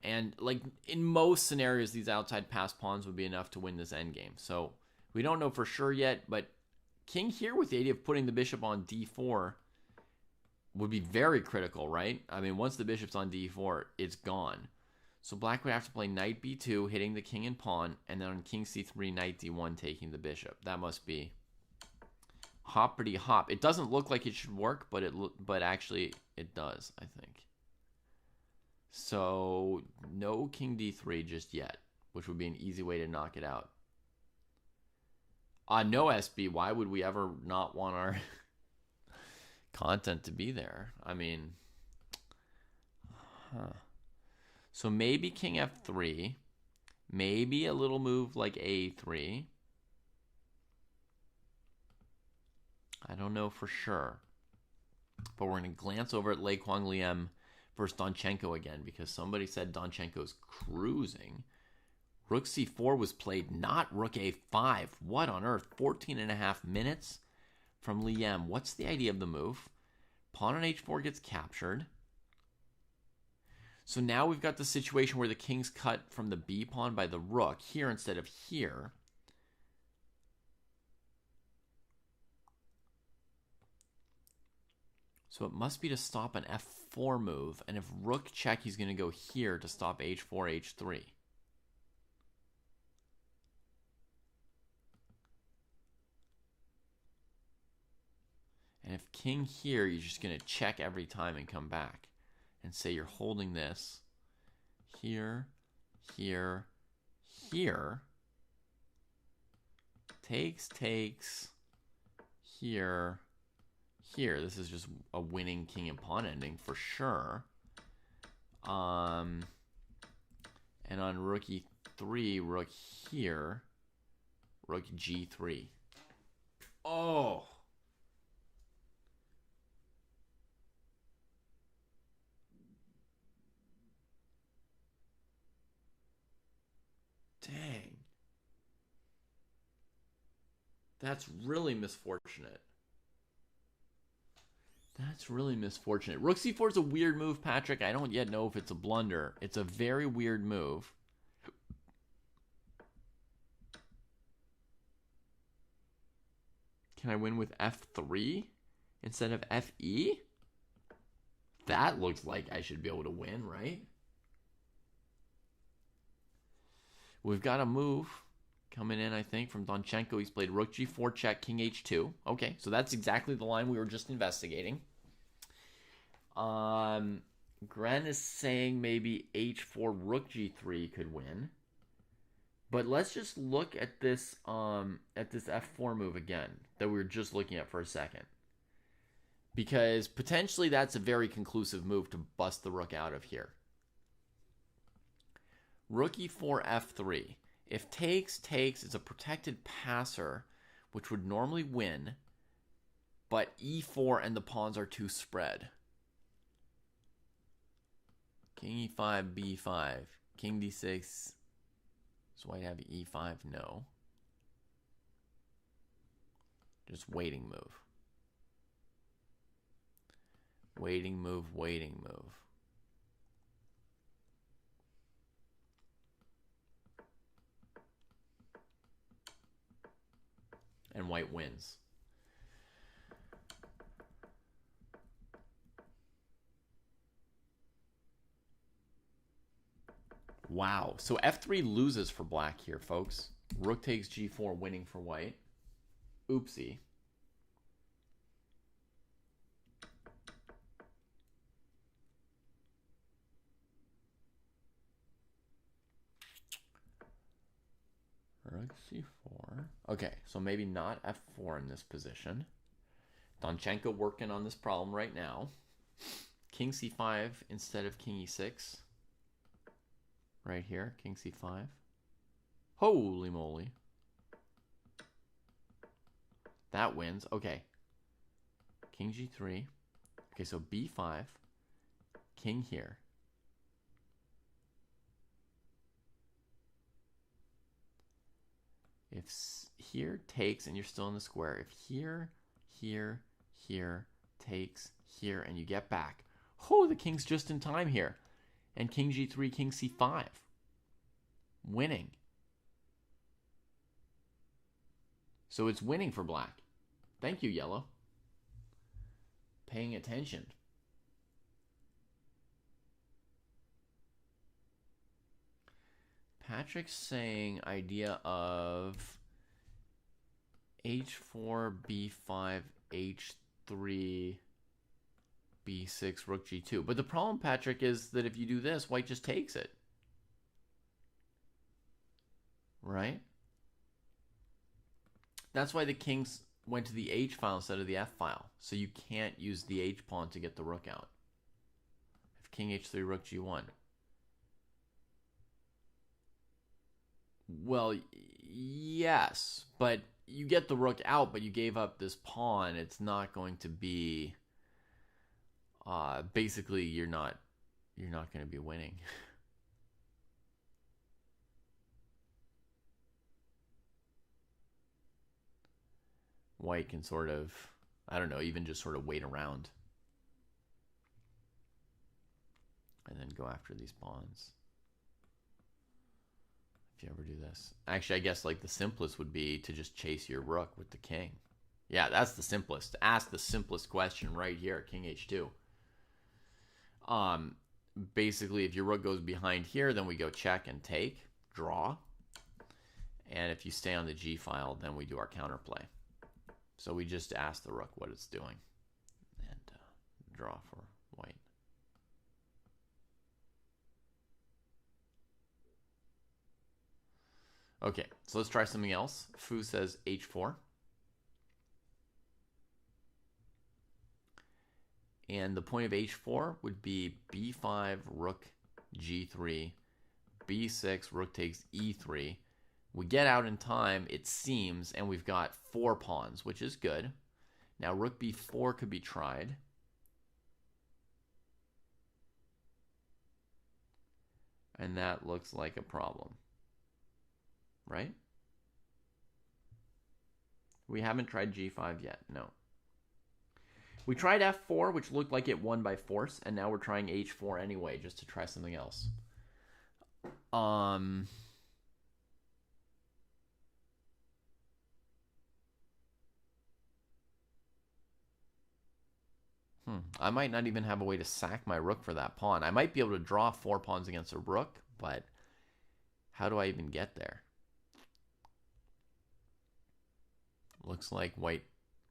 And like in most scenarios, these outside pass pawns would be enough to win this endgame. So we don't know for sure yet, but king here with the idea of putting the bishop on d4 would be very critical, right? I mean, once the bishop's on d4, it's gone. So black would have to play knight b2, hitting the king and pawn, and then on king c3, knight d1, taking the bishop. That must be hoppity hop. It doesn't look like it should work, but actually it does, I think. So no king d3 just yet, which would be an easy way to knock it out. No SB. Why would we ever not want our content to be there? I mean, So maybe king f3, maybe a little move like a3. I don't know for sure, but we're going to glance over at Lei Kwang Liem versus Donchenko again, because somebody said Donchenko's cruising. Rook c4 was played, not rook a5. What on earth? 14.5 minutes from Liem. What's the idea of the move? Pawn on h4 gets captured. So now we've got the situation where the king's cut from the b pawn by the rook here instead of here. So it must be to stop an f4 move, and if rook check, he's going to go here to stop h4, h3. And if king here, you're just going to check every time and come back and say you're holding this here, here, here. Takes, here, here. This is just a winning king and pawn ending for sure. And on rook e3, rook here, rook g3. Oh! That's really misfortunate. That's really misfortunate. Rook c4 is a weird move, Patrick. I don't yet know if it's a blunder. It's a very weird move. Can I win with f3 instead of fe? That looks like I should be able to win, right? We've got a move coming in, I think, from Donchenko. He's played rook g4, check, king h2. Okay, so that's exactly the line we were just investigating. Gren is saying maybe h4, rook g3 could win. But let's just look at this f4 move again that we were just looking at for a second. Because potentially that's a very conclusive move to bust the rook out of here. Rook e4, f3. If takes, it's a protected passer, which would normally win. But e4 and the pawns are too spread. King e5, b5. King d6. So White have e5, no. Just waiting move. Waiting move, waiting move. And White wins. Wow. So f3 loses for Black here, folks. Rook takes g4, winning for White. Oopsie. Rook c4. Okay, so maybe not f4 in this position. Donchenko working on this problem right now. King c5 instead of king e6. Right here, king c5. Holy moly. That wins. Okay. King g3. Okay, so b5. King here. If here takes and you're still in the square, if here, here, here, takes, here, and you get back, oh, the king's just in time here. And king g3, king c5. Winning. So it's winning for Black. Thank you, Yellow. Paying attention. Patrick's saying idea of h4, b5, h3, b6, rook g2. But the problem, Patrick, is that if you do this, White just takes it. Right? That's why the kings went to the h file instead of the f file. So you can't use the h pawn to get the rook out. If king h3, rook g1. Well, yes, but you get the rook out, but you gave up this pawn. It's not going to be. Basically, you're not going to be winning. White can sort of, I don't know, even just sort of wait around and then go after these pawns. If you ever do this. Actually, I guess like the simplest would be to just chase your rook with the king. Yeah, that's the simplest. Ask the simplest question right here, king h2. Basically, if your rook goes behind here, then we go check and take, draw. And if you stay on the g file, then we do our counterplay. So we just ask the rook what it's doing and draw for White. Okay, so let's try something else. Fu says h4. And the point of h4 would be b5, rook g3, b6, rook takes e3. We get out in time, it seems, and we've got 4 pawns, which is good. Now rook b4 could be tried. And that looks like a problem. Right? We haven't tried g5 yet, no. We tried f4, which looked like it won by force, and now we're trying h4 anyway, just to try something else. I might not even have a way to sack my rook for that pawn. I might be able to draw 4 pawns against a rook, but how do I even get there? Looks like white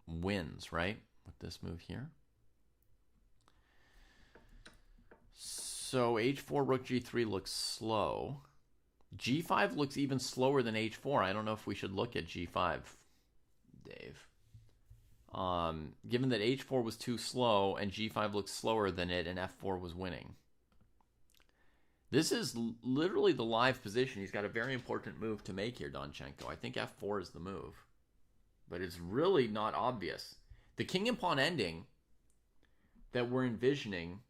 wins, right? With this move here. So h4, rook g3 looks slow. g5 looks even slower than h4. I don't know if we should look at g5, Dave. Given that h4 was too slow and g5 looks slower than it and f4 was winning. This is literally the live position. He's got a very important move to make here, Donchenko. I think f4 is the move. But it's really not obvious. The king and pawn ending that we're envisioning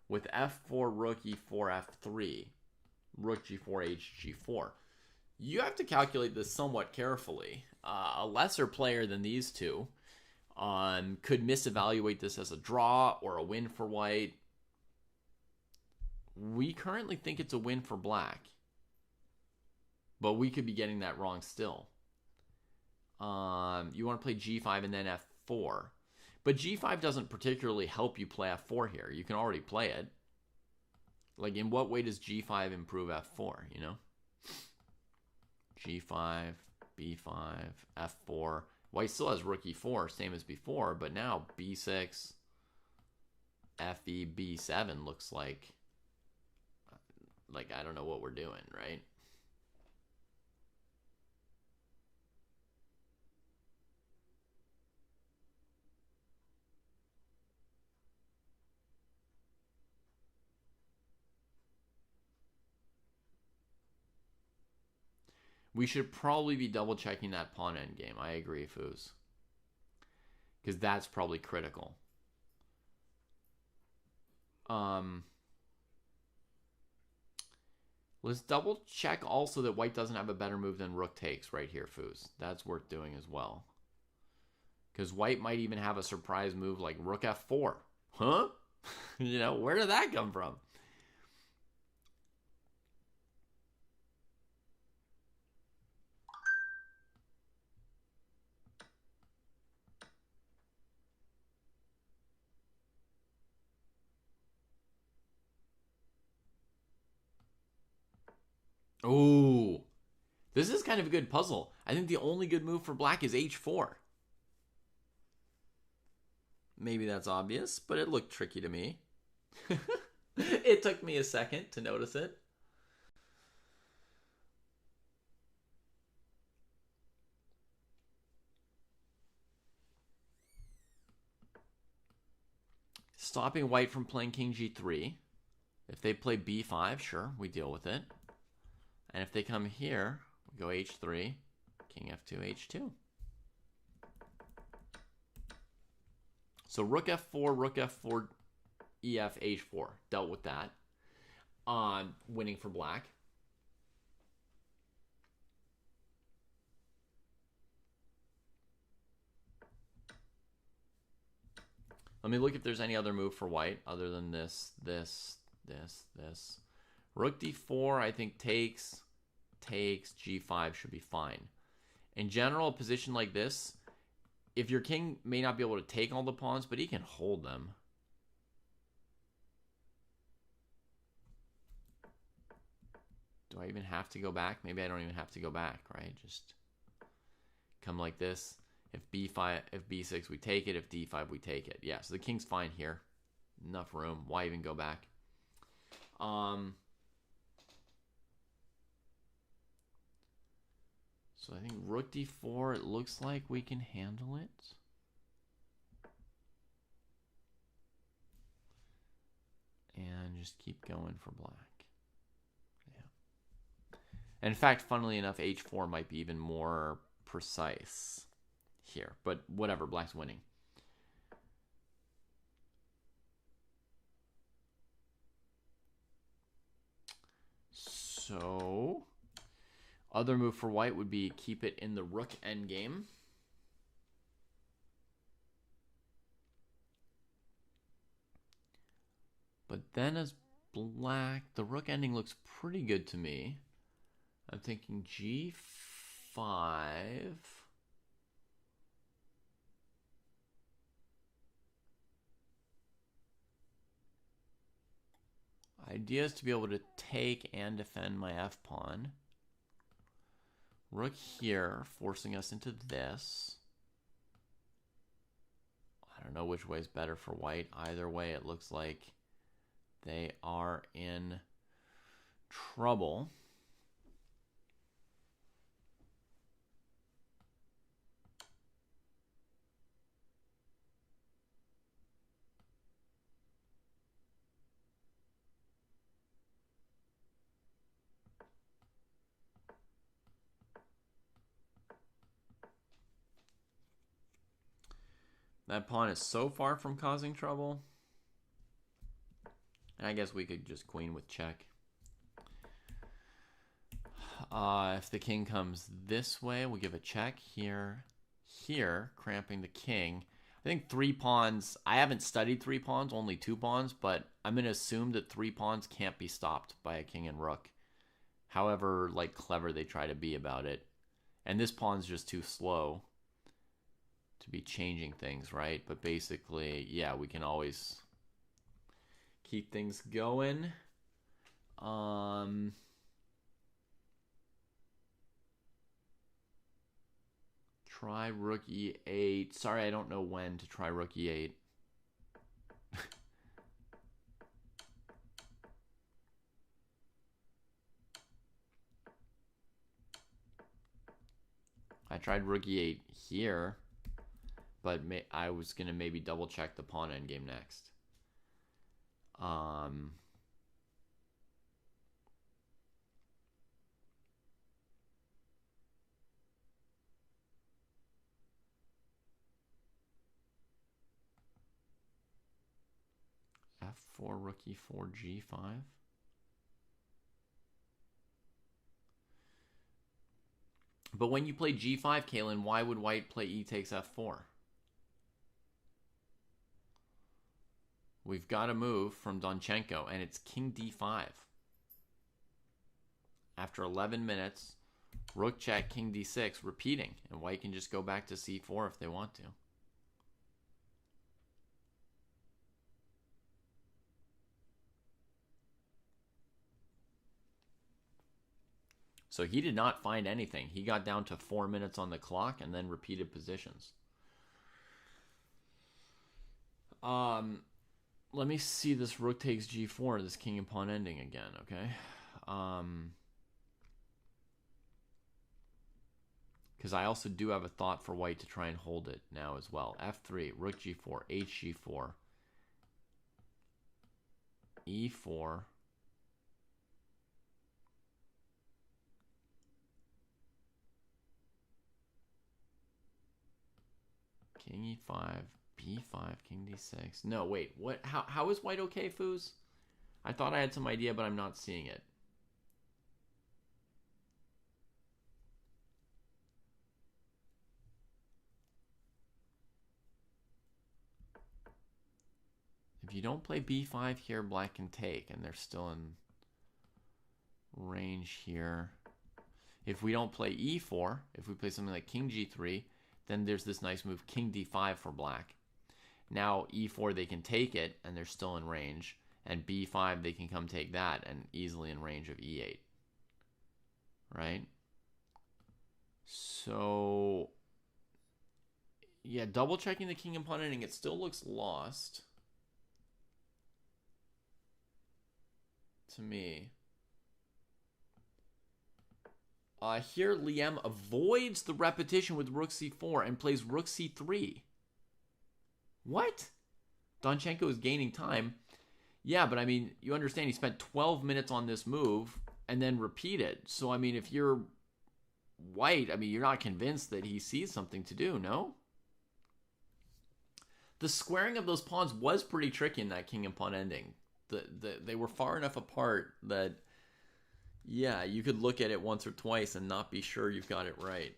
with f4, rook e4, f3, rook g4, h g4. You have to calculate this somewhat carefully. A lesser player than these two could misevaluate this as a draw or a win for white. We currently think it's a win for black, but we could be getting that wrong still. You want to play g5 and then f4, but g5 doesn't particularly help you play f4 here. You can already play it. Like, in what way does g5 improve f4, you know? g5, b5, f4. White still has rook e4, same as before, but now b6, fe, b7 looks like I don't know what we're doing, right? We should probably be double checking that pawn endgame. I agree, Foos. Because that's probably critical. Let's double check also that white doesn't have a better move than rook takes right here, Foos. That's worth doing as well. Because white might even have a surprise move like rook f4. Huh? You know, where did that come from? Oh, this is kind of a good puzzle. I think the only good move for black is h4. Maybe that's obvious, but it looked tricky to me. It took me a second to notice it. Stopping white from playing king g3. If they play b5, sure, we deal with it. And if they come here, we go h3, king f2, h2. So rook f4, ef, h4. Dealt with that. Winning for black. Let me look if there's any other move for white other than this. Rook d4, I think takes, g5 should be fine. In general, a position like this, if your king may not be able to take all the pawns, but he can hold them. Do I even have to go back? Maybe I don't even have to go back, right? Just come like this. If b5, if b6, we take it. If d5, we take it. Yeah, so the king's fine here. Enough room. Why even go back? So I think rook d4, it looks like we can handle it. And just keep going for black. Yeah. And in fact, funnily enough, h4 might be even more precise here. But whatever, black's winning. So other move for white would be keep it in the rook endgame. But then as black, the rook ending looks pretty good to me. I'm thinking g5. Idea is to be able to take and defend my f-pawn. Rook here, forcing us into this. I don't know which way is better for white. Either way, it looks like they are in trouble. That pawn is so far from causing trouble. And I guess we could just queen with check. If the king comes this way, we'll give a check here. Here, cramping the king. I think 3 pawns. I haven't studied 3 pawns, only 2 pawns, but I'm going to assume that 3 pawns can't be stopped by a king and rook. However, like, clever they try to be about it. And this pawn's just too slow to be changing things, right? But basically, yeah, we can always keep things going. Try rook e8. Sorry, I don't know when to try rook e8. I tried rook e8 here, but I was going to maybe double check the pawn endgame next. F4, rook e4, g5. But when you play g5, Kalen, why would white play e takes f4? We've got a move from Donchenko, and it's king d5. After 11 minutes, rook check, king d6, repeating. And white can just go back to c4 if they want to. So he did not find anything. He got down to 4 minutes on the clock and then repeated positions. Let me see this rook takes g4, this king and pawn ending again, okay? Because I also do have a thought for white to try and hold it now as well. f3, rook g4, hg4, e4, king e5, b5, king d6. No, wait, what? How is white okay, Foos? I thought I had some idea, but I'm not seeing it. If you don't play b5 here, black can take, and they're still in range here. If we don't play e4, if we play something like king g3, then there's this nice move, king d5 for black. Now, e4, they can take it, and they're still in range. And b5, they can come take that, and easily in range of e8. Right? So, yeah, double checking the king and pawn ending, it still looks lost. To me. Here, Liam avoids the repetition with rook c4 and plays rook c3. What? Donchenko is gaining time. Yeah, but I mean, you understand he spent 12 minutes on this move and then repeated. So, I mean, if you're white, I mean, you're not convinced that he sees something to do, no? The squaring of those pawns was pretty tricky in that king and pawn ending. They were far enough apart that, yeah, you could look at it once or twice and not be sure you've got it right.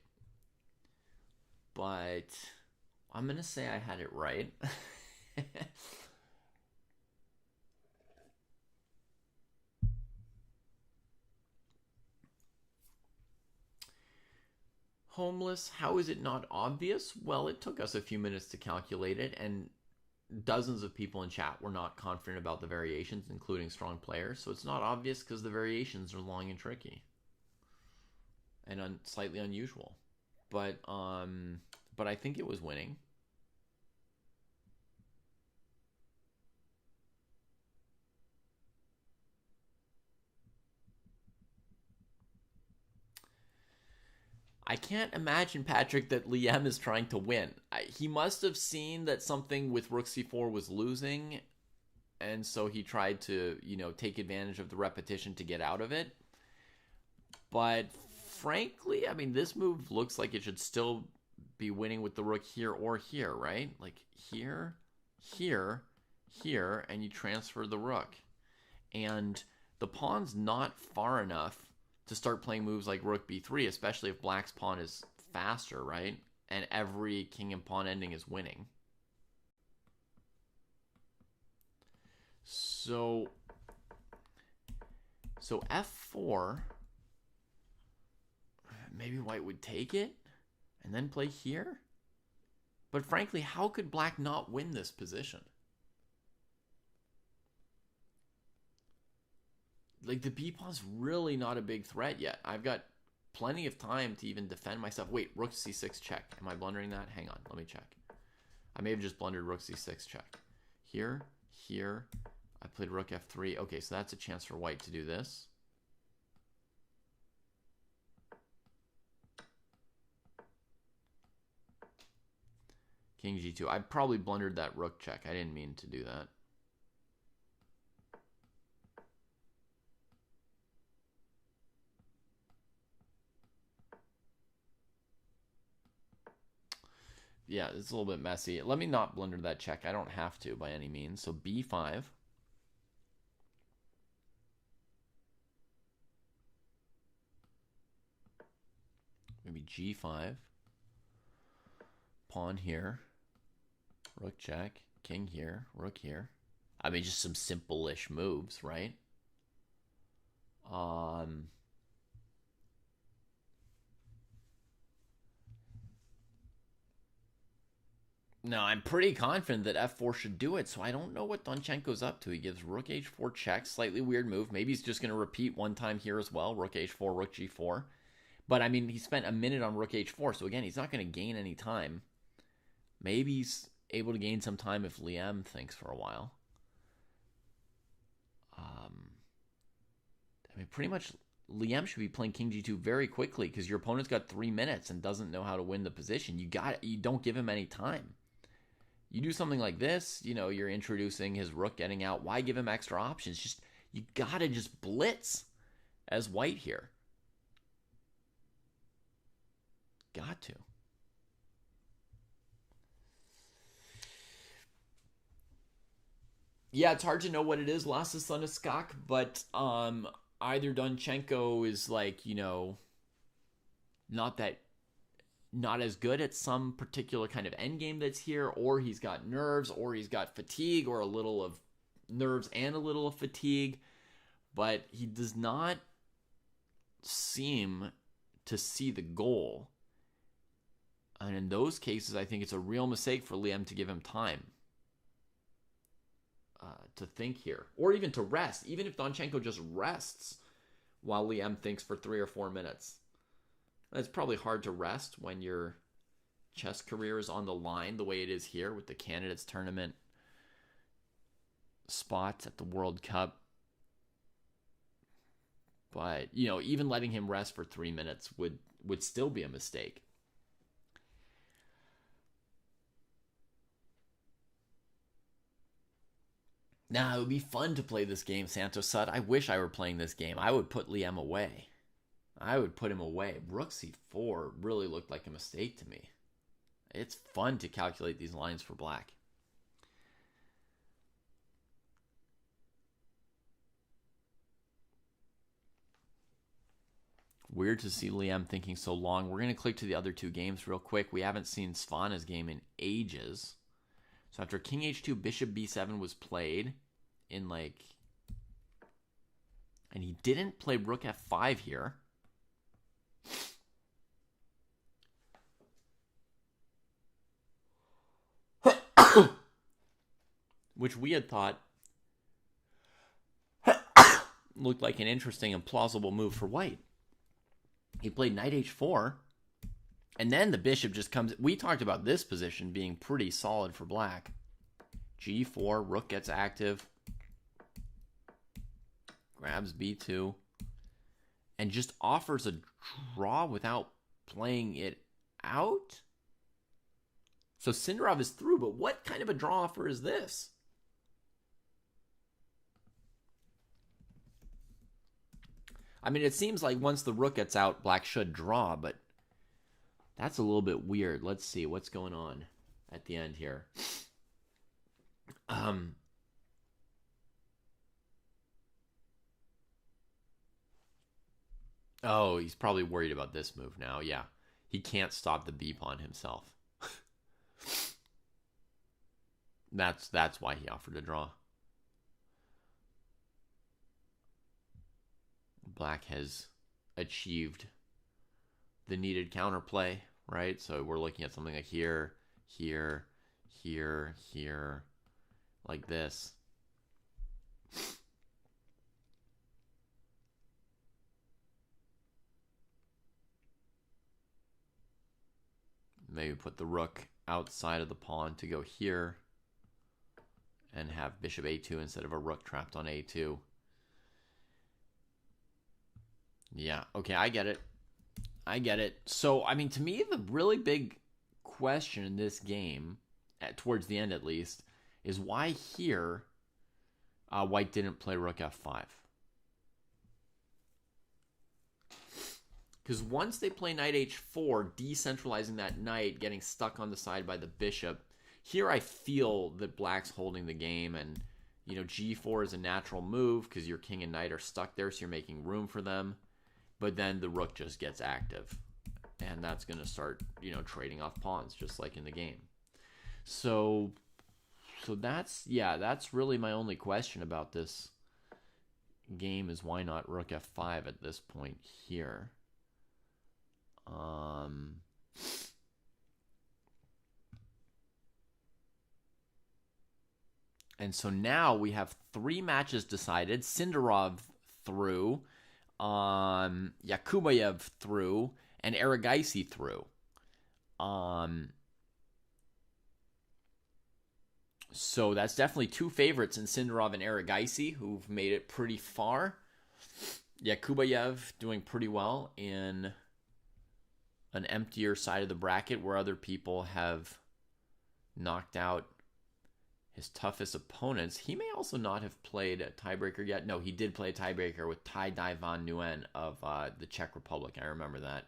But I'm going to say I had it right. Homeless, how is it not obvious? Well, it took us a few minutes to calculate it, and dozens of people in chat were not confident about the variations, including strong players. So it's not obvious because the variations are long and tricky and slightly unusual. But I think it was winning. I can't imagine, Patrick, that Liam is trying to win. He must have seen that something with Rook C4 was losing, and so he tried to, take advantage of the repetition to get out of it. But frankly, I mean, this move looks like it should still be winning with the rook here or here, right? Like here, here, here, and you transfer the rook. And the pawn's not far enough to start playing moves like rook b3, especially if black's pawn is faster, right? And every king and pawn ending is winning. So f4, maybe white would take it and then play here. But frankly, how could black not win this position? Like, the b-pawn's really not a big threat yet. I've got plenty of time to even defend myself. Wait, rook c6 check. Am I blundering that? Hang on, let me check. I may have just blundered rook c6 check. Here, here. I played rook f3. Okay, so that's a chance for white to do this. King g2. I probably blundered that rook check. I didn't mean to do that. Yeah, it's a little bit messy. Let me not blunder that check. I don't have to by any means. So b5. Maybe g5. Pawn here. Rook check. King here. Rook here. I mean, just some simple-ish moves, right? No, I'm pretty confident that f4 should do it, so I don't know what Donchenko's up to. He gives rook h4 check, slightly weird move. Maybe he's just going to repeat one time here as well, rook h4, rook g4. But, I mean, he spent a minute on rook h4, so again, he's not going to gain any time. Maybe he's able to gain some time if Liam thinks for a while. I mean, pretty much Liam should be playing king g2 very quickly because your opponent's got 3 minutes and doesn't know how to win the position. You don't give him any time. You do something like this, you're introducing his rook getting out. Why give him extra options? Just, you gotta just blitz as white here. Got to. Yeah, it's hard to know what it is, Lassa Suniskak, but either Donchenko is like, not as good at some particular kind of endgame that's here, or he's got nerves, or he's got fatigue, or a little of nerves and a little of fatigue, but he does not seem to see the goal. And in those cases, I think it's a real mistake for Liam to give him time to think here, or even to rest, even if Donchenko just rests while Liam thinks for 3 or 4 minutes. It's probably hard to rest when your chess career is on the line the way it is here with the candidates tournament spots at the World Cup. But, even letting him rest for 3 minutes would still be a mistake. Now, it would be fun to play this game, Santos Sud. I wish I were playing this game. I would put Liam away. I would put him away. Rook c4 really looked like a mistake to me. It's fun to calculate these lines for black. Weird to see Liam thinking so long. We're going to click to the other 2 games real quick. We haven't seen Svana's game in ages. So after king h2, bishop b7 was played in and he didn't play rook f5 here. which we had thought looked like an interesting and plausible move for white. He played knight h4, and then the bishop just comes. We talked about this position being pretty solid for black. g4, rook gets active, grabs b2, and just offers a draw without playing it out. So Sindarov is through, but what kind of a draw offer is this? I mean, it seems like once the rook gets out, black should draw, but that's a little bit weird. Let's see what's going on at the end here. Oh, he's probably worried about this move now. Yeah, he can't stop the b pawn himself. That's why he offered a draw. Black has achieved the needed counterplay, right? So we're looking at something like here, here, here, here, like this. Maybe put the rook outside of the pawn to go here and have bishop a2 instead of a rook trapped on a2. Yeah, okay, I get it. I get it. So, I mean, to me, the really big question in this game, towards the end at least, is why here white didn't play rook f5. Because once they play knight h4, decentralizing that knight, getting stuck on the side by the bishop, here I feel that black's holding the game, and you know, g4 is a natural move because your king and knight are stuck there, so you're making room for them. But then the rook just gets active, and that's going to start, you know, trading off pawns just like in the game. So that's, yeah, that's really my only question about this game is why not rook f5 at this point here. And so now we have 3 matches decided. Sindarov through, Yakubayev through, and Erigaisi through. So that's definitely 2 favorites in Sindarov and Erigaisi who've made it pretty far. Yakubayev doing pretty well in an emptier side of the bracket where other people have knocked out his toughest opponents. He may also not have played a tiebreaker yet. No, he did play a tiebreaker with Tai Dai Van Nguyen of the Czech Republic. I remember that.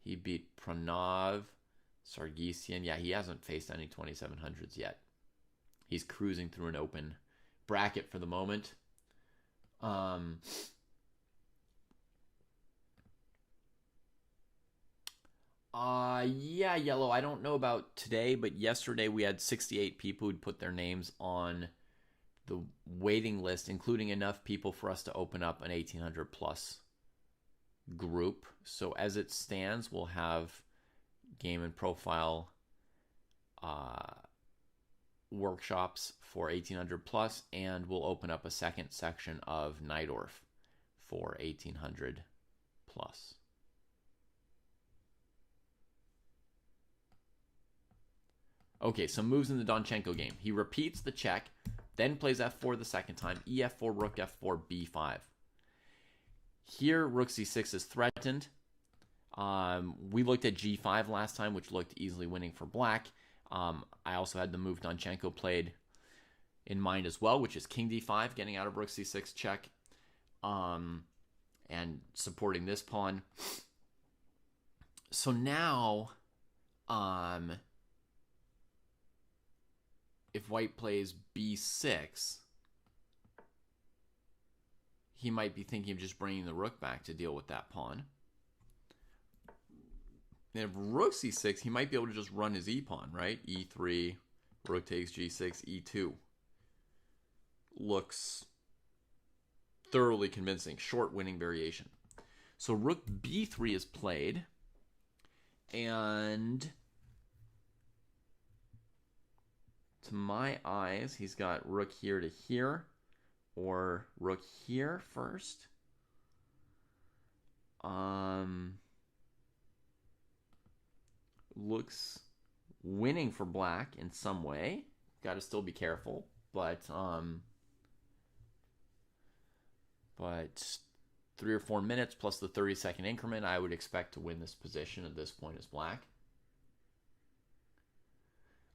He beat Pranav Sargsyan. Yeah, he hasn't faced any 2700s yet. He's cruising through an open bracket for the moment. Yeah, Yellow, I don't know about today, but yesterday we had 68 people who'd put their names on the waiting list, including enough people for us to open up an 1800 plus group. So as it stands, we'll have game and profile workshops for 1800 plus, and we'll open up a second section of Najdorf for 1800 plus. Okay, some moves in the Donchenko game. He repeats the check, then plays f4 the second time, ef4, rook f4, b5. Here, rook c6 is threatened. We looked at g5 last time, which looked easily winning for black. I also had the move Donchenko played in mind as well, which is king d5, getting out of rook c6 check, and supporting this pawn. So now, if white plays b6, he might be thinking of just bringing the rook back to deal with that pawn. And if rook c6, he might be able to just run his e-pawn, right? e3, rook takes g6, e2. Looks thoroughly convincing. Short winning variation. So rook b3 is played. And to my eyes, he's got rook here to here, or rook here first. Looks winning for black in some way. Got to still be careful, but 3 or 4 minutes plus the 30-second increment, I would expect to win this position at this point as black.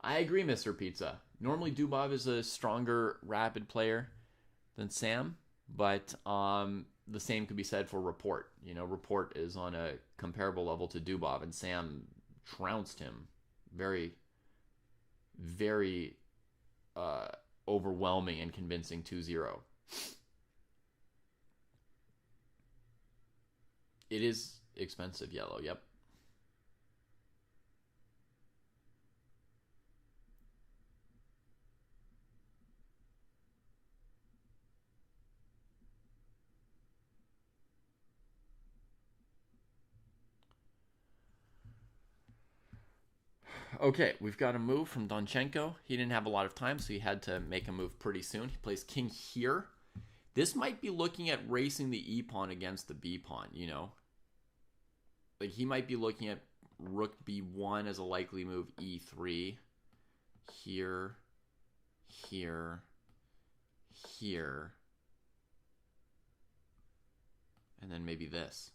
I agree, Mr. Pizza. Normally, Dubov is a stronger rapid player than Sam, but the same could be said for Report. Report is on a comparable level to Dubov, and Sam trounced him very, very overwhelming and convincing 2-0. It is expensive yellow, yep. Okay, we've got a move from Donchenko. He didn't have a lot of time, so he had to make a move pretty soon. He plays king here. This might be looking at racing the e-pawn against the b-pawn, Like, he might be looking at rook b1 as a likely move, e3. Here, here, here. And then maybe this.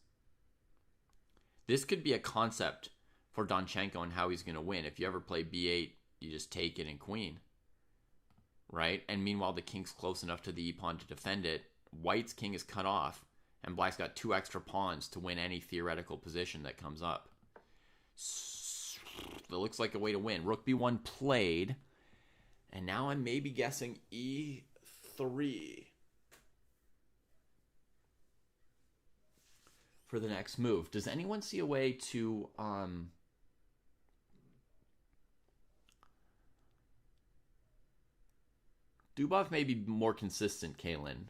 This could be a concept for Donchenko and how he's going to win. If you ever play b8, you just take it and queen, right? And meanwhile, the king's close enough to the e-pawn to defend it. White's king is cut off, and black's got 2 extra pawns to win any theoretical position that comes up. That looks like a way to win. Rook b1 played, and now I'm maybe guessing e3 for the next move. Does anyone see a way to Dubov may be more consistent, Kalen.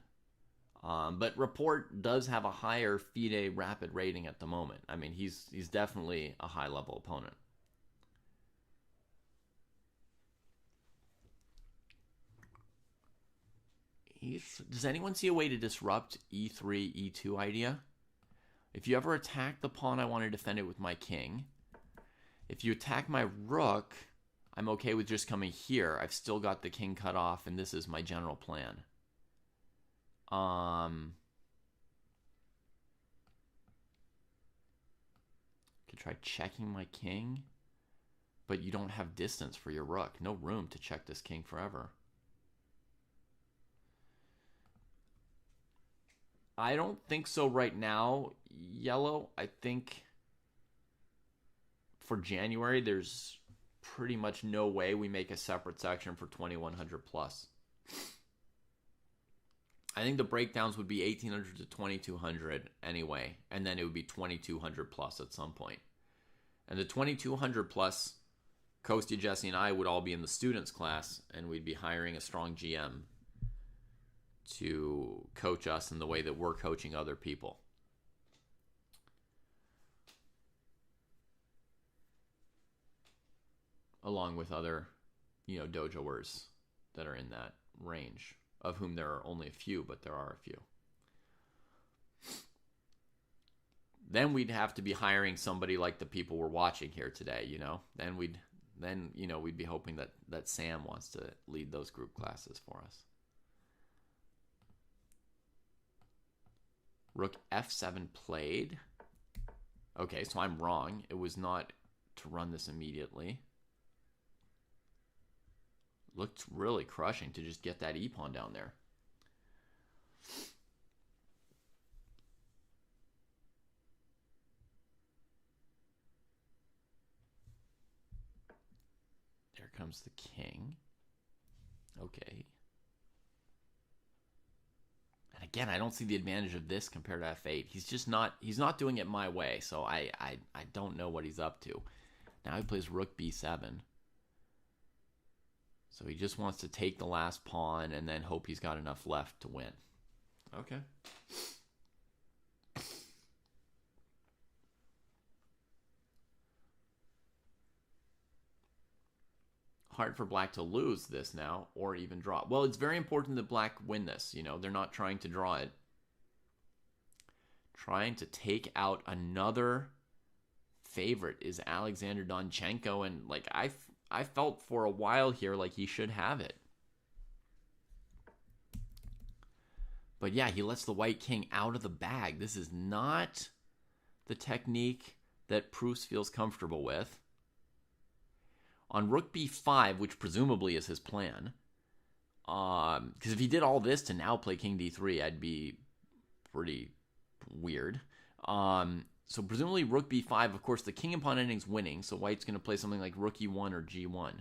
But Report does have a higher FIDE rapid rating at the moment. I mean, he's definitely a high-level opponent. Does anyone see a way to disrupt e3, e2 idea? If you ever attack the pawn, I want to defend it with my king. If you attack my rook, I'm okay with just coming here. I've still got the king cut off, and this is my general plan. Could try checking my king, but you don't have distance for your rook. No room to check this king forever. I don't think so right now, yellow. I think for January, there's pretty much no way we make a separate section for 2100 plus. I think the breakdowns would be 1800 to 2200 anyway, and then it would be 2200 plus at some point. And the 2200 plus, Kostya, Jesse, and I would all be in the students class, and we'd be hiring a strong GM to coach us in the way that we're coaching other people. Along with other, dojoers that are in that range, of whom there are only a few, but there are a few. Then we'd have to be hiring somebody like the people we're watching here today, Then we'd be hoping that Sam wants to lead those group classes for us. Rook f7 played. Okay, so I'm wrong. It was not to run this immediately. Looked really crushing to just get that e-pawn down there. There comes the king. Okay. And again, I don't see the advantage of this compared to f8. He's not doing it my way, so I don't know what he's up to. Now he plays rook b7. So he just wants to take the last pawn and then hope he's got enough left to win. Okay. hard for black to lose this now or even draw. Well, it's very important that black win this. You know, they're not trying to draw it. Trying to take out another favorite is Alexander Donchenko, and like I felt for a while here like he should have it. But yeah, he lets the white king out of the bag. This is not the technique that Proust feels comfortable with. On rook b5, which presumably is his plan, because if he did all this to now play king d3, I'd be pretty weird. So presumably rook b5, of course, the king and pawn ending's winning, so white's going to play something like rook e1 or g1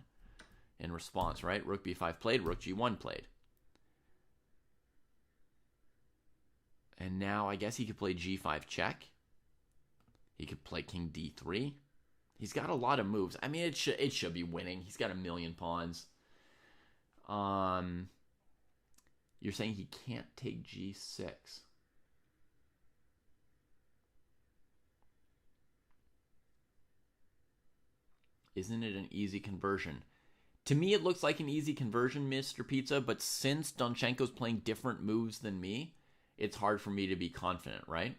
in response, right? Rook b5 played, rook g1 played. And now I guess he could play g5 check. He could play king d3. He's got a lot of moves. I mean, it should be winning. He's got a million pawns. You're saying he can't take g6. Isn't it an easy conversion? To me, it looks like an easy conversion, Mr. Pizza, but since Donchenko's playing different moves than me, it's hard for me to be confident, right?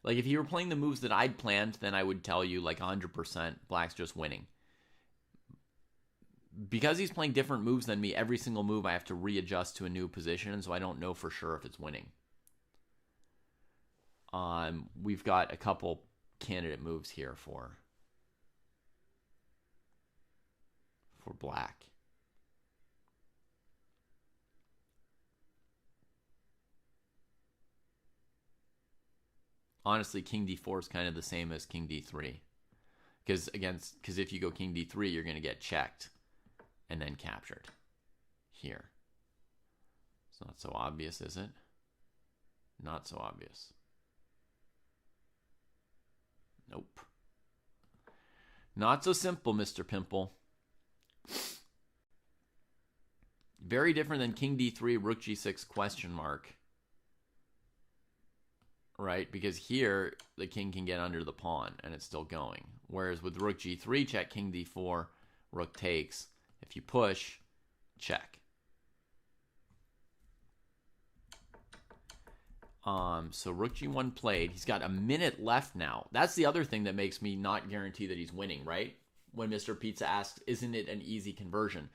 Like, if he were playing the moves that I'd planned, then I would tell you, like, 100% black's just winning. Because he's playing different moves than me, every single move I have to readjust to a new position, and so I don't know for sure if it's winning. We've got a couple candidate moves here for black. Honestly, king d4 is kind of the same as king d3. Because if you go king d3, you're going to get checked and then captured here. It's not so obvious, is it? Not so obvious. Nope. Not so simple, Mr. Pimple. Very different than king d3, rook g6 question mark. Right? Because here, the king can get under the pawn, and it's still going. Whereas with rook g3, check, king d4, rook takes. If you push, check. So rook g1 played. He's got a minute left now. That's the other thing that makes me not guarantee that he's winning, right? When Mr. Pizza asks, isn't it an easy conversion?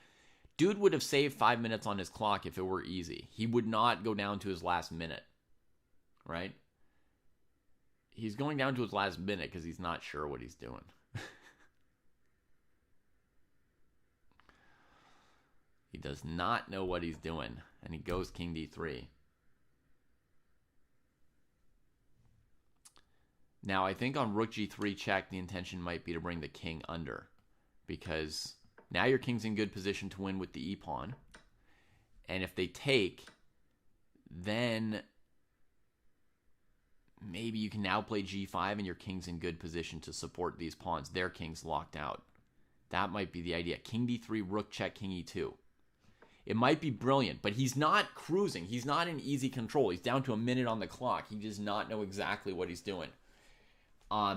Dude would have saved 5 minutes on his clock if it were easy. He would not go down to his last minute, right? He's going down to his last minute because he's not sure what he's doing. He does not know what he's doing, and he goes king d3. Now, I think on rook g3 check, the intention might be to bring the king under, because now your king's in good position to win with the e-pawn. And if they take, then maybe you can now play g5 and your king's in good position to support these pawns. Their king's locked out. That might be the idea. King d3, rook check, king e2. It might be brilliant, but he's not cruising. He's not in easy control. He's down to a minute on the clock. He does not know exactly what he's doing. I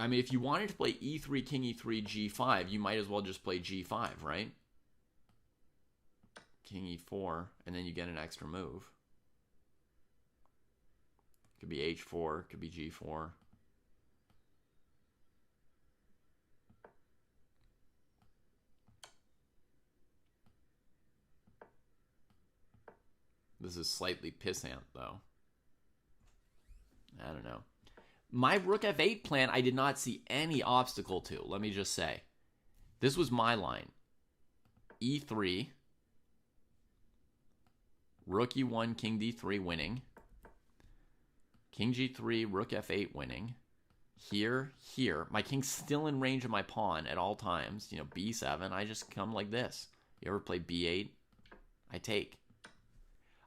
mean, if you wanted to play e3, king e3, g5, you might as well just play g5, right? King e4, and then you get an extra move. Could be h4, could be g4. This is slightly pissant, though. I don't know. My rook f8 plan, I did not see any obstacle to. Let me just say. This was my line. e3. Rook e1, king d3 winning. King g3, rook f8 winning. Here, here. My king's still in range of my pawn at all times. You know, b7, I just come like this. You ever play b8? I take.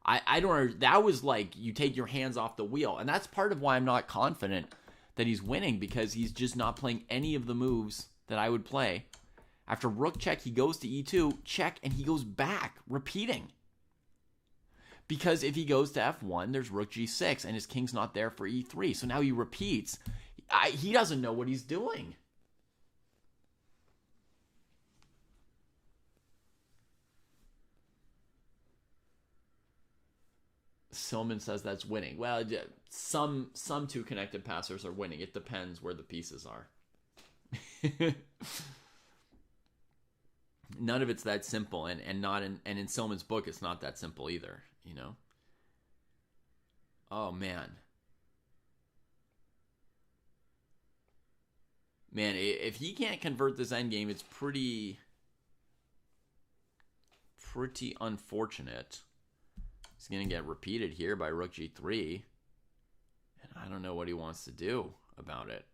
I don't, that was like you take your hands off the wheel. And that's part of why I'm not confident that he's winning, because he's just not playing any of the moves that I would play. After rook check, he goes to e2, check, and he goes back, repeating. Because if he goes to f1, there's rook g6, and his king's not there for e3. So now he repeats. He doesn't know what he's doing. Silman says that's winning. Well, some two connected passers are winning. It depends where the pieces are. None of it's that simple, and in Silman's book, it's not that simple either. You know. Oh man, if he can't convert this endgame, it's pretty unfortunate. He's gonna get repeated here by rook g3, and I don't know what he wants to do about it.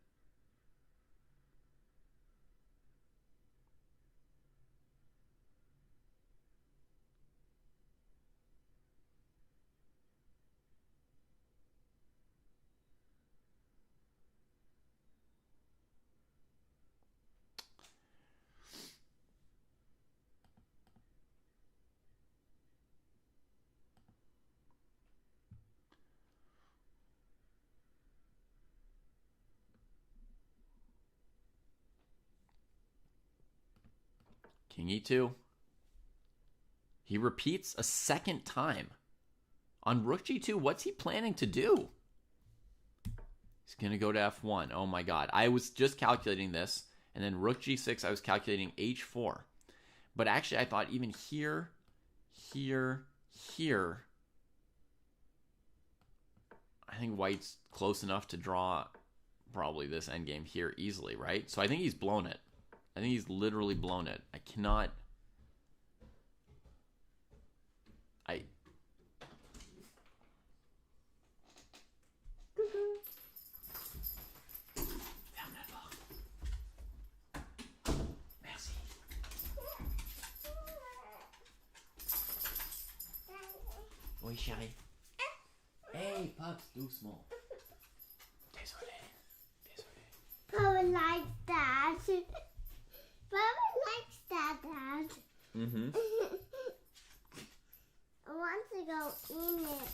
King e2. He repeats a second time. On rook g2, what's he planning to do? He's going to go to f1. Oh my god. I was just calculating this. And then rook g6, I was calculating h4. But actually, I thought even here, here, here, I think white's close enough to draw probably this endgame here easily, right? So I think he's blown it. I think he's literally blown it. I cannot... Merci. Oui, chérie. Hey, Pops, doucement. Désolé. Papa likes that. Papa likes that, Dad. Mm-hmm. I want to go in it.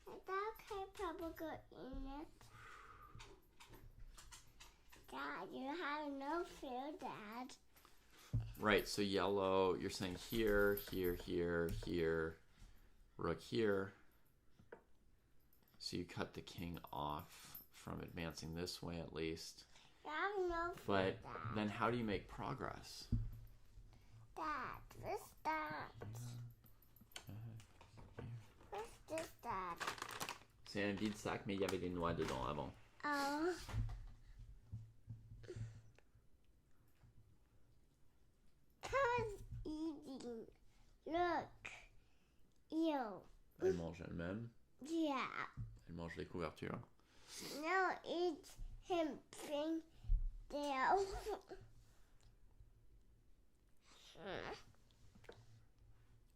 Is that okay, Papa, go in it? Dad, you have no fear, Dad. Right, so yellow, you're saying here, here, here, here, rook here. So you cut the king off from advancing this way at least. You have no fear, But Dad. then how do you make progress? Dad, what's that? What's this, Dad? C'est un vide sac, mais il y avait des noix dedans avant. Oh. Papa's eating. Look. Ew. Elle mange elle-même. Yeah. Elle mange les couvertures. No, it's him thing there.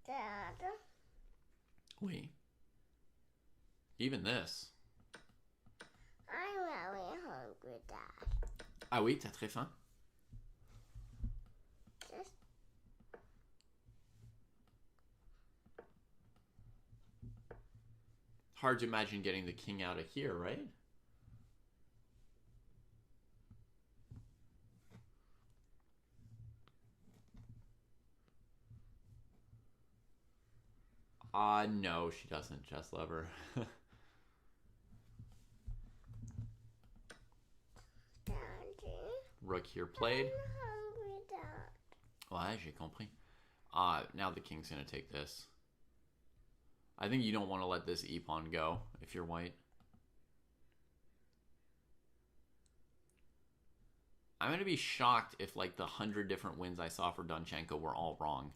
Dad. Oui. Even this. I'm really hungry, Dad. Ah oui, t'as très faim? Just Hard to imagine getting the king out of here, right? No, she doesn't, Chess Lover. Daddy. Rook here played. I'm hungry, Dad. Ouais, j'ai compris. Now the king's gonna take this. I think you don't want to let this e-pawn go if you're white. I'm gonna be shocked if like the 100 different wins I saw for Danchenko were all wrong.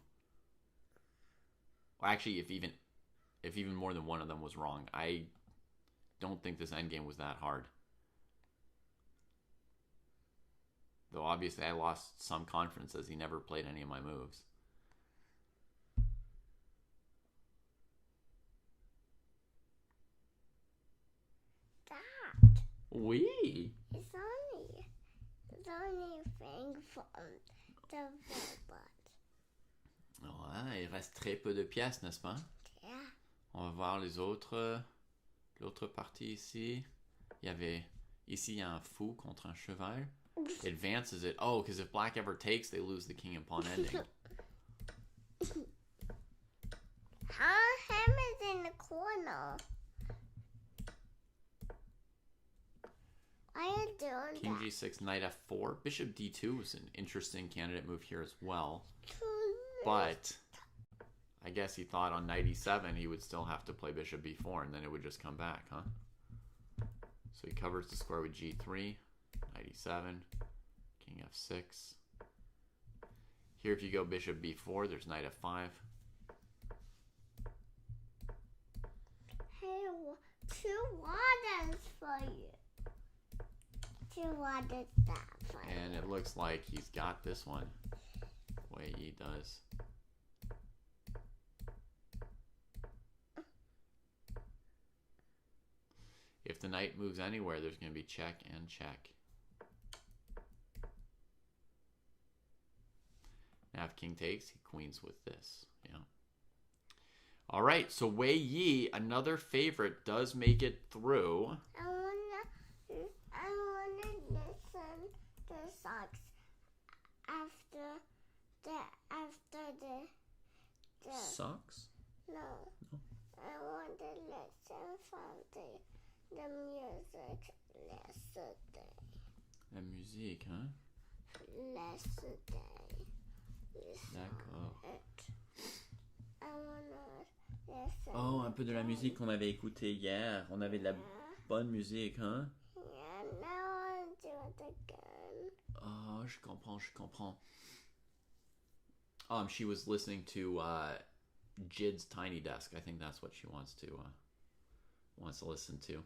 Or actually, if even more than one of them was wrong. I don't think this endgame was that hard. Though obviously I lost some confidence as he never played any of my moves. Dad. Oui. It's only a thing from the robot. Ouais, il reste très peu de pièces, n'est-ce pas? Yeah. On va voir les autres. L'autre partie ici. Il y avait... Ici, il y a un fou contre un cheval. Advances it. Oh, because if black ever takes, they lose the king upon ending. Him is in the corner. Why are you doing King that? g6, knight f4. Bishop d2 is an interesting candidate move here as well. But I guess he thought on knight e7 he would still have to play bishop b4 and then it would just come back, huh? So he covers the square with g3, knight e7, king f6. Here if you go bishop b4, there's knight f5. Hey, two waters for you. Two waters that for And it looks like he's got this one. Wei Yi does. If the knight moves anywhere, there's going to be check and check. Now if king takes, he queens with this. Yeah. All right, so Wei Yi, another favorite, does make it through. I wanna listen to songs after the Socks? no. I want to listen from the music yesterday. La musique, hein? Yesterday. D'accord. I wanna listen. Oh, un peu de la musique qu'on avait écoutée hier. On avait de la bonne musique, hein? Yeah, now I want to do it again. Oh, je comprends, je comprends. She was listening to Jid's Tiny Desk. I think that's what she wants to listen to.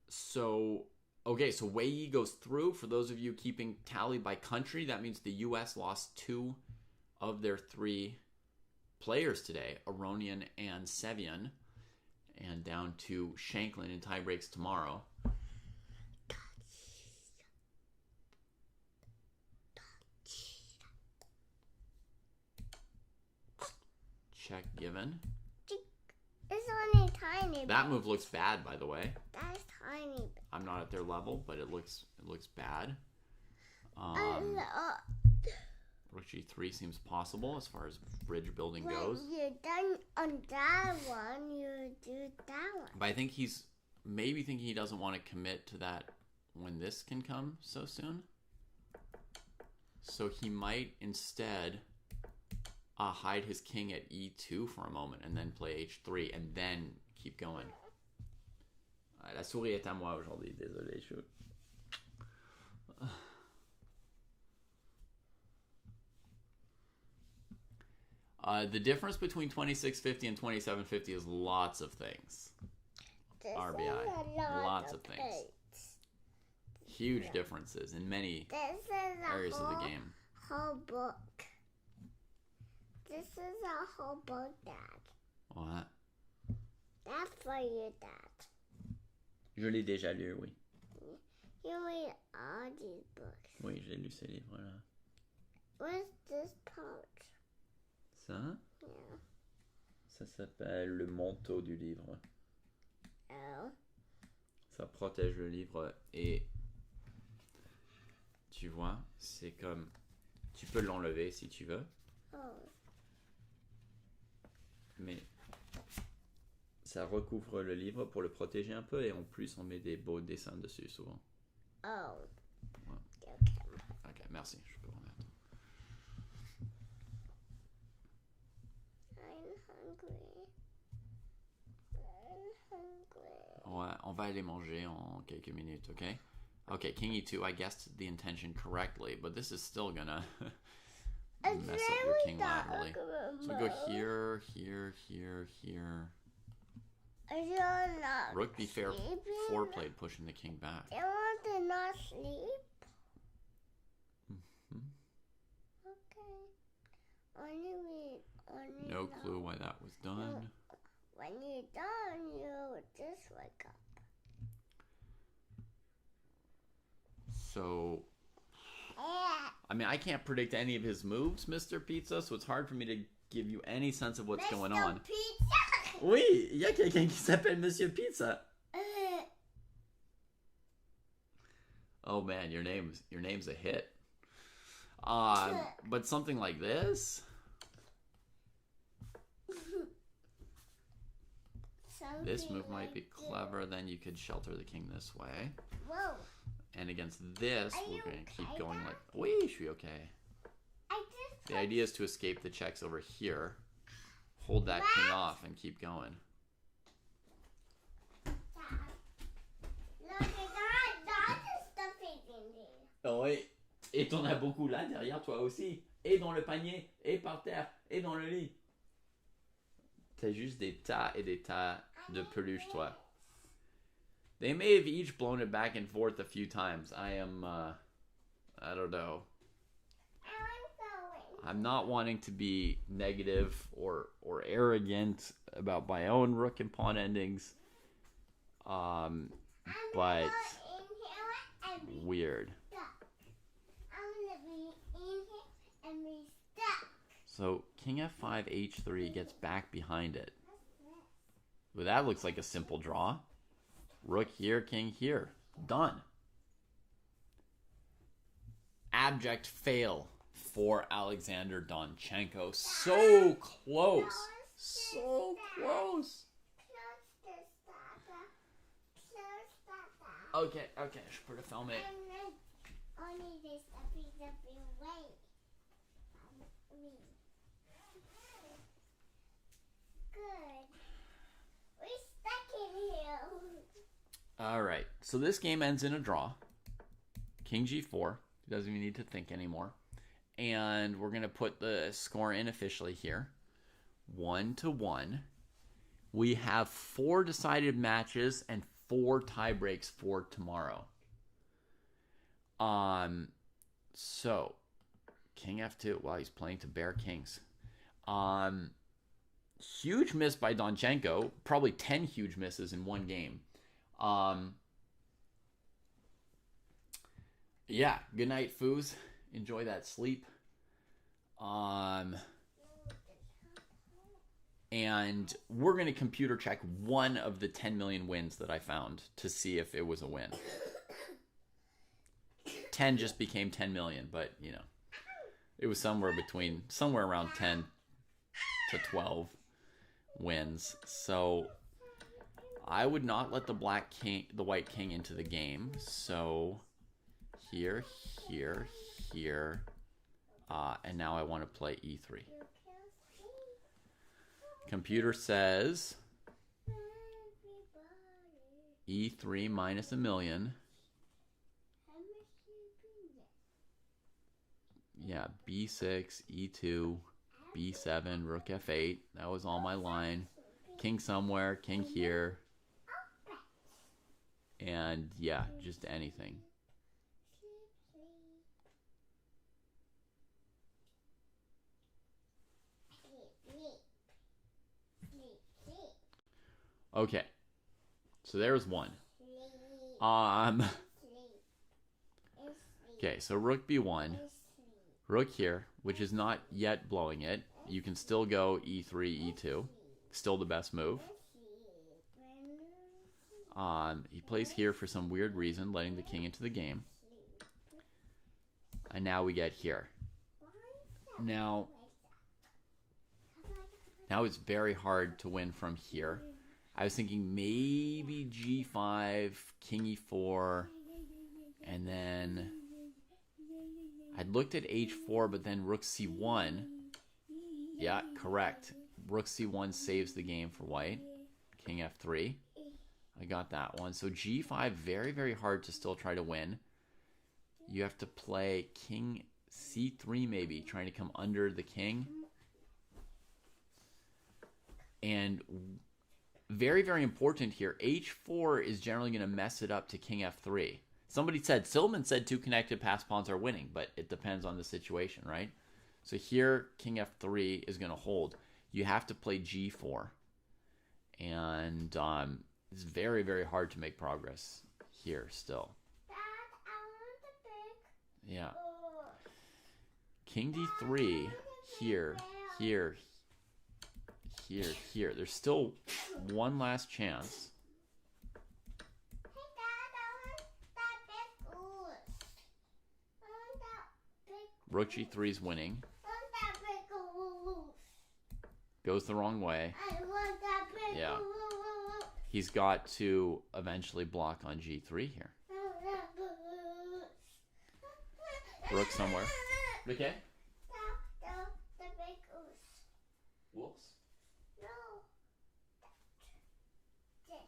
So Wei Yi goes through. For those of you keeping tally by country, that means the U.S. lost 2 of their 3 players today, Aronian and Sevian, and down to Shanklin in tie breaks tomorrow. Check given. It's only tiny. That move looks bad, by the way. That's tiny. I'm not at their level, but it looks bad. Rook g3 seems possible as far as bridge building goes. When you're done on that one, you do that one. But I think he's maybe thinking he doesn't want to commit to that when this can come so soon. So he might instead hide his king at e2 for a moment and then play h3 and then keep going. La souris est à moi aujourd'hui, désolé. The difference between 2650 and 2750 is lots of things. This RBI. is a lot Lots of things. plates. Huge differences in many This is a areas of the game. whole book. This is a whole book, Dad. What? That's for you, Dad. Je l'ai déjà lu, oui. You read all these books. Oui, j'ai lu ces livres-là. Where's this pouch? Ça? Yeah. Ça s'appelle le manteau du livre. Oh. Ça protège le livre et tu vois, c'est comme tu peux l'enlever si tu veux, Oh. mais ça recouvre le livre pour le protéger un peu et en plus on met des beaux dessins dessus souvent. Oh. Ouais. Okay. Ok, merci, je peux remettre. I'm hungry. I'm hungry. Ouais, on va aller manger en quelques minutes, ok? Okay, king e2, I guessed the intention correctly, but this is still gonna mess up your king laterally. So we go here, here, here, here. You're not Rook b4 sleeping? played, pushing the king back. You want to not sleep? Mhm. Okay. Only No now. clue why that was done. When you're done, you just wake up. So, I mean, I can't predict any of his moves, Mr. Pizza, so it's hard for me to give you any sense of what's going on. Pizza. Oui, il y a quelqu'un qui s'appelle Monsieur Pizza. Oh man, your name's a hit. But something like this? This move might be clever. Then you could shelter the king this way. Whoa. And against this, Are we're you going to keep okay going now? like... Oui, je suis okay. I just The idea is to escape the checks over here. Hold that king off and keep going. Look at that. That is stuffing in there. Oh oui. Et t'en as beaucoup là derrière toi aussi. Et dans le panier, et par terre, et dans le lit. T'as juste des tas et des tas de peluche, toi. They may have each blown it back and forth a few times. I don't know. I'm not wanting to be negative or arrogant about my own rook and pawn endings. But weird. I'm gonna be in here and be stuck. So king f5 h3 gets back behind it. Well, that looks like a simple draw. Rook here, king here. Done. Abject fail for Alexander Donchenko. So close. So close. Okay, je peux le filmer. Only this a piece of away from me. Good. We're stuck in here. All right, so this game ends in a draw. King g4. He doesn't even need to think anymore. And we're going to put the score in officially here. 1-1. We have 4 decided matches and 4 tie breaks for tomorrow. So king f2. Wow, he's playing to bare kings. Huge miss by Donchenko. Probably 10 huge misses in one game. Yeah, good night, foos. Enjoy that sleep. And we're going to computer check one of the 10 million wins that I found to see if it was a win. 10 just became 10 million, but, you know, it was somewhere around 10 to 12 wins. So I would not let the white king into the game. So here, here, here, and now I want to play e3. Computer says e3 minus a million. Yeah, b6, e2, b7, rook f8. That was all my line. King somewhere, king here. And yeah, just anything. Okay, so there's one. Okay, so rook b1, rook here, which is not yet blowing it. You can still go e3, e2, still the best move. He plays here for some weird reason, letting the king into the game. And now we get here. Now it's very hard to win from here. I was thinking maybe g5, king e4, and then I'd looked at h4, but then rook c1. Yeah, correct. Rook c1 saves the game for white. King f3. I got that one. So g5, very, very hard to still try to win. You have to play king c3 maybe, trying to come under the king. And very, very important here, h4 is generally going to mess it up to king f3. Silman said 2 connected passed pawns are winning, but it depends on the situation, right? So here, king f3 is going to hold. You have to play g4. And it's very, very hard to make progress here still. Dad, I want to Yeah. King d3, here, here, here, here. There's still one last chance. Rook g3 is winning. Goes the wrong way. Yeah. He's got to eventually block on g3 here. Rook somewhere. Okay. The big goose. Wolves. No. This.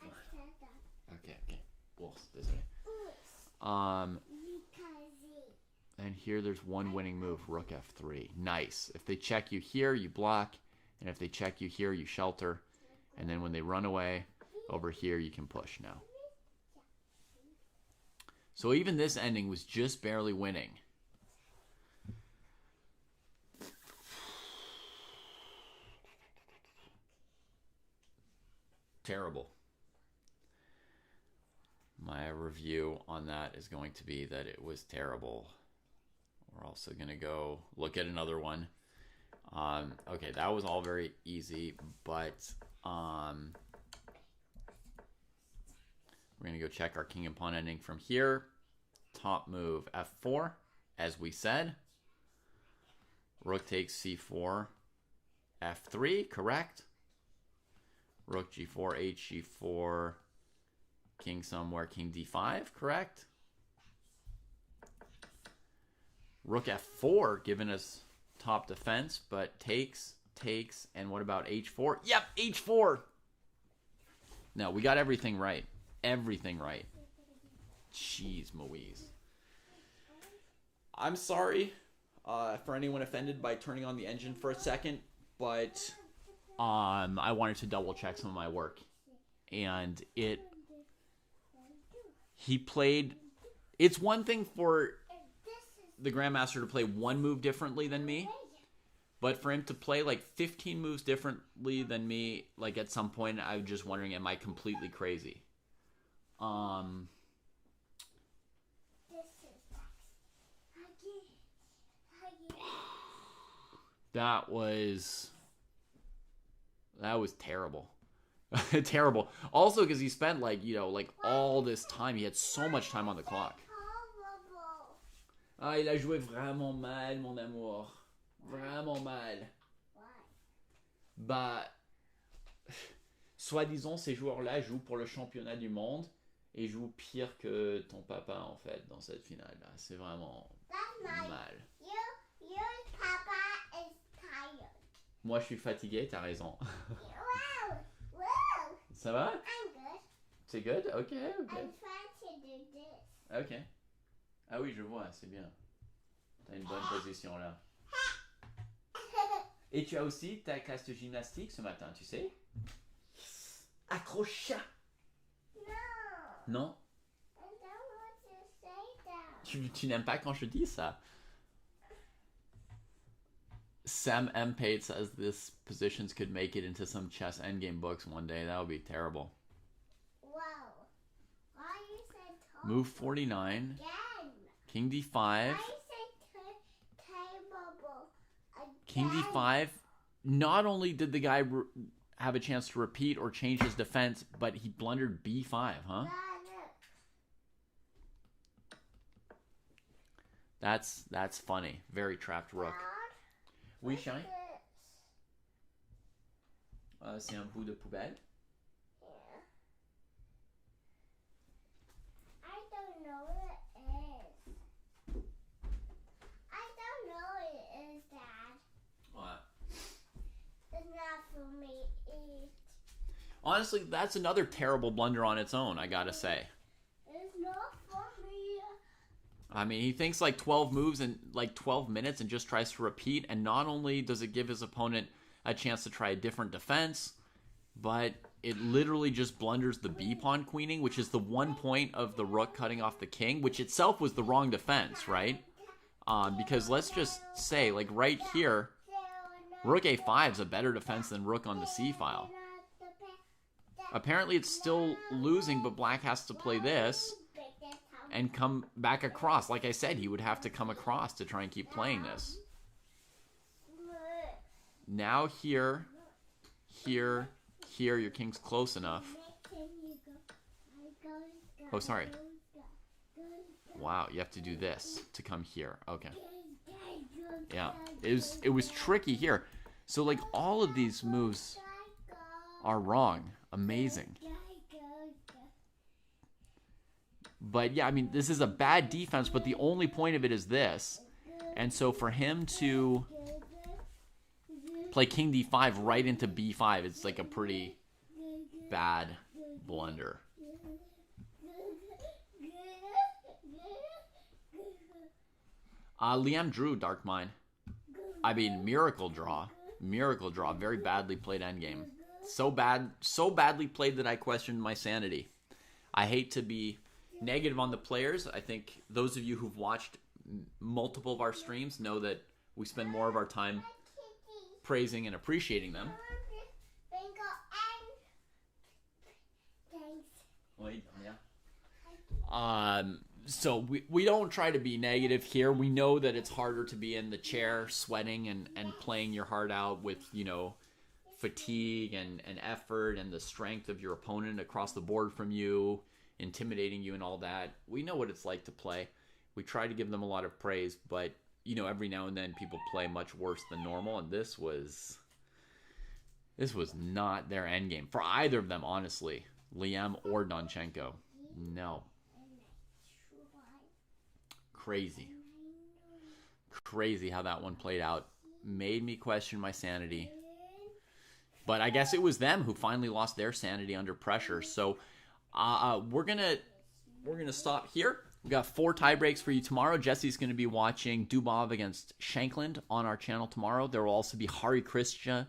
I said that. Okay. Wolves this way. Because And here there's one winning move, rook f3. Nice. If they check you here, you block. And if they check you here, you shelter. And then when they run away, over here you can push now. So even this ending was just barely winning. Terrible. My review on that is going to be that it was terrible. We're also going to go look at another one. Okay, that was all very easy, but we're going to go check our king and pawn ending from here. Top move f4, as we said. Rook takes c4, f3, correct? Rook g4, h g4, king somewhere, king d5, correct? Rook f4, giving us top defense, but takes, and what about h4? Yep, h4! No, we got everything right. Everything right. Jeez Louise. I'm sorry for anyone offended by turning on the engine for a second, but I wanted to double check some of my work. And he played, it's one thing for the Grandmaster to play one move differently than me, but for him to play like 15 moves differently than me, like at some point I was just wondering, am I completely crazy? That was terrible. Terrible. Also because he spent like all this time. He had so much time on the clock. Ah, il a joué vraiment mal, mon amour. Vraiment mal. Bah, soi-disant, ces joueurs-là jouent pour le championnat du monde et jouent pire que ton papa, en fait, dans cette finale-là. C'est vraiment mal. Your papa is tired. Moi, je suis fatigué, t'as raison. Wow. Ça va? I'm good. C'est good? Ok. I'm trying to do this. Ok. Ah oui, je vois, c'est bien. T'as une bonne position là. Et tu as aussi ta classe de gymnastique ce matin, tu sais? Accroche ça! No. Non? I don't want to say that. Tu n'aimes pas quand je dis ça? Sam M. Pate says this positions could make it into some chess endgame books one day. That would be terrible. Wow. Why you said top Move 49. again? King d5. Why you said table again? King d5. Not only did the guy have a chance to repeat or change his defense, but he blundered b5, huh? That's funny. Very trapped rook. Oui, chérie? C'est un bout de poubelle. Yeah. I don't know what it is. I don't know what it is, Dad. What? It's not for me to eat. Honestly, that's another terrible blunder on its own, I gotta say. It's not for me. I mean, he thinks like 12 moves in like 12 minutes and just tries to repeat. And not only does it give his opponent a chance to try a different defense, but it literally just blunders the b-pawn queening, which is the one point of the rook cutting off the king, which itself was the wrong defense, right? Because let's just say, like right here, rook a5 is a better defense than rook on the c-file. Apparently it's still losing, but black has to play this. and come back across. Like I said, he would have to come across to try and keep playing this. Now here, here, here, your king's close enough. Oh, sorry. Wow, you have to do this to come here. Okay. Yeah, it was tricky here. So like all of these moves are wrong. Amazing. But yeah, I mean, this is a bad defense, but the only point of it is this. And so for him to play king d5 right into b5, it's like a pretty bad blunder. Liam drew Dark Mine. I mean, miracle draw. Miracle draw. Very badly played endgame. So badly played that I questioned my sanity. I hate to be negative on the players. I think those of you who've watched multiple of our streams know that we spend more of our time praising and appreciating them. So we don't try to be negative here. We know that it's harder to be in the chair sweating and playing your heart out with, fatigue and effort and the strength of your opponent across the board from you, intimidating you and all that. We know what it's like to play. We try to give them a lot of praise, but, every now and then people play much worse than normal, and this was not their endgame. For either of them, honestly. Liam or Donchenko. No. Crazy how that one played out. Made me question my sanity. But I guess it was them who finally lost their sanity under pressure. So we're gonna stop here. We got 4 tie breaks for you tomorrow. Jesse's going to be watching Dubov against Shankland on our channel tomorrow. There will also be Hari Krishna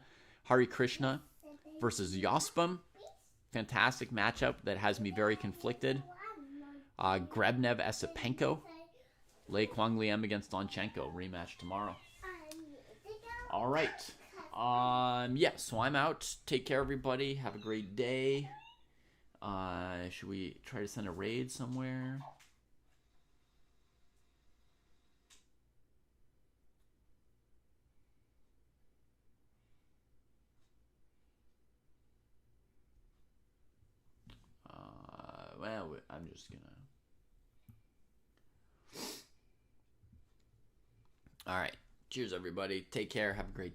versus Yospam. Fantastic matchup that has me very conflicted. Grebnev Esipenko. Lei Kwang Liam against Donchenko. Rematch tomorrow. All right. So I'm out. Take care, everybody. Have a great day. Should we try to send a raid somewhere? I'm just gonna... All right. Cheers, everybody. Take care. Have a great day.